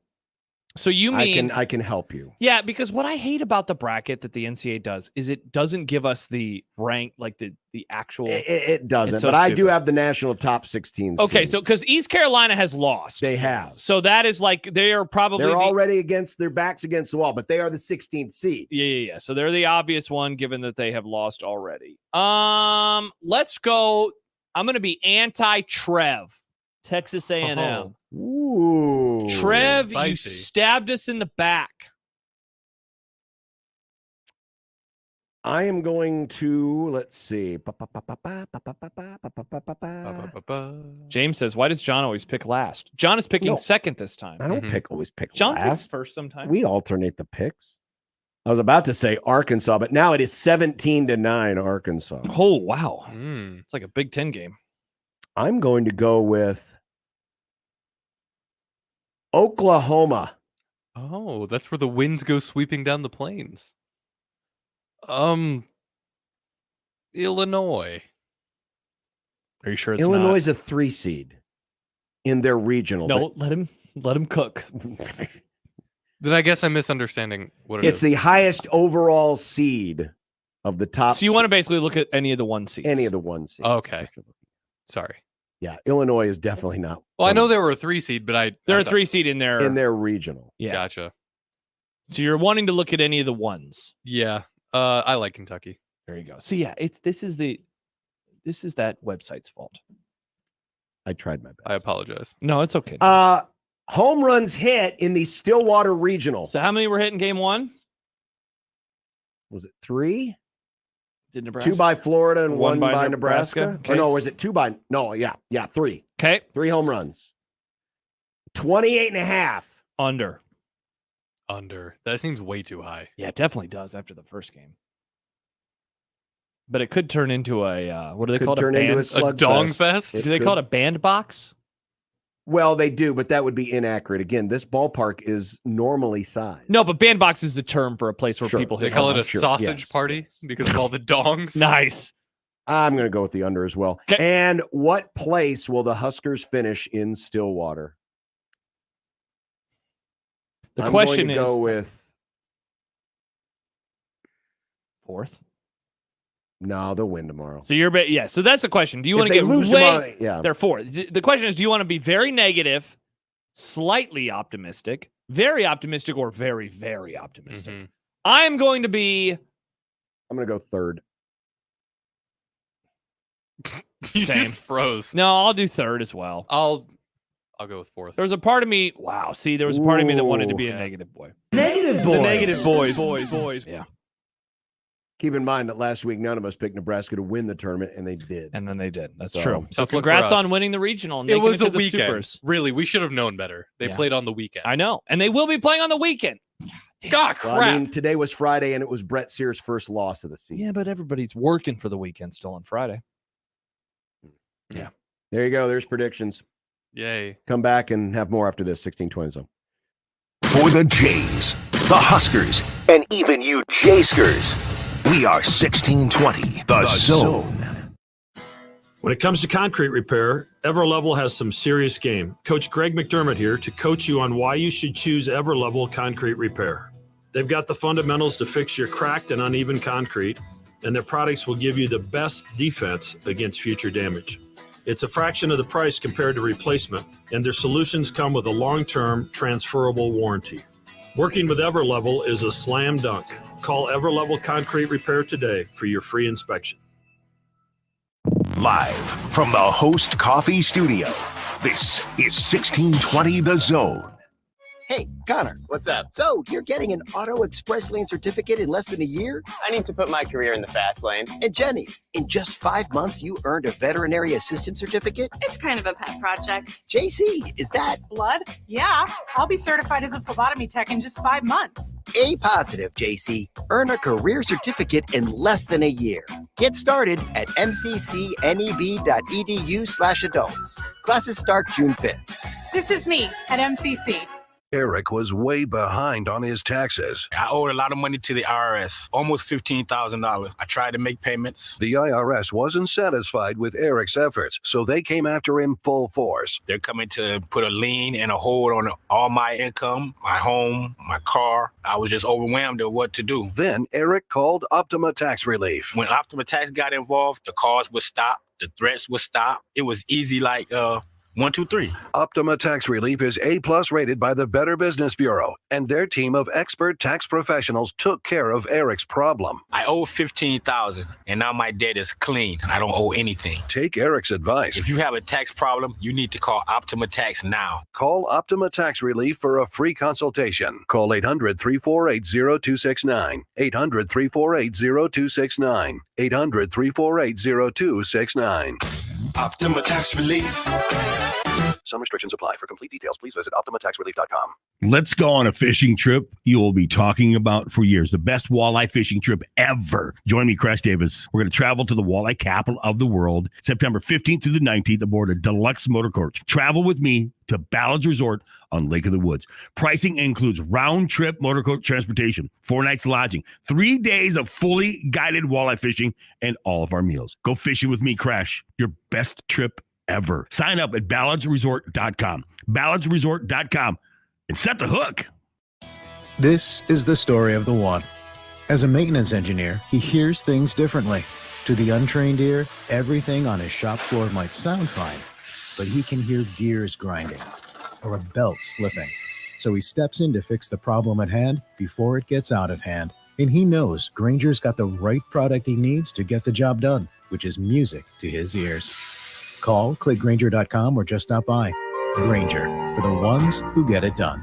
So you mean I can help you. Yeah, because what I hate about the bracket that the NCAA does is it doesn't give us the rank, like the actual. It doesn't, It's so but I do stupid. have the national top 16. Okay, seeds. so because East Carolina has lost, They have. So that is like they are probably They're the- already against their backs against the wall, but they are the 16th seed. Yeah. So they're the obvious one, given that they have lost already. Let's go. I'm going to be anti-Trev, Texas A&M. Oh. Ooh, Trev, you spicy. stabbed us in the back. I am going to let's see. James says, "Why does John always pick last?" John is picking No. second this time. I don't always pick John last. picks first sometimes. We alternate the picks. I was about to say Arkansas, but now it is 17-9 Arkansas. Oh wow, Mm. it's like a Big Ten game. I'm going to go with Oklahoma. Oh, that's where the winds go sweeping down the plains. Illinois. Are you sure it's Illinois not? is a 3 seed in their regional. No, let him cook. Then I guess I'm misunderstanding what it It's is. the highest overall seed of the top. So you want to basically look at any of the one seeds. any of the 1 seeds. Okay. Sorry. Yeah, Illinois is definitely not. Well, I know they were a 3 seed, but They're I a 3 seed in their in their regional. Yeah. Gotcha. So you're wanting to look at any of the ones. Yeah. I like Kentucky. There you go. So yeah, this is that website's fault. I tried my best. I apologize. No, it's okay. Home runs hit in the Stillwater Regional. So how many were hit in game 1? Was it 3? Did Nebraska? 2 by Florida and One 1 by by Nebraska. Nebraska. Okay. Or no, was it 2 by? No, yeah, 3. Okay. 3 home runs. 28.5. Under. That seems way too high. Yeah, it definitely does after the first game. But it could turn into a what do they Could call it? turn into a A dong slugfest. fest? Do they call it a bandbox? Well, they do, but that would be inaccurate. Again, this ballpark is normally sized. No, but bandbox is the term for a place where Sure. people They hit. call home it a runs. Sure, sausage yes, party because of all the dongs. Nice. I'm going to go with the under as well. 'Kay. And what place will the Huskers finish in Stillwater? The I'm question going to is go with 4th. no, they'll win tomorrow. So you're yeah. So that's the question. Do you If want to they get lose way? tomorrow, yeah. They're 4th. The question is, do you want to be very negative, slightly optimistic, very optimistic, or very, very optimistic? Mhm. I'm going to be I'm going to go 3rd. You Same. just froze. no. I'll do 3rd as well. I'll go with 4th. There was a part of me. Wow. See, there was a part of me that wanted to be a Ooh. negative boy. Negative The negative boys. Yeah. Keep in mind that last week, none of us picked Nebraska to win the tournament, and they did. And then they did. That's So, true. So tough look for congrats us. on winning the regional. And It making was to a the weekend. Supers. Really, we should have known better. They Yeah. played on the weekend. I know, and they will be playing on the weekend. God, crap. Well, I mean, today was Friday, and it was Brett Sears' first loss of the season. Yeah, but everybody's working for the weekend still on Friday. Yeah. There you go. There's predictions. Yay. Come back and have more after this 1620 zone. For the Jays, the Huskers, and even you Jayskers, we are 1620 The Zone. When it comes to concrete repair, EverLevel has some serious game. Coach Greg McDermott here to coach you on why you should choose EverLevel Concrete Repair. They've got the fundamentals to fix your cracked and uneven concrete, and their products will give you the best defense against future damage. It's a fraction of the price compared to replacement, and their solutions come with a long-term transferable warranty. Working with EverLevel is a slam dunk. Call EverLevel Concrete Repair today for your free inspection. Live from the Host Coffee Studio, this is 1620 The Zone. Hey, Connor. What's up? So, you're getting an Auto Express Lane certificate in less than a year? I need to put my career in the fast lane. And Jenny, in just 5 months, you earned a veterinary assistant certificate? It's kind of a pet project. JC, is that Blood? Yeah. I'll be certified as a phlebotomy tech in just 5 months. A positive, JC? Earn a career certificate in less than a year. Get started at mccneb.edu/adults. Classes start June 5th. This is me at MCC. Eric was way behind on his taxes. I owed a lot of money to the IRS, almost $15,000. I tried to make payments. The IRS wasn't satisfied with Eric's efforts, so they came after him full force. They're coming to put a lien and a hold on all my income, my home, my car. I was just overwhelmed at what to do. Then Eric called Optima Tax Relief. When Optima Tax got involved, the calls would stop, the threats would stop. It was easy like 1, 2, 3. Optima Tax Relief is A+ rated by the Better Business Bureau, and their team of expert tax professionals took care of Eric's problem. I owe $15,000, and now my debt is clean. I don't owe anything. Take Eric's advice. If you have a tax problem, you need to call Optima Tax now. Call Optima Tax Relief for a free consultation. Call 800-348-0269. 800-348-0269. 800-348-0269. Optima Tax Relief. Some restrictions apply. For complete details, please visit OptimaTaxRelief.com. Let's go on a fishing trip you will be talking about for years. The best walleye fishing trip ever. Join me, Crash Davis. We're going to travel to the walleye capital of the world, September 15th to the 19th aboard a deluxe motor coach. Travel with me to Ballard's Resort on Lake of the Woods. Pricing includes round-trip motor coach transportation, 4 nights lodging, 3 days of fully guided walleye fishing, and all of our meals. Go fishing with me, Crash. Your best trip ever. Sign up at ballardsresort.com. ballardsresort.com and set the hook. This is the story of the one. As a maintenance engineer, he hears things differently. To the untrained ear, everything on his shop floor might sound fine, but he can hear gears grinding or a belt slipping. So he steps in to fix the problem at hand before it gets out of hand. And he knows Grainger's got the right product he needs to get the job done, which is music to his ears. Call, click Grainger.com, or just stop by. Grainger, for the ones who get it done.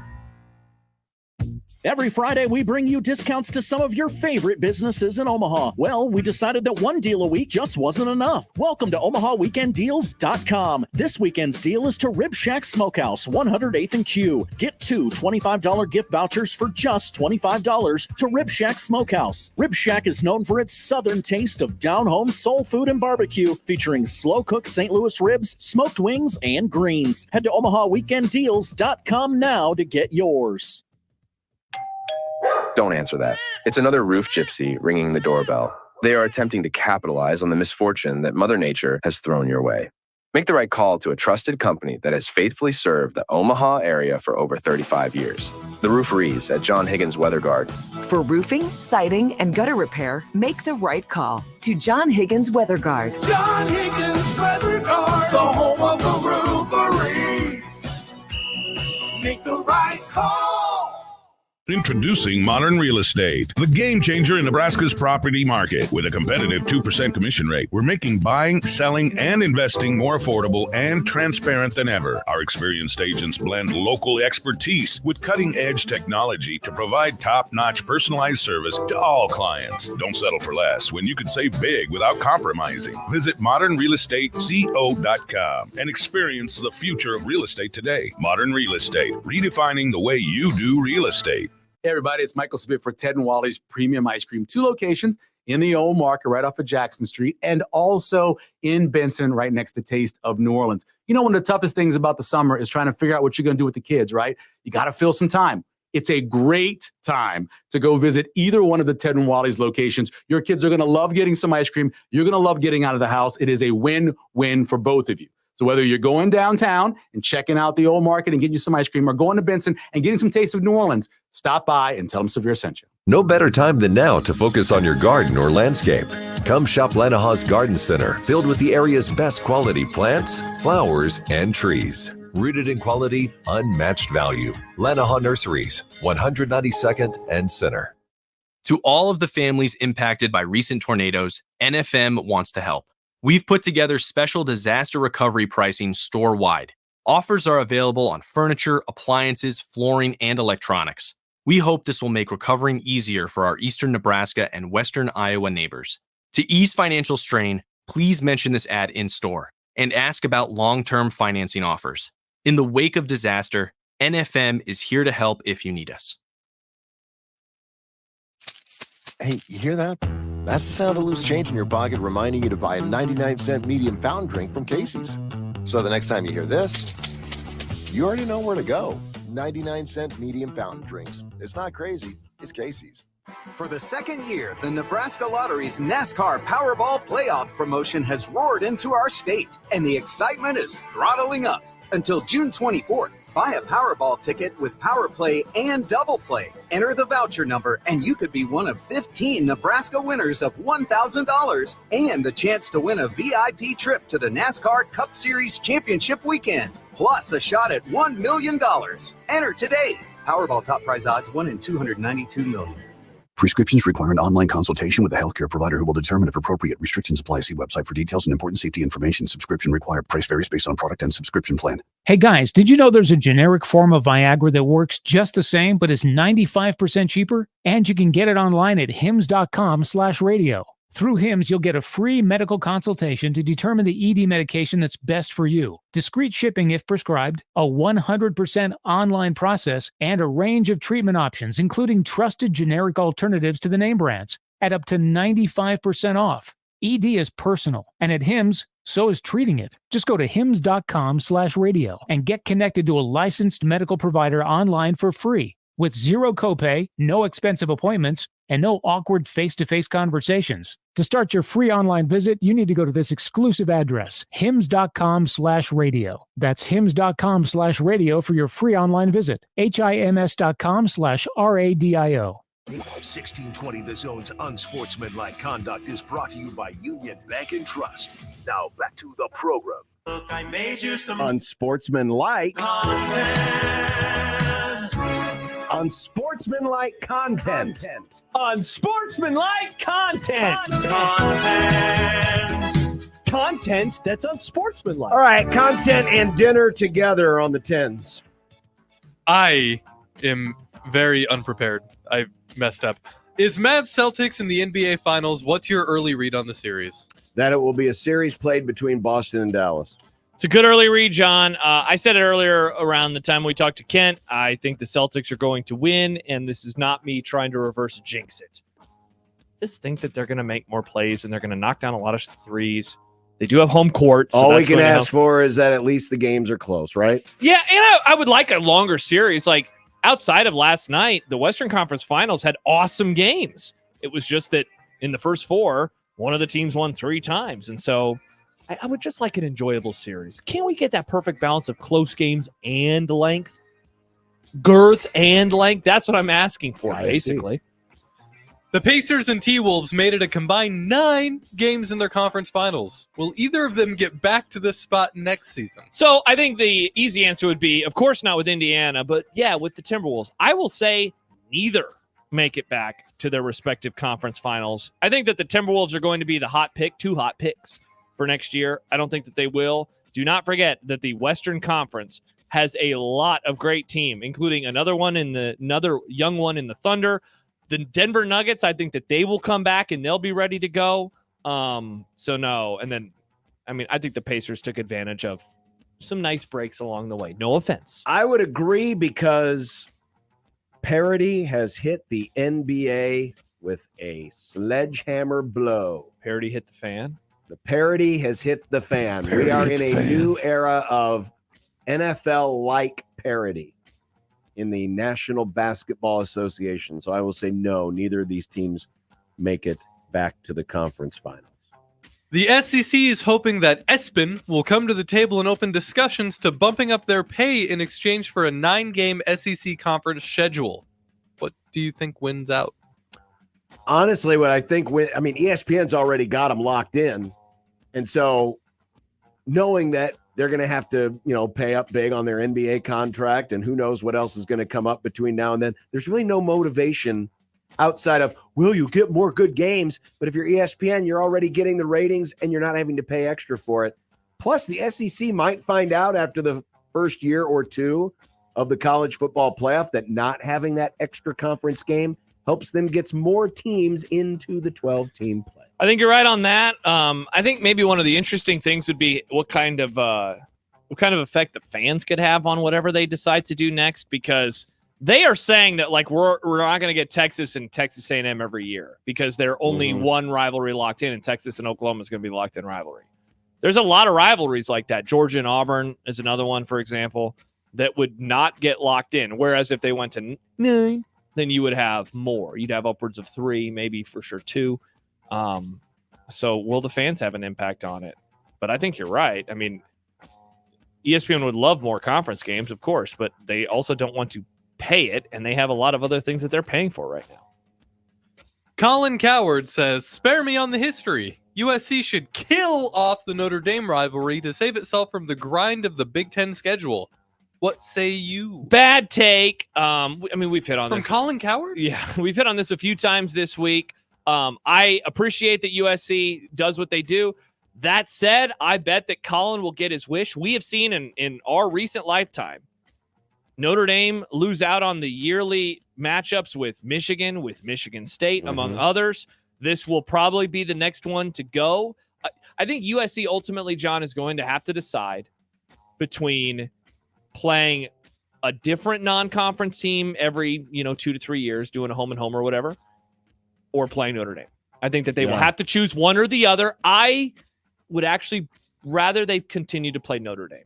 Every Friday, we bring you discounts to some of your favorite businesses in Omaha. Well, we decided that one deal a week just wasn't enough. Welcome to OmahaWeekendDeals.com. This weekend's deal is to Rib Shack Smokehouse, 108th and Q. Get 2 $25 gift vouchers for just $25 to Rib Shack Smokehouse. Rib Shack is known for its southern taste of down-home soul food and barbecue, featuring slow-cooked St. Louis ribs, smoked wings, and greens. Head to OmahaWeekendDeals.com now to get yours. Don't answer that. It's another roof gypsy ringing the doorbell. They are attempting to capitalize on the misfortune that Mother Nature has thrown your way. Make the right call to a trusted company that has faithfully served the Omaha area for over 35 years. The Rooferees at John Higgins Weather Guard. For roofing, siding, and gutter repair, make the right call to John Higgins Weather Guard. John Higgins Weather Guard, the home of the Rooferees. Make the right call. Introducing Modern Real Estate, the game changer in Nebraska's property market. With a competitive 2% commission rate, we're making buying, selling, and investing more affordable and transparent than ever. Our experienced agents blend local expertise with cutting-edge technology to provide top-notch personalized service to all clients. Don't settle for less when you can save big without compromising. Visit modernrealestateco.com and experience the future of real estate today. Modern Real Estate, redefining the way you do real estate. Hey everybody, it's Michael Smith for Ted and Wally's Premium Ice Cream. 2 locations in the old market right off of Jackson Street, and also in Benson right next to Taste of New Orleans. You know, one of the toughest things about the summer is trying to figure out what you're going to do with the kids, right? You got to fill some time. It's a great time to go visit either one of the Ted and Wally's locations. Your kids are going to love getting some ice cream. You're going to love getting out of the house. It is a win-win for both of you. So whether you're going downtown and checking out the old market and getting you some ice cream, or going to Benson and getting some Taste of New Orleans, stop by and tell them Severe sent you. No better time than now to focus on your garden or landscape. Come shop Lanahaw's Garden Center, filled with the area's best quality plants, flowers, and trees. Rooted in quality, unmatched value. Lanahaw Nurseries, 192nd and Center. To all of the families impacted by recent tornadoes, NFM wants to help. We've put together special disaster recovery pricing store-wide. Offers are available on furniture, appliances, flooring, and electronics. We hope this will make recovering easier for our eastern Nebraska and western Iowa neighbors. To ease financial strain, please mention this ad in store and ask about long-term financing offers. In the wake of disaster, NFM is here to help if you need us. Hey, you hear that? That's the sound of loose change in your pocket reminding you to buy a 99-cent medium fountain drink from Casey's. So the next time you hear this, you already know where to go. 99-cent medium fountain drinks. It's not crazy. It's Casey's. For the second year, the Nebraska Lottery's NASCAR Powerball Playoff promotion has roared into our state, and the excitement is throttling up. Until June 24th, buy a Powerball ticket with Power Play and Double Play. Enter the voucher number, and you could be one of 15 Nebraska winners of $1,000 and the chance to win a VIP trip to the NASCAR Cup Series Championship weekend, plus a shot at $1 million. Enter today. Powerball top prize odds 1 in 292 million. Prescriptions require an online consultation with a healthcare provider who will determine if appropriate. Restrictions apply. See website for details and important safety information. Subscription required. Price varies based on product and subscription plan. Hey guys, did you know there's a generic form of Viagra that works just the same but is 95% cheaper? And you can get it online at hims.com/radio. Through Hims, you'll get a free medical consultation to determine the ED medication that's best for you, discreet shipping if prescribed, a 100% online process, and a range of treatment options, including trusted generic alternatives to the name brands, at up to 95% off. ED is personal, and at Hims, so is treating it. Just go to hims.com/radio and get connected to a licensed medical provider online for free, with zero copay, no expensive appointments, and no awkward face-to-face conversations. To start your free online visit, you need to go to this exclusive address, hims.com/radio. That's hims.com/radio for your free online visit. hims.com/radio. 1620 The Zone's Unsportsmanlike Conduct is brought to you by Union Bank and Trust. Now back to the program. Look, I made you some Unsportsmanlike content. Unsportsmanlike content. Unsportsmanlike content. Content that's unsportsmanlike. All right, content and dinner together on the 10s. I am very unprepared. I messed up. Is Mavs Celtics in the NBA Finals? What's your early read on the series? That it will be a series played between Boston and Dallas. It's a good early read, John. I said it earlier around the time we talked to Kent. I think the Celtics are going to win, and this is not me trying to reverse jinx it. Just think that they're going to make more plays, and they're going to knock down a lot of threes. They do have home court. So all we can ask for is that at least the games are close, right? Yeah, and I would like a longer series. Like, outside of last night, the Western Conference Finals had awesome games. It was just that in the first four, one of the teams won 3 times, and so I would just like an enjoyable series. Can't we get that perfect balance of close games and length? Girth and length? That's what I'm asking for, basically. The Pacers and T-Wolves made it a combined 9 games in their conference finals. Will either of them get back to this spot next season? So I think the easy answer would be, of course not with Indiana, but yeah, with the Timberwolves. I will say neither make it back to their respective conference finals. I think that the Timberwolves are going to be the hot pick, 2 hot picks for next year. I don't think that they will. Do not forget that the Western Conference has a lot of great team, including another young one in the Thunder. The Denver Nuggets, I think that they will come back and they'll be ready to go. So no. And then, I think the Pacers took advantage of some nice breaks along the way. No offense. I would agree because parity has hit the NBA with a sledgehammer blow. Parody hit the fan. The parody has hit the fan. We are in a new era of NFL-like parody in the National Basketball Association. So I will say no, neither of these teams make it back to the conference finals. The SEC is hoping that ESPN will come to the table and open discussions to bumping up their pay in exchange for a 9-game SEC conference schedule. What do you think wins out? Honestly, what I think, ESPN's already got them locked in. And so knowing that they're going to have to, pay up big on their NBA contract and who knows what else is going to come up between now and then, there's really no motivation outside of, will you get more good games? But if you're ESPN, you're already getting the ratings and you're not having to pay extra for it. Plus, the SEC might find out after the first year or two of the college football playoff that not having that extra conference game helps them get more teams into the 12-team play. I think you're right on that. I think maybe one of the interesting things would be what kind of effect the fans could have on whatever they decide to do next, because they are saying that we're not going to get Texas and Texas A&M every year because they're only one rivalry locked in, and Texas and Oklahoma is going to be locked in rivalry. There's a lot of rivalries like that. Georgia and Auburn is another one, for example, that would not get locked in. Whereas if they went to 9, then you would have more. You'd have upwards of 3, maybe for sure 2. So will the fans have an impact on it? But I think you're right. I mean, ESPN would love more conference games, of course, but they also don't want to pay it, and they have a lot of other things that they're paying for right now. Colin Coward says, spare me on the history. USC should kill off the Notre Dame rivalry to save itself from the grind of the Big Ten schedule. What say you? Bad take. We've hit on this. From Colin Coward? Yeah, we've hit on this a few times this week. I appreciate that USC does what they do. That said, I bet that Colin will get his wish. We have seen in our recent lifetime Notre Dame lose out on the yearly matchups with Michigan State, among others. This will probably be the next one to go. I think USC ultimately, John, is going to have to decide between playing a different non-conference team every 2 to 3 years, doing a home and home or whatever, or playing Notre Dame. I think that they will have to choose one or the other. I would actually rather they continue to play Notre Dame,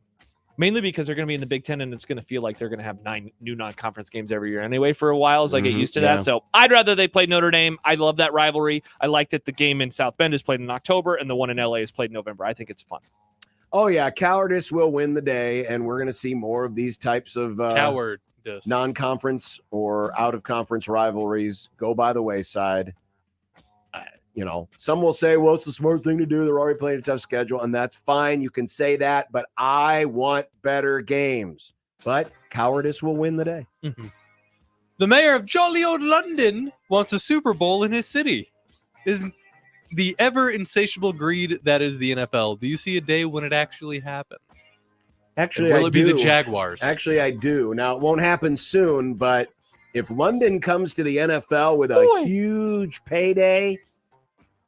mainly because they're going to be in the Big Ten, and it's going to feel like they're going to have 9 new non-conference games every year anyway for a while as I get used to that. So I'd rather they play Notre Dame. I love that rivalry. I like that the game in South Bend is played in October and the one in LA is played in November. I think it's fun. Oh, yeah. Cowardice will win the day, and we're going to see more of these types of non-conference or out-of-conference rivalries go by the wayside. Some will say, well, it's the smart thing to do. They're already playing a tough schedule, and that's fine. You can say that, but I want better games. But cowardice will win the day. Mm-hmm. The mayor of jolly old London wants a Super Bowl in his city. Is the ever insatiable greed that is the NFL. Do you see a day when it actually happens? Actually, will it be the Jaguars? Actually, I do. Now, it won't happen soon, but if London comes to the NFL with a huge payday,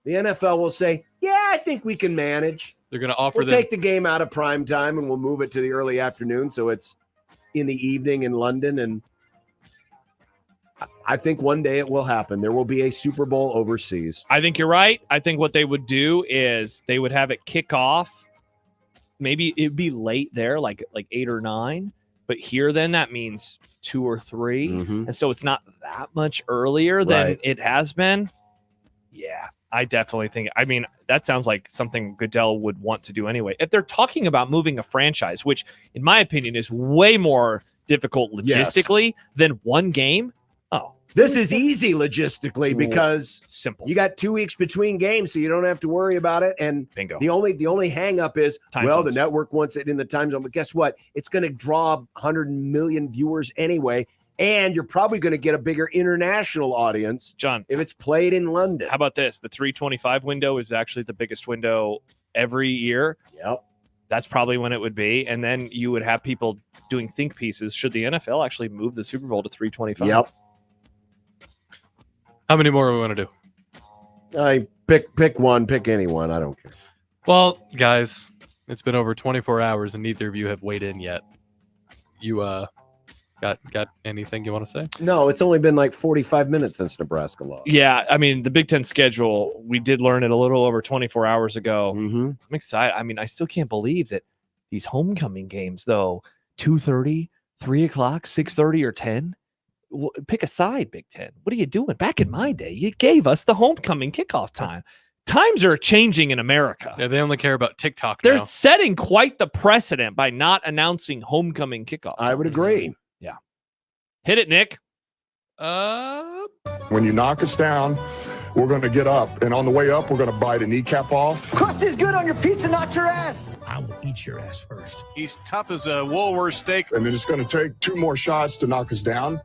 the NFL will say, yeah, I think we can manage. They're going to offer We'll take the game out of prime time and we'll move it to the early afternoon so it's in the evening in London. And I think one day it will happen. There will be a Super Bowl overseas. I think you're right. I think what they would do is they would have it kick off. Maybe it'd be late there, like 8 or 9. But here, then, that means 2 or 3. And so it's not that much earlier than it has been. Yeah, I definitely think. I mean, that sounds like something Goodell would want to do anyway. If they're talking about moving a franchise, which, in my opinion, is way more difficult logistically than one game. This is easy logistically because simple. You got 2 weeks between games, so you don't have to worry about it. And bingo. The only hang up is, time zones. The network wants it in the time zone. But guess what? It's going to draw 100 million viewers anyway. And you're probably going to get a bigger international audience, John, if it's played in London. How about this? The 325 window is actually the biggest window every year. Yep. That's probably when it would be. And then you would have people doing think pieces. Should the NFL actually move the Super Bowl to 325? Yep. How many more do we want to do? I pick one, pick anyone. I don't care. Well, guys, it's been over 24 hours and neither of you have weighed in yet. You Got anything you want to say? No, it's only been like 45 minutes since Nebraska lost. Yeah, I mean, the Big Ten schedule, we did learn it a little over 24 hours ago. Mm-hmm. I'm excited. I mean, I still can't believe that these homecoming games, though, 2:30, 3 o'clock, 6:30, or 10. Pick a side, Big Ten. What are you doing? Back in my day, you gave us the homecoming kickoff time. Times are changing in America. Yeah, they only care about TikTok They're now. setting quite the precedent by not announcing homecoming kickoff I would agree. Yeah. Hit it, Nick. When you knock us down, we're going to get up. And on the way up, we're going to bite a kneecap off. Crust is good on your pizza, not your ass. I will eat your ass first. He's tough as a Woolworth steak. And then it's going to take 2 more shots to knock us down.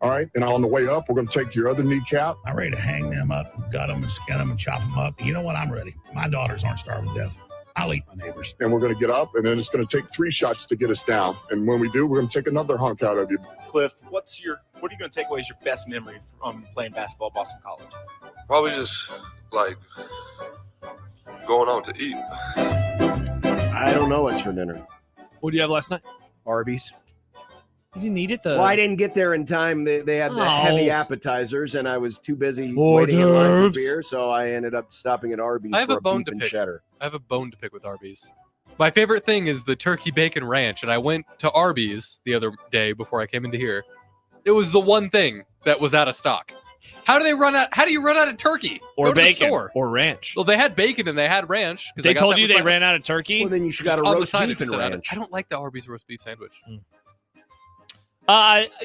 All right. And on the way up, we're going to take your other kneecap. I'm ready to hang them up, gut them, and skin them, and chop them up. You know what? I'm ready. My daughters aren't starving to death. I'll eat my neighbors. And we're going to get up, and then it's going to take 3 shots to get us down. And when we do, we're going to take another hunk out of you. Cliff, what are you going to take away as your best memory from playing basketball at Boston College? Probably just like going out to eat. I don't know what's for dinner. What did you have last night? Arby's. You didn't eat it, Well, I didn't get there in time. They had the heavy appetizers, and I was too busy waiting in line for beer, so I ended up stopping at Arby's I have for a bone beef to and pick. cheddar. I have a bone to pick with Arby's. My favorite thing is the turkey bacon ranch, and I went to Arby's the other day before I came into here. It was the one thing that was out of stock. How do you run out of turkey? Or Go to the bacon store. or ranch? Well, they had bacon and they had ranch. 'cause They I got told that you with they my- ran out of turkey? Well, then you should got a On the roast side, it beef just and said, ranch. I don't like the Arby's roast beef sandwich.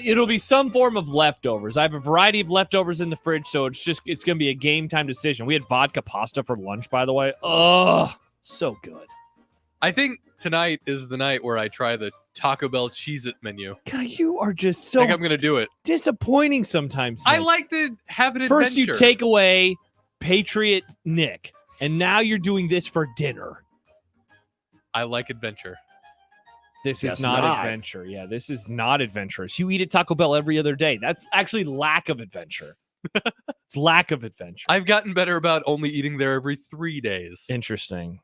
It'll be some form of leftovers. I have a variety of leftovers in the fridge, so it's going to be a game time decision. We had vodka pasta for lunch, by the way. Oh, so good. I think tonight is the night where I try the Taco Bell Cheez-It menu. God, you are just I so think I'm going to do it. disappointing sometimes. I Nick. like to have an First adventure. you take away Patriot Nick, and now you're doing this for dinner. I like adventure. This Guess is not not. adventure. Yeah, this is not adventurous. You eat at Taco Bell every other day. That's actually lack of adventure. It's lack of adventure. I've gotten better about only eating there every 3 days. Interesting.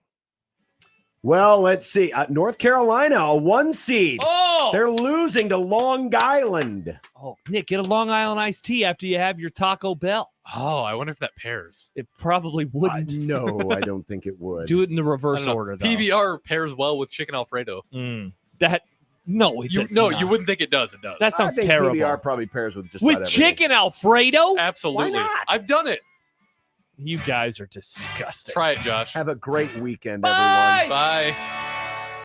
Well, let's see. North Carolina, a 1 seed. Oh! They're losing to Long Island. Oh, Nick, get a Long Island iced tea after you have your Taco Bell. Oh, I wonder if that pairs. It probably wouldn't. No, I don't think it would. Do it in the I reverse don't know. order, though. PBR pairs well with chicken Alfredo. No, it does not. You wouldn't think it does. It does. That I sounds think terrible. PBR probably pairs with just With about everything. chicken Alfredo? Absolutely. Why not? I've done it. You guys are disgusting. Try it, Josh. Have a great weekend, Bye. everyone. Bye.